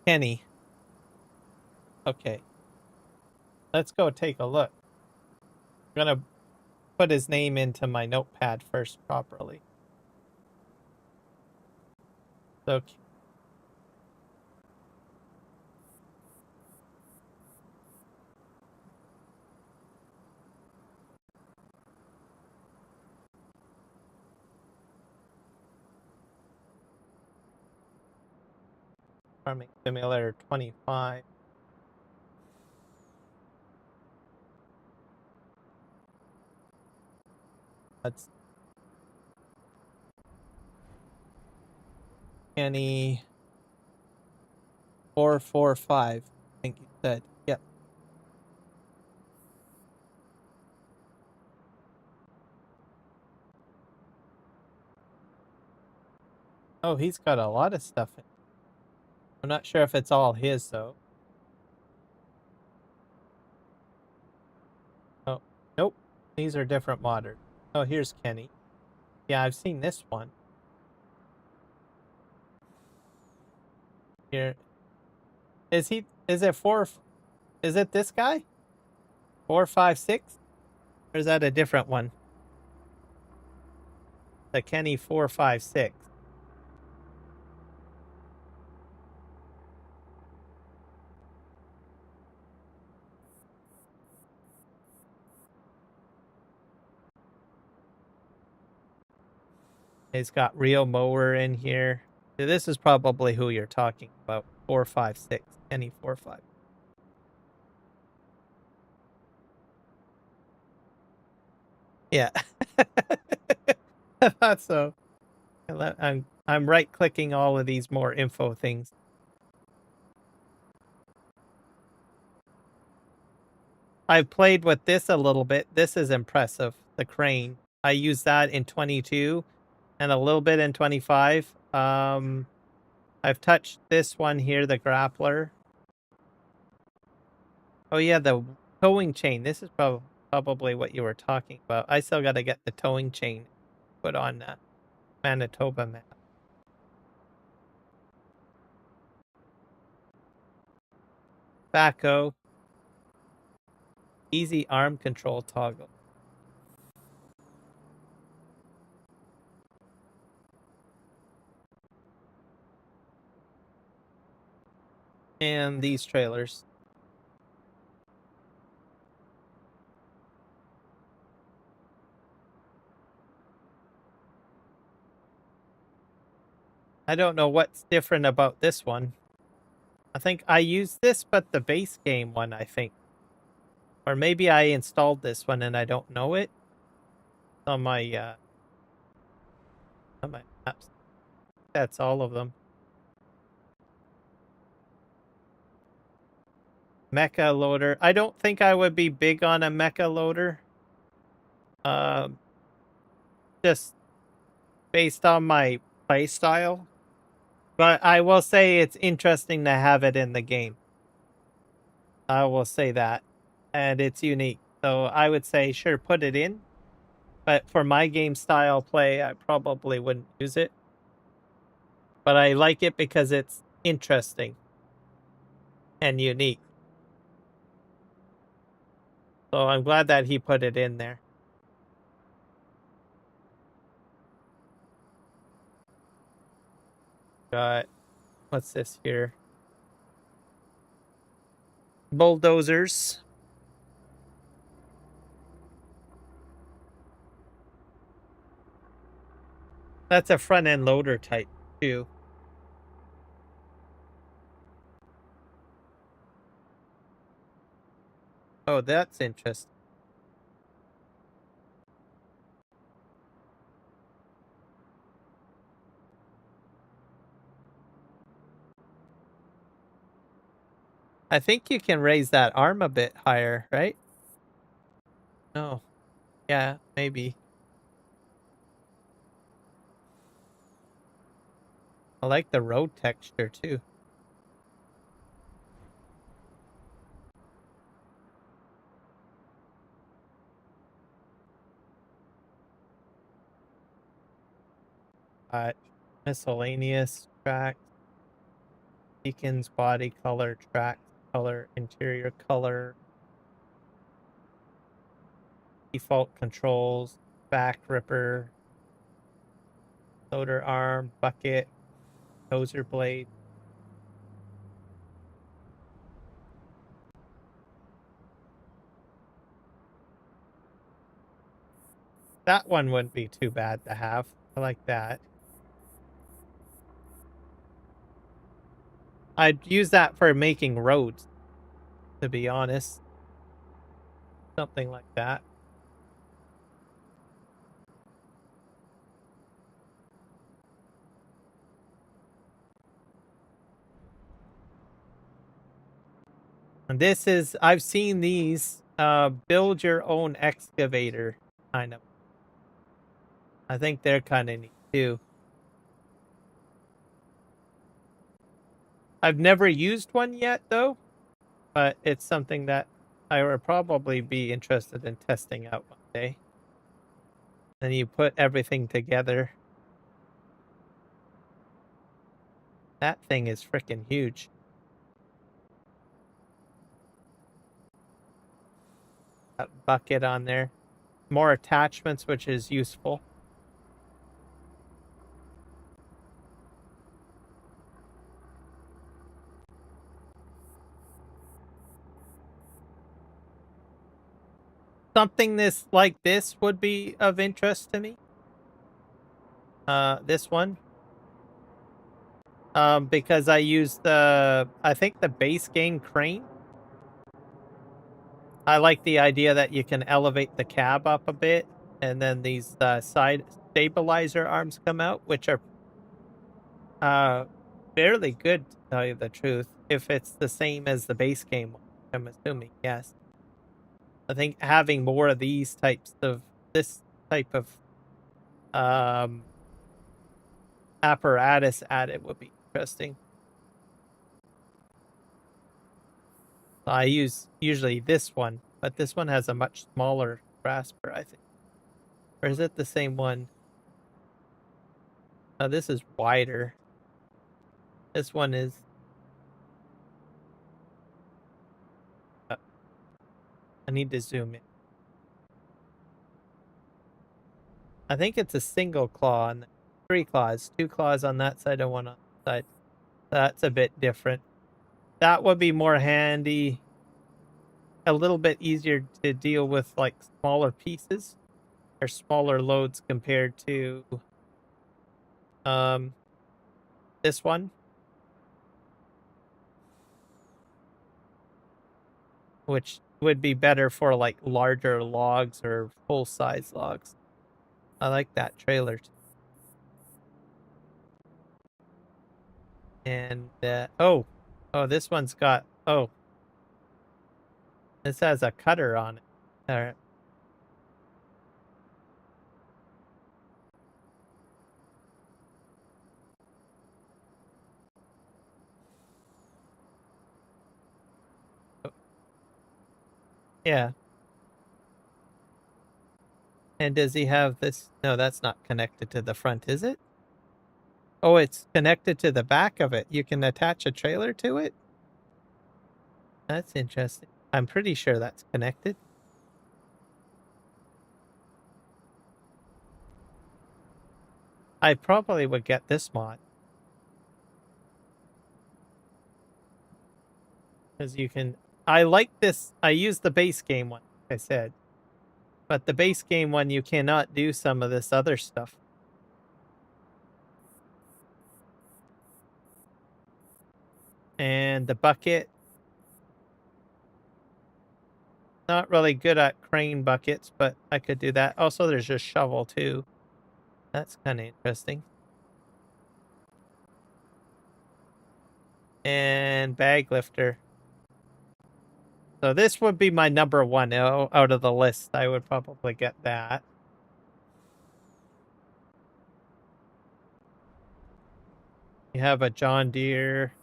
[SPEAKER 1] Kenny. Okay. Let's go take a look. I'm going to put his name into my notepad first properly. So Farming Simulator 25. That's Kenny 445. I think you said. Yep. Oh, he's got a lot of stuff in. I'm not sure if it's all his, though. Oh, nope. These are different modders. Oh, here's Kenny. Yeah, I've seen this one. Here. Is it four? Is it this guy? 456? Or is that a different one? The Kenny 456. It's got real mower in here. This is probably who you're talking about. 456. Kenny 45. Yeah. I thought so. I'm right clicking all of these more info things. I've played with this a little bit. This is impressive. The crane. I used that in 22 and a little bit in 25. I've touched this one here, the grappler. Oh yeah, the towing chain. This is probably what you were talking about. I still got to get the towing chain put on the Manitoba map. Backhoe. Easy arm control toggle. And these trailers. I don't know what's different about this one. I think I used this, but the base game one, I think. Or maybe I installed this one and I don't know it. On my apps. That's all of them. Mecha loader. I don't think I would be big on a mecha loader. Just based on my play style. But I will say it's interesting to have it in the game. I will say that. And it's unique. So I would say, sure, put it in. But for my game style play, I probably wouldn't use it. But I like it because it's interesting and unique. So I'm glad that he put it in there. Got, what's this here? Bulldozers. That's a front end loader type too. Oh, that's interesting. I think you can raise that arm a bit higher, right? No. Yeah, maybe. I like the road texture too. Miscellaneous tracks, beacons, body color, track color, interior color, default controls, back ripper, loader arm, bucket, dozer blade. That one wouldn't be too bad to have. I like that. I'd use that for making roads, to be honest. Something like that. And this is, I've seen these, build your own excavator, kind of. I think they're kind of neat too. I've never used one yet, though, but it's something that I would probably be interested in testing out one day. And you put everything together. That thing is freaking huge. That bucket on there. More attachments, which is useful. Something like this would be of interest to me. This one. Because I use I think the base game crane. I like the idea that you can elevate the cab up a bit, and then these side stabilizer arms come out, which are fairly good, to tell you the truth, if it's the same as the base game one. I'm assuming, yes. I think having more of this type of apparatus added would be interesting. I use usually this one, but this one has a much smaller grasper, I think. Or is it the same one? Oh, this is wider. This one is... I need to zoom in. I think it's a single claw on 3 claws. 2 claws on that side and 1 on that side. That's a bit different. That would be more handy. A little bit easier to deal with like smaller pieces or smaller loads compared to this one. Which would be better for like larger logs or full size logs. I like that trailer too. And oh, this one's got this has a cutter on it. All right. Yeah. And does he have this? No, that's not connected to the front, is it? Oh, it's connected to the back of it. You can attach a trailer to it? That's interesting. I'm pretty sure that's connected. I probably would get this mod. Because you can... I like this. I use the base game one, like I said. But the base game one, you cannot do some of this other stuff. And the bucket. Not really good at crane buckets, but I could do that. Also, there's a shovel too. That's kind of interesting. And bag lifter. So this would be my number 1 out of the list. I would probably get that. You have a John Deere.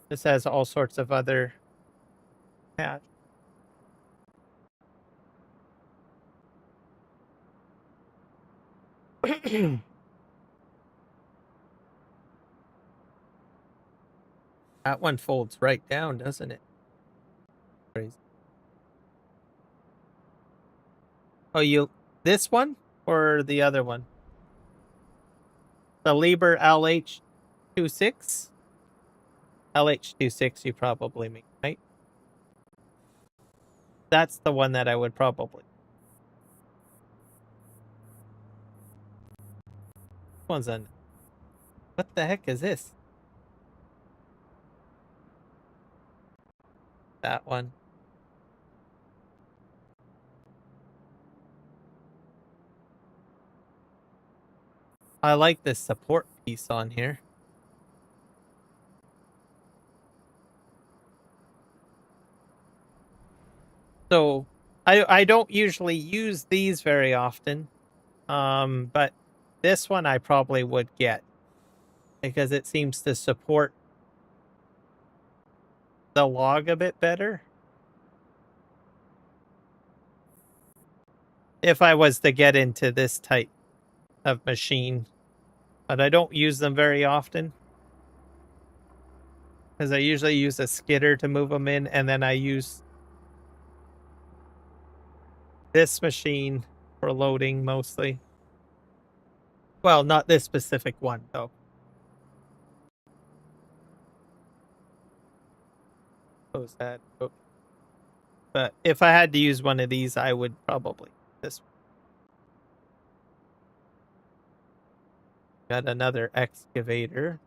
[SPEAKER 1] This has all sorts of other patch. That one folds right down, doesn't it? Crazy. Oh, this one or the other one? The Lieber LH26? LH26 you probably mean, right? That's the one that I would probably... This one's on... What the heck is this? That one. I like this support piece on here. So I don't usually use these very often. But this one I probably would get. because it seems to support the log a bit better. If I was to get into this type of machine, but I don't use them very often because I usually use a skidder to move them in, and then I use this machine for loading mostly. Well, not this specific one though. Close that. Oh. But if I had to use one of these, I would probably this one. Got another excavator.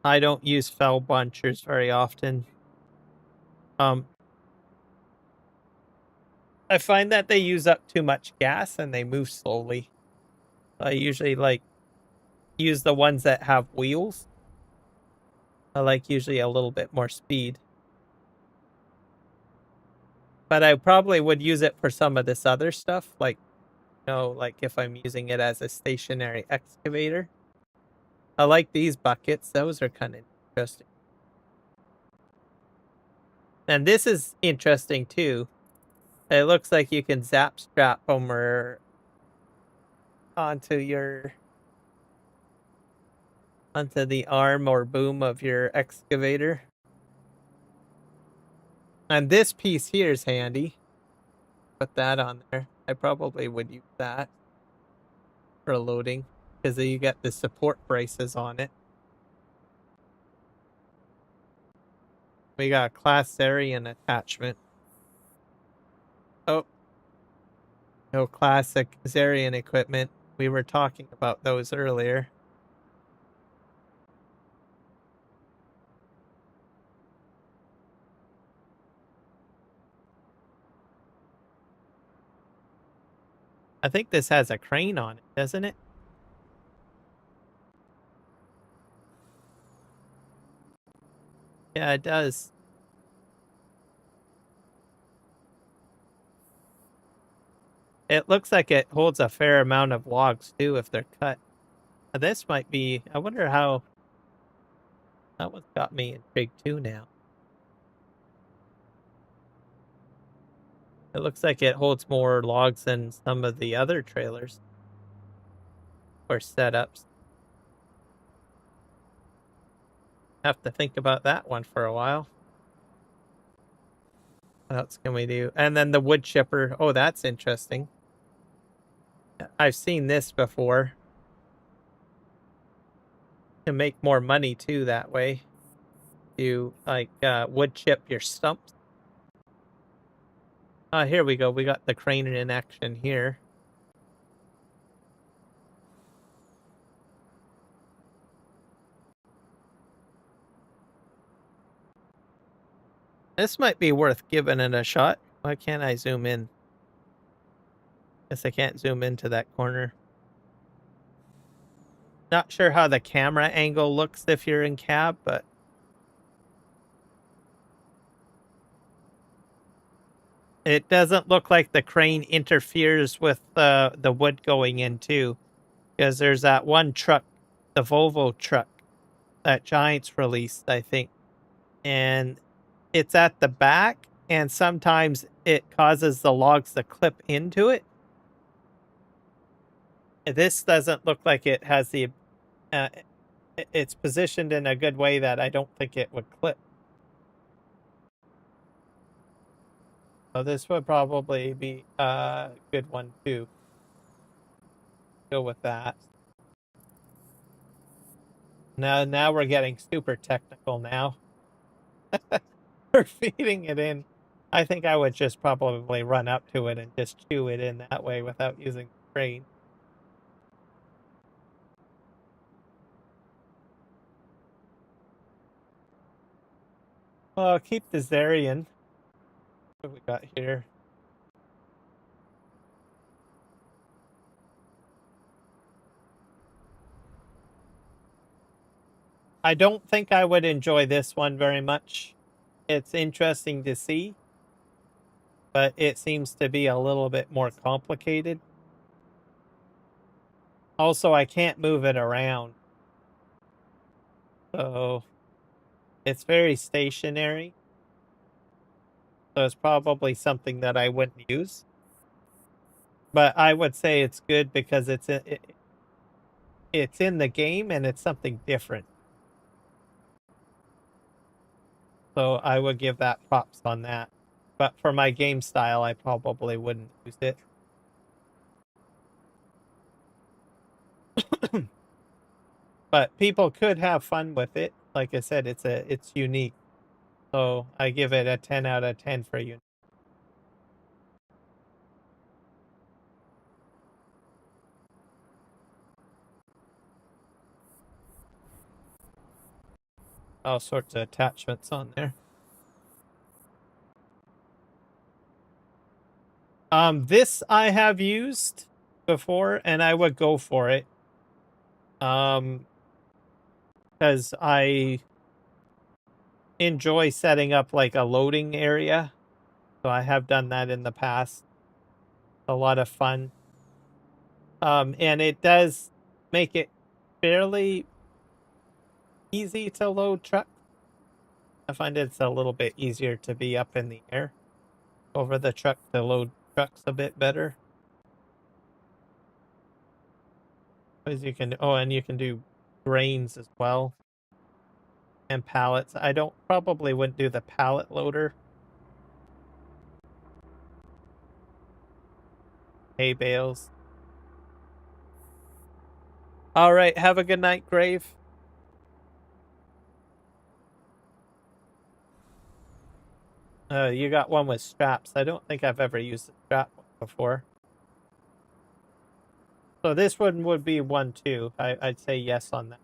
[SPEAKER 1] I don't use fell bunchers very often. I find that they use up too much gas and they move slowly. I usually use the ones that have wheels. I like usually a little bit more speed. But I probably would use it for some of this other stuff, like like if I'm using it as a stationary excavator. I like these buckets. Those are kind of interesting. And this is interesting too. It looks like you can zap strap them or onto the arm or boom of your excavator. And this piece here is handy. Put that on there. I probably would use that for loading because you get the support braces on it. We got a class Arian attachment. Oh, no classic Zarian equipment. We were talking about those earlier. I think this has a crane on it, doesn't it? Yeah, it does. It looks like it holds a fair amount of logs too if they're cut. This might be, I wonder how, that one's got me intrigued too now. It looks like it holds more logs than some of the other trailers or setups. Have to think about that one for a while. What else can we do? And then the wood chipper. Oh, that's interesting. I've seen this before. To make more money too that way. You wood chip your stumps. Here we go. We got the crane in action here. This might be worth giving it a shot. Why can't I zoom in? Guess I can't zoom into that corner. Not sure how the camera angle looks if you're in cab, but it doesn't look like the crane interferes with the wood going in too. Because there's that one truck, the Volvo truck, that Giants released, I think. And it's at the back, and sometimes it causes the logs to clip into it. This doesn't look like it has the... it's positioned in a good way that I don't think it would clip. So this would probably be a good one too. Go with that. Now we're getting super technical now. We're feeding it in. I think I would just probably run up to it and just chew it in that way without using the crane. Well, I'll keep the Zarian. What we got here? I don't think I would enjoy this one very much. It's interesting to see, but it seems to be a little bit more complicated. Also, I can't move it around. So it's very stationary. So it's probably something that I wouldn't use. But I would say it's good because it's in the game and it's something different. So I would give that props on that. But for my game style, I probably wouldn't use it. But people could have fun with it. Like I said, it's unique. So I give it a 10 out of 10 for you. All sorts of attachments on there. This I have used before and I would go for it. Because I enjoy setting up like a loading area. So I have done that in the past. A lot of fun. And it does make it fairly easy to load trucks. I find it's a little bit easier to be up in the air over the truck to load trucks a bit better. Because you can, oh, and you can do grains as well. And pallets. I probably wouldn't do the pallet loader. Hay bales. All right, have a good night, Grave. You got one with straps. I don't think I've ever used a strap before. So this one would be one too. I'd say yes on that.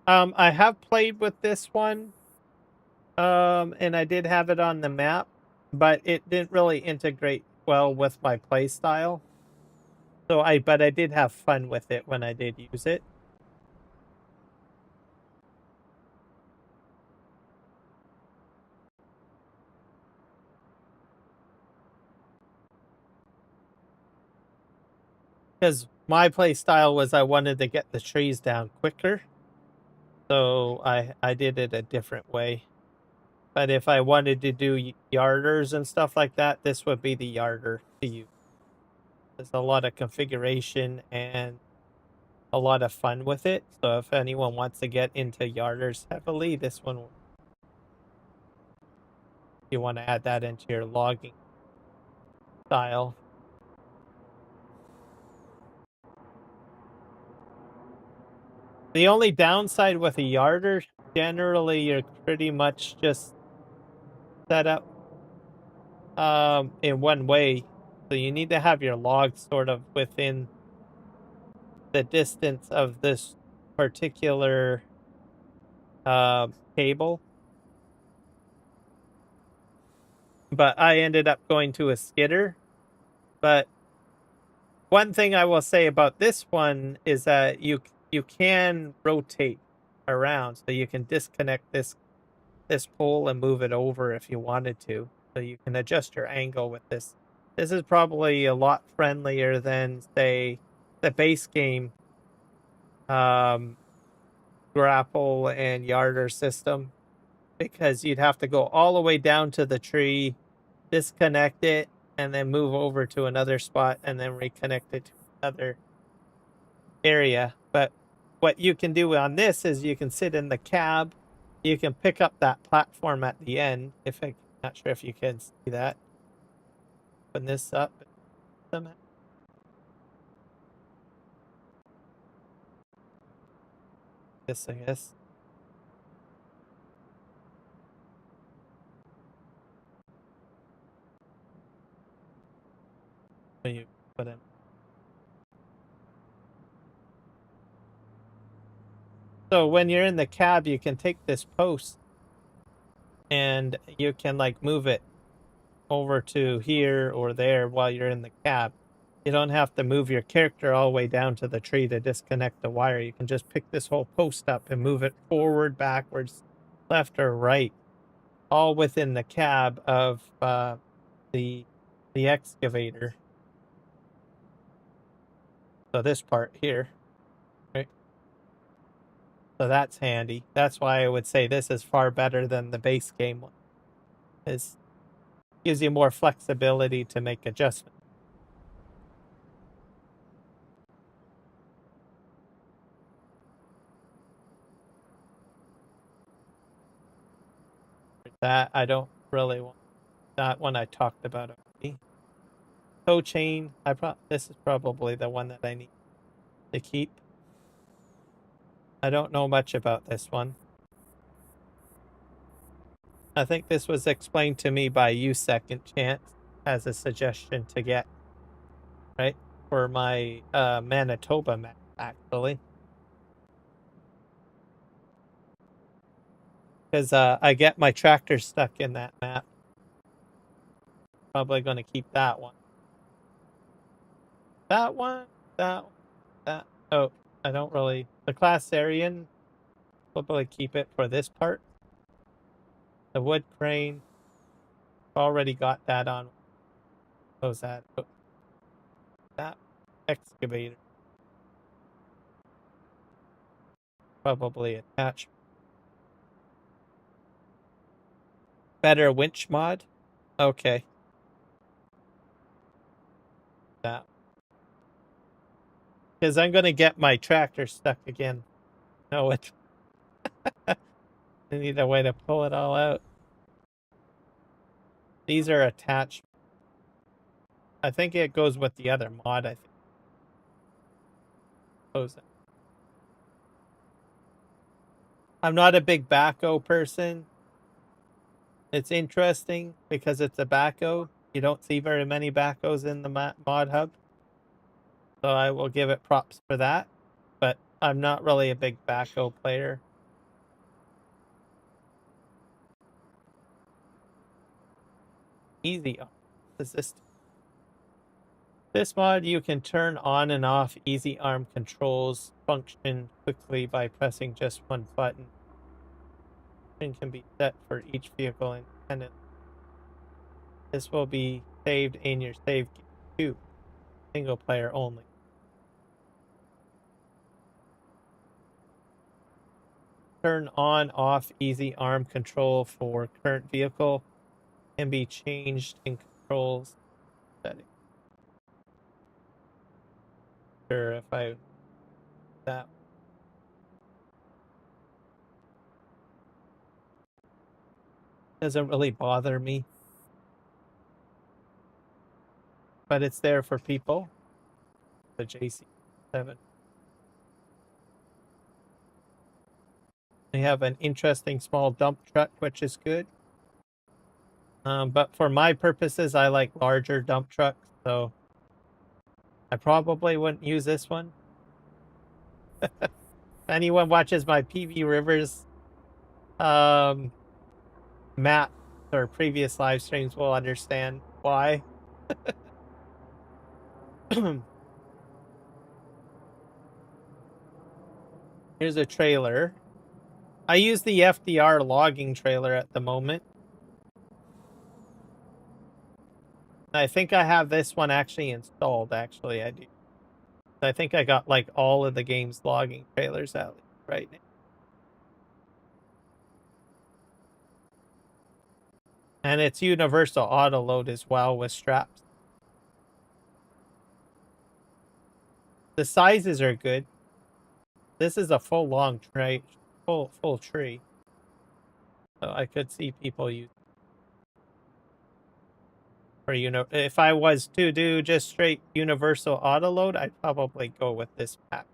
[SPEAKER 1] I have played with this one. And I did have it on the map, but it didn't really integrate well with my play style. So but I did have fun with it when I did use it. Because my play style was I wanted to get the trees down quicker. So I did it a different way. But if I wanted to do yarders and stuff like that, this would be the yarder to use. There's a lot of configuration and a lot of fun with it. So if anyone wants to get into yarders heavily, this one, you want to add that into your logging style. The only downside with a yarder, generally you're pretty much just set up in one way. So you need to have your logs sort of within the distance of this particular cable. But I ended up going to a skidder. But one thing I will say about this one is that you can rotate around, so you can disconnect this pole and move it over if you wanted to. So you can adjust your angle with this. This is probably a lot friendlier than, say, the base game grapple and yarder system, because you'd have to go all the way down to the tree, disconnect it, and then move over to another spot and then reconnect it to another area. But what you can do on this is you can sit in the cab, you can pick up that platform at the end. If I'm not sure if you can see that. Open this up somehow. This, I guess. When you put in. So when you're in the cab, you can take this post and you can like move it over to here or there while you're in the cab. You don't have to move your character all the way down to the tree to disconnect the wire. You can just pick this whole post up and move it forward, backwards, left or right. all within the cab of the excavator. So this part here, right? So that's handy. That's why I would say this is far better than the base game one. It gives you more flexibility to make adjustments. That I don't really want. That one I talked about already. Toe chain. This is probably the one that I need to keep. I don't know much about this one. I think this was explained to me by you, Second Chance, as a suggestion to get, right? For my Manitoba map, actually. Because I get my tractor stuck in that map. Probably going to keep that one. That one, that, that. Oh, I don't really. The Class Aryan, probably keep it for this part. The wood crane, already got that on. What was that? Oh, that excavator. Probably attached. Better winch mod? Okay. That. Because I'm going to get my tractor stuck again. No, it. I need a way to pull it all out. These are attached. I think it goes with the other mod, I think. I'm not a big backhoe person. It's interesting because it's a backhoe. You don't see very many backhoes in the mod hub. So I will give it props for that. But I'm not really a big backhoe player. Easy. What is this? This mod, you can turn on and off easy arm controls function quickly by pressing just one button. And can be set for each vehicle independently. This will be saved in your save game too. Single player only. Turn on off easy arm control for current vehicle can be changed in controls settings. Sure, if I that doesn't really bother me, but it's there for people. The JC7. They have an interesting small dump truck, which is good. But for my purposes, I like larger dump trucks, so I probably wouldn't use this one. If anyone watches my PV Rivers map or previous live streams will understand why. Here's a trailer. I use the FDR logging trailer at the moment. I think I have this one actually installed. Actually, I do. I think I got like all of the game's logging trailers out right now. And it's universal auto load as well with straps. The sizes are good. This is a full long tray, full tree. So I could see people use. Or if I was to do just straight universal auto load, I'd probably go with this pack.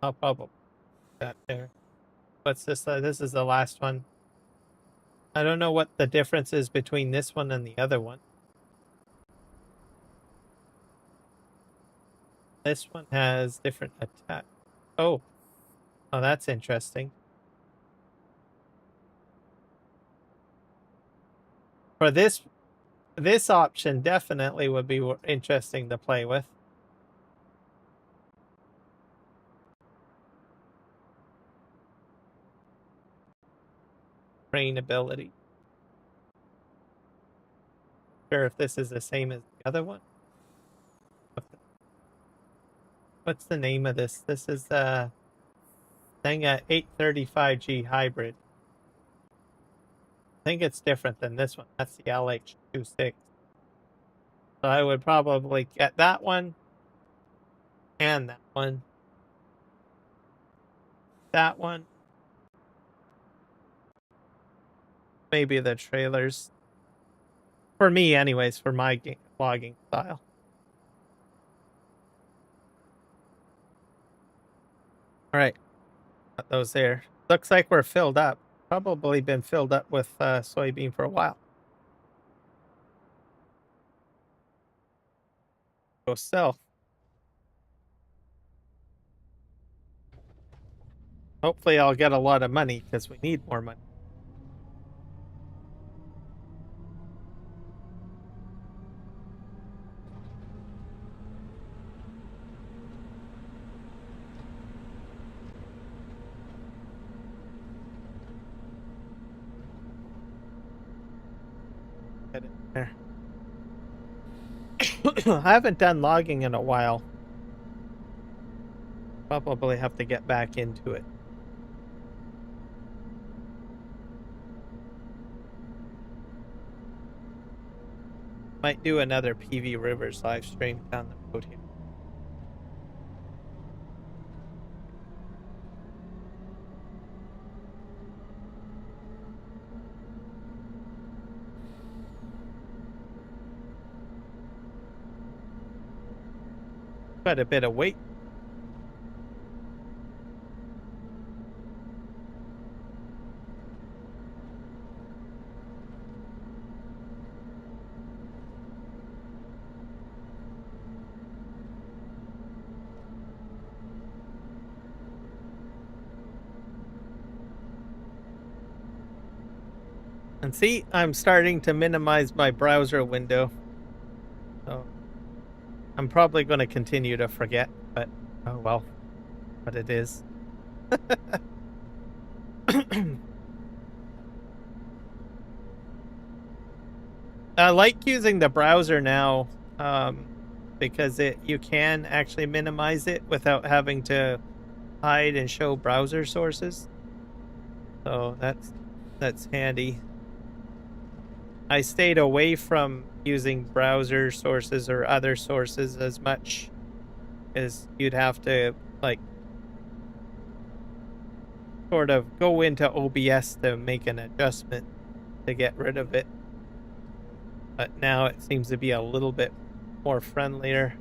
[SPEAKER 1] I'll probably that there. What's this? This is the last one. I don't know what the difference is between this one and the other one. This one has different attack. Oh, that's interesting. For this option definitely would be interesting to play with. crane ability. Sure if this is the same as the other one. What's the name of this? This is thing at 835G hybrid. I think it's different than this one. That's the LH26. So I would probably get that one and that one. That one. Maybe the trailers. For me, anyways, for my logging style. All right. Got those there. Looks like we're filled up. Probably been filled up with soybean for a while. Go sell. Hopefully I'll get a lot of money because we need more money. Get it there. I haven't done logging in a while. Probably have to get back into it. Might do another PV Rivers live stream down the road here. Quite a bit of weight. And see, I'm starting to minimize my browser window. So I'm probably going to continue to forget, but oh well, what it is. I like using the browser now because you can actually minimize it without having to hide and show browser sources. So that's handy. I stayed away from using browser sources or other sources as much as you'd have to like sort of go into OBS to make an adjustment to get rid of it. But now it seems to be a little bit more friendlier.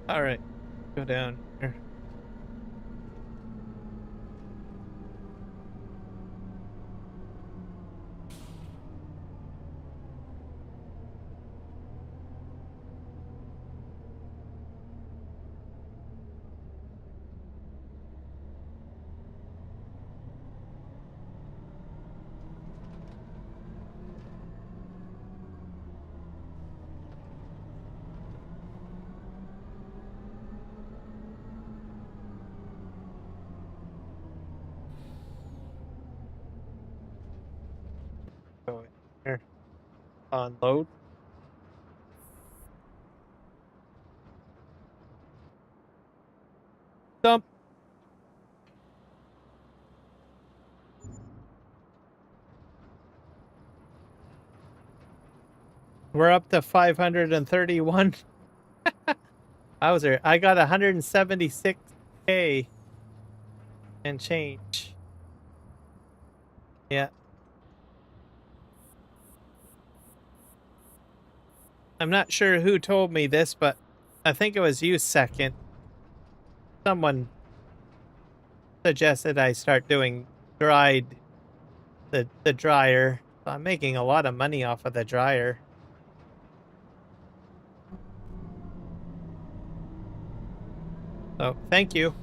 [SPEAKER 1] All right, go down here. Go in here. Unload. Dump. We're up to 531. I got 176K and change. Yeah. I'm not sure who told me this, but I think it was you second. Someone suggested I start doing the dryer. I'm making a lot of money off of the dryer. So thank you.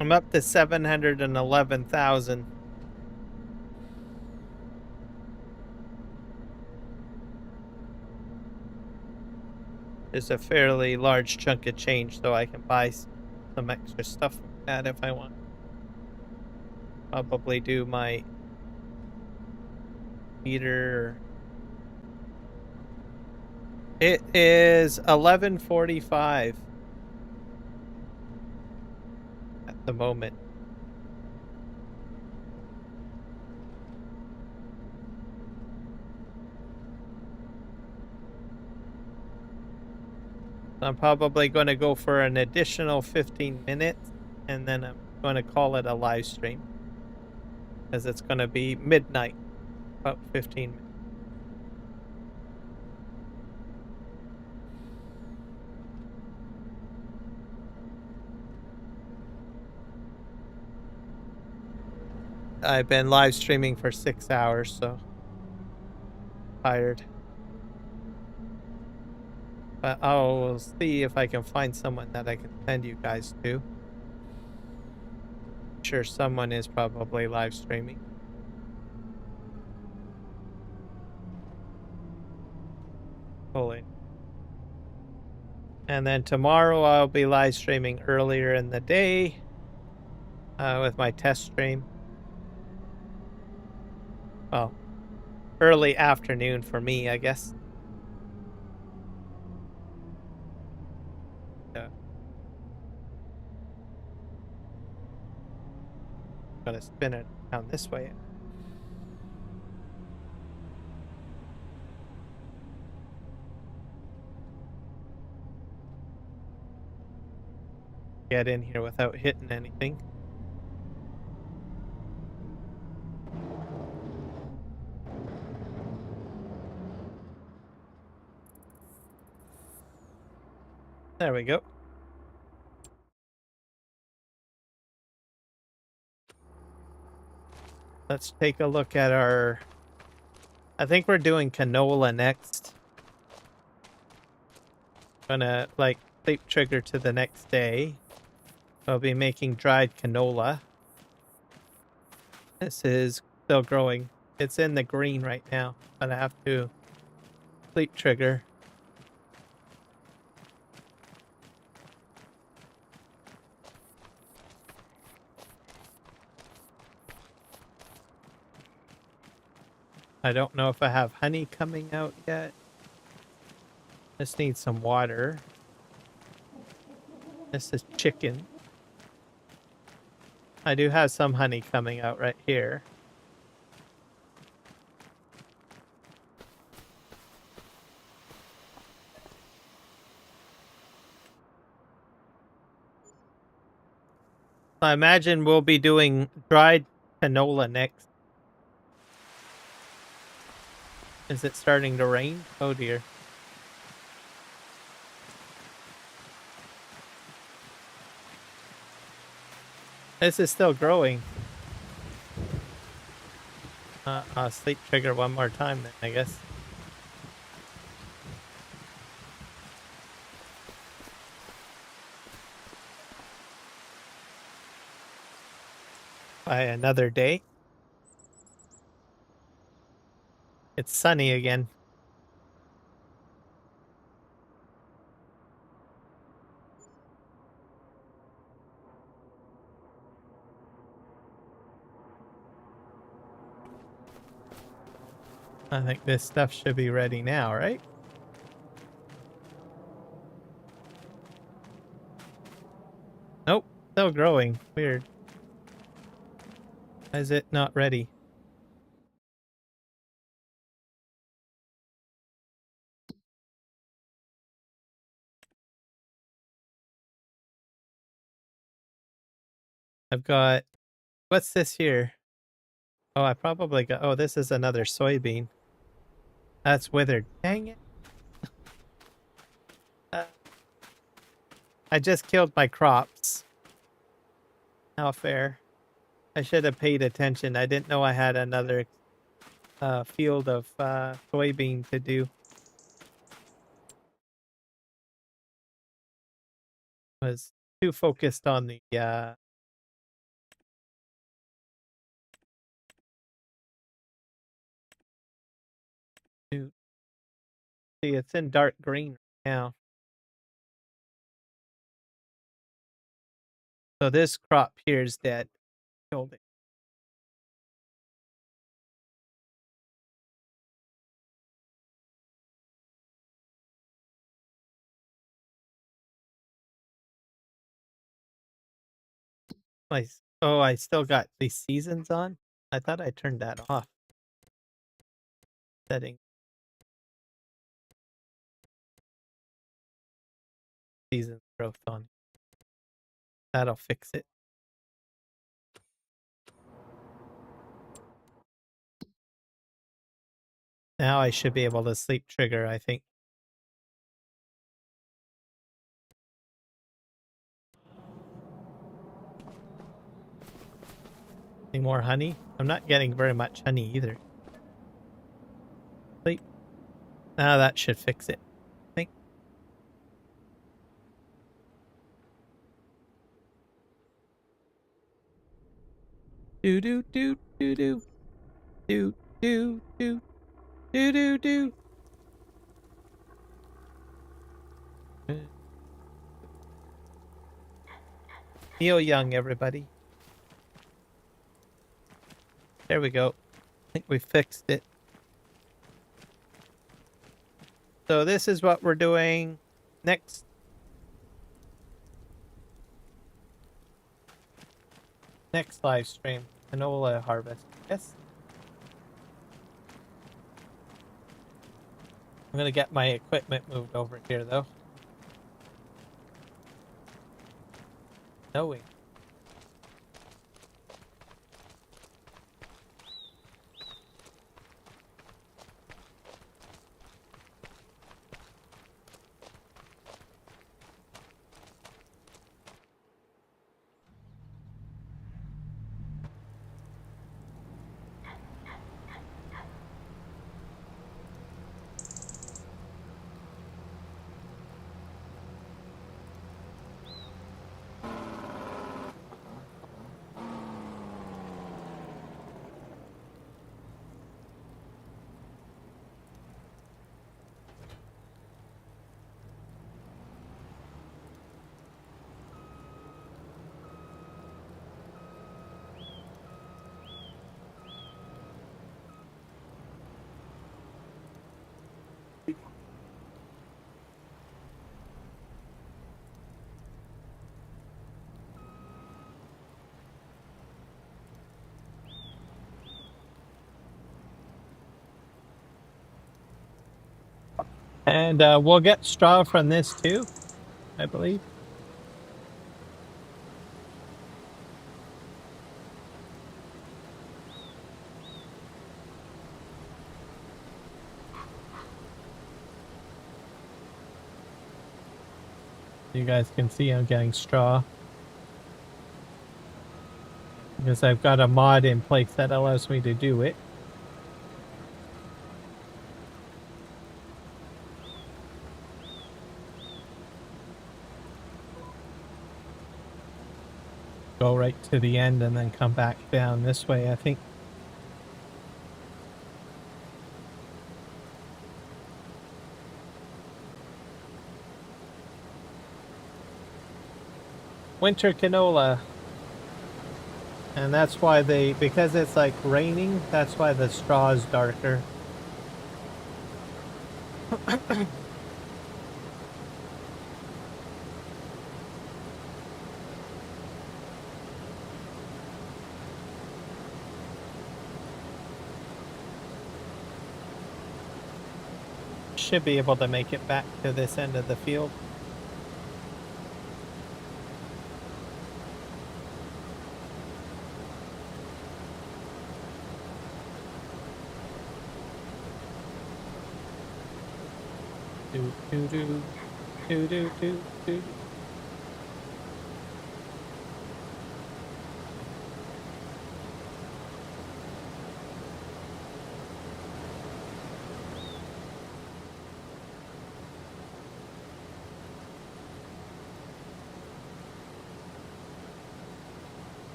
[SPEAKER 1] I'm up to 711,000. There's a fairly large chunk of change, so I can buy some extra stuff with that if I want. Probably do my heater. It is 11:45 at the moment. I'm probably going to go for an additional 15 minutes, and then I'm going to call it a live stream, because it's going to be midnight, about 15 minutes. I've been live streaming for 6 hours, so tired. But I'll see if I can find someone that I can send you guys to. I'm sure someone is probably live streaming. Holy. And then tomorrow I'll be live streaming earlier in the day with my test stream. Well, early afternoon for me, I guess. Yeah. Gonna spin it down this way. Get in here without hitting anything. There we go. Let's take a look at our... I think we're doing canola next. Gonna, like, sleep trigger to the next day. I'll be making dried canola. This is still growing. It's in the green right now, but I have to sleep trigger. I don't know if I have honey coming out yet. Just need some water. This is chicken. I do have some honey coming out right here. I imagine we'll be doing dried canola next. Is it starting to rain? Oh dear. This is still growing. I'll sleep trigger one more time then, I guess. By another day. It's sunny again. I think this stuff should be ready now, right? Nope, still growing. Weird. Why is it not ready? I've got... What's this here? Oh, I probably got... Oh, this is another soybean. That's withered. Dang it. I just killed my crops. How fair. I should have paid attention. I didn't know I had another field of soybean to do. Was too focused on the see, it's in dark green now. So this crop here is dead. Killed it. Oh, I still got the seasons on? I thought I turned that off. Setting. Season growth on. That'll fix it. Now I should be able to sleep trigger, I think. Any more honey? I'm not getting very much honey either. Sleep. Now that should fix it. I think. Do do do do do do do do do do do. Feel young, everybody. There we go. I think we fixed it. So this is what we're doing next. Next live stream. Canola harvest. Yes. I'm gonna get my equipment moved over here though. Knowing. And we'll get straw from this too, I believe. You guys can see I'm getting straw. Because I've got a mod in place that allows me to do it. Go right to the end and then come back down this way, I think. Winter canola. And that's why because it's like raining, that's why the straw is darker. Should be able to make it back to this end of the field. Do do do do do do do.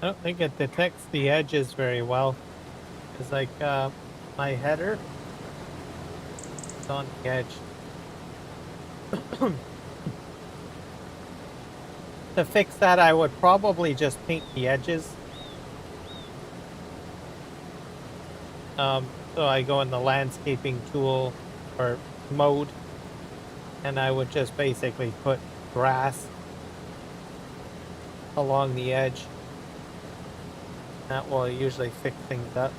[SPEAKER 1] I don't think it detects the edges very well. It's like my header is on the edge. To fix that, I would probably just paint the edges. So I go in the landscaping tool or mode, and I would just basically put grass along the edge. That will usually fix things up.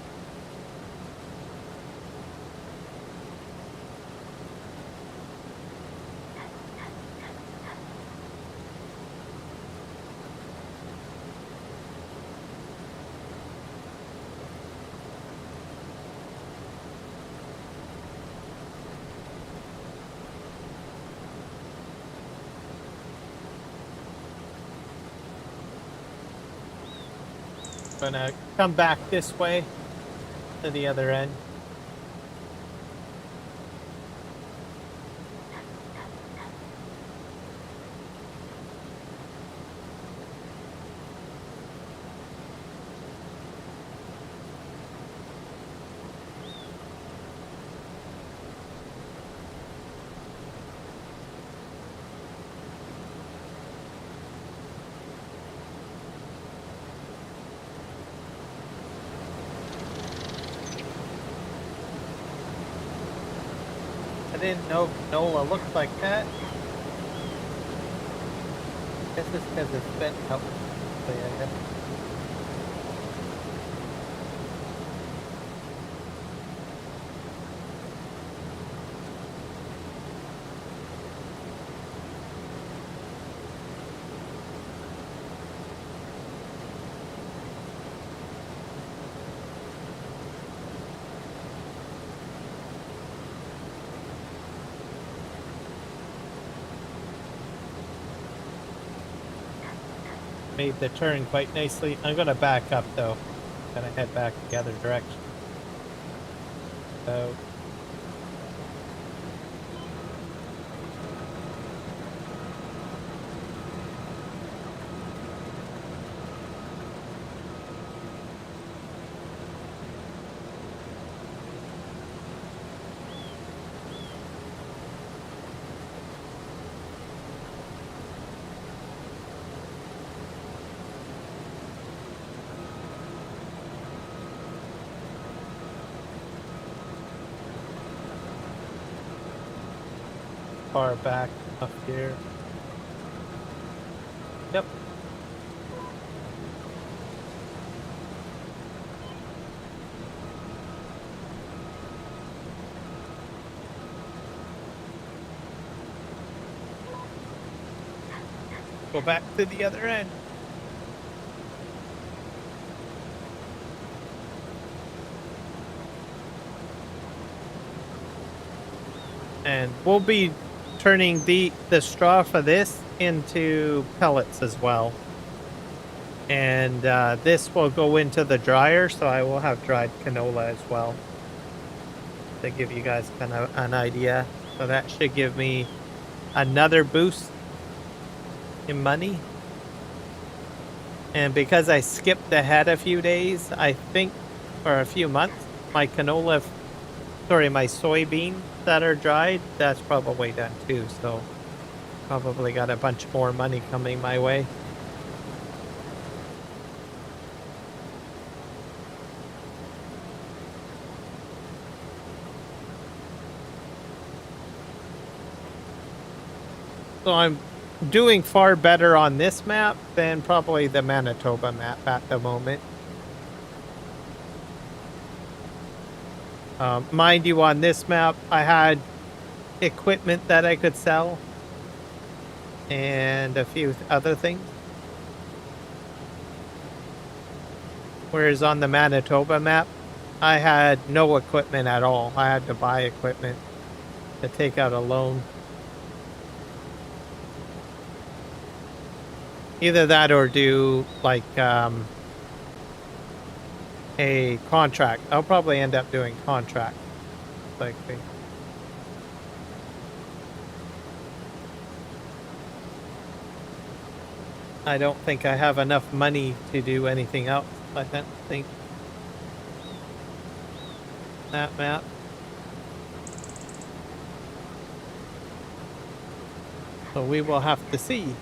[SPEAKER 1] Gonna come back this way to the other end. I didn't know Nola looked like that. Guess it's because it's bent out. So yeah, I guess. Made the turn quite nicely. I'm gonna back up though. Gonna head back the other direction. So far back up here. Yep. Go back to the other end. And we'll be turning the straw for this into pellets as well. And this will go into the dryer, so I will have dried canola as well. To give you guys kind of an idea. So that should give me another boost in money. And because I skipped ahead a few days, I think, or a few months, my canola, sorry, my soybean that are dried, that's probably done too. So probably got a bunch more money coming my way. So I'm doing far better on this map than probably the Manitoba map at the moment. Mind you, on this map, I had equipment that I could sell and a few other things. Whereas on the Manitoba map, I had no equipment at all. I had to buy equipment to take out a loan. Either that or do like a contract. I'll probably end up doing contract. Likely. I don't think I have enough money to do anything else. I don't think that map. So we will have to see.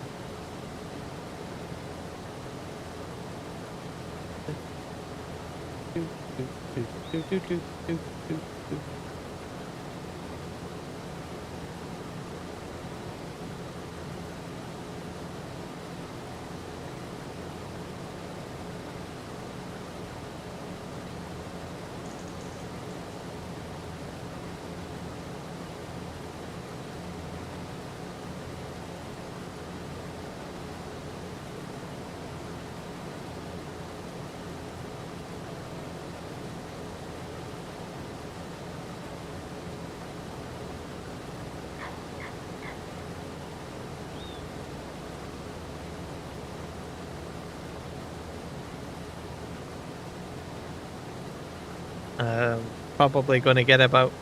[SPEAKER 1] Probably going to get about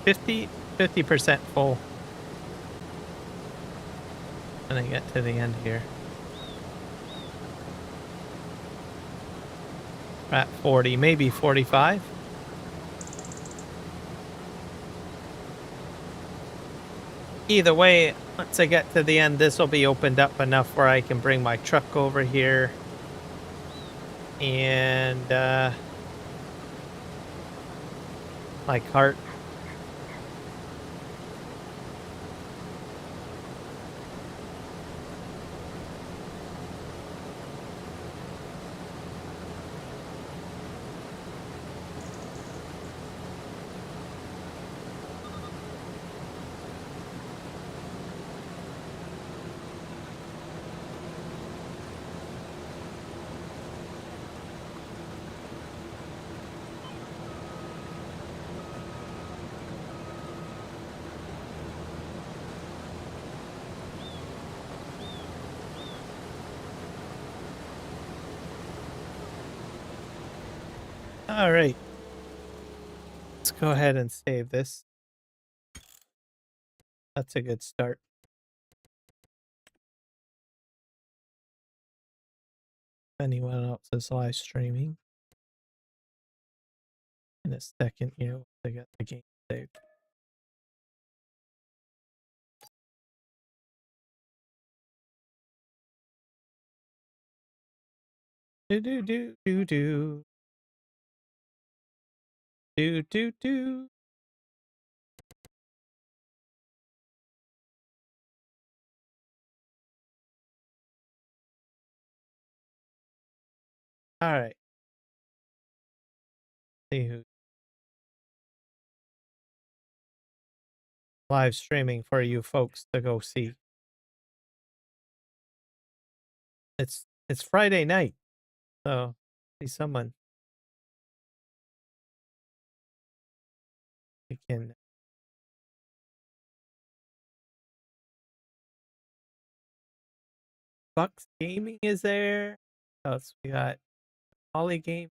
[SPEAKER 1] 50% full when I get to the end here. We're at 40, maybe 45. Either way, once I get to the end, this will be opened up enough where I can bring my truck over here and my cart. All right. Let's go ahead and save this. That's a good start. If anyone else is live streaming. In a second here, I got the game saved. Do do do do do. Do do do. All right. See who live streaming for you folks to go see. It's Friday night, so see someone. We can. Bucks Gaming is there. What else we got? Holly Game.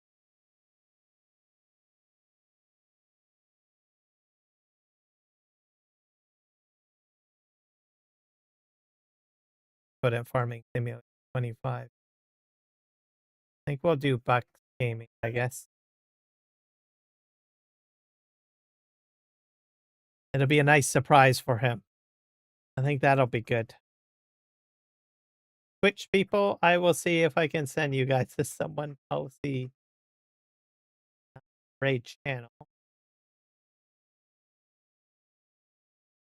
[SPEAKER 1] Put in Farming Simulator 25. I think we'll do Bucks Gaming, I guess. It'll be a nice surprise for him. I think that'll be good. Twitch people, I will see if I can send you guys to someone. I'll see Rage channel.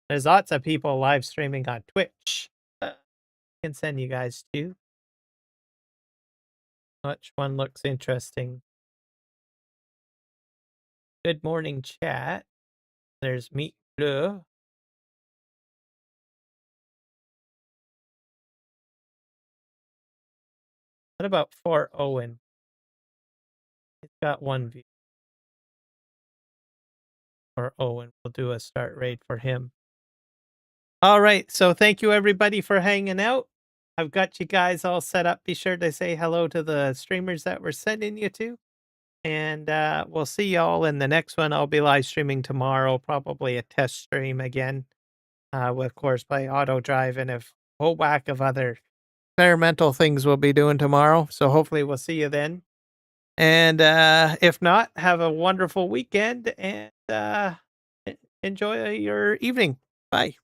[SPEAKER 1] There's lots of people live streaming on Twitch. I can send you guys to. Which one looks interesting? Good morning, chat. There's Meat Bleu. What about Fort Owen? He's got one view. For Owen, we'll do a start raid for him. All right, so thank you everybody for hanging out. I've got you guys all set up. Be sure to say hello to the streamers that we're sending you to. And we'll see y'all in the next one. I'll be live streaming tomorrow, probably a test stream again. Of course, by Auto Drive and a whole whack of other experimental things we'll be doing tomorrow. So hopefully we'll see you then. And if not, have a wonderful weekend and enjoy your evening. Bye.